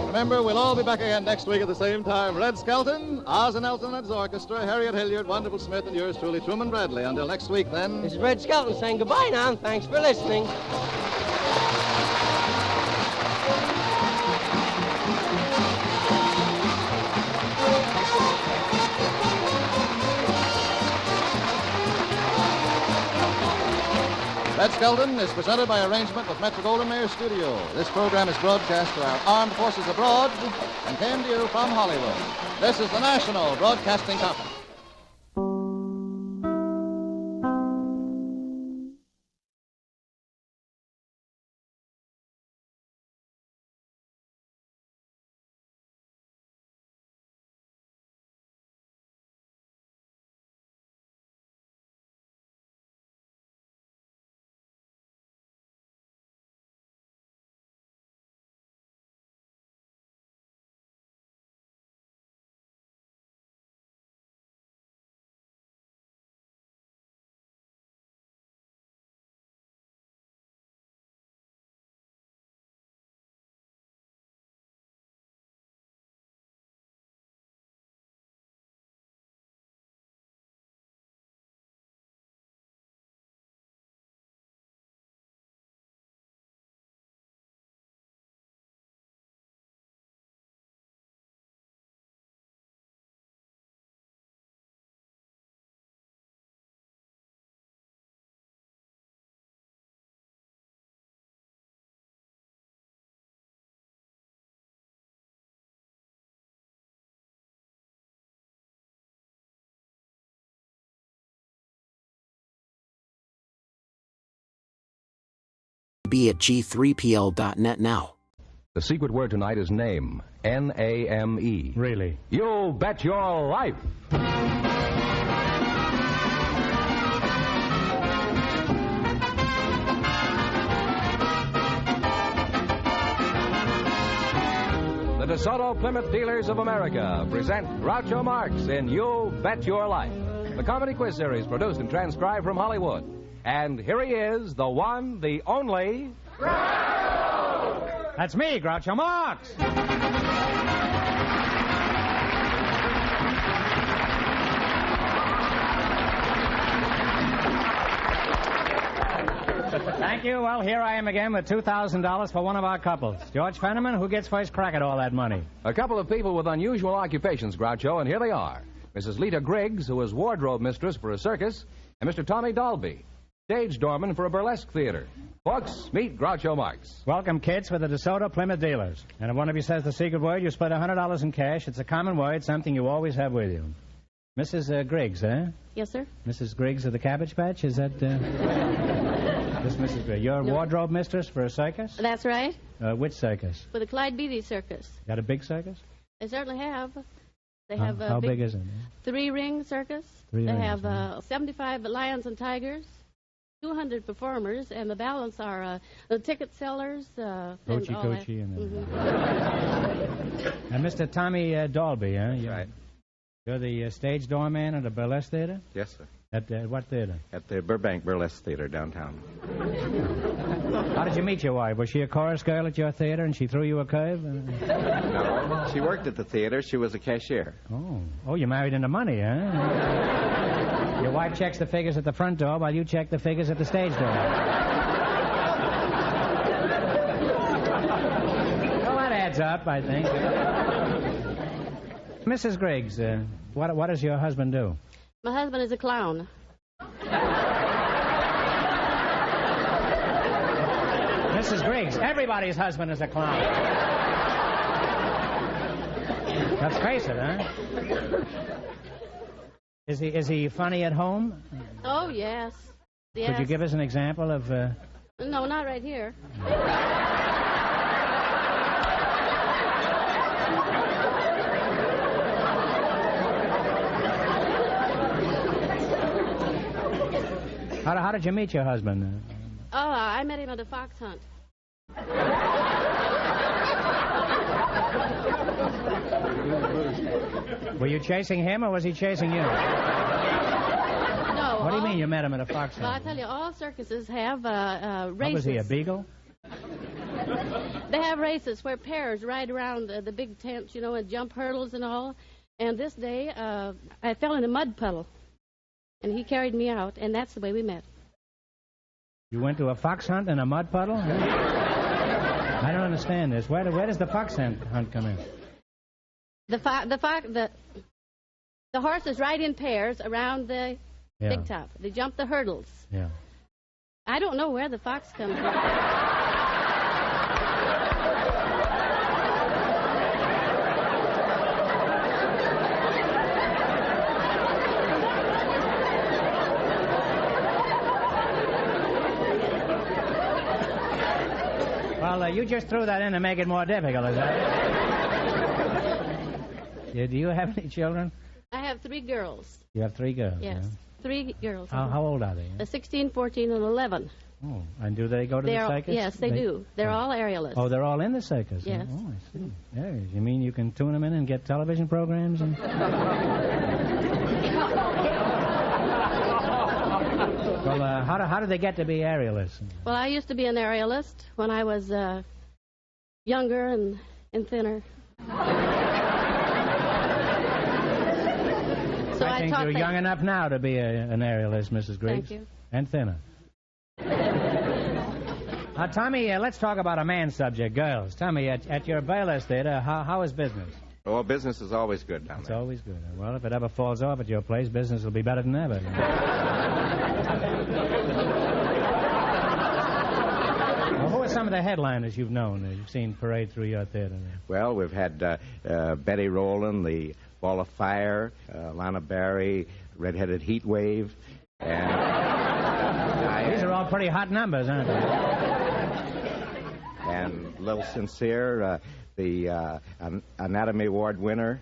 Remember, we'll all be back again next week at the same time. Red Skelton, Oz and Elton and his orchestra, Harriet Hilliard, Wonderful Smith, and yours truly, Truman Bradley. Until next week, then. This is Red Skelton saying goodbye now. Thanks for listening. Red Skelton is presented by arrangement with Metro-Goldwyn-Mayer Studio. This program is broadcast to our armed forces abroad and came to you from Hollywood. This is the National Broadcasting Company. Be at g3pl.net now. The secret word tonight is name. N-A-M-E. Really? You bet your life. The DeSoto Plymouth Dealers of America present Groucho Marx in You Bet Your Life, the comedy quiz series produced and transcribed from Hollywood. And here he is, the one, the only... Groucho! That's me, Groucho Marx! Thank you. Well, here I am again with $2,000 for one of our couples. George Fenneman, who gets first crack at all that money? A couple of people with unusual occupations, Groucho, and here they are. Mrs. Lita Griggs, who is wardrobe mistress for a circus, and Mr. Tommy Dolby, stage doorman for a burlesque theater. Folks, meet Groucho Marx. Welcome, kids, for the DeSoto Plymouth Dealers. And if one of you says the secret word, you split $100 in cash. It's a common word, something you always have with you. Mrs. Griggs, eh? Yes, sir. Mrs. Griggs of the Cabbage Patch, is that... This Mrs. Griggs. You're a wardrobe mistress for a circus? That's right. Which circus? For the Clyde Beatty Circus. Got a big circus? They certainly have. They have how big is it? Three-ring circus. They have 75 lions and tigers, 200 performers, and the balance are the ticket sellers. Coachy, and Mr. Tommy Dolby, huh? Right. You're the stage doorman at the burlesque theater? Yes, sir. At what theater? At the Burbank Burlesque Theater downtown. How did you meet your wife? Was she a chorus girl at your theater and she threw you a curve? No, she worked at the theater. She was a cashier. Oh, you married into money, huh? Your wife checks the figures at the front door while you check the figures at the stage door. Well, that adds up, I think. Mrs. Griggs, what does your husband do? My husband is a clown. Mrs. Griggs, everybody's husband is a clown. Let's face it, huh? Is he funny at home? Oh, yes. Could you give us an example of... No, not right here. How did you meet your husband? Oh, I met him at a fox hunt. Were you chasing him or was he chasing you? No. What do you mean you met him at a fox hunt? Well, I tell you, all circuses have races. What was he, a beagle? They have races where pairs ride around the big tents, and jump hurdles and all. And this day, I fell in a mud puddle. And he carried me out, and that's the way we met. You went to a fox hunt in a mud puddle? I don't understand this. Where does the fox hunt come in? The horses ride in pairs around the big top. They jump the hurdles. Yeah. I don't know where the fox comes from. Well, you just threw that in to make it more difficult, is that it? Do you have any children? I have 3 girls. You have 3 girls? Yes, Yeah? 3 girls. How old are they? 16, 14, and 11. Oh, and do they go to the circus? Yes, they do. They're all aerialists. Oh, they're all in the circus? Yes. Oh, I see. Yeah, you mean you can tune them in and get television programs? And... Well, how did they get to be aerialists? Well, I used to be an aerialist when I was younger and thinner. So I think you're young enough now to be an aerialist, Mrs. Griggs. Thank you. And thinner. Tommy, let's talk about a man's subject, girls. Tommy, at your burlesque theater, how is business? Well, business is always good down there. It's always good. Well, if it ever falls off at your place, business will be better than ever. Well, who are some of the headliners you've known that you've seen parade through your theater? Well, we've had Betty Rowland, the Ball of Fire, Lana Barry, Redheaded Heat Wave, and... These are all pretty hot numbers, aren't they? And Little Sincere, the Anatomy Award winner.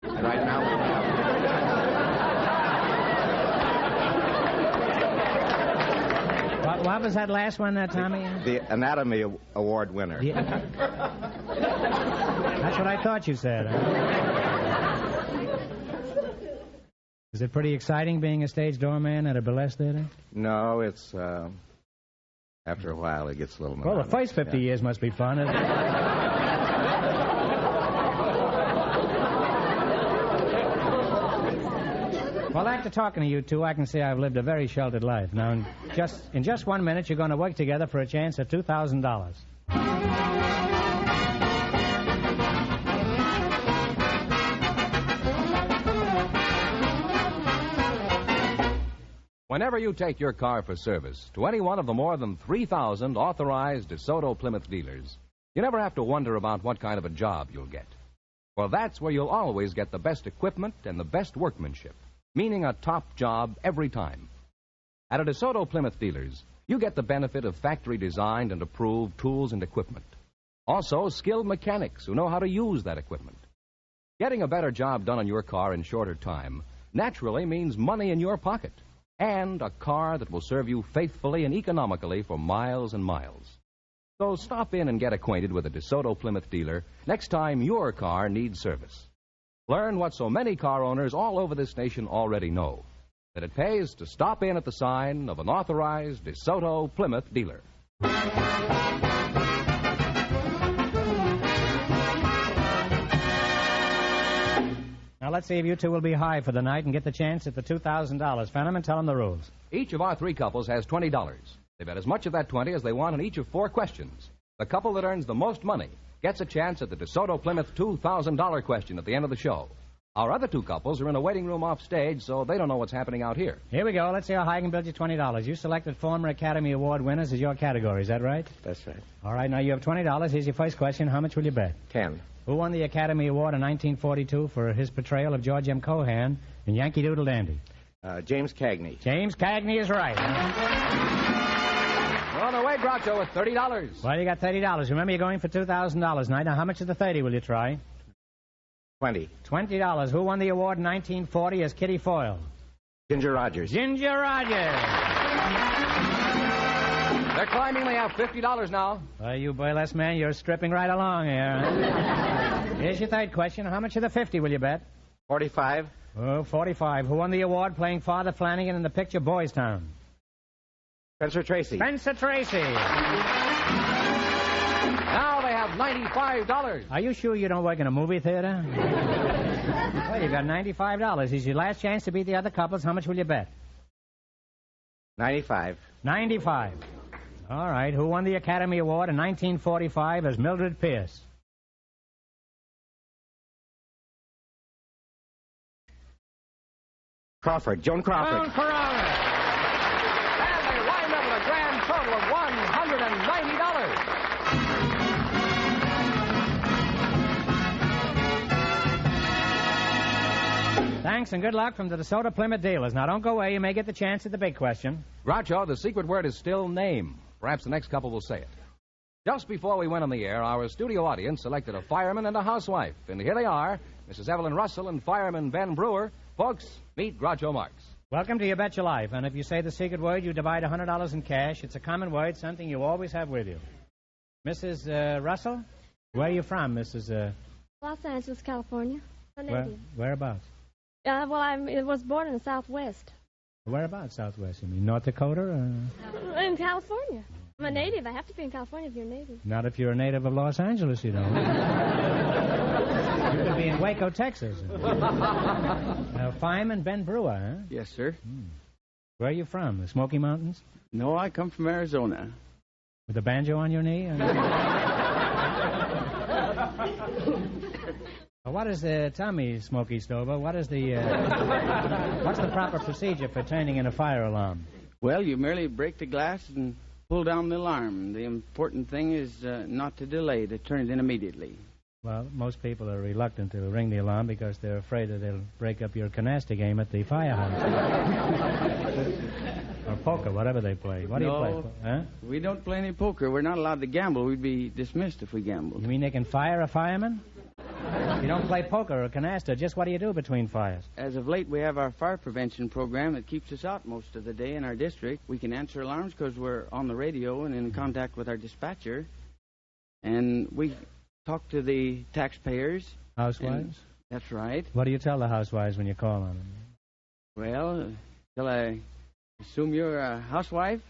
And right now we have... What was that last one, Tommy? The Anatomy Award winner. Yeah. That's what I thought you said. Is it pretty exciting being a stage doorman at a burlesque theater? No, it's... after a while, it gets a little monotonous. Well, the first 50 years must be fun, isn't it? Well, after talking to you two, I can say I've lived a very sheltered life. Now, in just 1 minute, you're going to work together for a chance at $2,000. Whenever you take your car for service to any one of the more than 3,000 authorized DeSoto Plymouth dealers, you never have to wonder about what kind of a job you'll get. Well, that's where you'll always get the best equipment and the best workmanship, meaning a top job every time. At a DeSoto Plymouth dealers, you get the benefit of factory-designed and approved tools and equipment. Also, skilled mechanics who know how to use that equipment. Getting a better job done on your car in shorter time naturally means money in your pocket. And a car that will serve you faithfully and economically for miles and miles. So stop in and get acquainted with a DeSoto Plymouth dealer next time your car needs service. Learn what so many car owners all over this nation already know, that it pays to stop in at the sign of an authorized DeSoto Plymouth dealer. Now, let's see if you two will be high for the night and get the chance at the $2,000. Fenneman, tell them the rules. Each of our three couples has $20. They bet as much of that 20 as they want in each of 4 questions. The couple that earns the most money gets a chance at the DeSoto Plymouth $2,000 question at the end of the show. Our other 2 couples are in a waiting room off stage, so they don't know what's happening out here. Here we go. Let's see how high I can build you $20. You selected former Academy Award winners as your category. Is that right? That's right. All right, now you have $20. Here's your first question. How much will you bet? 10. Who won the Academy Award in 1942 for his portrayal of George M. Cohan in Yankee Doodle Dandy? James Cagney. James Cagney is right. We're on our way, Groucho, with $30. Well, you got $30. Remember, you're going for $2,000 tonight. Now, how much of the 30 will you try? 20. $20. Who won the award in 1940 as Kitty Foyle? Ginger Rogers. Ginger Rogers. They're climbing. They have $50 now. Well, you burlesque man, you're stripping right along here. Here's your third question. How much of the 50 will you bet? 45. Oh, 45. Who won the award playing Father Flanagan in the picture Boys Town? Spencer Tracy. Spencer Tracy. Now they have $95. Are you sure you don't work in a movie theater? Well, you got $95. Here's your last chance to beat the other couples. How much will you bet? 95. 95. All right. Who won the Academy Award in 1945 as Mildred Pierce? Crawford. Joan Crawford. Joan Crawford. And they wind up with a grand total of $190. Thanks and good luck from the DeSoto Plymouth dealers. Now, don't go away. You may get the chance at the big question. Groucho, the secret word is still name. Perhaps the next couple will say it. Just before we went on the air, our studio audience selected a fireman and a housewife. And here they are, Mrs. Evelyn Russell and fireman Ben Brewer. Folks, meet Groucho Marx. Welcome to You Bet Your Life. And if you say the secret word, you divide $100 in cash. It's a common word, something you always have with you. Mrs. Russell, where are you from, Mrs. Los Angeles, California. Canadian. Whereabouts? Well, I was born in the Southwest. Whereabouts, Southwest? You mean North Dakota? Or... In California. I'm a native. I have to be in California if you're a native. Not if you're a native of Los Angeles, you don't. You could be in Waco, Texas. Fireman Ben Brewer, huh? Yes, sir. Where are you from? The Smoky Mountains? No, I come from Arizona. With a banjo on your knee? What is the... Tell me, Smokey Stover, what is the... what's the proper procedure for turning in a fire alarm? Well, you merely break the glass and pull down the alarm. The important thing is not to delay, to turn it in immediately. Well, most people are reluctant to ring the alarm because they're afraid that they'll break up your canasta game at the firehouse. Or poker, whatever they play. What do you play? Huh? We don't play any poker. We're not allowed to gamble. We'd be dismissed if we gambled. You mean they can fire a fireman? You don't play poker or canasta. Just what do you do between fires? As of late, we have our fire prevention program that keeps us out most of the day in our district. We can answer alarms because we're on the radio and in contact with our dispatcher. And we talk to the taxpayers. Housewives? That's right. What do you tell the housewives when you call on them? Well, shall I assume you're a housewife?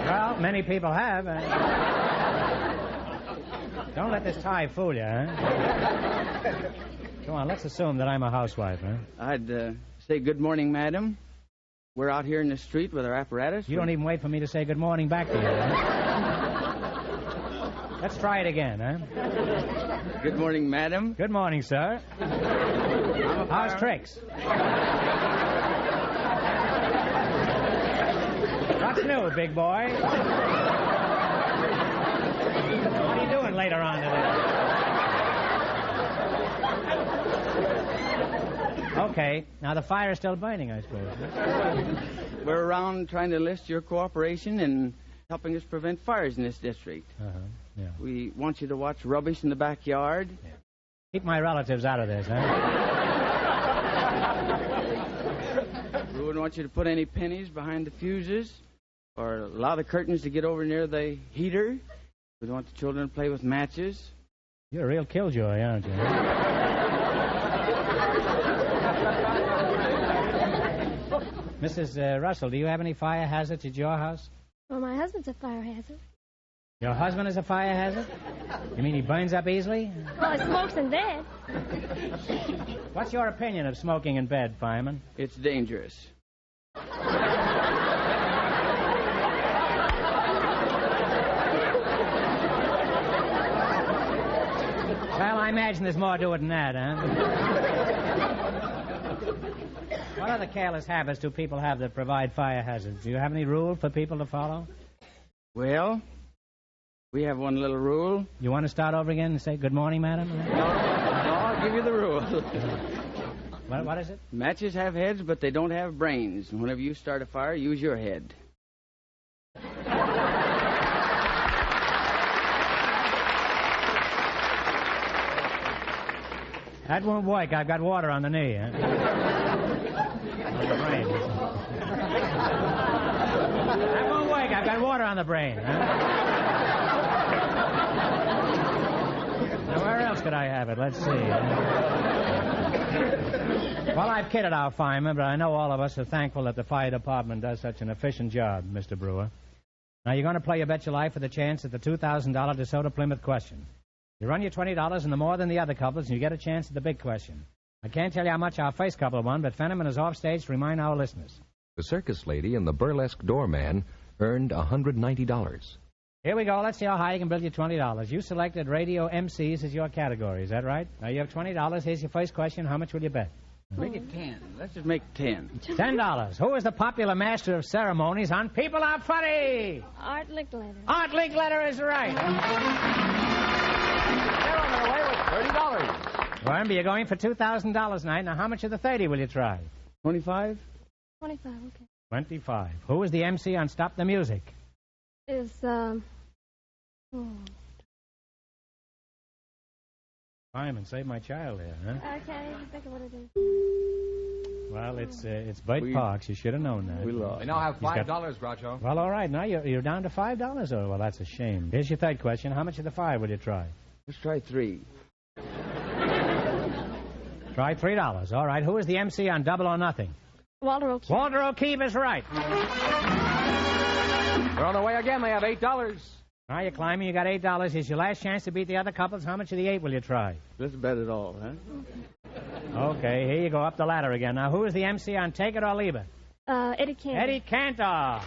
Well, many people have. Don't let this tie fool you, huh? Come on, let's assume that I'm a housewife, huh? I'd say good morning, madam. We're out here in the street with our apparatus. You don't even wait for me to say good morning back to you, huh? Let's try it again, huh? Good morning, madam. Good morning, sir. How's tricks? What's new, big boy? What are you doing later on today? Okay. Now, the fire is still burning, I suppose. We're around trying to enlist your cooperation in helping us prevent fires in this district. Yeah. We want you to watch rubbish in the backyard. Yeah. Keep my relatives out of this, huh? We wouldn't want you to put any pennies behind the fuses or allow the curtains to get over near the heater. We don't want the children to play with matches. You're a real killjoy, aren't you? Mrs. Russell, do you have any fire hazards at your house? Well, my husband's a fire hazard. Your husband is a fire hazard? You mean he burns up easily? Well, he smokes in bed. What's your opinion of smoking in bed, fireman? It's dangerous. Well, I imagine there's more to it than that, huh? What other careless habits do people have that provide fire hazards? Do you have any rule for people to follow? Well, we have one little rule. You want to start over again and say good morning, madam? No, I'll give you the rule. What is it? Matches have heads, but they don't have brains. And whenever you start a fire, use your head. That won't work. I've got water on the knee. Huh? On the brain. That won't work. I've got water on the brain. Huh? Now, where else could I have it? Let's see. Well, I've kidded our firemen, but I know all of us are thankful that the fire department does such an efficient job, Mr. Brewer. Now, you're going to play You Bet Your Life for the chance at the $2,000 DeSoto Plymouth question. You run your $20 and the more than the other couples, and you get a chance at the big question. I can't tell you how much our first couple won, but Fenneman is off stage to remind our listeners. The circus lady and the burlesque doorman earned $190. Here we go. Let's see how high you can build your $20. You selected radio MCs as your category. Is that right? Now, you have $20. Here's your first question. How much will you bet? Make it 10. Let's just make 10. $10. Who is the popular master of ceremonies on People Are Funny? Art Linkletter. Art Linkletter is right. They're on their way with $30. Wormby, you're going for $2,000 tonight. Now, how much of the 30 will you try? 25? 25, okay. 25. Who is the MC on Stop the Music? Is, Fireman, save my child here, huh? I can't even think of what it is. Well, it's Bud Parks. You should have known that. We lost. They now have $5, Groucho. Well, all right. Now you're down to $5. Oh, well, that's a shame. Here's your third question. How much of the 5 will you try? Let's try 3. Try $3. All right. Who is the MC on Double or Nothing? Walter O'Keefe. Walter O'Keefe is right. They're on their way again. They have $8. Now you're climbing. You got $8. Here's your last chance to beat the other couples. How much of the 8 will you try? Let's bet it all, huh? Okay, here you go up the ladder again. Now, who is the MC on Take It or Leave It? Eddie Cantor. Eddie Cantor.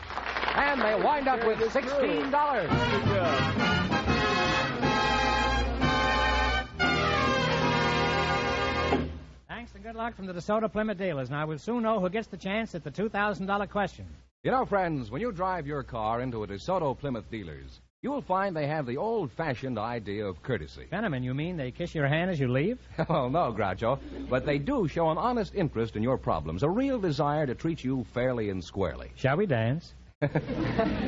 And they wind up with $16. Thanks and good luck from the DeSoto Plymouth dealers. Now, we'll soon know who gets the chance at the $2,000 question. You know, friends, when you drive your car into a DeSoto Plymouth dealer's, you'll find they have the old-fashioned idea of courtesy. Fenneman, you mean they kiss your hand as you leave? Oh, no, Groucho. But they do show an honest interest in your problems, a real desire to treat you fairly and squarely. Shall we dance?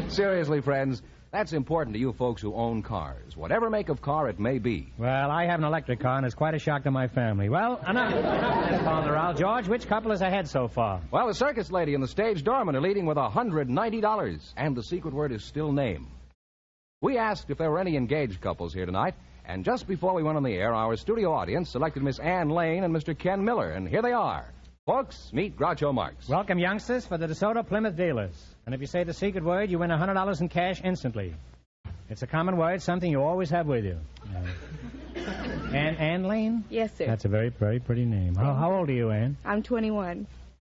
Seriously, friends, that's important to you folks who own cars, whatever make of car it may be. Well, I have an electric car, and it's quite a shock to my family. Well, enough of this around. George, which couple is ahead so far? Well, the circus lady and the stage doorman are leading with $190, and the secret word is still name. We asked if there were any engaged couples here tonight, and just before we went on the air, our studio audience selected Miss Ann Lane and Mr. Ken Miller, and here they are. Folks, meet Groucho Marx. Welcome, youngsters, for the DeSoto Plymouth dealers. And if you say the secret word, you win $100 in cash instantly. It's a common word, something you always have with you. Ann Lane? Yes, sir. That's a very, very pretty name. How old are you, Ann? I'm 21.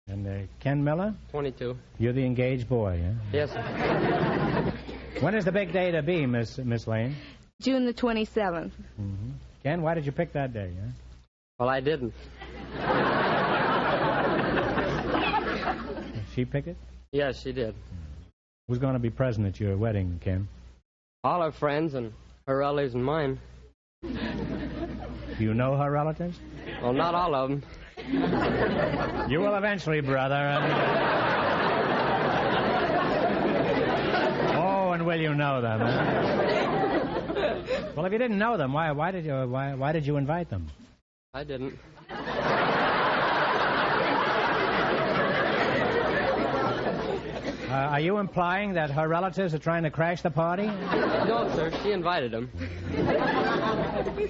And Ken Miller? 22. You're the engaged boy, huh? Yes, sir. When is the big day to be, Miss Lane? June the 27th. Mm-hmm. Ken, why did you pick that day, huh? Well, I didn't. She pick it? Yes, she did. Who's going to be present at your wedding, Ken? All her friends and her relatives and mine. Do you know her relatives? Well, not all of them. You will eventually, brother. Oh, and will you know them? Huh? Well, if you didn't know them, why did you invite them? I didn't. Are you implying that her relatives are trying to crash the party? No, sir. She invited them.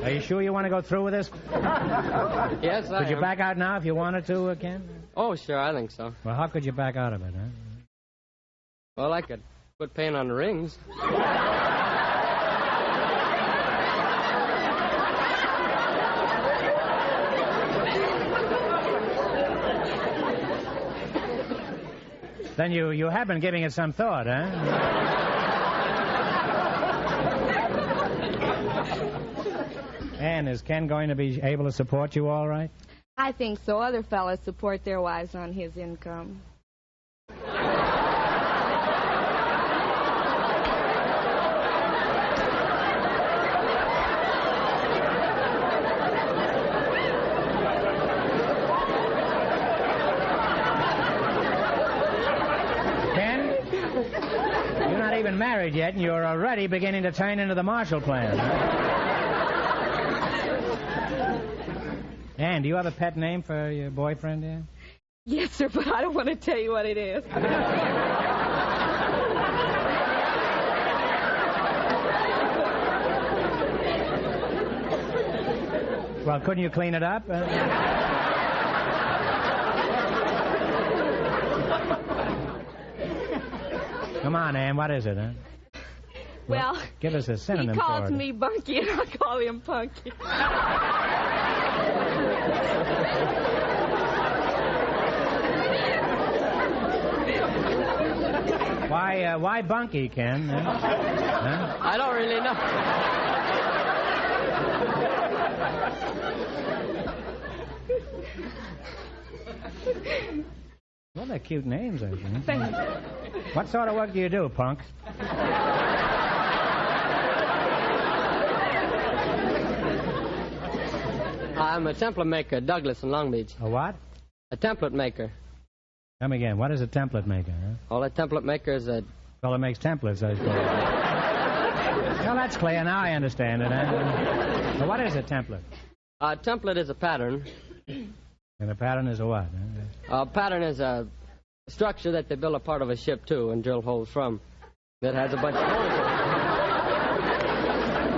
Are you sure you want to go through with this? Yes, I Could you am. back out now if you wanted to, Ken? Oh, sure, I think so. Well, how could you back out of it, huh? Well, I could quit paying on the rings. Then you have been giving it some thought, huh? Ann, is Ken going to be able to support you all right? I think so. Other fellas support their wives on his income. Married yet, and you're already beginning to turn into the Marshall Plan. Ann, do you have a pet name for your boyfriend, Ann? Yes, sir, but I don't want to tell you what it is. Well, couldn't you clean it up? Come on, Ann, what is it, huh? Well, give us a synonym he for calls it. me Bunky, and I call him Punky. Why Bunky, Ken? Huh? I don't really know. Well, they're cute names, I think. Thanks. What sort of work do you do, punk? I'm a template maker, Douglas in Long Beach. A what? A template maker. Come again. What is a template maker? Huh? Well, a template maker is a... Fellow makes templates, I suppose. Well, that's clear. Now I understand it. Huh? So what is a template? A template is a pattern. And a pattern is a what? Huh? A pattern is a structure that they build a part of a ship to and drill holes from that has a bunch of holes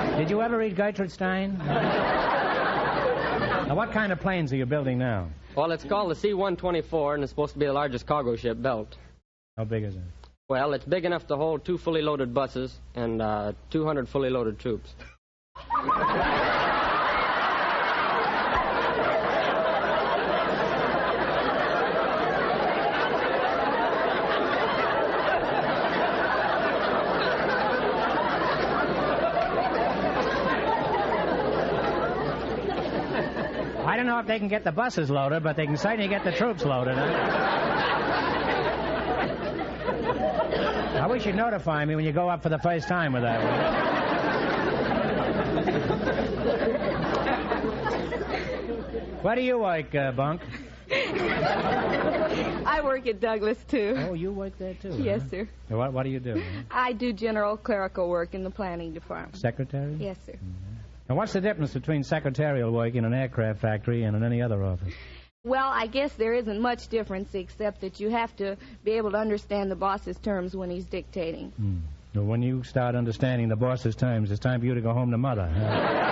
in it. Did you ever read Gertrude Stein? Now, what kind of planes are you building now? Well, it's called the C-124, and it's supposed to be the largest cargo ship built. How big is it? Well, it's big enough to hold 2 fully loaded buses and 200 fully loaded troops. I don't know if they can get the buses loaded, but they can certainly get the troops loaded. Huh? I wish you'd notify me when you go up for the first time with that one. Where do you work, Bunk? I work at Douglas, too. Oh, you work there, too? Yes, huh? sir. What do you do? Huh? I do general clerical work in the planning department. Secretary? Yes, sir. Now, what's the difference between secretarial work in an aircraft factory and in any other office? Well, I guess there isn't much difference except that you have to be able to understand the boss's terms when he's dictating. Well, when you start understanding the boss's terms, it's time for you to go home to Mother. Huh?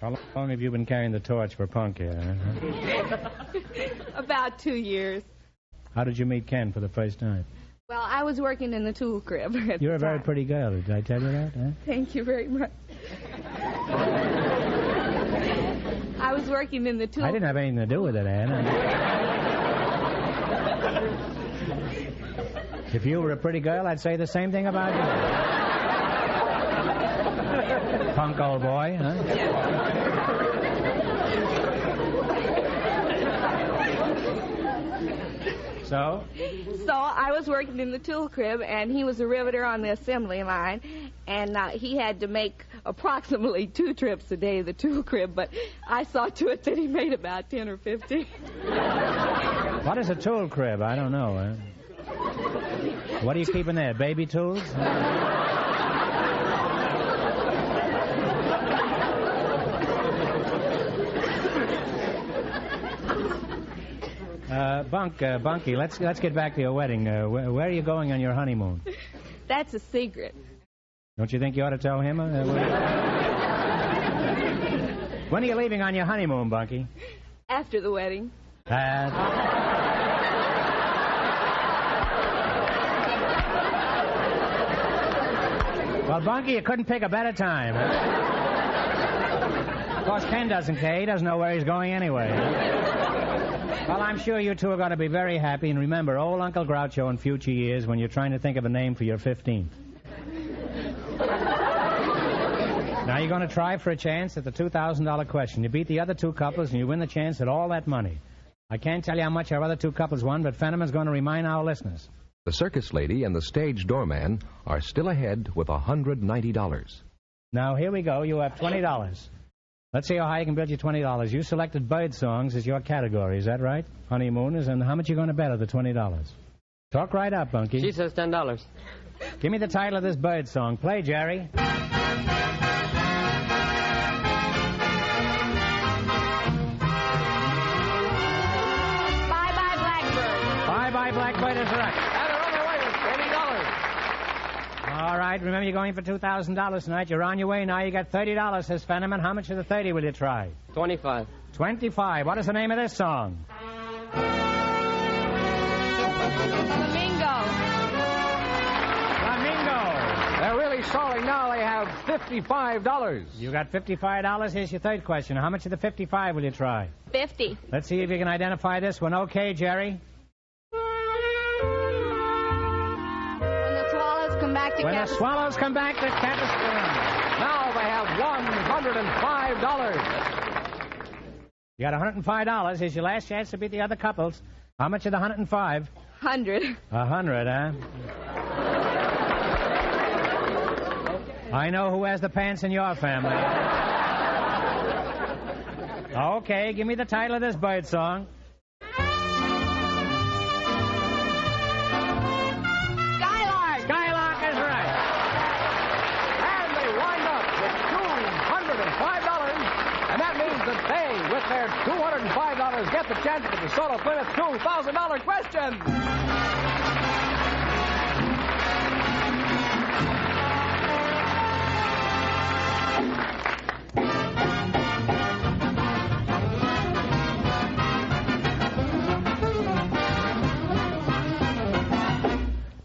How long have you been carrying the torch for Punk here? Huh? About 2 years. How did you meet Ken for the first time? Well, I was working in the tool crib at You're the a very time. pretty girl. Did I tell you that? Huh? Thank you very much. I was working in the tool... I didn't have anything to do with it, Ann. If you were a pretty girl, I'd say the same thing about you. Punk old boy, huh? So I was working in the tool crib, and he was a riveter on the assembly line, and he had to make approximately 2 trips a day to the tool crib, but I saw to it that he made about 10 or 15. What is a tool crib? I don't know. Huh? What are you keeping there? Baby tools? Bunky, let's get back to your wedding. Where are you going on your honeymoon? That's a secret. Don't you think you ought to tell him? When are you leaving on your honeymoon, Bunky? After the wedding. Well, Bunky, you couldn't pick a better time. Of course, Ken doesn't care. He doesn't know where he's going anyway. Well, I'm sure you two are going to be very happy. And remember, old Uncle Groucho in future years when you're trying to think of a name for your 15th. Now, you're going to try for a chance at the $2,000 question. You beat the other two couples, and you win the chance at all that money. I can't tell you how much our other two couples won, but Fenneman's going to remind our listeners. The circus lady and the stage doorman are still ahead with $190. Now, here we go. You have $20. Let's see how high you can build your $20. You selected bird songs as your category. Is that right? Honeymooners. And how much you going to bet of the $20? Talk right up, Bunky. She says $10. Give me the title of this bird song. Play, Jerry. Bye-bye, Blackbird. Bye-bye, Blackbird is right. And they're on their way with $20. All right, remember you're going for $2,000 tonight. You're on your way now. You got $30, says Fenneman. How much of the 30 will you try? 25. 25. What is the name of this song? Flamingo. They're really sorry now. They have $55. You got $55. Here's your third question. How much of the 55 will you try? 50. Let's see if you can identify this one. Okay, Jerry? When the swallows come back to When the swallows come back to Capistrano. Now they have $105. You got $105. Here's your last chance to beat the other couples. How much of the 105? 100. 100, huh? I know who has the pants in your family. Okay, give me the title of this bird song. Skylark. Skylark is right. And they wind up with $205. And that means that they, with their $205, get the chance at the DeSoto Plymouth $2,000 question.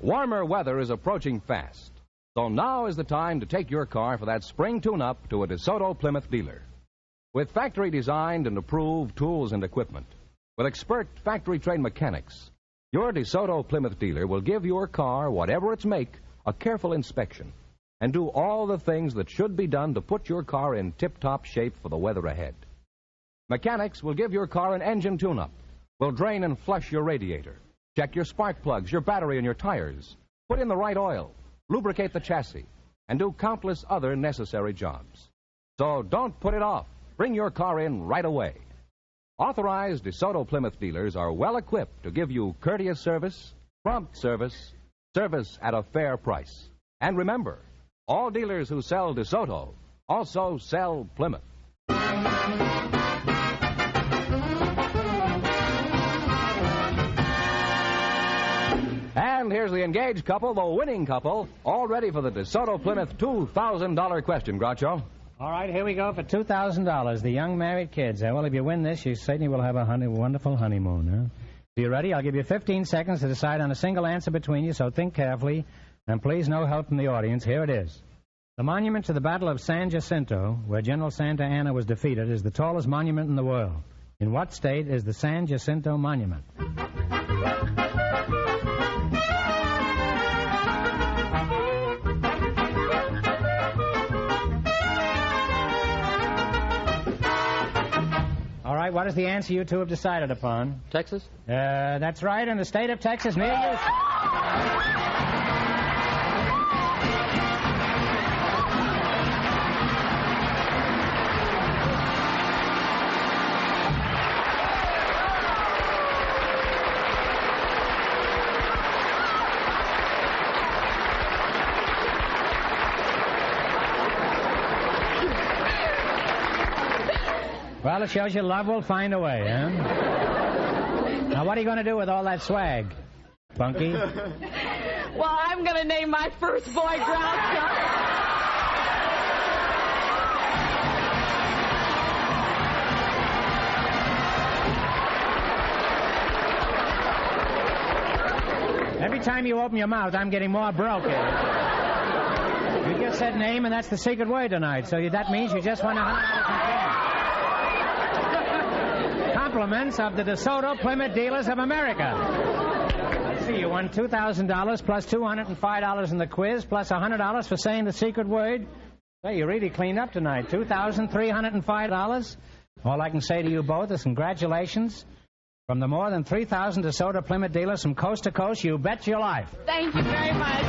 Warmer weather is approaching fast, so now is the time to take your car for that spring tune-up to a DeSoto Plymouth dealer. With factory-designed and approved tools and equipment, with expert factory-trained mechanics, your DeSoto Plymouth dealer will give your car, whatever its make, a careful inspection and do all the things that should be done to put your car in tip-top shape for the weather ahead. Mechanics will give your car an engine tune-up, will drain and flush your radiator, check your spark plugs, your battery, and your tires, put in the right oil, lubricate the chassis, and do countless other necessary jobs. So don't put it off. Bring your car in right away. Authorized DeSoto Plymouth dealers are well equipped to give you courteous service, prompt service, service at a fair price. And remember, all dealers who sell DeSoto also sell Plymouth. And here's the engaged couple, the winning couple, all ready for the DeSoto Plymouth $2,000 question, Groucho. All right, here we go for $2,000. The young married kids. Well, if you win this, you certainly will have a wonderful honeymoon. Huh? So you ready? I'll give you 15 seconds to decide on a single answer between you, so think carefully. And please, no help from the audience. Here it is. The monument to the Battle of San Jacinto, where General Santa Anna was defeated, is the tallest monument in the world. In what state is the San Jacinto Monument? All right, what is the answer you two have decided upon? Texas? That's right, in the state of Texas, near you. Well, it shows you love will find a way, huh? Now, what are you going to do with all that swag, Bunky? Well, I'm going to name my first boy Groucho. Every time you open your mouth, I'm getting more broken. You just said name, and that's the secret word tonight. So that means you just won $100 compliments of the DeSoto Plymouth Dealers of America. Let's see, you won $2,000 plus $205 in the quiz plus $100 for saying the secret word. Hey, you really cleaned up tonight. $2,305. All I can say to you both is congratulations. From the more than 3,000 DeSoto Plymouth dealers from coast to coast, you bet your life. Thank you very much.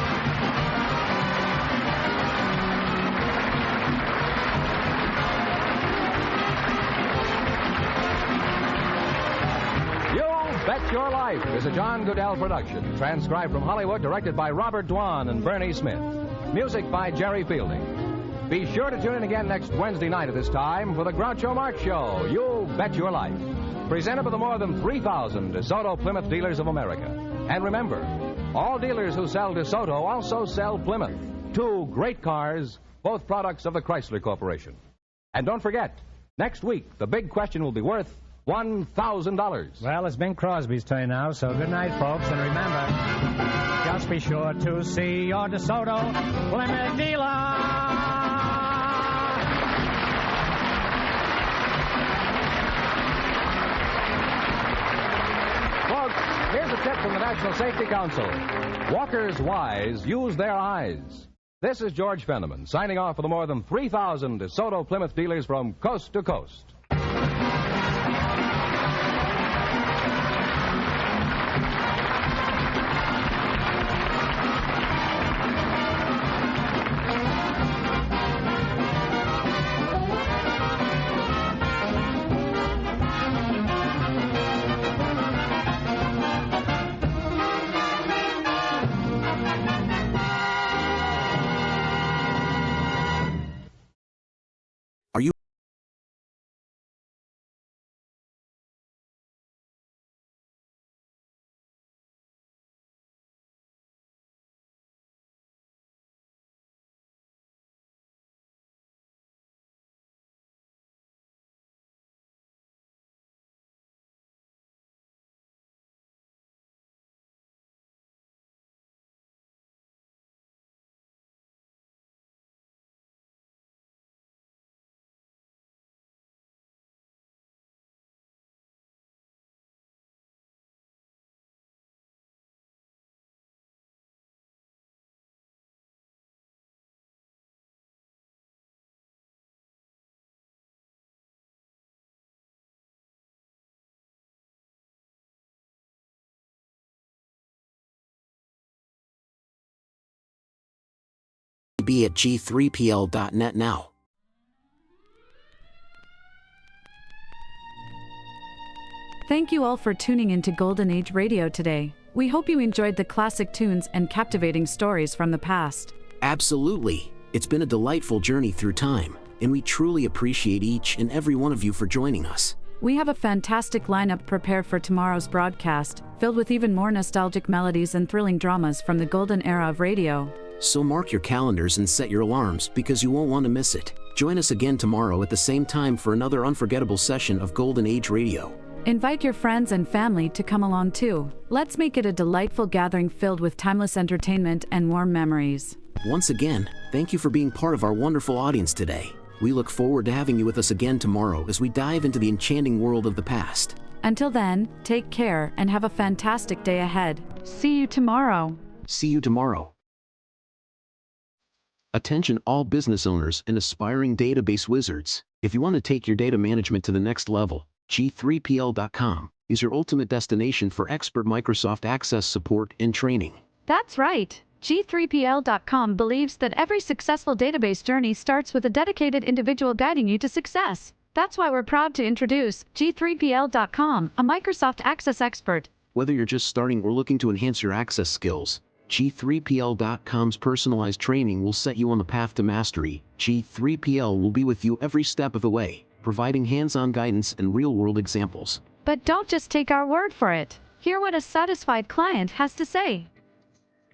You Bet Your Life is a John Goodell production, transcribed from Hollywood, directed by Robert Dwan and Bernie Smith. Music by Jerry Fielding. Be sure to tune in again next Wednesday night at this time for the Groucho Marx Show, You Bet Your Life. Presented by the more than 3,000 DeSoto Plymouth Dealers of America. And remember, all dealers who sell DeSoto also sell Plymouth. Two great cars, both products of the Chrysler Corporation. And don't forget, next week, the big question will be worth $1,000. Well, it's Bing Crosby's turn now, so good night, folks. And remember, just be sure to see your DeSoto Plymouth dealer. Here's a tip from the National Safety Council. Walkers wise use their eyes. This is George Fenneman, signing off for the more than 3,000 DeSoto Plymouth dealers from coast to coast. Be at g3pl.net now. Thank you all for tuning into Golden Age Radio today. We hope you enjoyed the classic tunes and captivating stories from the past. Absolutely. It's been a delightful journey through time, and we truly appreciate each and every one of you for joining us. We have a fantastic lineup prepared for tomorrow's broadcast, filled with even more nostalgic melodies and thrilling dramas from the golden era of radio. So mark your calendars and set your alarms because you won't want to miss it. Join us again tomorrow at the same time for another unforgettable session of Golden Age Radio. Invite your friends and family to come along too. Let's make it a delightful gathering filled with timeless entertainment and warm memories. Once again, thank you for being part of our wonderful audience today. We look forward to having you with us again tomorrow as we dive into the enchanting world of the past. Until then, take care and have a fantastic day ahead. See you tomorrow. See you tomorrow. Attention all business owners and aspiring database wizards. If you want to take your data management to the next level, G3PL.com is your ultimate destination for expert Microsoft Access support and training. That's right. G3PL.com believes that every successful database journey starts with a dedicated individual guiding you to success. That's why we're proud to introduce G3PL.com, a Microsoft Access expert. Whether you're just starting or looking to enhance your access skills, G3PL.com's personalized training will set you on the path to mastery. G3PL will be with you every step of the way, providing hands-on guidance and real-world examples. But don't just take our word for it. Hear what a satisfied client has to say.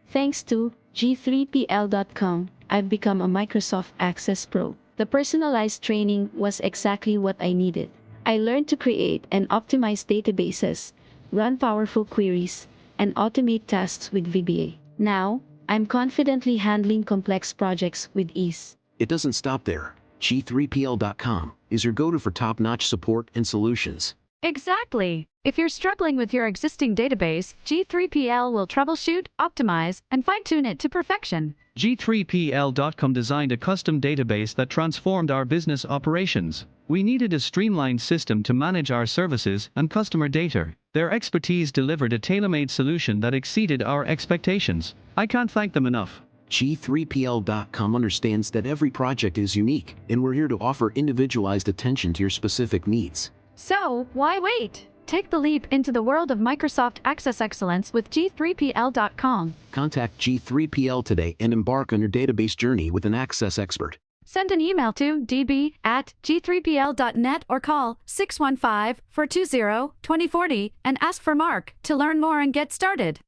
Thanks to G3PL.com, I've become a Microsoft Access Pro. The personalized training was exactly what I needed. I learned to create and optimize databases, run powerful queries, and automate tasks with VBA. Now, I'm confidently handling complex projects with ease. It doesn't stop there. G3PL.com is your go-to for top-notch support and solutions. Exactly. If you're struggling with your existing database, G3PL will troubleshoot, optimize, and fine-tune it to perfection. G3PL.com designed a custom database that transformed our business operations. We needed a streamlined system to manage our services and customer data. Their expertise delivered a tailor-made solution that exceeded our expectations. I can't thank them enough. G3PL.com understands that every project is unique, and we're here to offer individualized attention to your specific needs. So, why wait? Take the leap into the world of Microsoft Access Excellence with G3PL.com. Contact G3PL today and embark on your database journey with an Access expert. Send an email to db@g3pl.net or call 615-420-2040 and ask for Mark to learn more and get started.